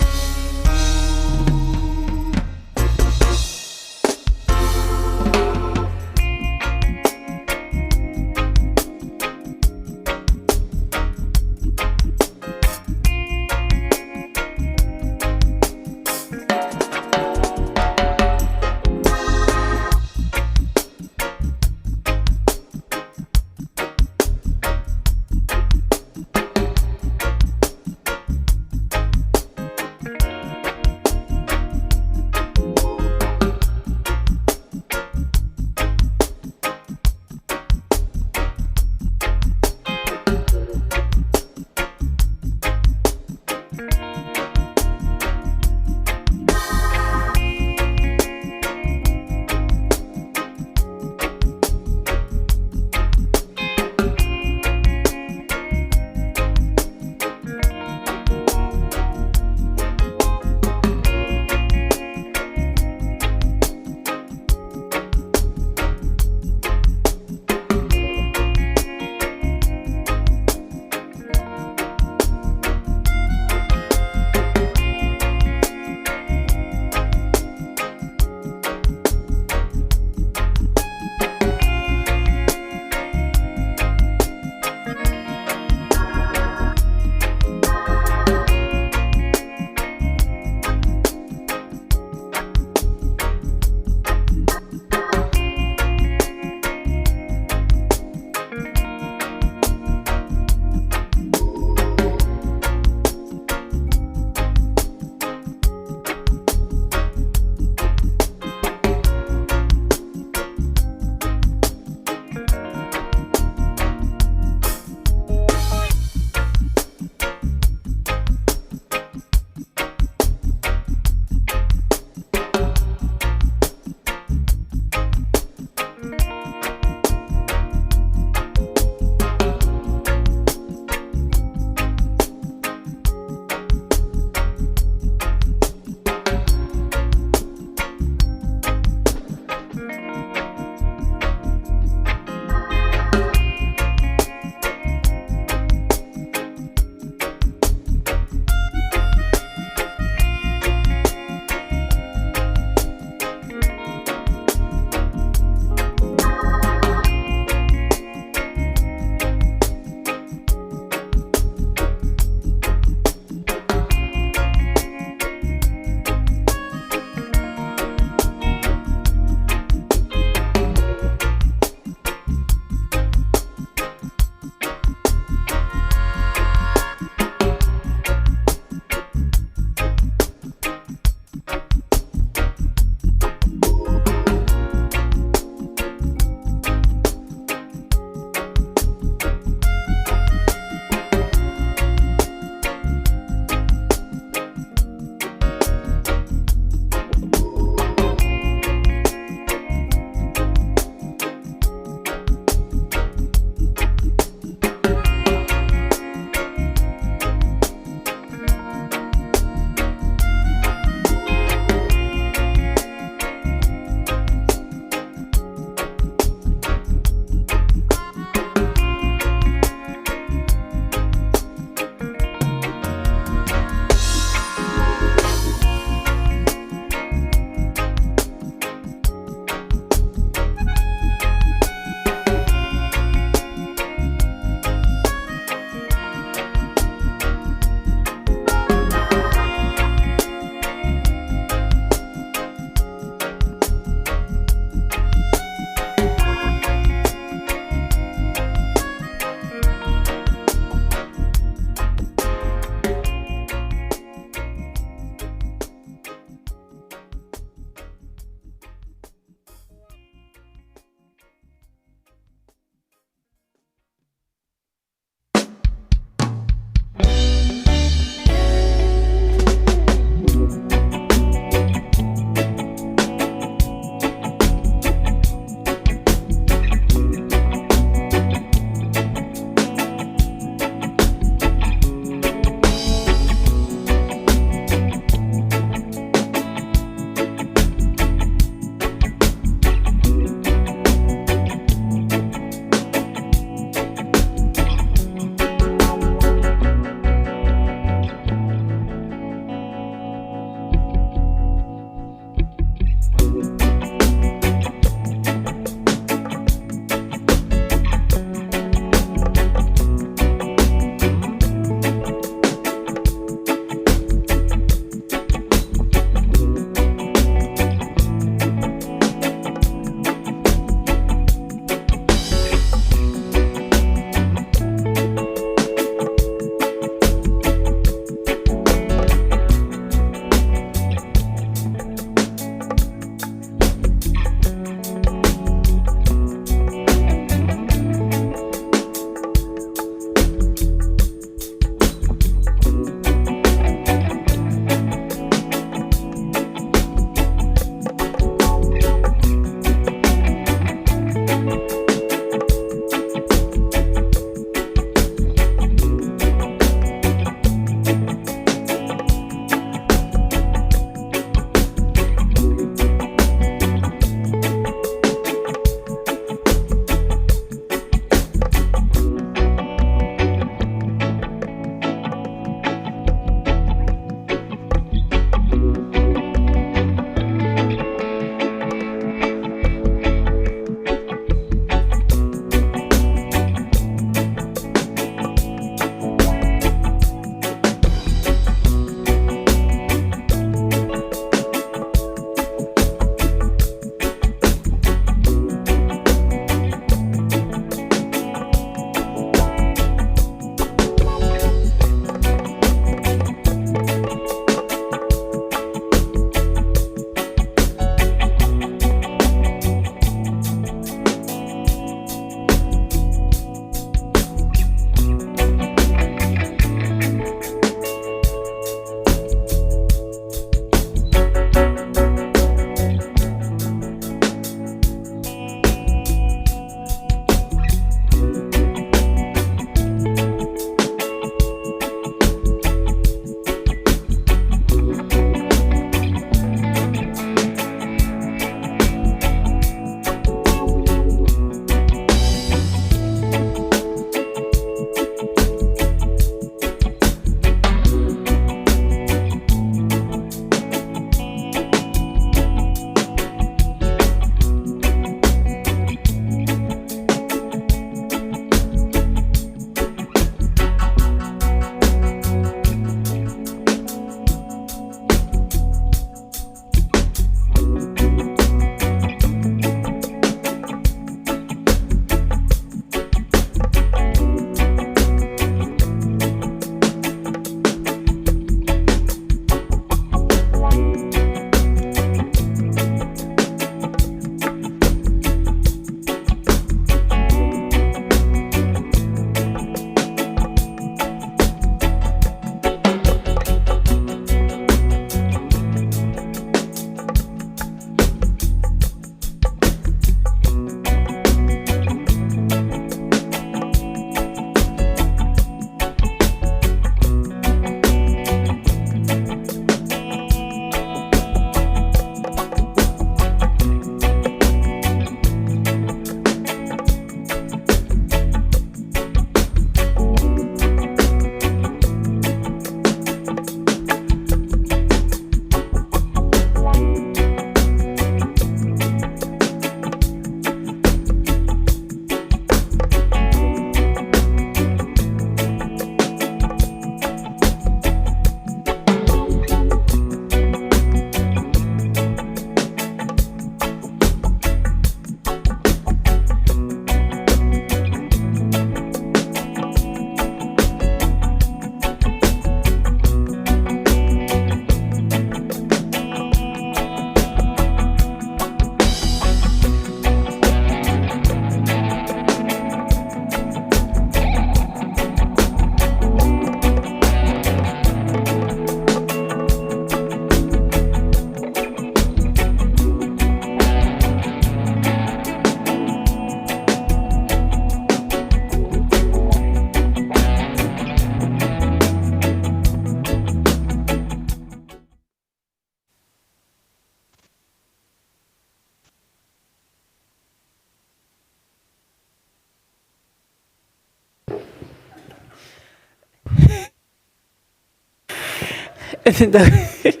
Speaker 1: The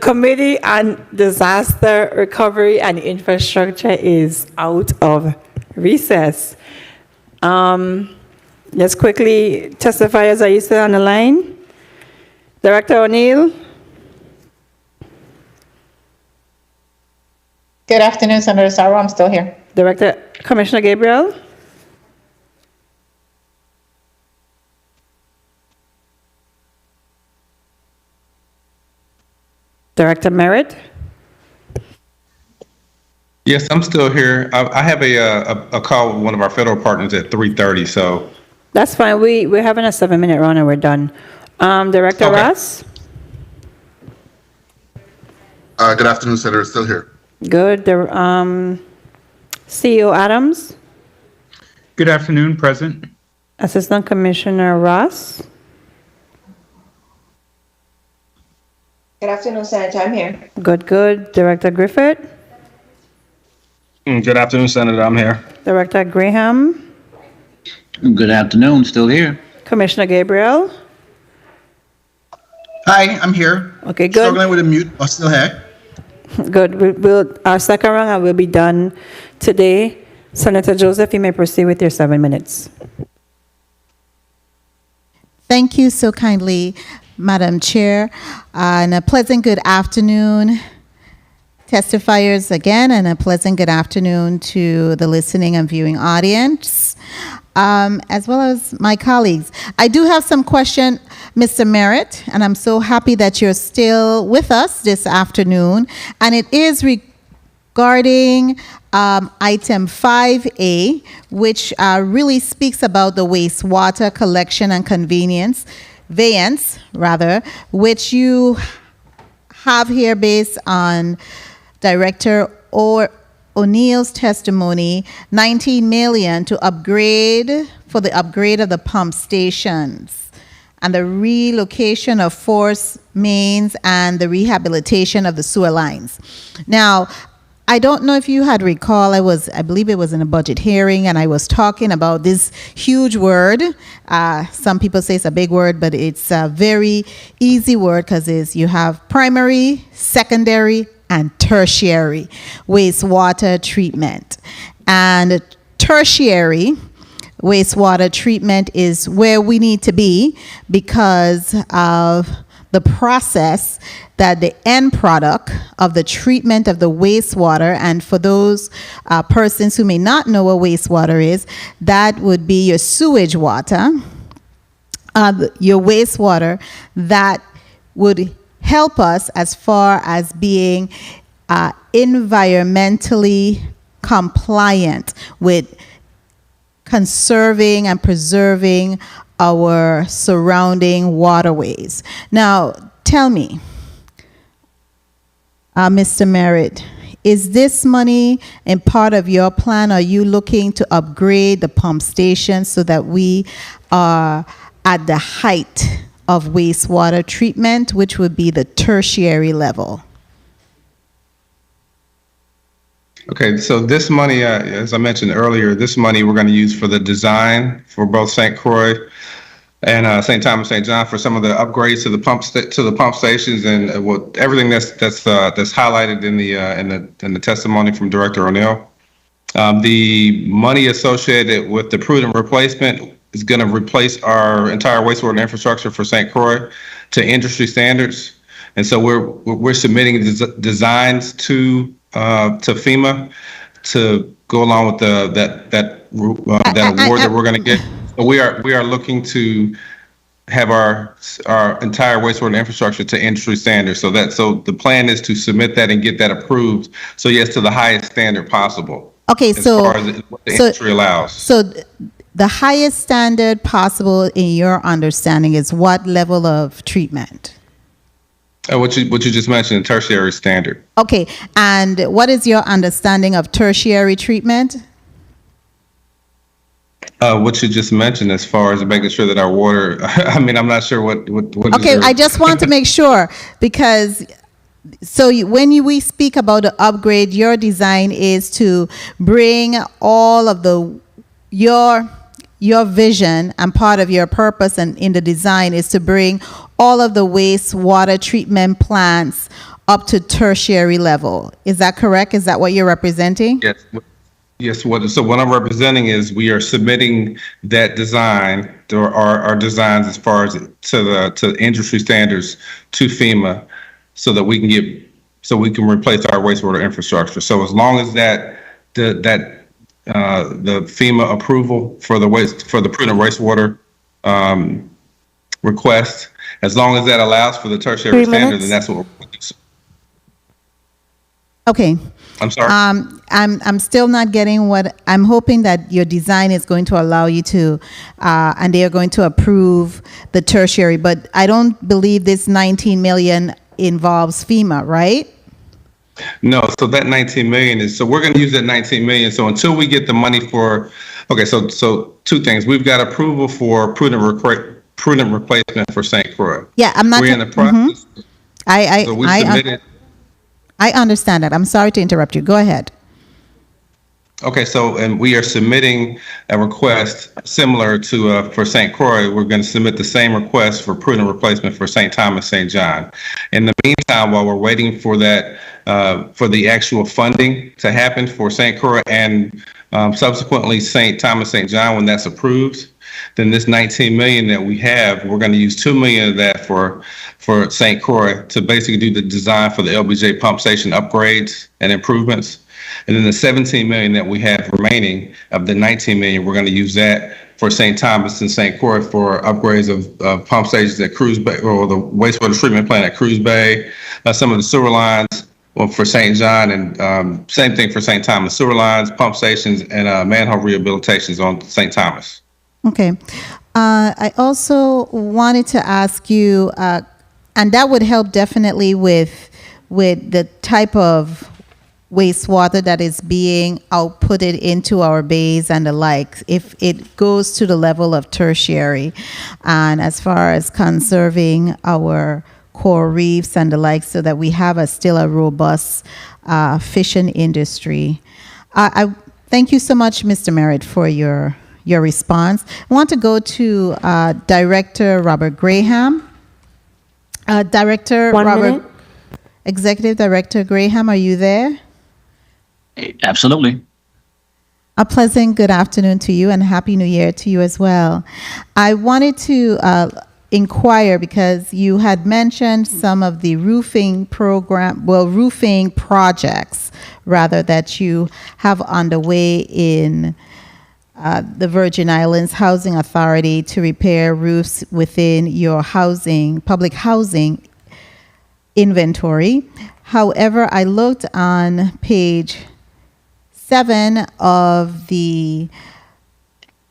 Speaker 1: Committee on Disaster Recovery and Infrastructure is out of recess. Let's quickly, testifiers, are you still on the line? Director O'Neill?
Speaker 3: Good afternoon, Senator Sarro. I'm still here.
Speaker 1: Commissioner Gabriel? Director Merritt?
Speaker 15: Yes, I'm still here. I have a call with one of our federal partners at 3:30, so.
Speaker 1: That's fine. We're having a 7-minute run and we're done. Director Ross?
Speaker 6: Good afternoon, Senator. Still here.
Speaker 1: Good. CEO Adams?
Speaker 7: Good afternoon, President.
Speaker 1: Assistant Commissioner Ross?
Speaker 8: Good afternoon, Senator. I'm here.
Speaker 1: Good. Director Griffith?
Speaker 5: Good afternoon, Senator. I'm here.
Speaker 1: Director Graham?
Speaker 9: Good afternoon. Still here.
Speaker 1: Commissioner Gabriel?
Speaker 4: Hi, I'm here.
Speaker 1: Okay, good.
Speaker 4: Struggling with a mute, but still here.
Speaker 1: Good. Our second round will be done today. Senator Joseph, you may proceed with your 7 minutes.
Speaker 16: Thank you so kindly, Madam Chair, and a pleasant good afternoon, testifiers again, and a pleasant good afternoon to the listening and viewing audience, as well as my colleagues. I do have some question, Mr. Merritt, and I'm so happy that you're still with us this afternoon, and it is regarding item 5A, which really speaks about the wastewater collection and conveyance, which you have here based on Director O'Neill's testimony, $19 million for the upgrade of the pump stations and the relocation of force mains and the rehabilitation of the sewer lines. Now, I don't know if you had recall, I believe it was in a budget hearing, and I was talking about this huge word. Some people say it's a big word, but it's a very easy word because you have primary, secondary, and tertiary wastewater treatment. And tertiary wastewater treatment is where we need to be because of the process that the end product of the treatment of the wastewater, and for those persons who may not know what wastewater is, that would be your sewage water, your wastewater that would help us as far as being environmentally compliant with conserving and preserving our surrounding waterways. Now, tell me, Mr. Merritt, is this money in part of your plan? Are you looking to upgrade the pump station so that we are at the height of wastewater treatment, which would be the tertiary level?
Speaker 15: Okay, so this money, as I mentioned earlier, this money we're going to use for the design for both St. Croix and St. Thomas, St. John for some of the upgrades to the pump stations and everything that's highlighted in the testimony from Director O'Neill. The money associated with the prudent replacement is going to replace our entire wastewater infrastructure for St. Croix to industry standards, and so we're submitting designs to FEMA to go along with that award that we're going to get. But we are looking to have our entire wastewater infrastructure to industry standards. So the plan is to submit that and get that approved. So yes, to the highest standard possible.
Speaker 16: Okay,
Speaker 15: as far as what the industry allows.
Speaker 16: So the highest standard possible in your understanding is what level of treatment?
Speaker 15: What you just mentioned, tertiary standard.
Speaker 16: Okay, and what is your understanding of tertiary treatment?
Speaker 15: What you just mentioned as far as making sure that our water, I mean, I'm not sure what
Speaker 16: okay, I just want to make sure because when we speak about the upgrade, your design is to bring all of your vision, and part of your purpose and in the design is to bring all of the wastewater treatment plants up to tertiary level. Is that correct? Is that what you're representing?
Speaker 15: Yes. Yes. So what I'm representing is we are submitting that design, or our designs as far as to industry standards to FEMA, so that we can replace our wastewater infrastructure. So as long as the FEMA approval for the prudent wastewater request, as long as that allows for the tertiary standard, then that's what we're doing.
Speaker 16: Okay.
Speaker 15: I'm sorry.
Speaker 16: I'm still not getting what I'm hoping that your design is going to allow you to, and they are going to approve the tertiary. But I don't believe this 19 million involves FEMA, right?
Speaker 15: No. So that 19 million is, so we're going to use that 19 million. So until we get the money for, okay. So two things. We've got approval for prudent replacement for St. Croix.
Speaker 16: Yeah, I'm not.
Speaker 15: We're in the process. So we submitted.
Speaker 16: I understand that. I'm sorry to interrupt you. Go ahead.
Speaker 15: Okay, and we are submitting a request similar to for St. Croix. We're going to submit the same request for prudent replacement for St. Thomas, St. John. In the meantime, while we're waiting for that, for the actual funding to happen for St. Croix and subsequently St. Thomas, St. John, when that's approved, then this 19 million that we have, we're going to use 2 million of that for St. Croix to basically do the design for the LBJ pump station upgrades and improvements. And then the 17 million that we have remaining of the 19 million, we're going to use that for St. Thomas and St. Croix for upgrades of pump stations at Cruz Bay, or the wastewater treatment plant at Cruz Bay, some of the sewer lines for St. John, and same thing for St. Thomas, sewer lines, pump stations, and manhole rehabilitations on St. Thomas.
Speaker 16: Okay. I also wanted to ask you, and that would help definitely with the type of wastewater that is being outputted into our bays and the like, if it goes to the level of tertiary, and as far as conserving our coral reefs and the like, so that we have still a robust fishing industry. I thank you so much, Mr. Merritt, for your response. I want to go to Director Robert Graham. Executive Director Graham, are you there?
Speaker 9: Absolutely.
Speaker 16: A pleasant good afternoon to you, and Happy New Year to you as well. I wanted to inquire, because you had mentioned some of the roofing projects rather, that you have underway in the Virgin Islands Housing Authority to repair roofs within your public housing inventory. However, I looked on page 7 of the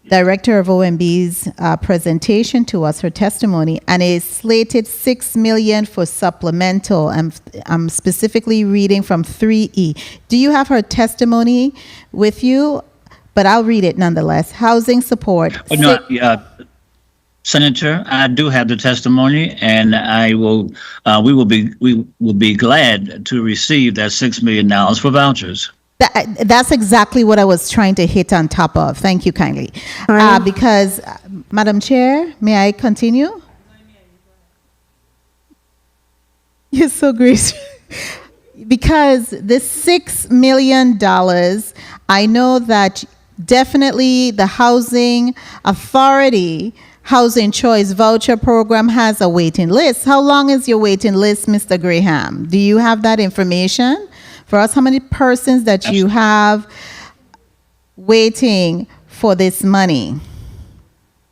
Speaker 16: Director of OMB's presentation to us, her testimony, and it slated $6 million for supplemental. I'm specifically reading from 3E. Do you have her testimony with you? But I'll read it nonetheless. Housing support.
Speaker 9: Senator, I do have the testimony, and we will be glad to receive that $6 million for vouchers.
Speaker 16: That's exactly what I was trying to hit on top of. Thank you kindly. Because, Madam Chair, may I continue? You're so gracious. Because this $6 million, I know that definitely the Housing Authority Housing Choice Voucher Program has a waiting list. How long is your waiting list, Mr. Graham? Do you have that information for us? How many persons that you have waiting for this money?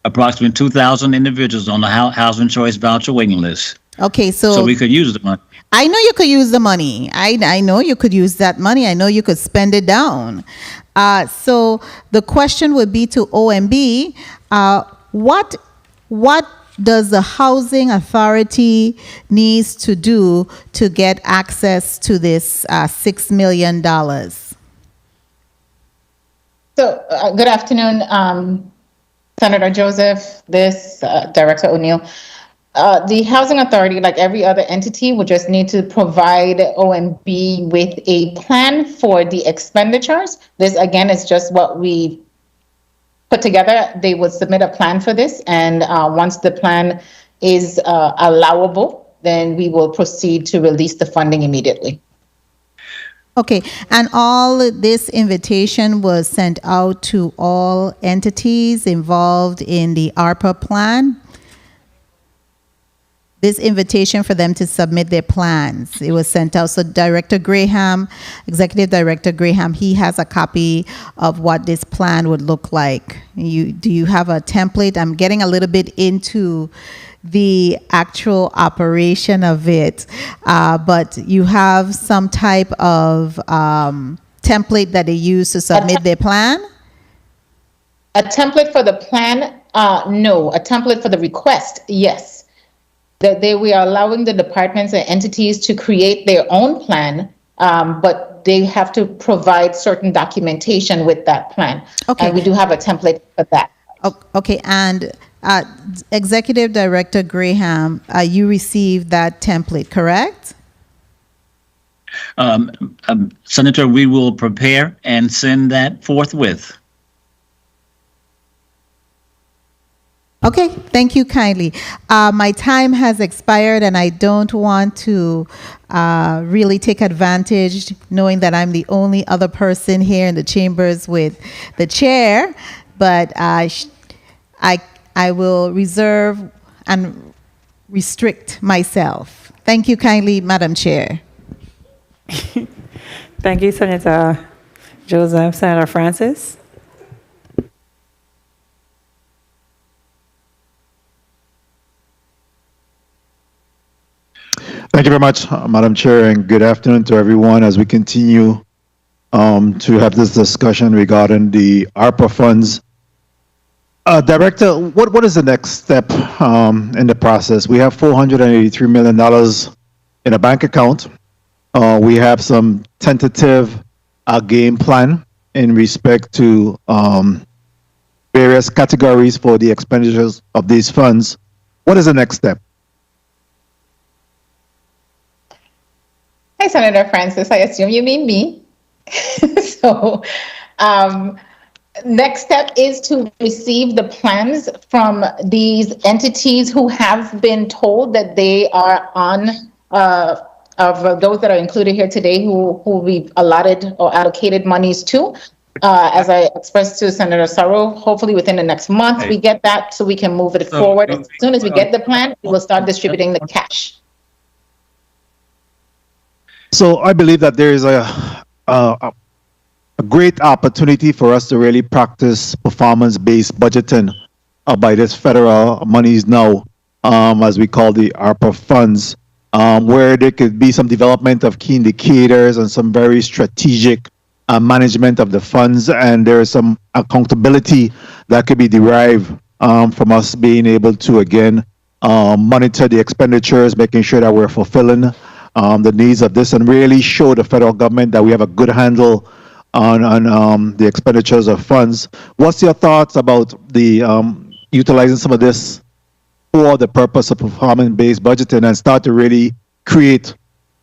Speaker 9: Approximately 2,000 individuals on the Housing Choice Voucher waiting list.
Speaker 16: Okay,
Speaker 9: so we could use the money.
Speaker 16: I know you could use the money. I know you could use that money. I know you could spend it down. So the question would be to OMB, what does the Housing Authority needs to do to get access to this $6 million?
Speaker 3: So good afternoon, Senator Joseph, Director O'Neill. The Housing Authority, like every other entity, would just need to provide OMB with a plan for the expenditures. This, again, is just what we put together. They would submit a plan for this, and once the plan is allowable, then we will proceed to release the funding immediately.
Speaker 16: Okay, and all this invitation was sent out to all entities involved in the ARPA plan. This invitation for them to submit their plans, it was sent out. So Director Graham, Executive Director Graham, he has a copy of what this plan would look like. Do you have a template? I'm getting a little bit into the actual operation of it, but you have some type of template that they use to submit their plan?
Speaker 3: A template for the plan? No. A template for the request? Yes. We are allowing the departments and entities to create their own plan, but they have to provide certain documentation with that plan.
Speaker 16: Okay.
Speaker 3: And we do have a template for that.
Speaker 16: Okay, and Executive Director Graham, you received that template, correct?
Speaker 9: Senator, we will prepare and send that forthwith.
Speaker 16: Okay, thank you kindly. My time has expired and I don't want to really take advantage knowing that I'm the only other person here in the chambers with the chair, but I will reserve and restrict myself. Thank you kindly, Madam Chair.
Speaker 1: Thank you, Senator Joseph. Senator Francis?
Speaker 17: Thank you very much, Madam Chair, and good afternoon to everyone as we continue to have this discussion regarding the ARPA funds. Director, what is the next step in the process? We have $483 million in a bank account. We have some tentative game plan in respect to various categories for the expenditures of these funds. What is the next step?
Speaker 3: Hi, Senator Francis. I assume you mean me. So, next step is to receive the plans from these entities who have been told that they are on, of those that are included here today who we've allotted or allocated monies to. As I expressed to Senator Sarro, hopefully within the next month we get that so we can move it forward. As soon as we get the plan, we will start distributing the cash.
Speaker 17: So I believe that there is a great opportunity for us to really practice performance-based budgeting by this federal monies now, as we call the ARPA funds, where there could be some development of key indicators and some very strategic management of the funds, and there is some accountability that could be derived from us being able to, again, monitor the expenditures, making sure that we're fulfilling the needs of this, and really show the federal government that we have a good handle on the expenditures of funds. What's your thoughts about the utilizing some of this for the purpose of performance-based budgeting and start to really create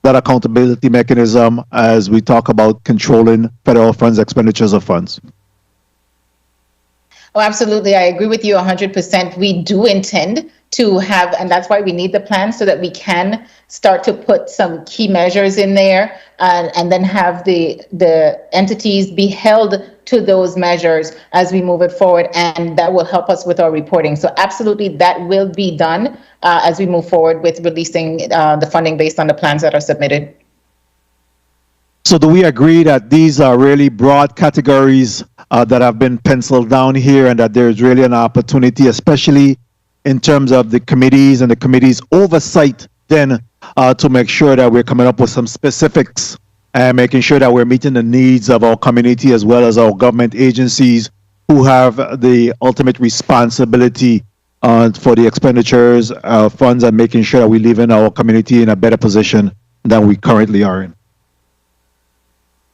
Speaker 17: that accountability mechanism as we talk about controlling federal funds, expenditures of funds?
Speaker 3: Oh, absolutely. I agree with you 100%. We do intend to have, and that's why we need the plan so that we can start to put some key measures in there and then have the entities be held to those measures as we move it forward, and that will help us with our reporting. So absolutely that will be done as we move forward with releasing the funding based on the plans that are submitted.
Speaker 17: So do we agree that these are really broad categories that have been penciled down here, and that there's really an opportunity, especially in terms of the committees and the committee's oversight then to make sure that we're coming up with some specifics and making sure that we're meeting the needs of our community as well as our government agencies who have the ultimate responsibility for the expenditures funds, and making sure that we leave in our community in a better position than we currently are in?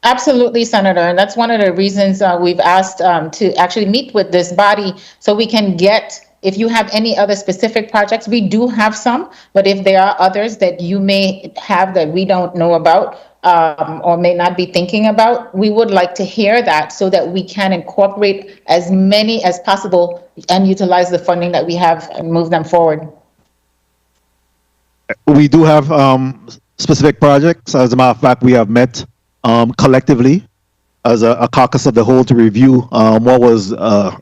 Speaker 3: Absolutely, Senator. And that's one of the reasons we've asked to actually meet with this body so we can get, if you have any other specific projects, we do have some, but if there are others that you may have that we don't know about or may not be thinking about, we would like to hear that so that we can incorporate as many as possible and utilize the funding that we have and move them forward.
Speaker 17: we do have specific projects. As a matter of fact, we have met collectively as a caucus of the whole to review what was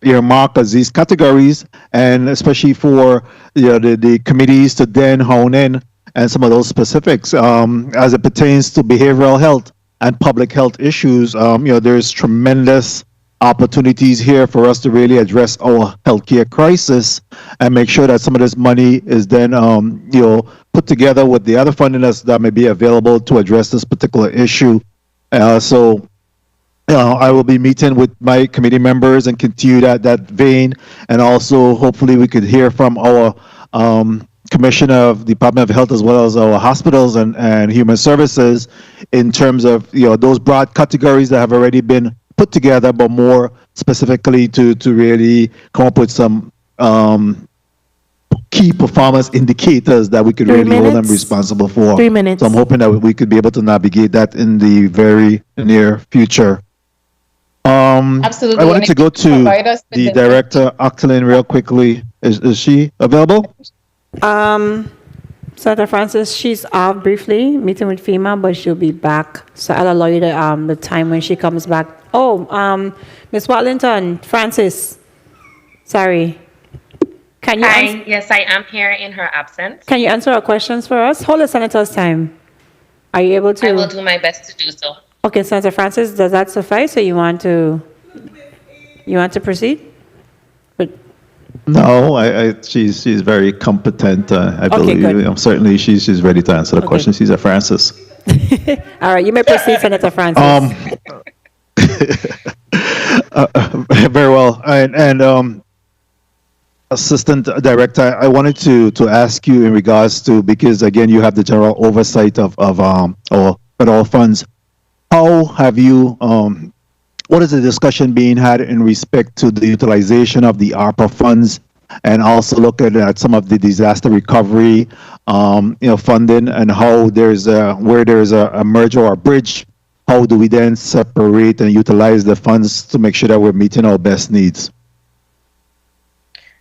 Speaker 17: earmarked as these categories, and especially for the committees to then hone in and some of those specifics as it pertains to behavioral health and public health issues. There's tremendous opportunities here for us to really address our healthcare crisis and make sure that some of this money is then put together with the other funding that may be available to address this particular issue. So I will be meeting with my committee members and continue that vein, and also hopefully we could hear from our Commissioner of Department of Health as well as our hospitals and human services in terms of those broad categories that have already been put together, but more specifically to really come up with some key performance indicators that we could really hold them responsible for.
Speaker 2: 3 minutes.
Speaker 17: So I'm hoping that we could be able to navigate that in the very near future.
Speaker 3: Absolutely.
Speaker 17: I wanted
Speaker 3: And
Speaker 17: to
Speaker 3: if
Speaker 17: go
Speaker 3: you
Speaker 17: to
Speaker 3: provide us with
Speaker 17: the director, Octalyn, real quickly. Is she available?
Speaker 1: Senator Francis, she's off briefly, meeting with FEMA, but she'll be back. So I'll allow you the time when she comes back. Oh, Ms. Watlington, Francis, sorry. Can you
Speaker 13: Hi, yes, I am here in her absence.
Speaker 1: Can you answer our questions for us? Hold the senator's time. Are you able to?
Speaker 13: I will do my best to do so.
Speaker 1: Okay, Senator Francis, does that suffice, or you want to proceed?
Speaker 17: No, she's very competent. I
Speaker 1: Okay,
Speaker 17: believe.
Speaker 1: good.
Speaker 17: Certainly, she's ready to answer the question. She's a Francis.
Speaker 1: All right, you may proceed, Senator Francis.
Speaker 17: Very well. And Assistant Director, I wanted to ask you in regards to, because again, you have the general oversight of our federal funds. How have you, what is the discussion being had in respect to the utilization of the ARPA funds, and also looking at some of the disaster recovery, funding, and how where there's a merger or a bridge, how do we then separate and utilize the funds to make sure that we're meeting our best needs?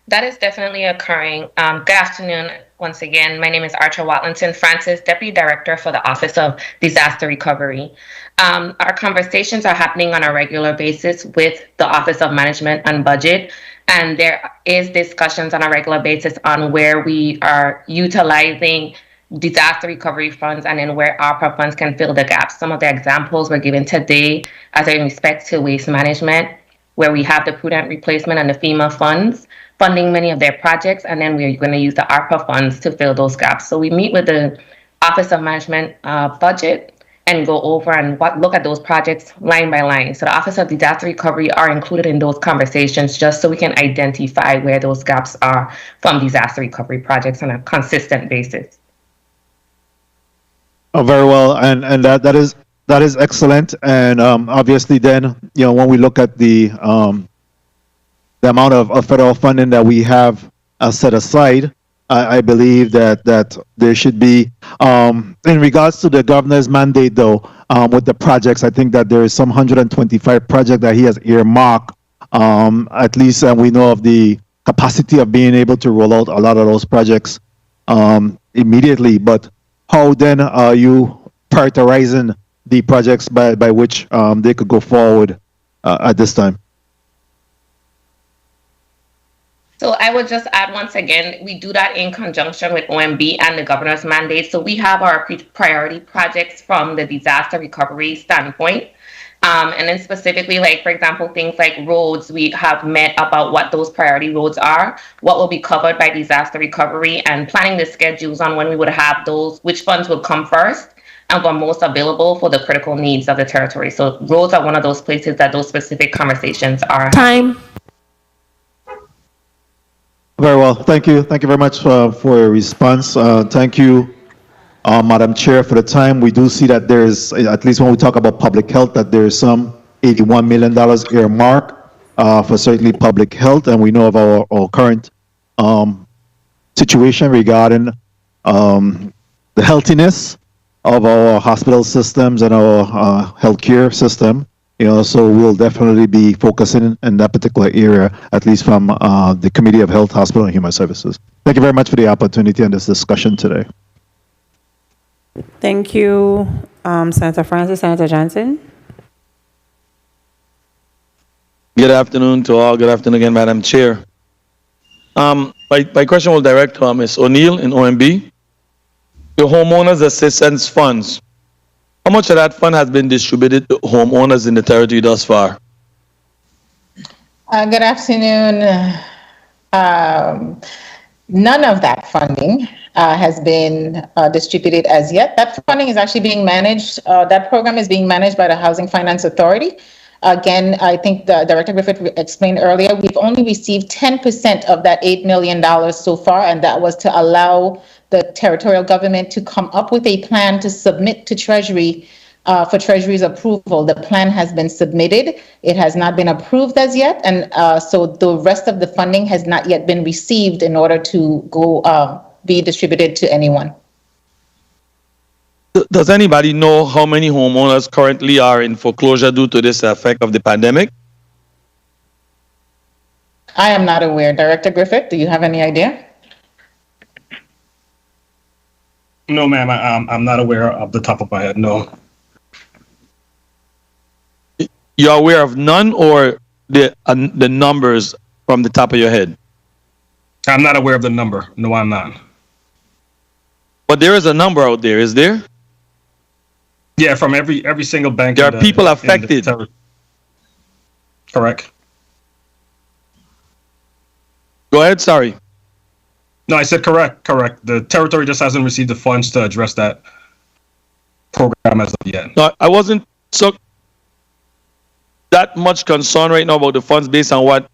Speaker 13: That is definitely occurring. Good afternoon, once again. My name is Archer Watlington Francis, Deputy Director for the Office of Disaster Recovery. Our conversations are happening on a regular basis with the Office of Management and Budget, and there is discussions on a regular basis on where we are utilizing disaster recovery funds and then where ARPA funds can fill the gaps. Some of the examples were given today as in respect to waste management, where we have the prudent replacement and the FEMA funds funding many of their projects, and then we're going to use the ARPA funds to fill those gaps. So we meet with the Office of Management Budget and go over and look at those projects line by line. So the Office of Disaster Recovery are included in those conversations just so we can identify where those gaps are from disaster recovery projects on a consistent basis.
Speaker 17: Oh, very well, and that is excellent. And obviously, then when we look at the amount of federal funding that we have set aside, I believe that there should be, in regards to the governor's mandate, though, with the projects, I think that there is some 125 projects that he has earmarked. At least we know of the capacity of being able to roll out a lot of those projects immediately. But how then are you prioritizing the projects by which they could go forward at this time?
Speaker 13: So I would just add once again, we do that in conjunction with OMB and the governor's mandate. So we have our priority projects from the disaster recovery standpoint. And then specifically, like, for example, things like roads, we have met about what those priority roads are, what will be covered by disaster recovery, and planning the schedules on when we would have those, which funds would come first and were most available for the critical needs of the territory. So roads are one of those places that those specific conversations are.
Speaker 2: Time.
Speaker 17: Very well. Thank you. Thank you very much for your response. Thank you, Madam Chair, for the time. We do see that there is, at least when we talk about public health, that there is some $81 million earmarked for certainly public health. And we know of our current situation regarding the healthiness of our hospital systems and our healthcare system. So we'll definitely be focusing in that particular area, at least from the Committee of Health, Hospital, and Human Services. Thank you very much for the opportunity and this discussion today.
Speaker 1: Thank you, Senator Francis. Senator Johnson?
Speaker 19: Good afternoon to all. Good afternoon again, Madam Chair. My question will direct to Ms. O'Neill in OMB. The homeowners assistance funds. How much of that fund has been distributed to homeowners in the territory thus far?
Speaker 3: Good afternoon. None of that funding has been distributed as yet. That funding is actually being managed, that program is being managed by the Housing Finance Authority. Again, I think the Director Griffith explained earlier, we've only received 10% of that $8 million so far, and that was to allow the territorial government to come up with a plan to submit to Treasury for Treasury's approval. The plan has been submitted. It has not been approved as yet, and so the rest of the funding has not yet been received in order to go be distributed to anyone.
Speaker 19: Does anybody know how many homeowners currently are in foreclosure due to this effect of the pandemic?
Speaker 3: I am not aware. Director Griffith, do you have any idea?
Speaker 5: No, ma'am. I'm not aware of the top of my head. No.
Speaker 19: You're aware of none, or the numbers from the top of your head?
Speaker 5: I'm not aware of the number. No, I'm not.
Speaker 19: But there is a number out there, is there?
Speaker 5: Yeah, from every single bank.
Speaker 19: There are people affected.
Speaker 5: Correct.
Speaker 19: Go ahead, sorry.
Speaker 5: No, I said correct. The territory just hasn't received the funds to address that program as of yet.
Speaker 19: No, I wasn't so that much concerned right now about the funds based on what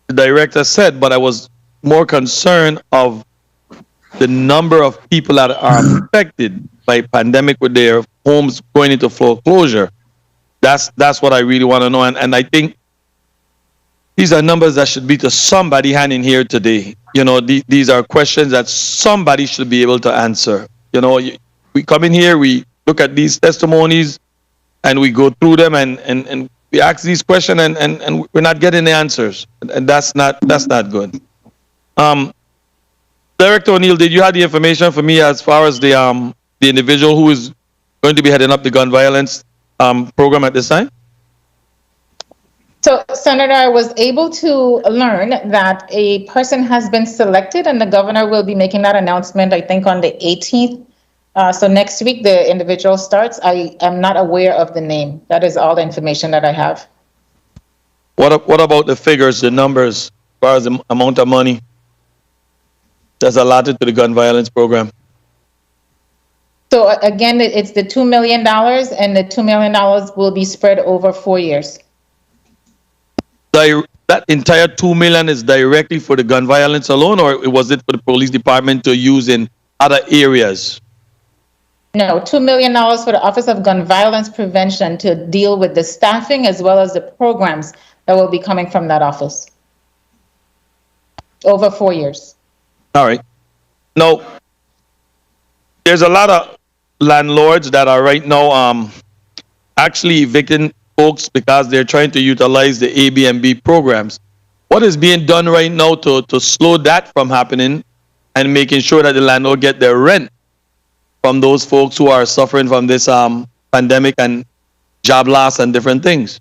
Speaker 19: the director said, but I was more concerned of the number of people that are affected by pandemic with their homes going into foreclosure. That's what I really want to know. And I think these are numbers that should be to somebody handing here today. You know, these are questions that somebody should be able to answer. You know, we come in here, we look at these testimonies, and we go through them, and we ask these questions, and we're not getting the answers, and that's not good. Director O'Neill, did you have the information for me as far as the individual who is going to be heading up the gun violence program at this time?
Speaker 3: So, Senator, I was able to learn that a person has been selected, and the governor will be making that announcement, I think, on the 18th. So next week, the individual starts. I am not aware of the name. That is all the information that I have.
Speaker 19: What about the figures, the numbers, as far as the amount of money that's allotted to the gun violence program?
Speaker 3: So again, it's the $2 million, and the $2 million will be spread over 4 years.
Speaker 19: That entire $2 million is directly for the gun violence alone, or was it for the police department to use in other areas?
Speaker 3: No, $2 million for the Office of Gun Violence Prevention to deal with the staffing as well as the programs that will be coming from that office over 4 years.
Speaker 19: All right. Now, there's a lot of landlords that are right now actually evicting folks because they're trying to utilize the Airbnb programs. What is being done right now to slow that from happening and making sure that the landlord get their rent from those folks who are suffering from this pandemic and job loss and different things?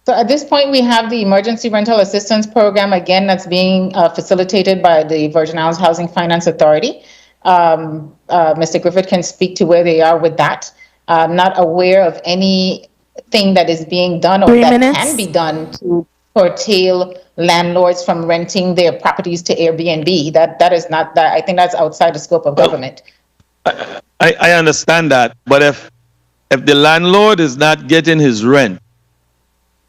Speaker 3: So at this point, we have the Emergency Rental Assistance Program, again, that's being facilitated by the Virgin Islands Housing Finance Authority. Mr. Griffith can speak to where they are with that. I'm not aware of anything that is being done or that can be done to curtail landlords from renting their properties to Airbnb. That is not that. I think that's outside the scope of government.
Speaker 19: I understand that, but if the landlord is not getting his rent,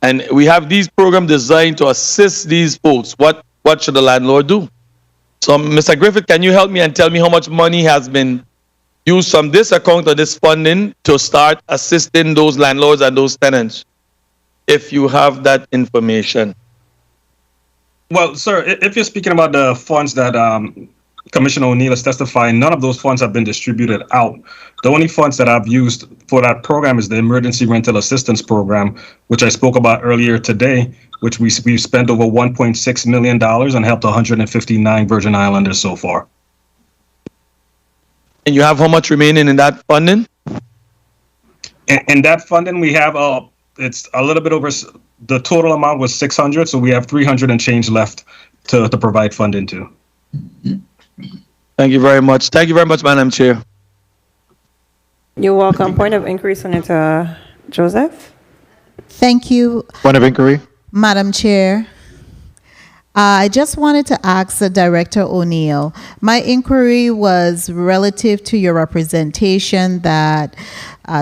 Speaker 19: and we have these programs designed to assist these folks, what should the landlord do? So, Mr. Griffith, can you help me and tell me how much money has been used from this account or this funding to start assisting those landlords and those tenants, if you have that information?
Speaker 5: Well, sir, if you're speaking about the funds that Commissioner O'Neill is testifying, none of those funds have been distributed out. The only funds that I've used for that program is the Emergency Rental Assistance Program, which I spoke about earlier today, which we've spent over $1.6 million and helped 159 Virgin Islanders so far.
Speaker 19: And you have how much remaining in that funding?
Speaker 5: In that funding, we have it's a little bit over. The total amount was 600, so we have 300 and change left to provide funding to.
Speaker 19: Thank you very much. Thank you very much, Madam Chair.
Speaker 1: You're welcome. Point of inquiry, Senator Joseph.
Speaker 16: Thank you,
Speaker 17: Point of inquiry.
Speaker 16: Madam Chair. I just wanted to ask the Director O'Neill. My inquiry was relative to your representation that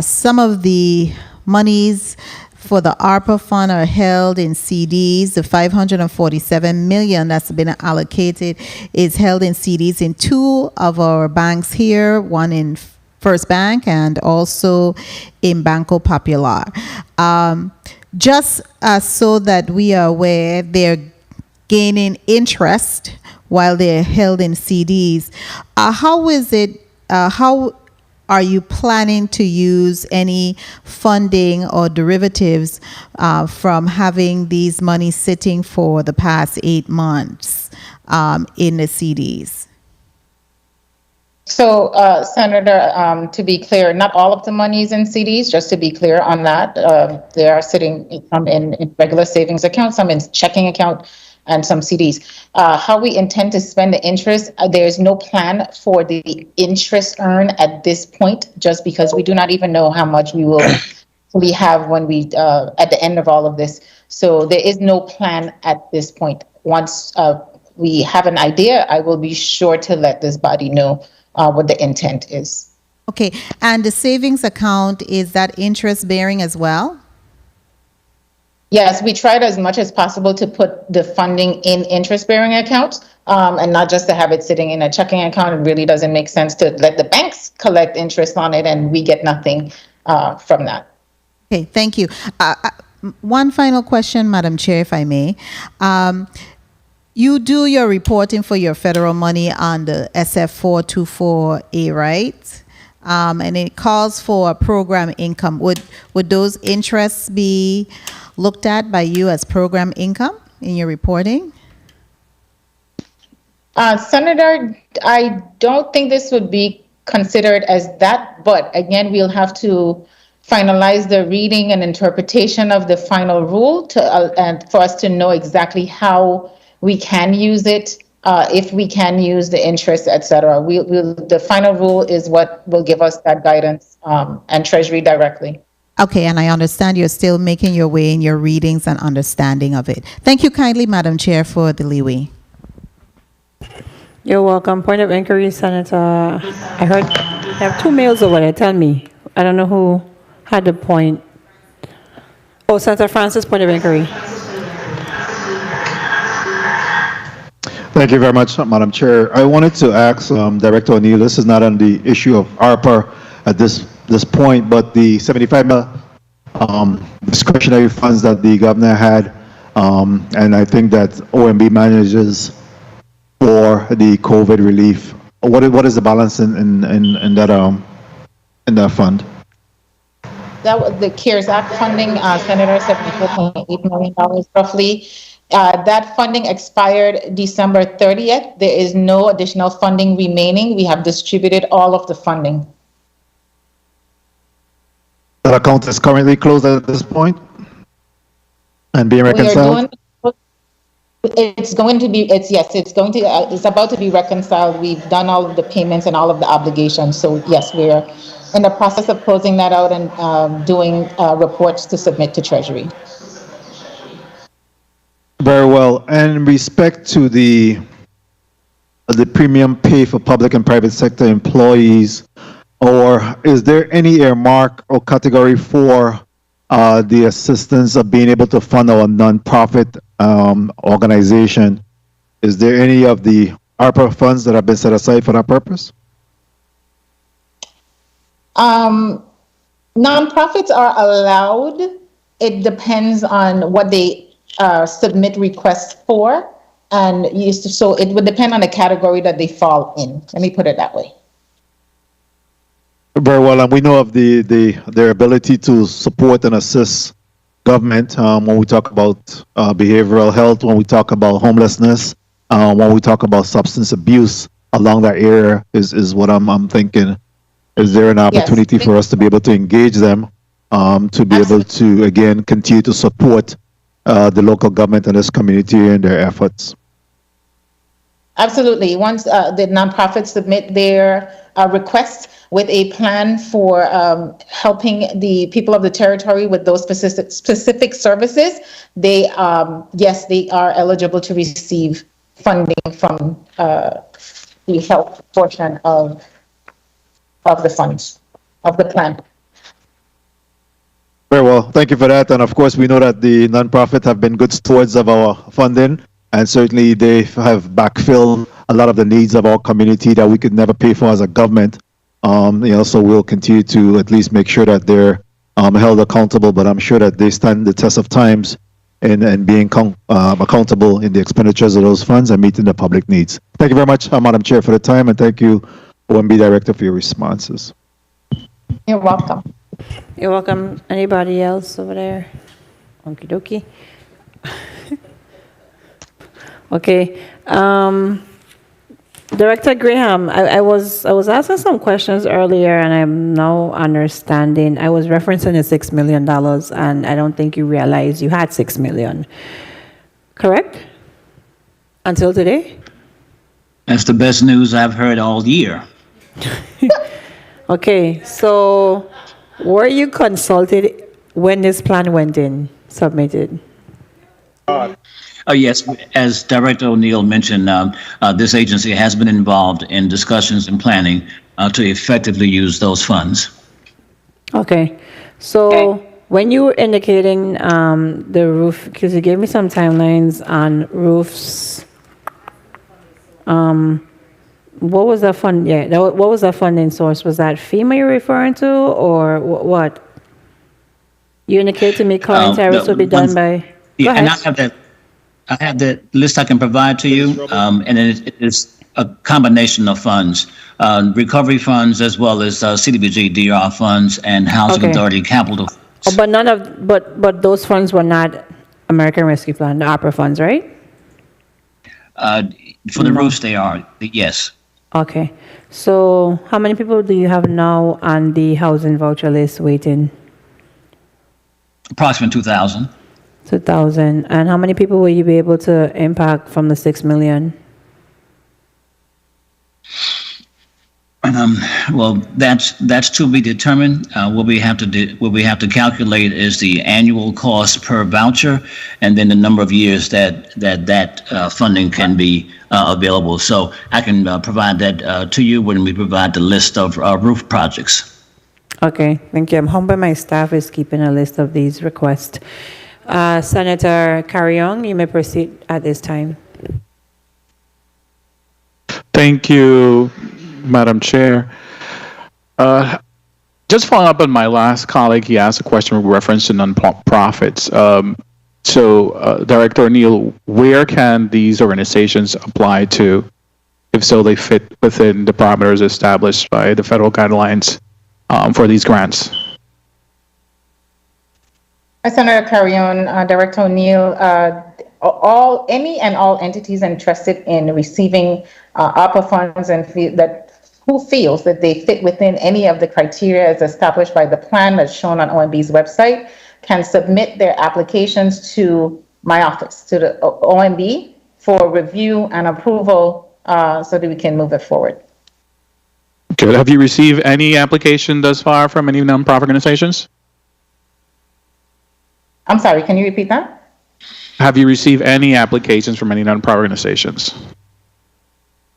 Speaker 16: some of the monies for the ARPA fund are held in CDs. The 547 million that's been allocated is held in CDs in two of our banks here, one in First Bank and also in Banco Popular. Just so that we are aware, they're gaining interest while they're held in CDs. How is it, how are you planning to use any funding or derivatives from having these monies sitting for the past 8 months in the CDs?
Speaker 3: So, Senator, to be clear, not all of the money is in CDs, just to be clear on that. They are sitting some in regular savings accounts, some in checking account, and some CDs. How we intend to spend the interest, there is no plan for the interest earned at this point, just because we do not even know how much we will have when we at the end of all of this. So there is no plan at this point. Once we have an idea, I will be sure to let this body know what the intent is.
Speaker 16: Okay, and the savings account, is that interest bearing as well?
Speaker 3: Yes, we tried as much as possible to put the funding in interest-bearing accounts and not just to have it sitting in a checking account. It really doesn't make sense to let the banks collect interest on it and we get nothing from that.
Speaker 16: Okay, thank you. One final question, Madam Chair, if I may. You do your reporting for your federal money on the SF424A, right? And it calls for a program income. Would those interests be looked at by you as program income in your reporting?
Speaker 3: Senator, I don't think this would be considered as that, but again, we'll have to finalize the reading and interpretation of the final rule and for us to know exactly how we can use it, if we can use the interest, et cetera. The final rule is what will give us that guidance and Treasury directly.
Speaker 16: Okay, and I understand you're still making your way in your readings and understanding of it. Thank you kindly, Madam Chair, for the leeway.
Speaker 1: You're welcome. Point of inquiry, Senator. I heard you have 2 mails over there. Tell me. I don't know who had the point. Oh, Senator Francis, point of inquiry.
Speaker 17: Thank you very much, Madam Chair. I wanted to ask Director O'Neill, this is not on the issue of ARPA at this point, but the 75 million discretionary funds that the governor had, and I think that OMB manages for the COVID relief. What is the balance in that fund?
Speaker 3: That was the CARES Act funding, Senator, $74.8 million roughly. That funding expired December 30th. There is no additional funding remaining. We have distributed all of the funding.
Speaker 17: That account is currently closed at this point and being reconciled?
Speaker 3: It's about to be reconciled. We've done all of the payments and all of the obligations. So yes, we're in the process of closing that out and doing reports to submit to Treasury.
Speaker 17: Very well. And in respect to the premium pay for public and private sector employees, or is there any earmark or category for the assistance of being able to fund our nonprofit organization? Is there any of the ARPA funds that have been set aside for that purpose?
Speaker 3: Nonprofits are allowed. It depends on what they submit requests for, and so it would depend on the category that they fall in. Let me put it that way.
Speaker 17: Very well, and we know of their ability to support and assist government when we talk about behavioral health, when we talk about homelessness, when we talk about substance abuse. along that area is what I'm thinking. Is there an opportunity for us to be able to engage them, to be able to, again, continue to support the local government and this community in their efforts?
Speaker 3: Absolutely. Once the nonprofits submit their request with a plan for helping the people of the territory with those specific services, they yes, they are eligible to receive funding from the health portion of the funds of the plan.
Speaker 17: Very well. Thank you for that. And of course, we know that the nonprofit have been good stewards of our funding, and certainly they have backfilled a lot of the needs of our community that we could never pay for as a government. So we'll continue to at least make sure that they're held accountable, but I'm sure that they stand the test of times in being accountable in the expenditures of those funds and meeting the public needs. Thank you very much, Madam Chair, for the time, and thank you, OMB Director, for your responses.
Speaker 3: You're welcome.
Speaker 1: You're welcome. Anybody else over there? Okie dokie. Okay. Director Graham, I was asking some questions earlier, and I'm now understanding. I was referencing the $6 million, and I don't think you realized you had $6 million. Correct? Until today?
Speaker 9: That's the best news I've heard all year.
Speaker 1: Okay, so were you consulted when this plan went in, submitted?
Speaker 9: Yes, as Director O'Neill mentioned, this agency has been involved in discussions and planning to effectively use those funds.
Speaker 1: Okay, so when you were indicating the roof, because you gave me some timelines on roofs, what was the fund? Yeah, what was the funding source? Was that FEMA you're referring to, or what? You indicated to me calling tariffs will be done by.
Speaker 9: Yeah, and I have that list I can provide to you, and it is a combination of funds, recovery funds as well as CDBG DR funds and Housing Authority capital.
Speaker 1: Oh, but those funds were not American Rescue Plan, the ARPA funds, right?
Speaker 9: For the roofs, they are, yes.
Speaker 1: Okay, so how many people do you have now on the housing voucher list waiting?
Speaker 9: Approximately 2,000.
Speaker 1: 2,000. And how many people will you be able to impact from the 6 million?
Speaker 9: Well, that's to be determined. What we have to calculate is the annual cost per voucher, and then the number of years that funding can be available. So I can provide that to you when we provide the list of roof projects.
Speaker 1: Okay, thank you. I'm hoping my staff is keeping a list of these requests. Senator Carrion, you may proceed at this time.
Speaker 19: Thank you, Madam Chair. Just following up on my last colleague, he asked a question with reference to nonprofits. Director O'Neill, where can these organizations apply to? If so, they fit within the parameters established by the federal guidelines for these grants.
Speaker 3: Senator Carrion, Director O'Neill, any and all entities interested in receiving ARPA funds and who feels that they fit within any of the criteria as established by the plan that's shown on OMB's website can submit their applications to my office, to the OMB, for review and approval so that we can move it forward.
Speaker 19: Good. Have you received any application thus far from any nonprofit organizations?
Speaker 3: I'm sorry, can you repeat that?
Speaker 19: Have you received any applications from any nonprofit organizations?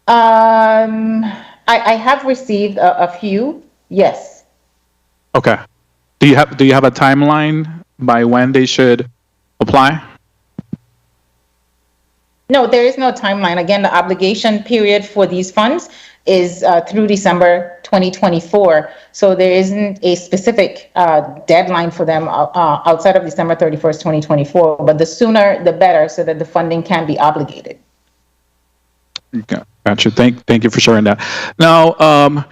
Speaker 3: I have received a few, yes.
Speaker 19: Okay. Do you have a timeline by when they should apply?
Speaker 3: No, there is no timeline. Again, the obligation period for these funds is through December 2024. So there isn't a specific deadline for them outside of December 31st, 2024. But the sooner, the better, so that the funding can be obligated.
Speaker 19: Okay, gotcha. Thank you for sharing that. Now,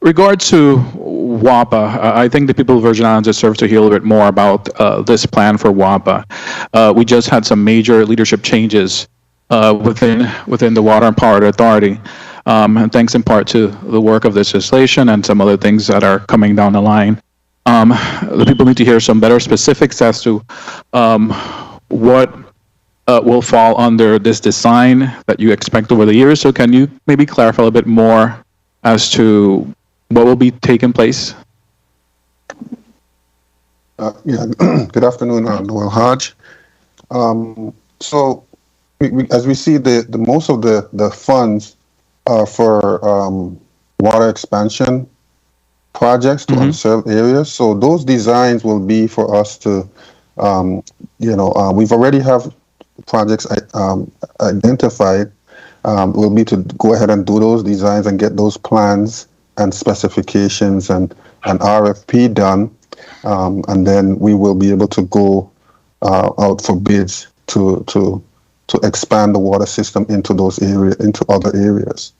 Speaker 19: regard to WAPA, I think the people of Virgin Islands deserve to hear a little bit more about this plan for WAPA. We just had some major leadership changes within the Water and Power Authority. and thanks in part to the work of this legislation and some other things that are coming down the line. The people need to hear some better specifics as to what will fall under this design that you expect over the years. So can you maybe clarify a little bit more as to what will be taking place?
Speaker 21: Yeah, good afternoon, Noel Hodge. So as we see, the most of the funds are for water expansion projects to unserved areas. So those designs will be for us to, we've already have projects identified. Will be to go ahead and do those designs and get those plans and specifications and an RFP done. And then we will be able to go out for bids to expand the water system into those areas, into other areas.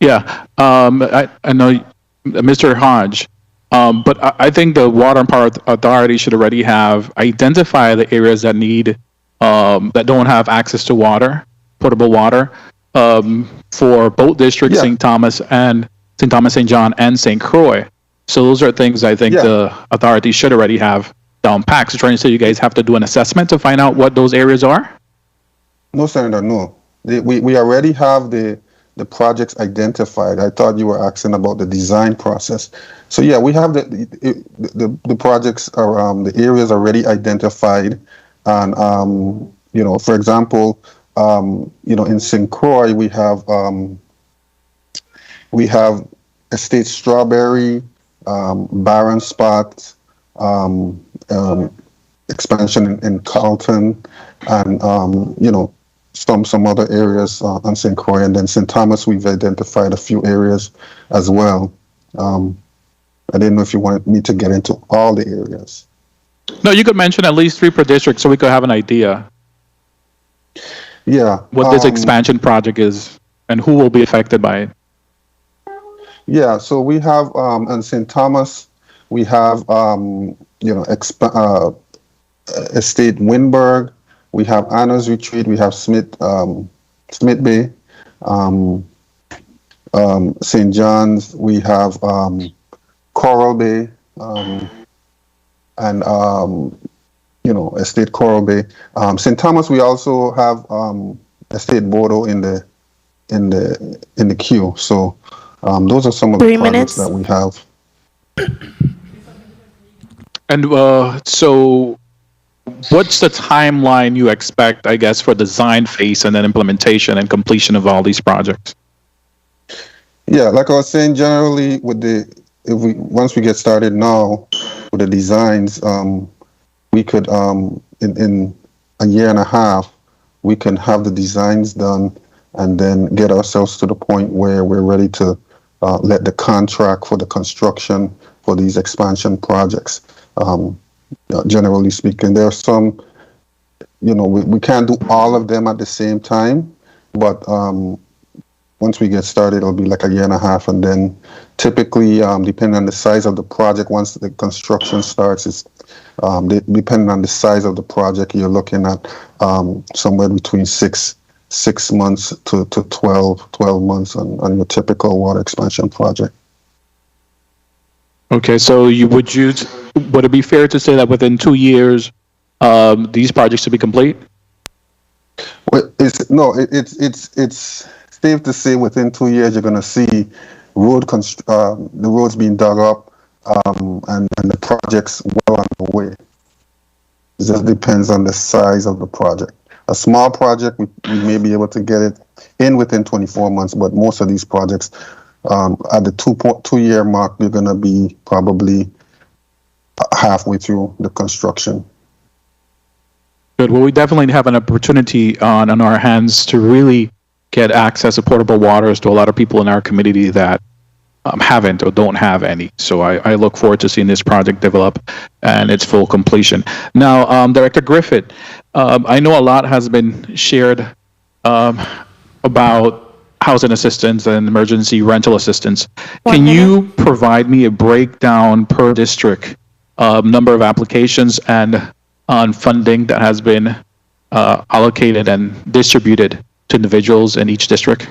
Speaker 19: Yeah, I know, Mr. Hodge, but I think the Water and Power Authority should already have identified the areas that need, that don't have access to water, potable water, for both districts, St. Thomas, St. John, and St. Croix. So those are things I think the authority should already have down packed. So trying to say you guys have to do an assessment to find out what those areas are?
Speaker 21: No, Senator, no. We already have the projects identified. I thought you were asking about the design process. So yeah, we have the projects are the areas already identified, and for example, in St. Croix we have Estate Strawberry, Barron Spot, expansion in Carlton, and some other areas on St. Croix, and then St. Thomas, we've identified a few areas as well. I didn't know if you wanted me to get into all the areas.
Speaker 19: No, you could mention at least 3 per district so we could have an idea.
Speaker 21: Yeah.
Speaker 19: What this expansion project is and who will be affected by it.
Speaker 21: Yeah, so we have in St. Thomas, we have Estate Windberg, we have Anna's Retreat, we have Smith Bay, St. John's, we have Coral Bay, and Estate Coral Bay. St. Thomas, we also have Estate Bordeaux in the queue. So those are some of the projects that we have.
Speaker 19: And so what's the timeline you expect, I guess, for design phase and then implementation and completion of all these projects?
Speaker 21: Yeah, like I was saying, generally once we get started now with the designs, we could in a year and a half we can have the designs done and then get ourselves to the point where we're ready to let the contract for the construction for these expansion projects. Generally speaking, there are some, we can't do all of them at the same time, but once we get started, it'll be like a year and a half, and then typically, depending on the size of the project, once the construction starts, it's depending on the size of the project, you're looking at somewhere between six months to 12 months on your typical water expansion project.
Speaker 19: Okay, so would it be fair to say that within 2 years, these projects will be complete?
Speaker 21: Well, it's safe to say within 2 years you're going to see the roads being dug up and the projects well underway. It just depends on the size of the project. A small project, we may be able to get it in within 24 months, but most of these projects, at the 2 year mark, you're going to be probably halfway through the construction.
Speaker 19: Good. Well, we definitely have an opportunity on our hands to really get access to potable waters to a lot of people in our community that haven't or don't have any. So I look forward to seeing this project develop and its full completion. Now, Director Griffith, I know a lot has been shared about housing assistance and emergency rental assistance. Can you provide me a breakdown per district, number of applications and on funding that has been allocated and distributed to individuals in each district?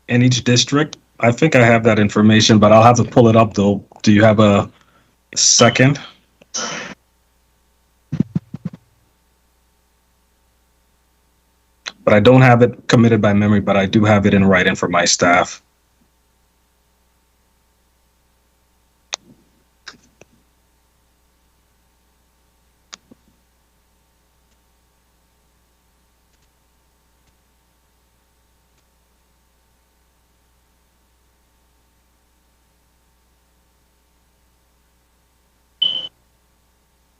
Speaker 5: In each district, I think I have that information, but I'll have to pull it up though. Do you have a second? But I don't have it committed by memory, but I do have it in writing for my staff.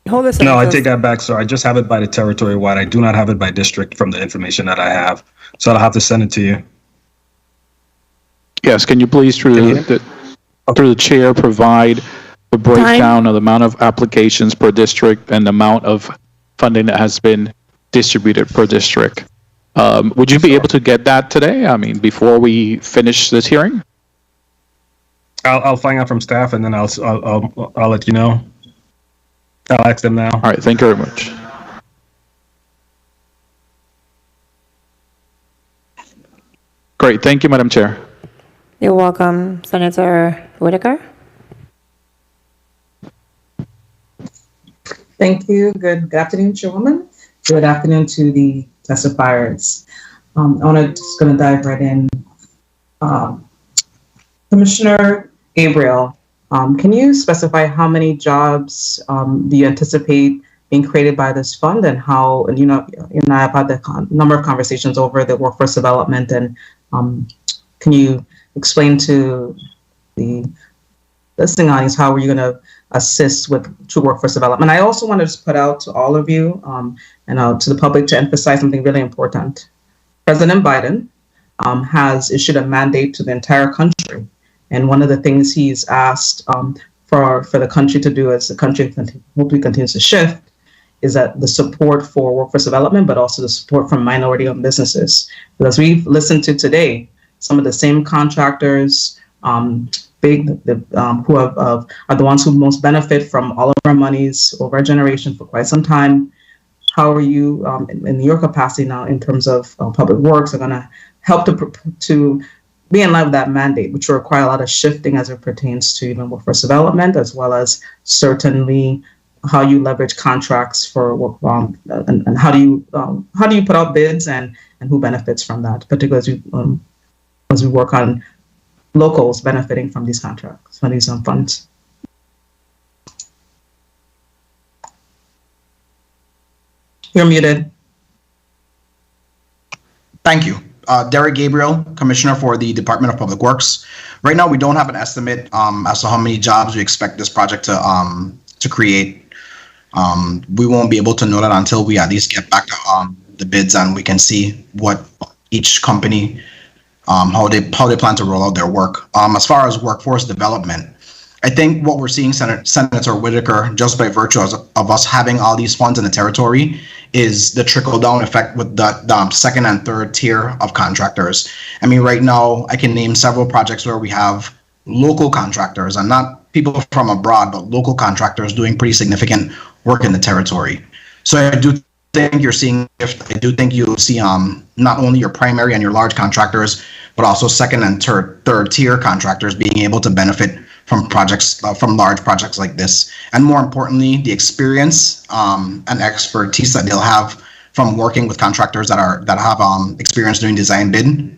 Speaker 1: Hold a
Speaker 5: No, I
Speaker 1: second.
Speaker 5: take that back, sir. I just have it by the territory wide. I do not have it by district from the information that I have. So I'll have to send it to you.
Speaker 19: Yes, can you please, through the chair, provide the breakdown of the amount of applications per district and the amount of funding that has been distributed per district? Would you be able to get that today? I mean, before we finish this hearing?
Speaker 5: I'll find out from staff and then I'll let you know. I'll ask them now.
Speaker 19: All right, thank you very much. Great, thank you, Madam Chair.
Speaker 1: You're welcome, Senator Whitaker.
Speaker 14: Thank you. Good afternoon, Chairwoman. Good afternoon to the testifiers. Just going to dive right in. Commissioner Gabriel, can you specify how many jobs do you anticipate being created by this fund, and how? And I've had the number of conversations over the workforce development, and can you explain to the listening audience how are you going to assist with true workforce development? I also want to just put out to all of you and to the public to emphasize something really important. President Biden has issued a mandate to the entire country. And one of the things he's asked for the country to do as the country hopefully continues to shift is that the support for workforce development, but also the support from minority-owned businesses. Because we've listened to today, some of the same contractors, who are the ones who most benefit from all of our monies over a generation for quite some time. How are you, in your capacity now, in terms of public works, are going to help to be in line with that mandate, which will require a lot of shifting as it pertains to even workforce development, as well as certainly how you leverage contracts for work, and how do you put out bids and who benefits from that, particularly as we work on locals benefiting from these contracts, from these funds. You're muted.
Speaker 4: Thank you. Derek Gabriel, Commissioner for the Department of Public Works. Right now, we don't have an estimate as to how many jobs we expect this project to create. We won't be able to know that until we at least get back to the bids and we can see what each company, how they plan to roll out their work. As far as workforce development, I think what we're seeing, Senator Whitaker, just by virtue of us having all these funds in the territory, is the trickle-down effect with the second and third tier of contractors. I mean, right now, I can name several projects where we have local contractors, and not people from abroad, but local contractors doing pretty significant work in the territory. So I do think you're seeing, I do think you'll see not only your primary and your large contractors, but also second and third tier contractors being able to benefit from projects, from large projects like this. And more importantly, the experience and expertise that they'll have from working with contractors that have experience doing design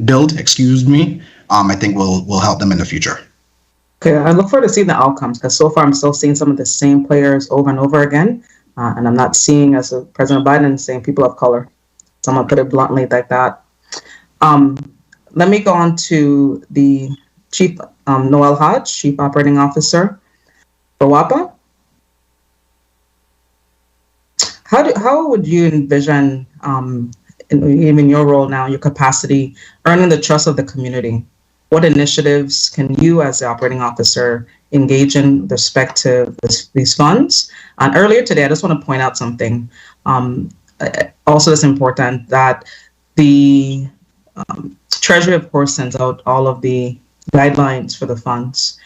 Speaker 4: build, I think will help them in the future.
Speaker 14: Okay, I look forward to seeing the outcomes, because so far I'm still seeing some of the same players over and over again. And I'm not seeing, as President Biden, saying people of color. So I'm gonna put it bluntly like that. Let me go on to the Chief Noel Hodge, Chief Operating Officer for WAPA. How would you envision, in your role now, your capacity, earning the trust of the community? What initiatives can you, as the operating officer, engage in with respect to these funds? And earlier today, I just want to point out something. Also, it's important that the Treasury, of course, sends out all of the guidelines for the funds.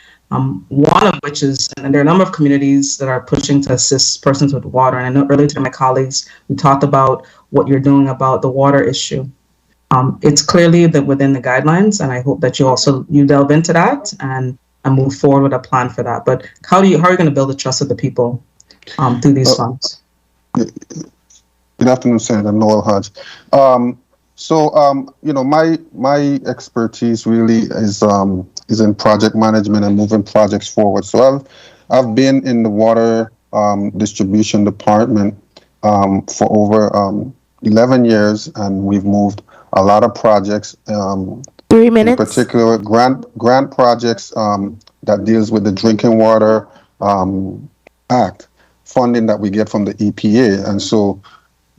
Speaker 14: One of which is, and there are a number of communities that are pushing to assist persons with water. And I know earlier today, my colleagues, we talked about what you're doing about the water issue. It's clearly within the guidelines, and I hope that you delve into that and move forward with a plan for that. But how are you going to build the trust of the people through these funds?
Speaker 21: Good afternoon, Senator Noel Hodge. My expertise really is in project management and moving projects forward. So I've been in the water distribution department for over 11 years, and we've moved a lot of projects.
Speaker 1: 3 minutes.
Speaker 21: In particular, grant projects that deals with the Drinking Water Act funding that we get from the EPA, and so.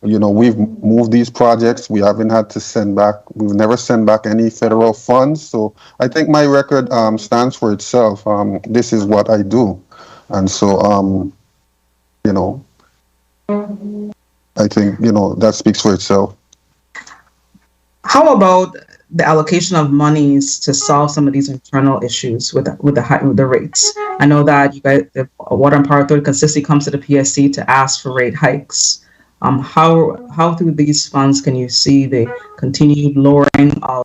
Speaker 21: We've moved these projects. We haven't had to we've never sent back any federal funds. So I think my record stands for itself. This is what I do. And so, I think, that speaks for itself.
Speaker 14: How about the allocation of monies to solve some of these internal issues with the rates? I know that you guys, the Water and Power Authority consistently comes to the PSC to ask for rate hikes. How through these funds can you see the continued lowering of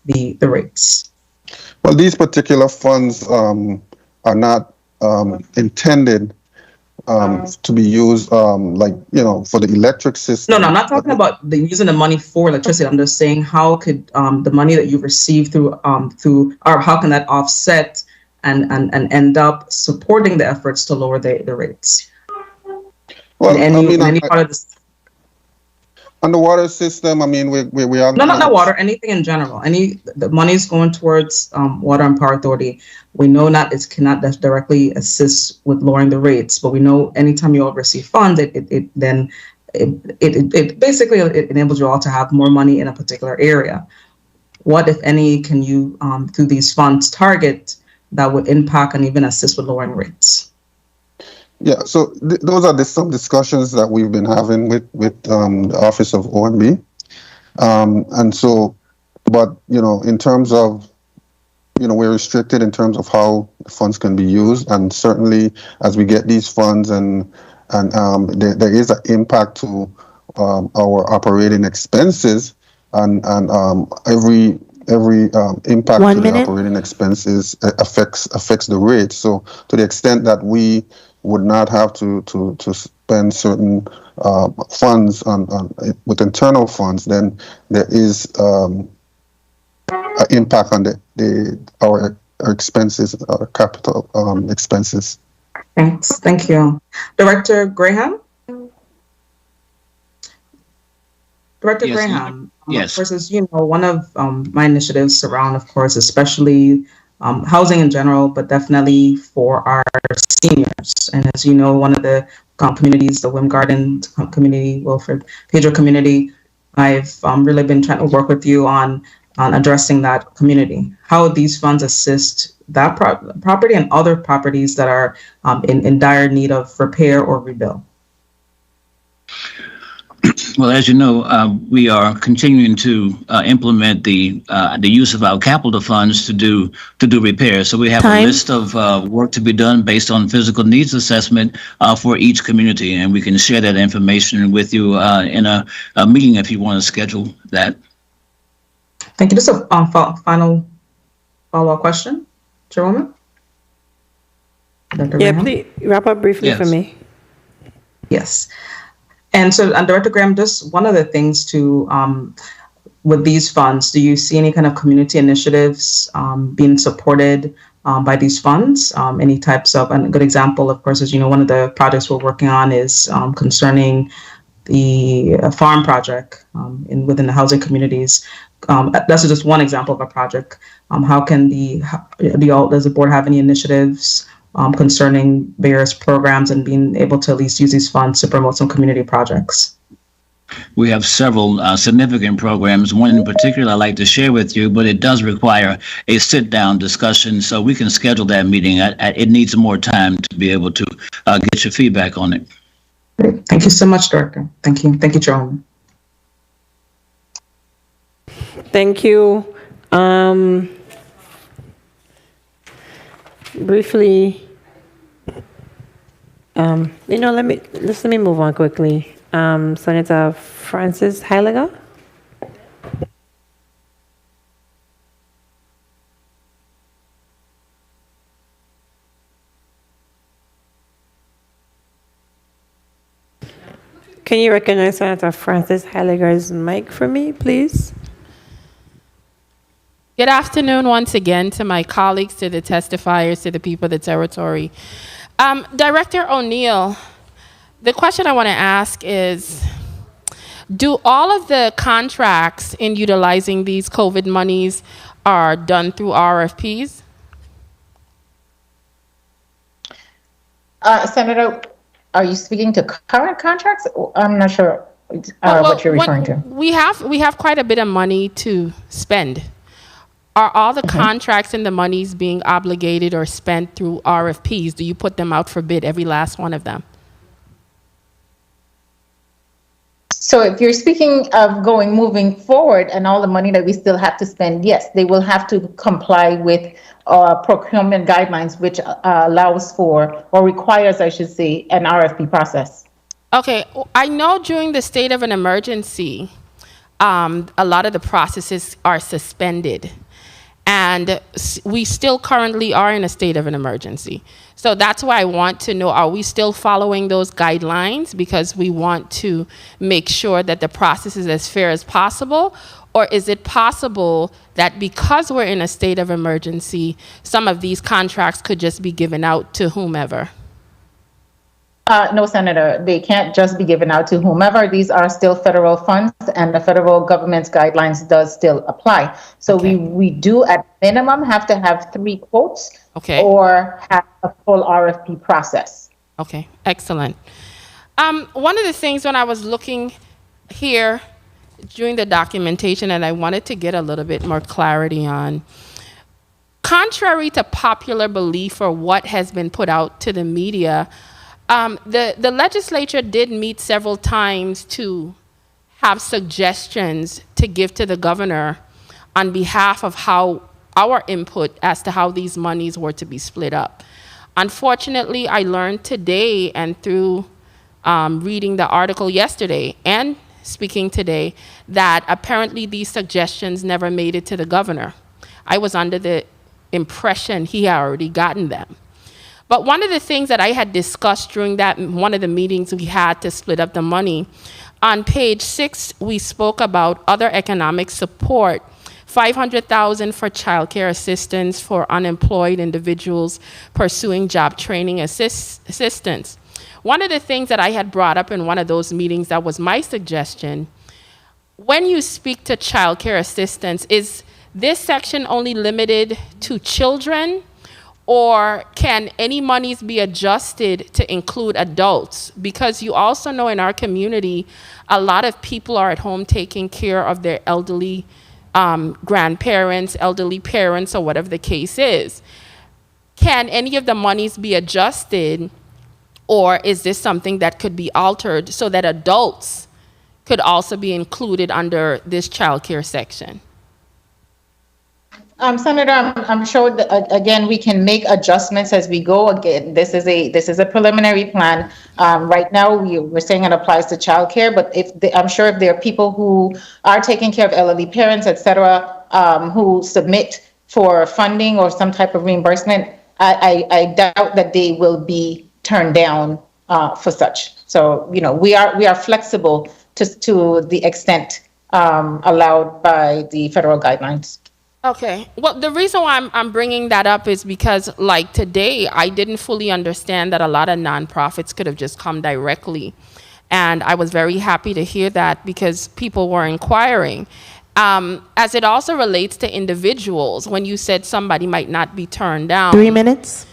Speaker 14: the rates?
Speaker 21: Well, these particular funds are not intended to be used for the electric system.
Speaker 14: No, I'm not talking about using the money for electricity. I'm just saying how could the money that you receive through or how can that offset and end up supporting the efforts to lower the rates?
Speaker 21: Well,
Speaker 14: any part of this.
Speaker 21: On the water system, we are
Speaker 14: not water, anything in general. The money is going towards Water and Power Authority. We know that it cannot directly assist with lowering the rates, but we know anytime you all receive funds, it basically enables you all to have more money in a particular area. What, if any, can you through these funds target that would impact and even assist with lowering rates?
Speaker 21: Yeah, so those are some discussions that we've been having with the Office of OMB. And so, but, in terms of, we're restricted in terms of how the funds can be used. And certainly as we get these funds and there is an impact to our operating expenses and every impact to the operating expenses affects the rate. So to the extent that we would not have to spend certain funds with internal funds, then there is an impact on our expenses, our capital expenses.
Speaker 14: Thanks. Thank you. Director Graham? Director Graham,
Speaker 9: yes.
Speaker 14: Of course, as you know, one of my initiatives surround, of course, especially housing in general, but definitely for our seniors. And as you know, one of the communities, the Wim Garden community, Wilfred Pedro community, I've really been trying to work with you on addressing that community. How these funds assist that property and other properties that are in dire need of repair or rebuild.
Speaker 9: Well, as you know, we are continuing to implement the use of our capital funds to do repairs. So we have a list of work to be done based on physical needs assessment for each community, and we can share that information with you in a meeting if you want to schedule that.
Speaker 14: Thank you. Just a final follow-up question, Chairwoman.
Speaker 1: Yeah, please wrap up briefly for me.
Speaker 14: Yes. And so, Director Graham, just one of the things to, with these funds, do you see any kind of community initiatives being supported by these funds? Any types of, and a good example, of course, is, one of the projects we're working on is concerning the farm project within the housing communities. That's just one example of a project. How can does the board have any initiatives concerning various programs and being able to at least use these funds to promote some community projects?
Speaker 9: We have several significant programs. One in particular I'd like to share with you, but it does require a sit-down discussion, so we can schedule that meeting. It needs more time to be able to get your feedback on it.
Speaker 14: Great. Thank you so much, Director. Thank you. Thank you, Chairwoman.
Speaker 1: Thank you. briefly, let me move on quickly. Senator Francis Heiliger. Can you recognize Senator Francis Heiliger's mic for me, please?
Speaker 12: Good afternoon once again to my colleagues, to the testifiers, to the people of the territory. Director O'Neill, the question I want to ask is, do all of the contracts in utilizing these COVID monies are done through RFPs?
Speaker 3: Senator, are you speaking to current contracts? I'm not sure what you're referring to.
Speaker 12: We have quite a bit of money to spend. Are all the contracts and the monies being obligated or spent through RFPs? Do you put them out for bid, every last one of them?
Speaker 3: So if you're speaking of moving forward and all the money that we still have to spend, yes, they will have to comply with procurement guidelines, which allows for, or requires, I should say, an RFP process.
Speaker 12: Okay, I know during the state of an emergency, a lot of the processes are suspended. And we still currently are in a state of an emergency. So that's why I want to know, are we still following those guidelines? Because we want to make sure that the process is as fair as possible. Or is it possible that because we're in a state of emergency, some of these contracts could just be given out to whomever?
Speaker 3: No, Senator, they can't just be given out to whomever. These are still federal funds, and the federal government's guidelines does still apply. So we do at minimum have to have 3 quotes or have a full RFP process.
Speaker 12: Okay, excellent. One of the things when I was looking here during the documentation, and I wanted to get a little bit more clarity on, contrary to popular belief or what has been put out to the media, the legislature did meet several times to have suggestions to give to the governor on behalf of how our input as to how these monies were to be split up. Unfortunately, I learned today and through reading the article yesterday and speaking today that apparently these suggestions never made it to the governor. I was under the impression he had already gotten them. But one of the things that I had discussed during one of the meetings we had to split up the money, on page 6, we spoke about other economic support, $500,000 for childcare assistance for unemployed individuals pursuing job training assistance. One of the things that I had brought up in one of those meetings that was my suggestion, when you speak to childcare assistance, is this section only limited to children? Or can any monies be adjusted to include adults? Because you also know in our community, a lot of people are at home taking care of their elderly grandparents, elderly parents, or whatever the case is. Can any of the monies be adjusted, or is this something that could be altered so that adults could also be included under this child care section?
Speaker 3: Senator, I'm sure that, again, we can make adjustments as we go. Again, this is a preliminary plan. Right now, we're saying it applies to childcare, but I'm sure if there are people who are taking care of elderly parents, et cetera, who submit for funding or some type of reimbursement, I doubt that they will be turned down for such. So, we are flexible to the extent allowed by the federal guidelines.
Speaker 12: Okay. Well, the reason why I'm bringing that up is because, like today, I didn't fully understand that a lot of nonprofits could have just come directly. And I was very happy to hear that because people were inquiring. As it also relates to individuals, when you said somebody might not be turned down.
Speaker 2: 3 minutes.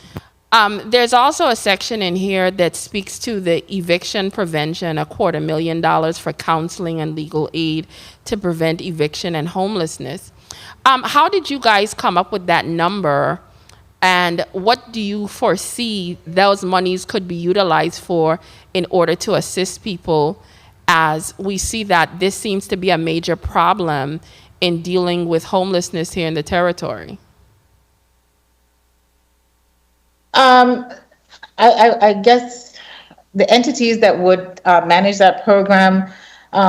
Speaker 12: There's also a section in here that speaks to the eviction prevention, $250,000 for counseling and legal aid to prevent eviction and homelessness. How did you guys come up with that number, and what do you foresee those monies could be utilized for in order to assist people, as we see that this seems to be a major problem in dealing with homelessness here in the territory?
Speaker 3: Um, I guess the entities that would manage that program,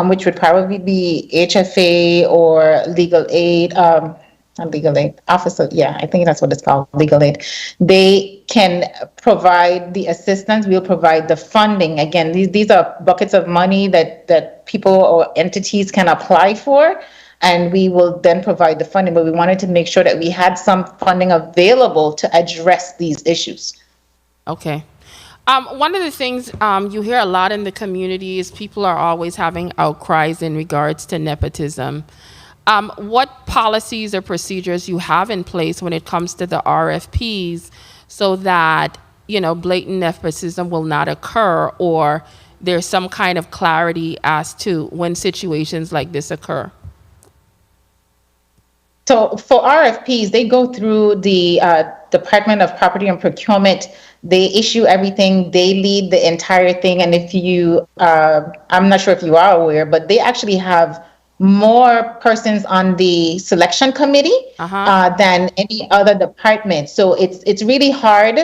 Speaker 3: which would probably be HFA or legal aid, not legal aid, officer, yeah, I think that's what it's called, legal aid. They can provide the assistance, we'll provide the funding. Again, these are buckets of money that people or entities can apply for, and we will then provide the funding. But we wanted to make sure that we had some funding available to address these issues.
Speaker 12: Okay. One of the things you hear a lot in the community is people are always having outcries in regards to nepotism. What policies or procedures you have in place when it comes to the RFPs so that, you know, blatant nepotism will not occur, or there's some kind of clarity as to when situations like this occur?
Speaker 3: So for RFPs, they go through the Department of Property and Procurement. They issue everything. They lead the entire thing. And if you, I'm not sure if you are aware, but they actually have more persons on the selection committee than any other department. So it's really hard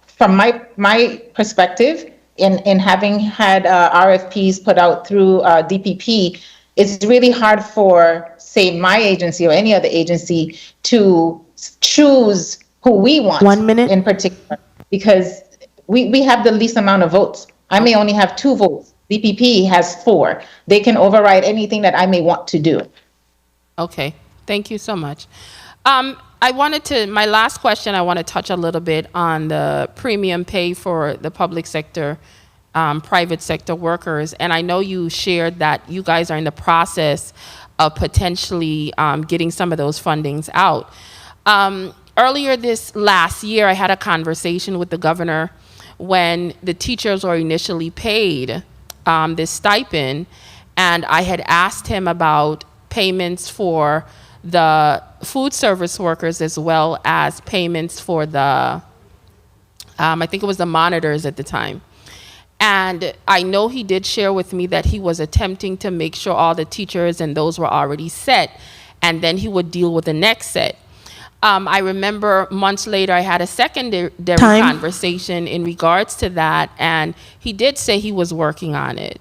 Speaker 3: from my perspective in having had RFPs put out through DPP. It's really hard for, say, my agency or any other agency to choose who we want.
Speaker 2: 1 minute.
Speaker 3: In particular, because we have the least amount of votes. I may only have 2 votes. DPP has 4. They can override anything that I may want to do.
Speaker 12: Okay, thank you so much. My last question, I want to touch a little bit on the premium pay for the public sector, private sector workers. And I know you shared that you guys are in the process of potentially getting some of those fundings out. Earlier this last year, I had a conversation with the governor when the teachers were initially paid this stipend, and I had asked him about payments for the food service workers as well as payments for the, I think it was the monitors at the time. And I know he did share with me that he was attempting to make sure all the teachers and those were already set, and then he would deal with the next set. I remember months later, I had a secondary conversation in regards to that, and he did say he was working on it.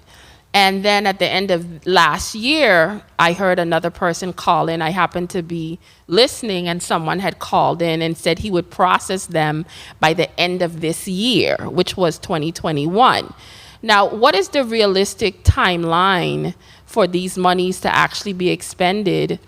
Speaker 12: And then at the end of last year, I heard another person call in. I happened to be listening, and someone had called in and said he would process them by the end of this year, which was 2021. Now, what is the realistic timeline for these monies to actually be expended,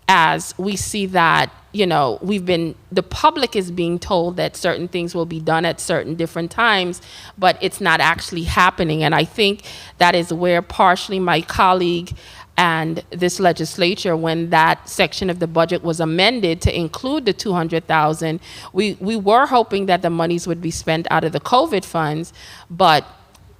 Speaker 12: as we see that, you know, the public is being told that certain things will be done at certain different times, but it's not actually happening. And I think that is where partially my colleague and this legislature, when that section of the budget was amended to include the $200,000, we were hoping that the monies would be spent out of the COVID funds, but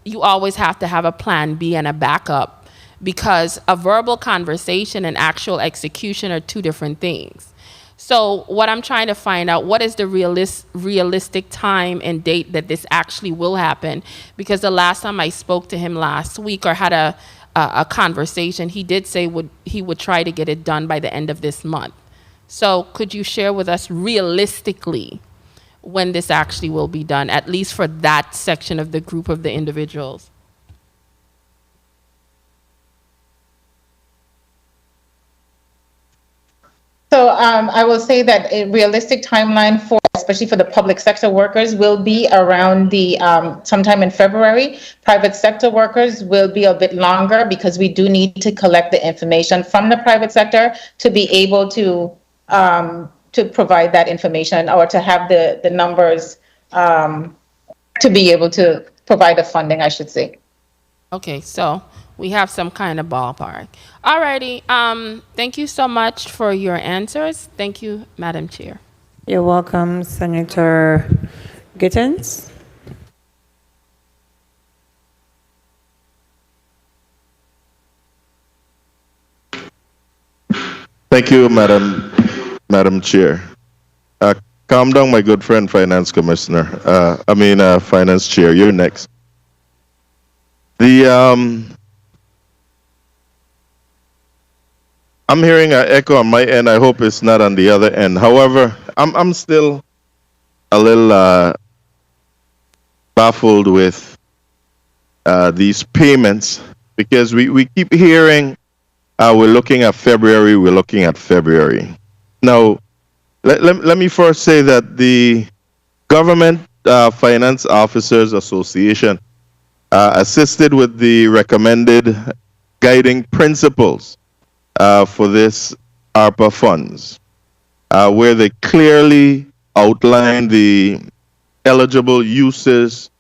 Speaker 12: you always have to have a plan B and a backup, because a verbal conversation and actual execution are 2 different things. So what I'm trying to find out, what is the realistic time and date that this actually will happen? Because the last time I spoke to him last week or had a conversation, he did say he would try to get it done by the end of this month. So could you share with us realistically when this actually will be done, at least for that section of the group of the individuals?
Speaker 3: So I will say that a realistic timeline for, especially for the public sector workers, will be around the sometime in February. Private sector workers will be a bit longer, because we do need to collect the information from the private sector to be able to provide that information, or to have the numbers to be able to provide the funding, I should say.
Speaker 12: Okay, so we have some kind of ballpark. Alrighty, thank you so much for your answers. Thank you, Madam Chair.
Speaker 1: You're welcome, Senator Gittens.
Speaker 11: Thank you, Madam Chair. Calm down, my good friend, Finance Commissioner. Finance Chair. You're next. I'm hearing an echo on my end. I hope it's not on the other end. However, I'm still a little baffled with these payments because we keep hearing we're looking at February, we're looking at February. Now, let me first say that the Government Finance Officers Association assisted with the recommended guiding principles for this ARPA funds, where they clearly outline the eligible uses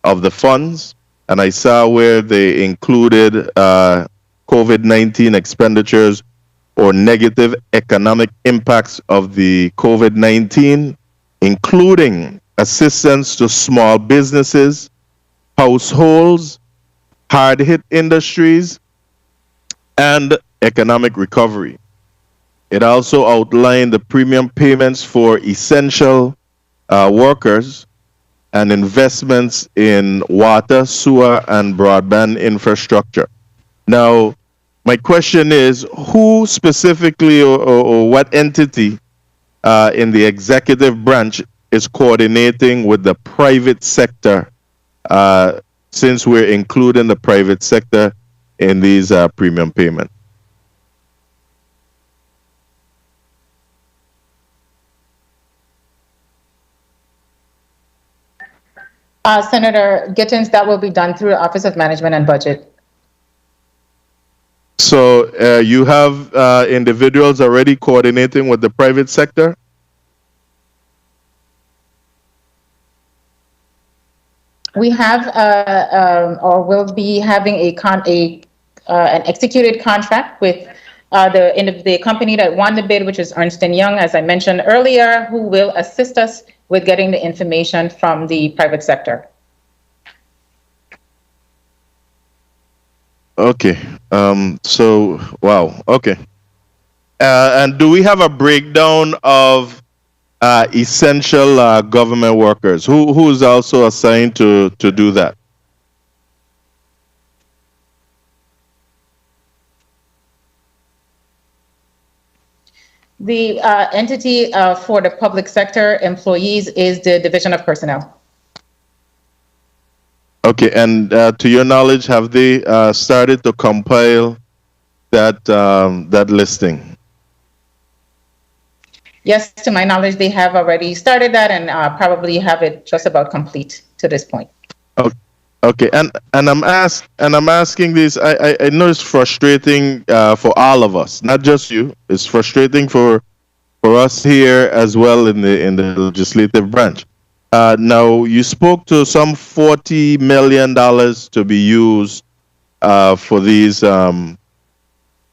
Speaker 11: of the funds. And I saw where they included COVID-19 expenditures or negative economic impacts of the COVID-19, including assistance to small businesses, households, hard-hit industries, and economic recovery. It also outlined the premium payments for essential workers and investments in water, sewer, and broadband infrastructure. Now, my question is, who specifically or what entity in the executive branch is coordinating with the private sector, since we're including the private sector in these premium payments?
Speaker 3: Senator Gittins, that will be done through the Office of Management and Budget.
Speaker 11: So you have individuals already coordinating with the private sector?
Speaker 3: We have or will be having an executed contract with the company that won the bid, which is Ernst & Young, as I mentioned earlier, who will assist us with getting the information from the private sector.
Speaker 11: Okay. So, wow. Okay. And do we have a breakdown of essential government workers? Who is also assigned to do that?
Speaker 3: The entity for the public sector employees is the Division of Personnel.
Speaker 11: Okay, and to your knowledge, have they started to compile that that listing?
Speaker 3: Yes, to my knowledge, they have already started that and probably have it just about complete to this point.
Speaker 11: Okay, and I'm asking this. I know it's frustrating for all of us, not just you. It's frustrating for us here as well in the legislative branch. Now, you spoke to some $40 million to be used for these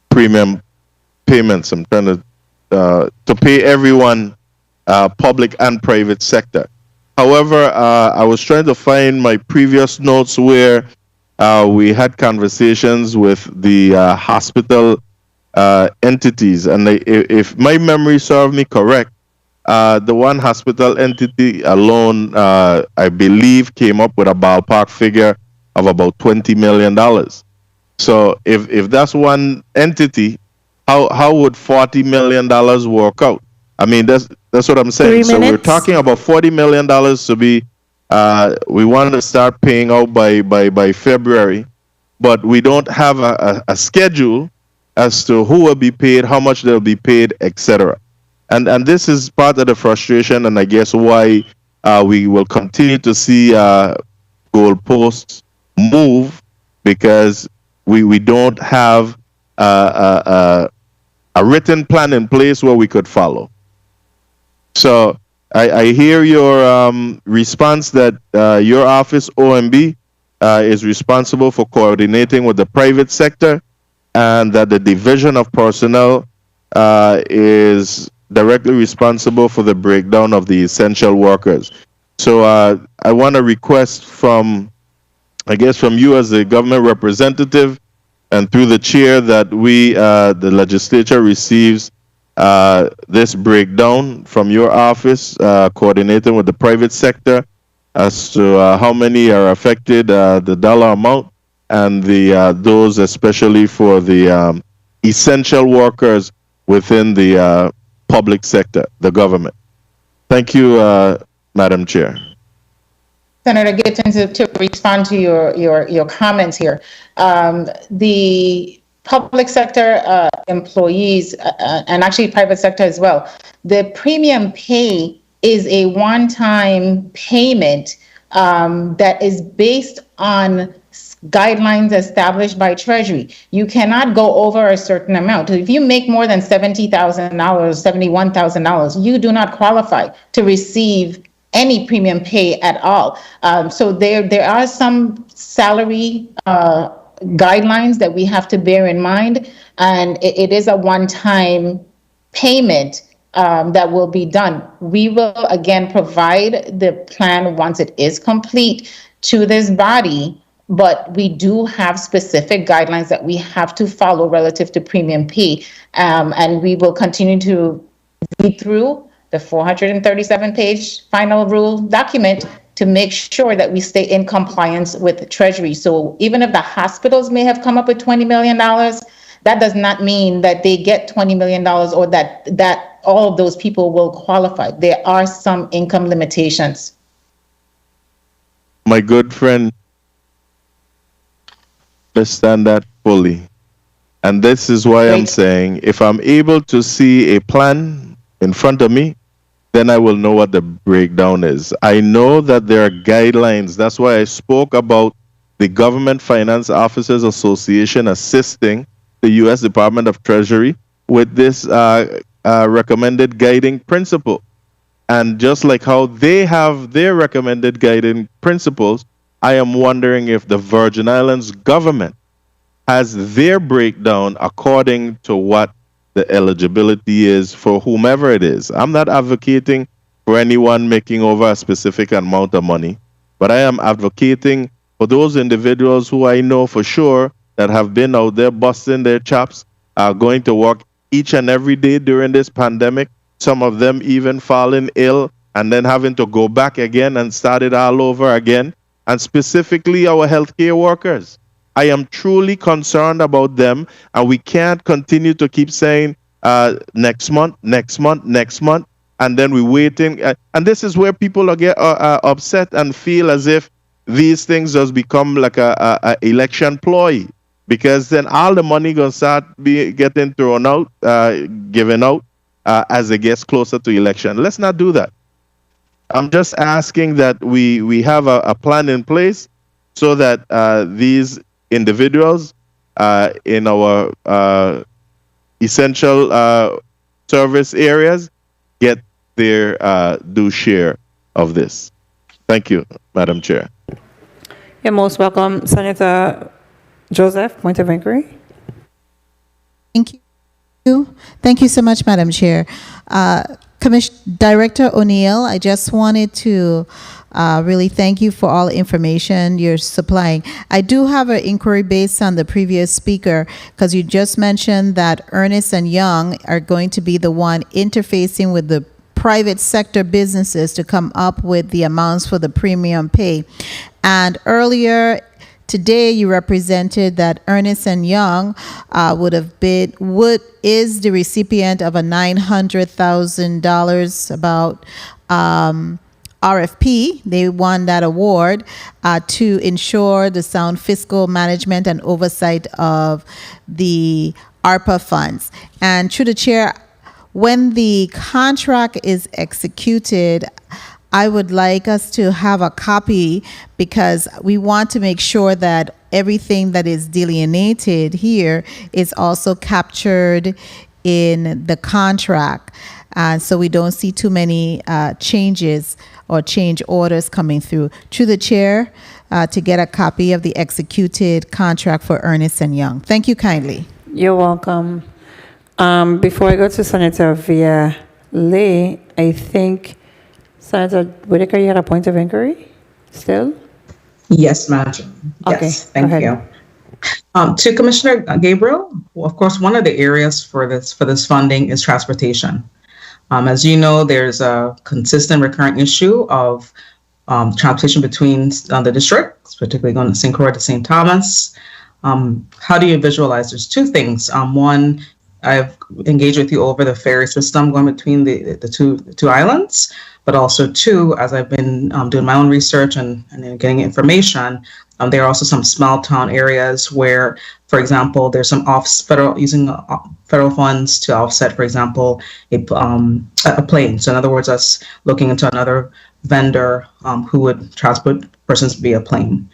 Speaker 11: premium payments. I'm trying to pay everyone, public and private sector. However, I was trying to find my previous notes where we had conversations with the hospital entities, and if my memory serves me correct, the one hospital entity alone, I believe, came up with a ballpark figure of about $20 million. So if that's one entity, how would $40 million work out? I mean, that's what I'm saying. So we're talking about $40 million to be, we want to start paying out by February, but we don't have a schedule as to who will be paid, how much they'll be paid, etc. And this is part of the frustration, and I guess why we will continue to see goalposts move, because we don't have a written plan in place where we could follow. So I hear your response that your office, OMB, is responsible for coordinating with the private sector, and that the Division of Personnel is directly responsible for the breakdown of the essential workers. So I want to request from you as the government representative and through the chair that the legislature receives this breakdown from your office, coordinating with the private sector as to how many are affected, the dollar amount, and those especially for the essential workers within the public sector, the government. Thank you, Madam Chair.
Speaker 3: Senator Gittens, to respond to your comments here. The public sector employees, and actually private sector as well, the premium pay is a one-time payment that is based on guidelines established by Treasury. You cannot go over a certain amount. If you make more than $70,000, $71,000, you do not qualify to receive any premium pay at all. So there are some salary guidelines that we have to bear in mind, and it is a one-time payment that will be done. We will again provide the plan once it is complete to this body, but we do have specific guidelines that we have to follow relative to premium pay, and we will continue to read through the 437-page final rule document to make sure that we stay in compliance with Treasury. So even if the hospitals may have come up with $20 million, that does not mean that they get $20 million or that all of those people will qualify. There are some income limitations.
Speaker 11: My good friend, understand that fully. And this is why I'm saying, if I'm able to see a plan in front of me, then I will know what the breakdown is. I know that there are guidelines. That's why I spoke about the Government Finance Officers Association assisting the U.S. Department of Treasury with this recommended guiding principle. And just like how they have their recommended guiding principles, I am wondering if the Virgin Islands government has their breakdown according to what the eligibility is for whomever it is. I'm not advocating for anyone making over a specific amount of money, but I am advocating for those individuals who I know for sure that have been out there busting their chops, going to work each and every day during this pandemic, some of them even falling ill and then having to go back again and start it all over again, and specifically our healthcare workers. I am truly concerned about them, and we can't continue to keep saying next month, and then we're waiting. And this is where people get upset and feel as if these things just become like a election ploy, because then all the money gonna start getting thrown out, given out as it gets closer to election. Let's not do that. I'm just asking that we have a plan in place so that these individuals in our essential service areas get their due share of this. Thank you, Madam Chair.
Speaker 1: You're most welcome. Senator Joseph, point of inquiry.
Speaker 16: Thank you. Thank you so much, Madam Chair. Director O'Neill, I just wanted to really thank you for all the information you're supplying. I do have an inquiry based on the previous speaker, because you just mentioned that Ernst & Young are going to be the one interfacing with the private sector businesses to come up with the amounts for the premium pay. And earlier today, you represented that Ernst & Young is the recipient of a $900,000 about RFP. They won that award to ensure the sound fiscal management and oversight of the ARPA funds. And through the chair, when the contract is executed, I would like us to have a copy, because we want to make sure that everything that is delineated here is also captured in the contract. So we don't see too many changes or change orders coming through. To the chair, to get a copy of the executed contract for Ernst & Young. Thank you kindly.
Speaker 1: You're welcome. Before I go to Senator Via-Lee, I think Senator Whitaker, you had a point of inquiry still?
Speaker 14: Yes, Madam. Yes, thank you. To Commissioner Gabriel, well, of course, one of the areas for this funding is transportation. As you know, there's a consistent recurrent issue of transportation between the districts, particularly going to St. Croix to St. Thomas. How do you visualize? There's two things. One, I've engaged with you over the ferry system going between the two islands, but also too, as I've been doing my own research and getting information, there are also some small town areas where, for example, there's some using federal funds to offset, for example, a plane. So in other words, us looking into another vendor who would transport persons via plane.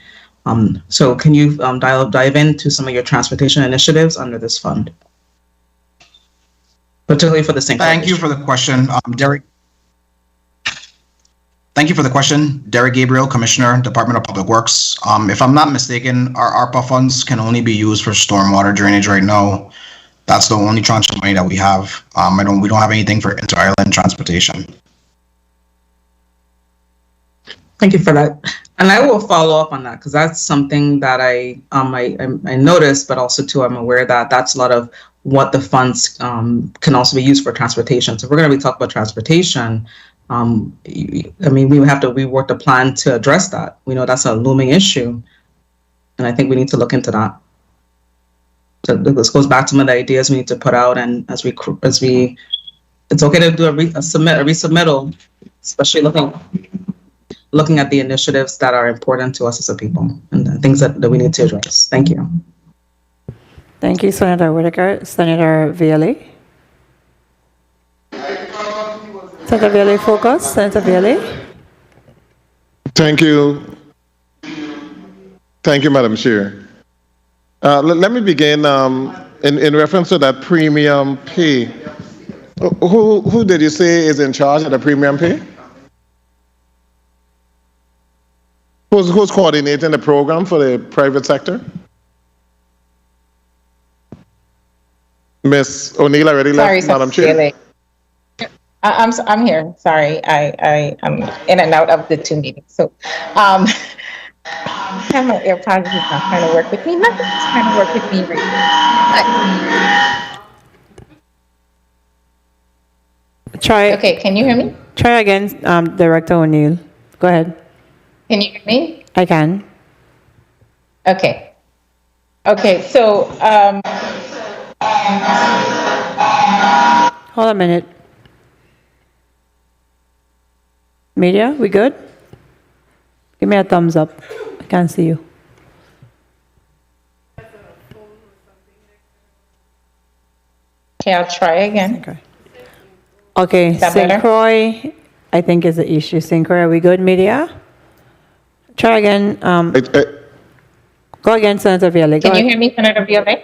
Speaker 14: So can you dive into some of your transportation initiatives under this fund? Particularly for the St. Croix.
Speaker 4: Thank you for the question, Derek. Thank you for the question, Derek Gabriel, Commissioner, Department of Public Works. If I'm not mistaken, our ARPA funds can only be used for stormwater drainage right now. That's the only tranche of money that we have. We don't have anything for inter-island transportation.
Speaker 14: Thank you for that. And I will follow up on that because that's something that I noticed, but also too, I'm aware that that's a lot of what the funds can also be used for transportation. So if we're going to be talking about transportation, I mean, we have to rework the plan to address that. We know that's a looming issue, and I think we need to look into that. So this goes back to some of the ideas we need to put out, and as we, it's okay to do a resubmittal, especially looking at the initiatives that are important to us as a people and the things that we need to address. Thank you.
Speaker 1: Thank you, Senator Whitaker. Senator Viale. Senator Viale, focus. Senator Viale.
Speaker 21: Thank you. Thank you, Madam Chair. Let me begin in reference to that premium pay. Who did you say is in charge of the premium pay? Who's coordinating the program for the private sector? Ms. O'Neill already left, Madam Chair.
Speaker 3: I'm here. Sorry, I'm in and out of the two meetings. So, I have my AirPods. It's not trying to work with me. Nothing's trying to work with me right now.
Speaker 1: Try.
Speaker 3: Okay, can you hear me?
Speaker 1: Try again, Director O'Neill. Go ahead.
Speaker 3: Can you hear me?
Speaker 1: I can.
Speaker 3: Okay. Okay, so
Speaker 1: hold a minute. Media, we good? Give me a thumbs up. I can't see you.
Speaker 3: Okay, I'll try again.
Speaker 1: Okay,
Speaker 3: Is that
Speaker 1: St.
Speaker 3: better?
Speaker 1: Croix, I think is the issue. St. Croix, are we good, media? Try again. Go again, Senator Viale.
Speaker 3: Can you hear me, Senator Viale?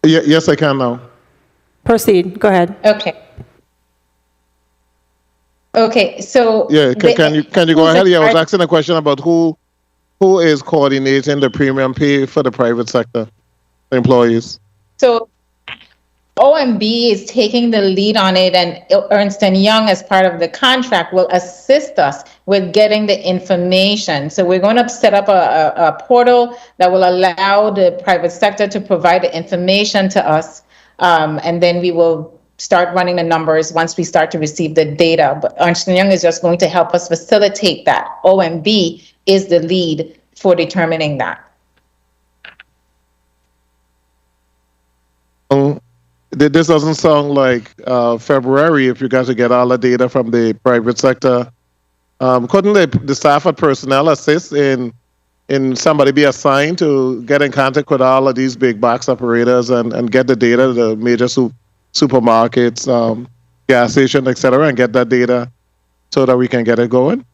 Speaker 21: Yes, I can now.
Speaker 1: Proceed. Go ahead.
Speaker 3: Okay. Okay, so
Speaker 21: Yeah, can you go ahead? Yeah, I was asking a question about who is coordinating the premium pay for the private sector employees.
Speaker 3: So OMB is taking the lead on it, and Ernst & Young, as part of the contract, will assist us with getting the information. So we're going to set up a portal that will allow the private sector to provide the information to us, and then we will start running the numbers once we start to receive the data. But Ernst & Young is just going to help us facilitate that. OMB is the lead for determining that.
Speaker 21: This doesn't sound like February if you got to get all the data from the private sector. Couldn't the staff and personnel assist in somebody be assigned to get in contact with all of these big box operators and get the data, the major supermarkets, gas stations, etc., and get that data so that we can get it going?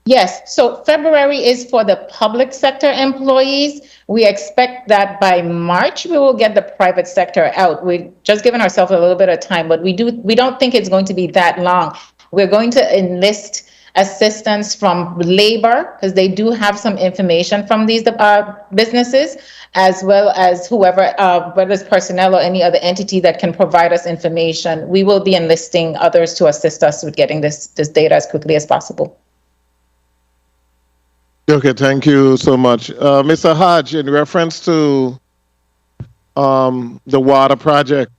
Speaker 3: Yes, so February is for the public sector employees. We expect that by March we will get the private sector out. We've just given ourselves a little bit of time, but we don't think it's going to be that long. We're going to enlist assistance from labor because they do have some information from these businesses, as well as whoever, whether it's personnel or any other entity that can provide us information. We will be enlisting others to assist us with getting this data as quickly as possible.
Speaker 21: Okay, thank you so much. Mr. Hodge, in reference to the water project,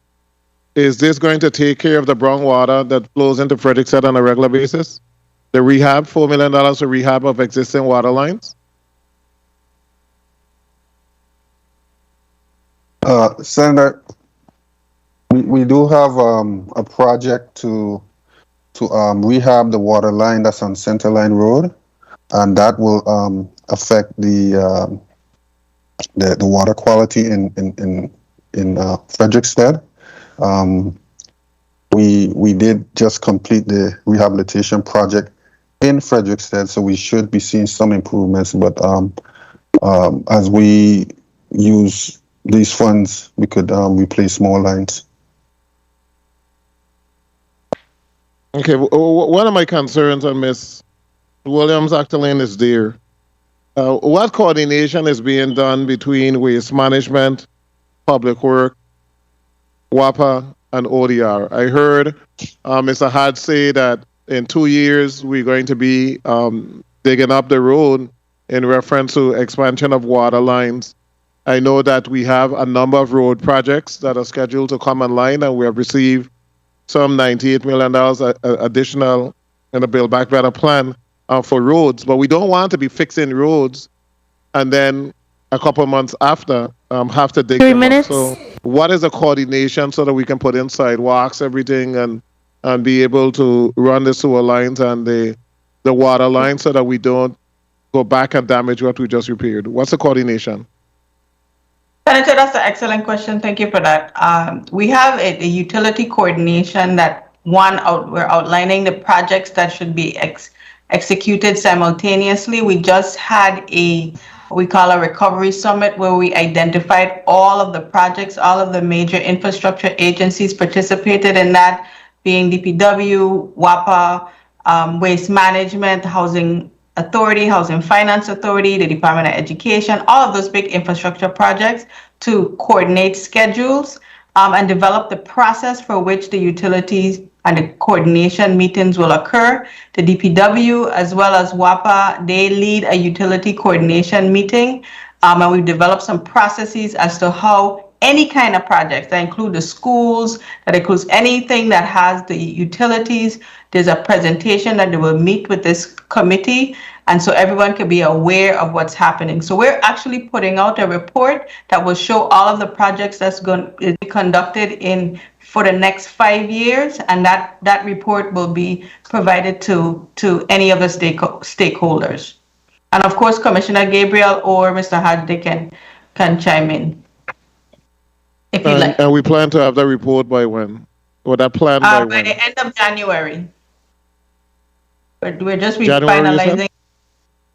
Speaker 21: is this going to take care of the brown water that flows into Frederickson on a regular basis? The rehab, $4 million for rehab of existing water lines? Senator, we do have a project to rehab the water line that's on Centerline Road, and that will affect the water quality in Frederickstead. We did just complete the rehabilitation project in Frederickstead, so we should be seeing some improvements. But as we use these funds, we could replace more lines.
Speaker 18: Okay, one of my concerns, and Ms. Williams Actalane is there. What coordination is being done between waste management, public work, WAPA, and ODR? I heard Mr. Had say that in 2 years we're going to be digging up the road in reference to expansion of water lines. I know that we have a number of road projects that are scheduled to come online, and we have received some $98 million additional in the Build Back Better plan for roads, but we don't want to be fixing roads and then a couple of months after have to dig
Speaker 1: 3
Speaker 18: them
Speaker 1: minutes.
Speaker 18: up. So what is the coordination so that we can put in sidewalks, everything, and be able to run the sewer lines and the water lines so that we don't go back and damage what we just repaired? What's the coordination?
Speaker 20: Senator, that's an excellent question. Thank you for that. We have a utility coordination that we're outlining the projects that should be executed simultaneously. We just had what we call a recovery summit where we identified all of the projects, all of the major infrastructure agencies participated in that, being DPW, WAPA, Waste Management, Housing Authority, Housing Finance Authority, the Department of Education, all of those big infrastructure projects to coordinate schedules and develop the process for which the utilities and the coordination meetings will occur. The DPW as well as WAPA, they lead a utility coordination meeting, and we've developed some processes as to how any kind of projects that include the schools, that includes anything that has the utilities. There's a presentation that they will meet with this committee, and so everyone can be aware of what's happening. So we're actually putting out a report that will show all of the projects that's going to be conducted for the next 5 years, and that report will be provided to any of the stakeholders. And of course, Commissioner Gabriel or Mr. Hodge, they can chime in. If you like.
Speaker 18: And we plan to have that report by when? Or that plan by when?
Speaker 20: By the end of January. But we're just
Speaker 18: January,
Speaker 20: finalizing.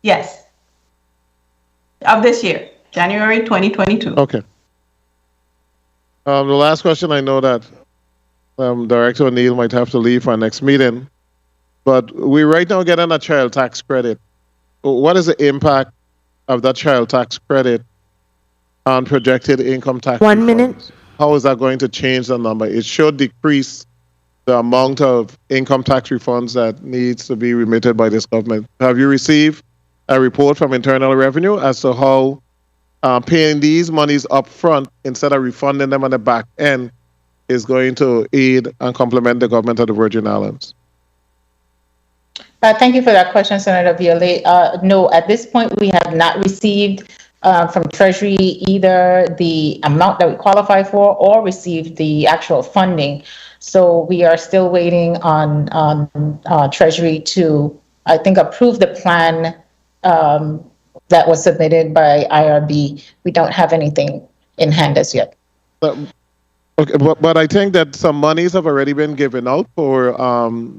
Speaker 20: Yes. Of this year, January 2022.
Speaker 18: Okay. The last question, I know that Director O'Neill might have to leave for our next meeting, but we're right now getting a child tax credit. What is the impact of that child tax credit on projected income tax?
Speaker 1: 1 minute.
Speaker 18: How is that going to change the number? It should decrease the amount of income tax refunds that needs to be remitted by this government. Have you received a report from Internal Revenue as to how paying these monies up front instead of refunding them on the back end is going to aid and complement the government of the Virgin Islands?
Speaker 3: Thank you for that question, Senator Viole. No, at this point, we have not received from Treasury either the amount that we qualify for or received the actual funding. So we are still waiting on Treasury to, I think, approve the plan that was submitted by IRB. We don't have anything in hand as yet.
Speaker 18: Okay, but I think that some monies have already been given out for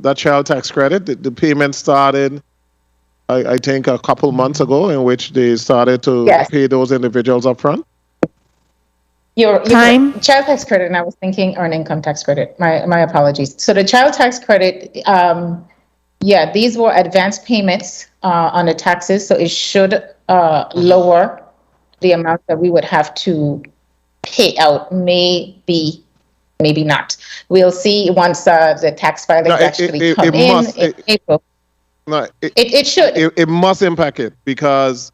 Speaker 18: that child tax credit. The payment started, I think, a couple months ago, in which they started to pay those individuals up front.
Speaker 3: Your child tax credit, and I was thinking earned income tax credit. My apologies. So the child tax credit, these were advance payments on the taxes, so it should lower the amount that we would have to pay out. Maybe not. We'll see once the tax filings actually come in April.
Speaker 18: No,
Speaker 3: it should.
Speaker 18: It must impact it because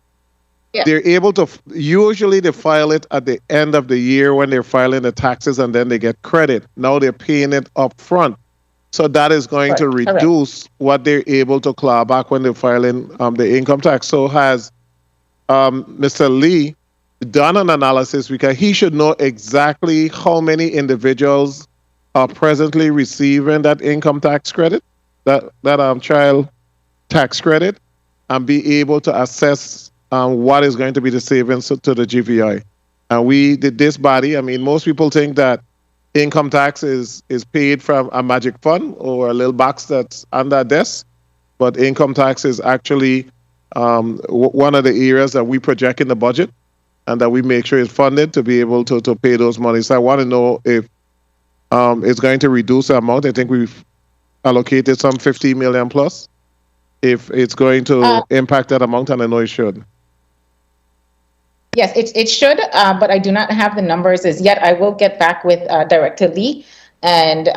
Speaker 18: they're able to, usually they file it at the end of the year when they're filing the taxes and then they get credit. Now they're paying it up front. So that is going to reduce what they're able to claw back when they're filing the income tax. So has Mr. Lee done an analysis because he should know exactly how many individuals are presently receiving that income tax credit, that child tax credit, and be able to assess what is going to be the savings to the GVI. And we did this body. I mean, most people think that income tax is paid from a magic fund or a little box that's under a desk, but income tax is actually one of the areas that we project in the budget and that we make sure is funded to be able to pay those monies. So I want to know if it's going to reduce the amount. I think we've allocated some 50 million plus. If it's going to impact that amount, and I know it should.
Speaker 3: Yes, it should, but I do not have the numbers as yet. I will get back with Director Lee, and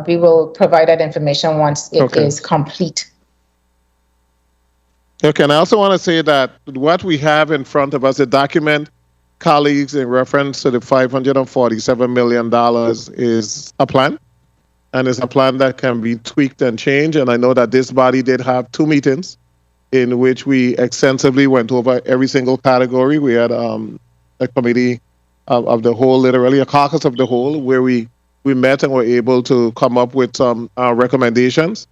Speaker 3: we will provide that information once it is complete.
Speaker 18: Okay, and I also want to say that what we have in front of us, the document, colleagues, in reference to the $547 million is a plan, and it's a plan that can be tweaked and changed. And I know that this body did have 2 meetings in which we extensively went over every single category. We had a committee of the whole, literally a caucus of the whole, where we met and were able to come up with some recommendations.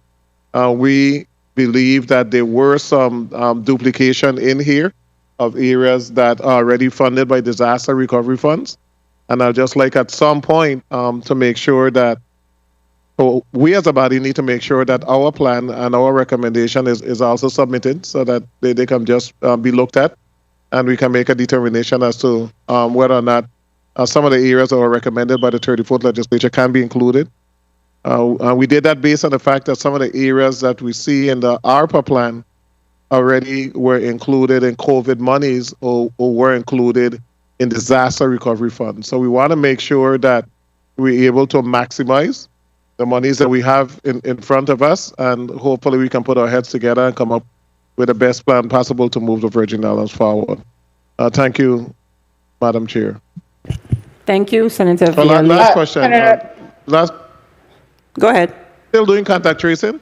Speaker 18: We believe that there were some duplication in here of areas that are already funded by disaster recovery funds. And I'd just like at some point to make sure that we as a body need to make sure that our plan and our recommendation is also submitted so that they can just be looked at and we can make a determination as to whether or not some of the areas that were recommended by the 34th legislature can be included. And we did that based on the fact that some of the areas that we see in the ARPA plan already were included in COVID monies or were included in disaster recovery funds. So we want to make sure that we're able to maximize the monies that we have in front of us, and hopefully we can put our heads together and come up with the best plan possible to move the Virgin Islands forward. Thank you, Madam Chair.
Speaker 1: Thank you, Senator
Speaker 18: Viale. Last question.
Speaker 1: Go ahead.
Speaker 18: Still doing contact tracing?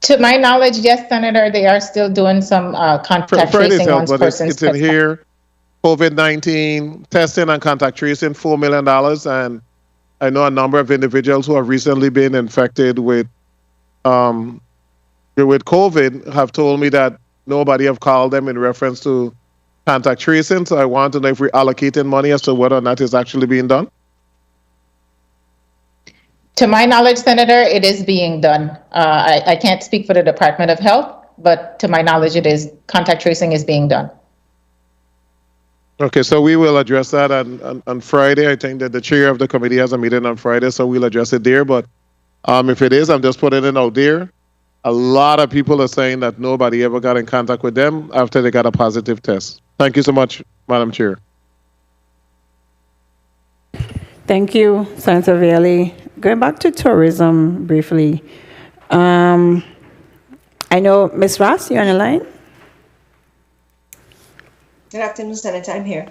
Speaker 3: To my knowledge, yes, Senator, they are still doing some contact tracing once persons.
Speaker 18: It's in here. COVID-19 testing and contact tracing, $4 million. And I know a number of individuals who have recently been infected with COVID have told me that nobody have called them in reference to contact tracing. So I want to know if we're allocating money as to whether or not it's actually being done.
Speaker 3: To my knowledge, Senator, it is being done. I can't speak for the Department of Health, but to my knowledge, it is contact tracing is being done.
Speaker 18: Okay, so we will address that on Friday. I think that the chair of the committee has a meeting on Friday, so we'll address it there. But if it is, I'm just putting it out there. A lot of people are saying that nobody ever got in contact with them after they got a positive test. Thank you so much, Madam Chair.
Speaker 1: Thank you, Senator Viale. Going back to tourism briefly. I know, Ms. Ross, you're on the line.
Speaker 8: Good afternoon, Senator. I'm here.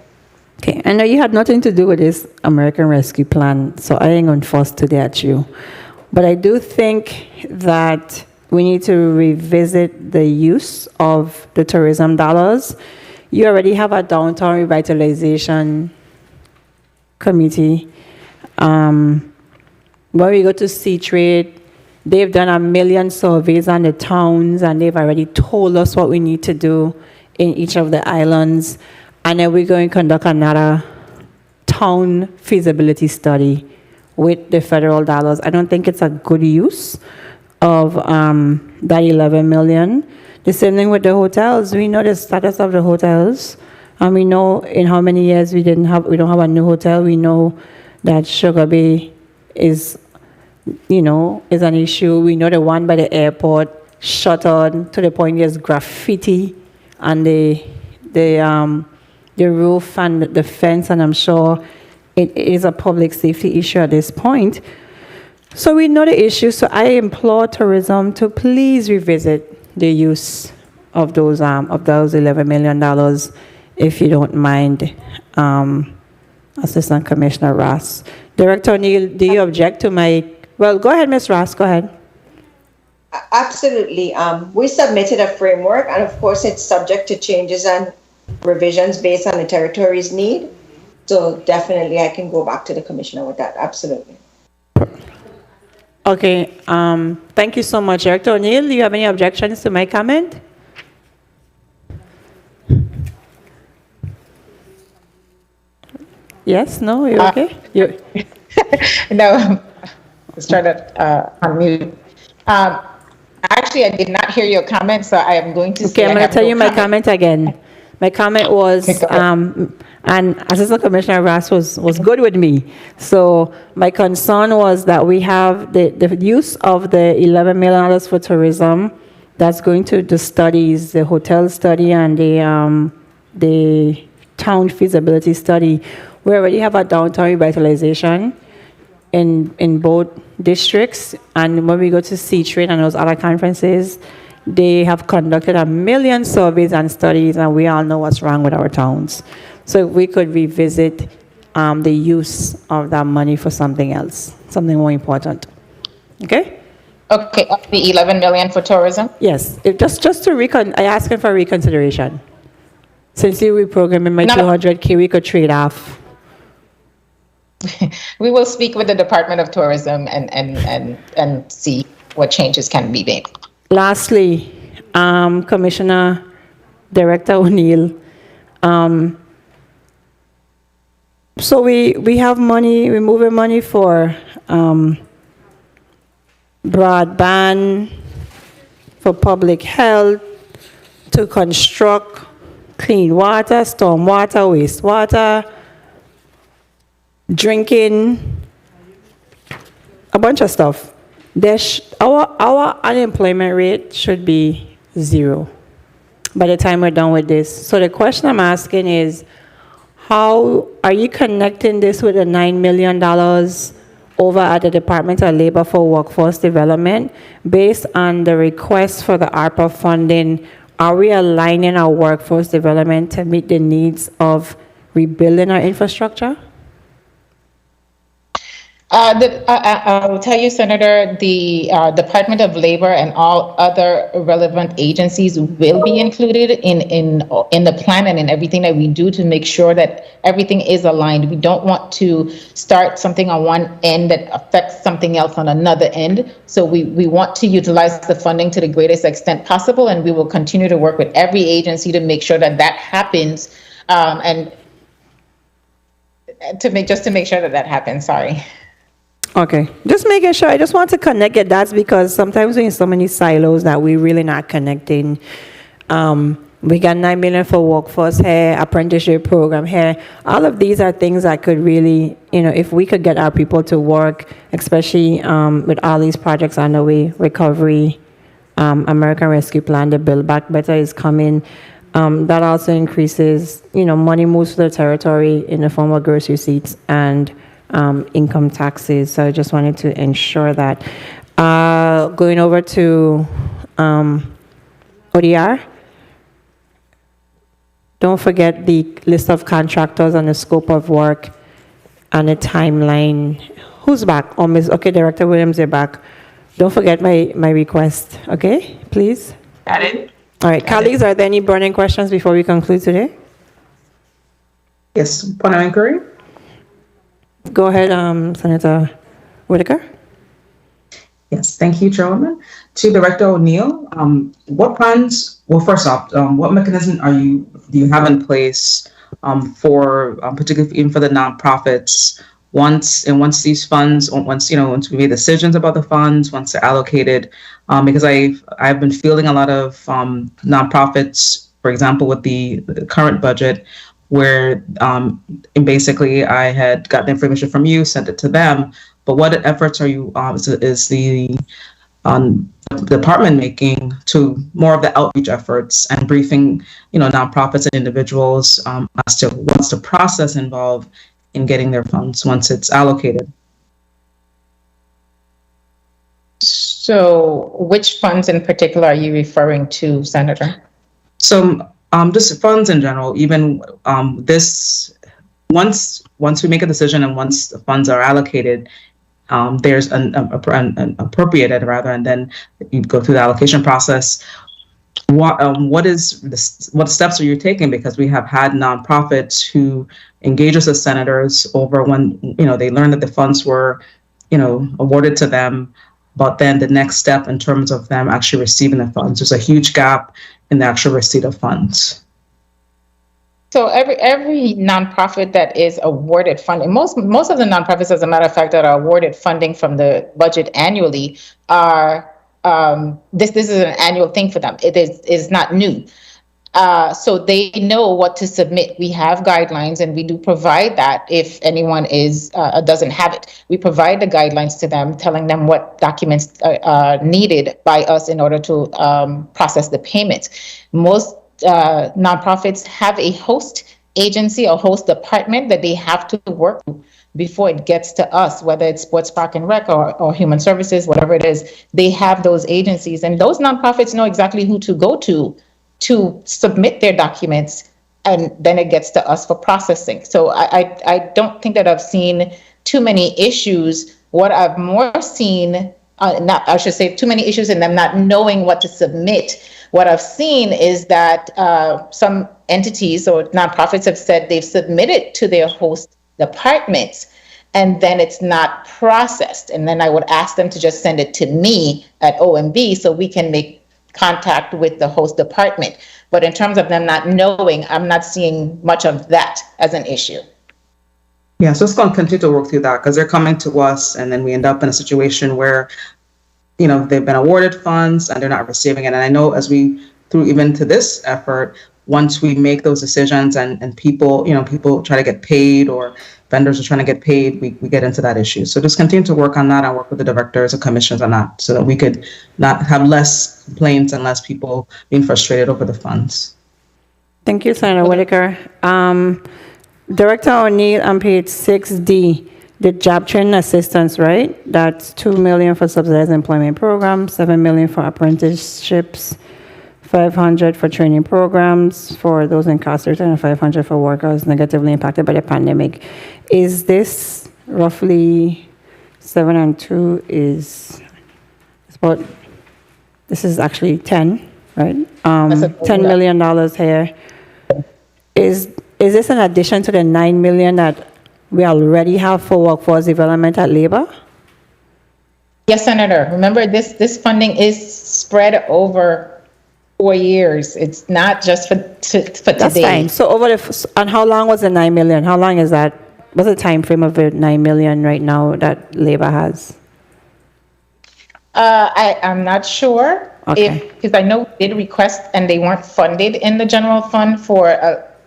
Speaker 1: Okay, I know you had nothing to do with this American Rescue Plan, so I ain't going to force today at you. But I do think that we need to revisit the use of the tourism dollars. You already have a downtown revitalization committee. When we go to Cmte, they've done 1 million surveys on the towns, and they've already told us what we need to do in each of the islands. And then we're going to conduct another town feasibility study with the federal dollars. I don't think it's a good use of that 11 million. The same thing with the hotels. We know the status of the hotels, and we know in how many years we don't have a new hotel. We know that Sugar Bay is an issue. We know the one by the airport shuttered to the point there's graffiti on the roof and the fence, and I'm sure it is a public safety issue at this point. So we know the issue. So I implore tourism to please revisit the use of those $11 million, if you don't mind, Assistant Commissioner Ross. Director O'Neill, do you object to my? Well, go ahead, Ms. Ross. Go ahead.
Speaker 8: Absolutely. We submitted a framework, and of course, it's subject to changes and revisions based on the territory's need. So definitely, I can go back to the commissioner with that. Absolutely.
Speaker 1: Okay, thank you so much. Director O'Neill, do you have any objections to my comment? Yes, no, you're okay? You
Speaker 10: No, let's try to unmute. Actually, I did not hear your comment, so I am going to
Speaker 1: Okay, I'm going to tell you my comment again. My comment was, and Assistant Commissioner Ross was good with me. So my concern was that we have the use of the $11 million for tourism that's going to the studies, the hotel study and the town feasibility study. We already have a downtown revitalization in both districts, and when we go to Cmte and those other conferences, they have conducted 1 million surveys and studies, and we all know what's wrong with our towns. So if we could revisit the use of that money for something else, something more important. Okay?
Speaker 10: Okay, of the 11 million for tourism?
Speaker 1: Yes, just to I asked him for reconsideration. Since you reprogramming my 200K, we could trade off.
Speaker 10: We will speak with the Department of Tourism and see what changes can be made.
Speaker 1: Lastly, Commissioner Director O'Neill, so we have money, we're moving money for broadband, for public health, to construct clean water, storm water, wastewater, drinking, a bunch of stuff. Our unemployment rate should be 0 by the time we're done with this. So the question I'm asking is, how are you connecting this with the $9 million over at the Department of Labor for Workforce Development? Based on the request for the ARPA funding, are we aligning our workforce development to meet the needs of rebuilding our infrastructure?
Speaker 10: I will tell you, Senator, the Department of Labor and all other relevant agencies will be included in the plan and in everything that we do to make sure that everything is aligned. We don't want to start something on one end that affects something else on another end. So we want to utilize the funding to the greatest extent possible, and we will continue to work with every agency to make sure that that happens, and to make sure that that happens. Sorry.
Speaker 1: Okay, just making sure. I just want to connect it. That's because sometimes we're in so many silos that we're really not connecting. We got $9 million for workforce here, apprenticeship program here. All of these are things that could really, if we could get our people to work, especially with all these projects on the way, recovery, American Rescue Plan, the Build Back Better is coming. That also increases, money moves to the territory in the form of gross receipts and income taxes. So I just wanted to ensure that. Going over to ODR, don't forget the list of contractors and the scope of work and the timeline. Who's back? Oh, okay, Director Williams, you're back. Don't forget my request, okay, please?
Speaker 20: Got it.
Speaker 1: All right, colleagues, are there any burning questions before we conclude today?
Speaker 14: Yes, point of inquiry.
Speaker 1: Go ahead, Senator Whitaker.
Speaker 14: Yes, thank you, Chairwoman. To Director O'Neill, what plans, well, first off, what mechanism do you have in place for, particularly even for the nonprofits, once these funds, once we made decisions about the funds, once they're allocated, because I've been fielding a lot of nonprofits, for example, with the current budget, where basically I had gotten information from you, sent it to them. But what efforts are you is the department making to more of the outreach efforts and briefing nonprofits and individuals as to what's the process involved in getting their funds once it's allocated?
Speaker 10: So which funds in particular are you referring to, Senator?
Speaker 14: So just funds in general, even this, once we make a decision and once the funds are allocated, there's an appropriated rather, and then you go through the allocation process. What steps are you taking? Because we have had nonprofits who engage us as senators over when they learned that the funds were awarded to them, but then the next step in terms of them actually receiving the funds, there's a huge gap in the actual receipt of funds.
Speaker 10: So every nonprofit that is awarded funding, most of the nonprofits, as a matter of fact, that are awarded funding from the budget annually are this is an annual thing for them. It is not new. So they know what to submit. We have guidelines, and we do provide that if anyone doesn't have it. We provide the guidelines to them, telling them what documents are needed by us in order to process the payment. Most nonprofits have a host agency or host department that they have to work before it gets to us, whether it's Sports Park and Rec or Human Services, whatever it is. They have those agencies, and those nonprofits know exactly who to go to submit their documents, and then it gets to us for processing. So I don't think that I've seen too many issues. What I've more seen, too many issues in them not knowing what to submit. What I've seen is that some entities or nonprofits have said they've submitted to their host departments, and then it's not processed. And then I would ask them to just send it to me at OMB so we can make contact with the host department. But in terms of them not knowing, I'm not seeing much of that as an issue.
Speaker 14: Yeah, so it's going to continue to work through that, because they're coming to us, and then we end up in a situation where, they've been awarded funds and they're not receiving it. And I know as we, through even to this effort, once we make those decisions and people try to get paid, or vendors are trying to get paid, we get into that issue. So just continue to work on that and work with the directors and commissions on that, so that we could not have less complaints and less people being frustrated over the funds.
Speaker 1: Thank you, Senator Whitaker. Director O'Neill, on page 6D, the job training assistance, right? That's $2 million for subsidized employment programs, $7 million for apprenticeships, $500 for training programs for those incarcerated, and $500 for workers negatively impacted by the pandemic. Is this roughly 7 and 2 is about, this is actually 10, right? $10 million here. Is this in addition to the $9 million that we already have for workforce development at labor?
Speaker 10: Yes, Senator. Remember, this funding is spread over 4 years. It's not just for today.
Speaker 1: That's fine. So and how long was the $9 million? How long is that? What's the time frame of the $9 million right now that labor has?
Speaker 10: I'm not sure.
Speaker 1: Okay.
Speaker 10: Because I know we did request and they weren't funded in the general fund for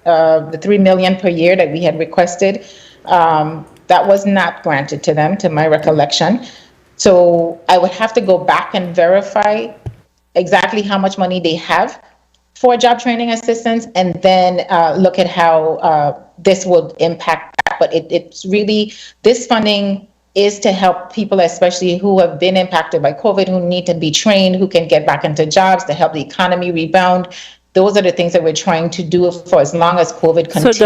Speaker 10: the $3 million per year that we had requested. That was not granted to them, to my recollection. So I would have to go back and verify exactly how much money they have for job training assistance, and then look at how this will impact that. But it's really, this funding is to help people, especially who have been impacted by COVID, who need to be trained, who can get back into jobs, to help the economy rebound. Those are the things that we're trying to do for as long as COVID continues.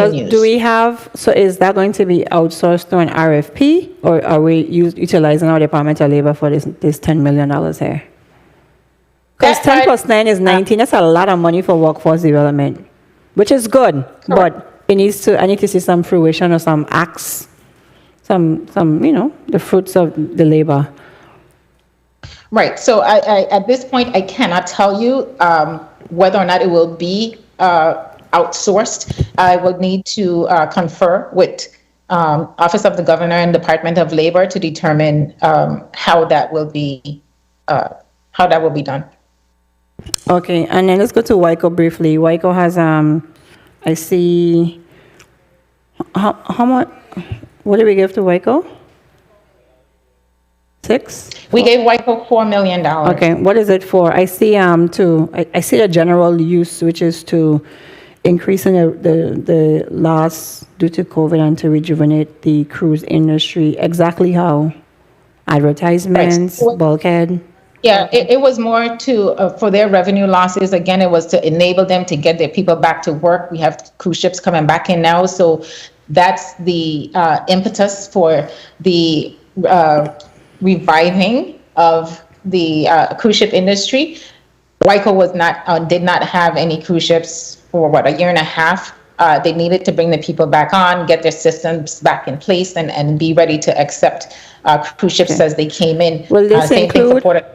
Speaker 1: So is that going to be outsourced through an RFP, or are we utilizing our Department of Labor for this $10 million here? Because 10 plus 9 is 19. That's a lot of money for workforce development, which is good. Correct. But I need to see some fruition or some acts, some the fruits of the labor.
Speaker 10: Right. So I at this point, I cannot tell you whether or not it will be outsourced. I would need to confer with Office of the Governor and Department of Labor to determine how that will be done.
Speaker 1: Okay, and then let's go to WICO briefly. WICO has I see how much. What did we give to WICO? 6?
Speaker 10: We gave WICO $4 million.
Speaker 1: Okay, what is it for? I see I see the general use, which is to increasing the loss due to COVID and to rejuvenate the cruise industry. Exactly how? Advertisements, right. Bulkhead.
Speaker 10: Yeah, it was more to for their revenue losses. Again, it was to enable them to get their people back to work. We have cruise ships coming back in now, so that's the impetus for the reviving of the cruise ship industry. WICO was not did not have any cruise ships for what, a year and a half. They needed to bring the people back on, get their systems back in place, and be ready to accept cruise ships as they came in.
Speaker 1: Will this
Speaker 10: Same thing for Port of-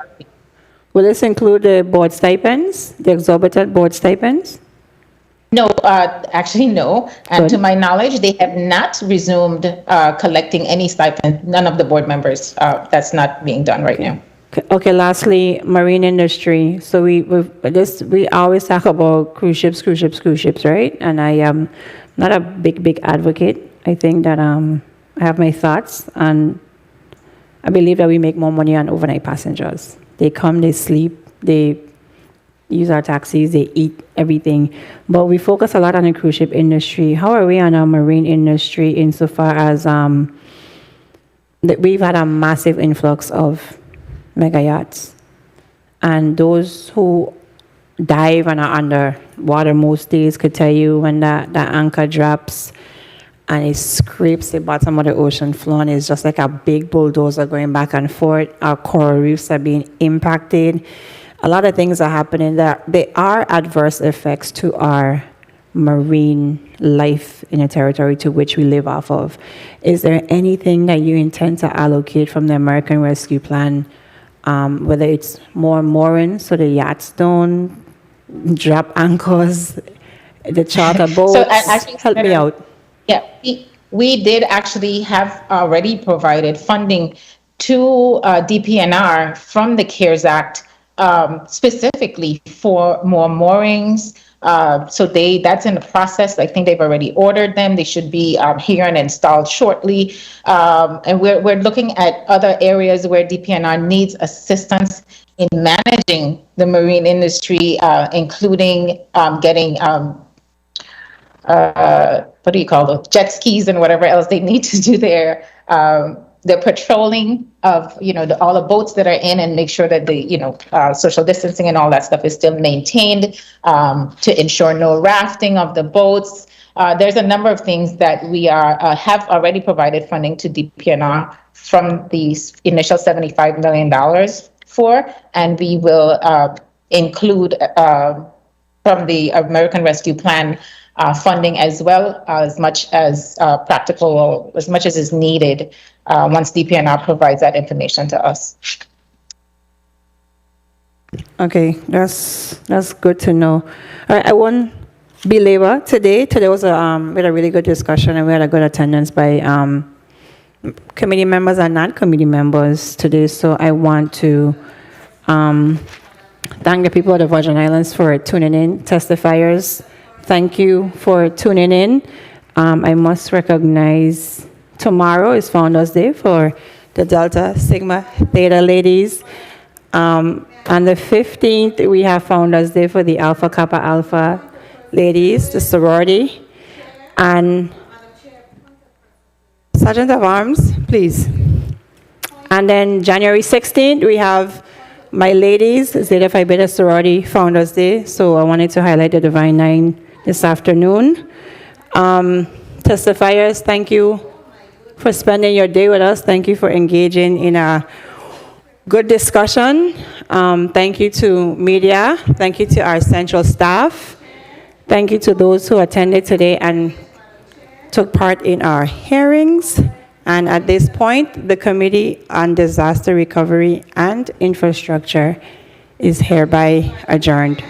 Speaker 1: Will this include the board stipends, the exorbitant board stipends?
Speaker 10: No, actually, no. And to my knowledge, they have not resumed collecting any stipend. None of the board members. That's not being done right now.
Speaker 1: Okay, lastly, marine industry. So we always talk about cruise ships, right? And I am not a big advocate. I think that I have my thoughts, and I believe that we make more money on overnight passengers. They come, they sleep, they use our taxis, they eat everything. But we focus a lot on the cruise ship industry. How are we on our marine industry insofar as that we've had a massive influx of mega yachts, and those who dive and are underwater most days could tell you when that anchor drops and it scrapes the bottom of the ocean floor, and it's just like a big bulldozer going back and forth. Our coral reefs are being impacted. A lot of things are happening that there are adverse effects to our marine life in a territory to which we live off of. Is there anything that you intend to allocate from the American Rescue Plan, whether it's more moorings so the yachts don't drop anchors, the charter boats?
Speaker 10: So actually,
Speaker 1: help me out.
Speaker 10: Yeah, we did actually have already provided funding to DPNR from the CARES Act, specifically for more moorings. So that's in the process. I think they've already ordered them. They should be here and installed shortly. And we're looking at other areas where DPNR needs assistance in managing the marine industry, including getting what do you call those, jet skis and whatever else they need to do there. The patrolling of, all the boats that are in, and make sure that the, social distancing and all that stuff is still maintained, to ensure no rafting of the boats. There's a number of things that we have already provided funding to DPNR from the initial $75 million for, and we will include from the American Rescue Plan funding as well, as much as practical, as much as is needed once DPNR provides that information to us.
Speaker 1: Okay, that's good to know. All right, I won't belabor today. Today was we had a really good discussion, and we had a good attendance by committee members and non-committee members today. So I want to thank the people of the Virgin Islands for tuning in, testifiers. Thank you for tuning in. I must recognize tomorrow is Founders Day for the Delta Sigma Theta ladies. On the 15th, we have Founders Day for the Alpha Kappa Alpha ladies, the sorority. And Sergeant of Arms, please. And then January 16th, we have my ladies, Zeta Phi Beta Sorority Founders Day. So I wanted to highlight the Divine Nine this afternoon. Testifiers, thank you for spending your day with us. Thank you for engaging in a good discussion. Thank you to media. Thank you to our central staff. Thank you to those who attended today and took part in our hearings. And at this point, the Committee on Disaster Recovery and Infrastructure is hereby adjourned.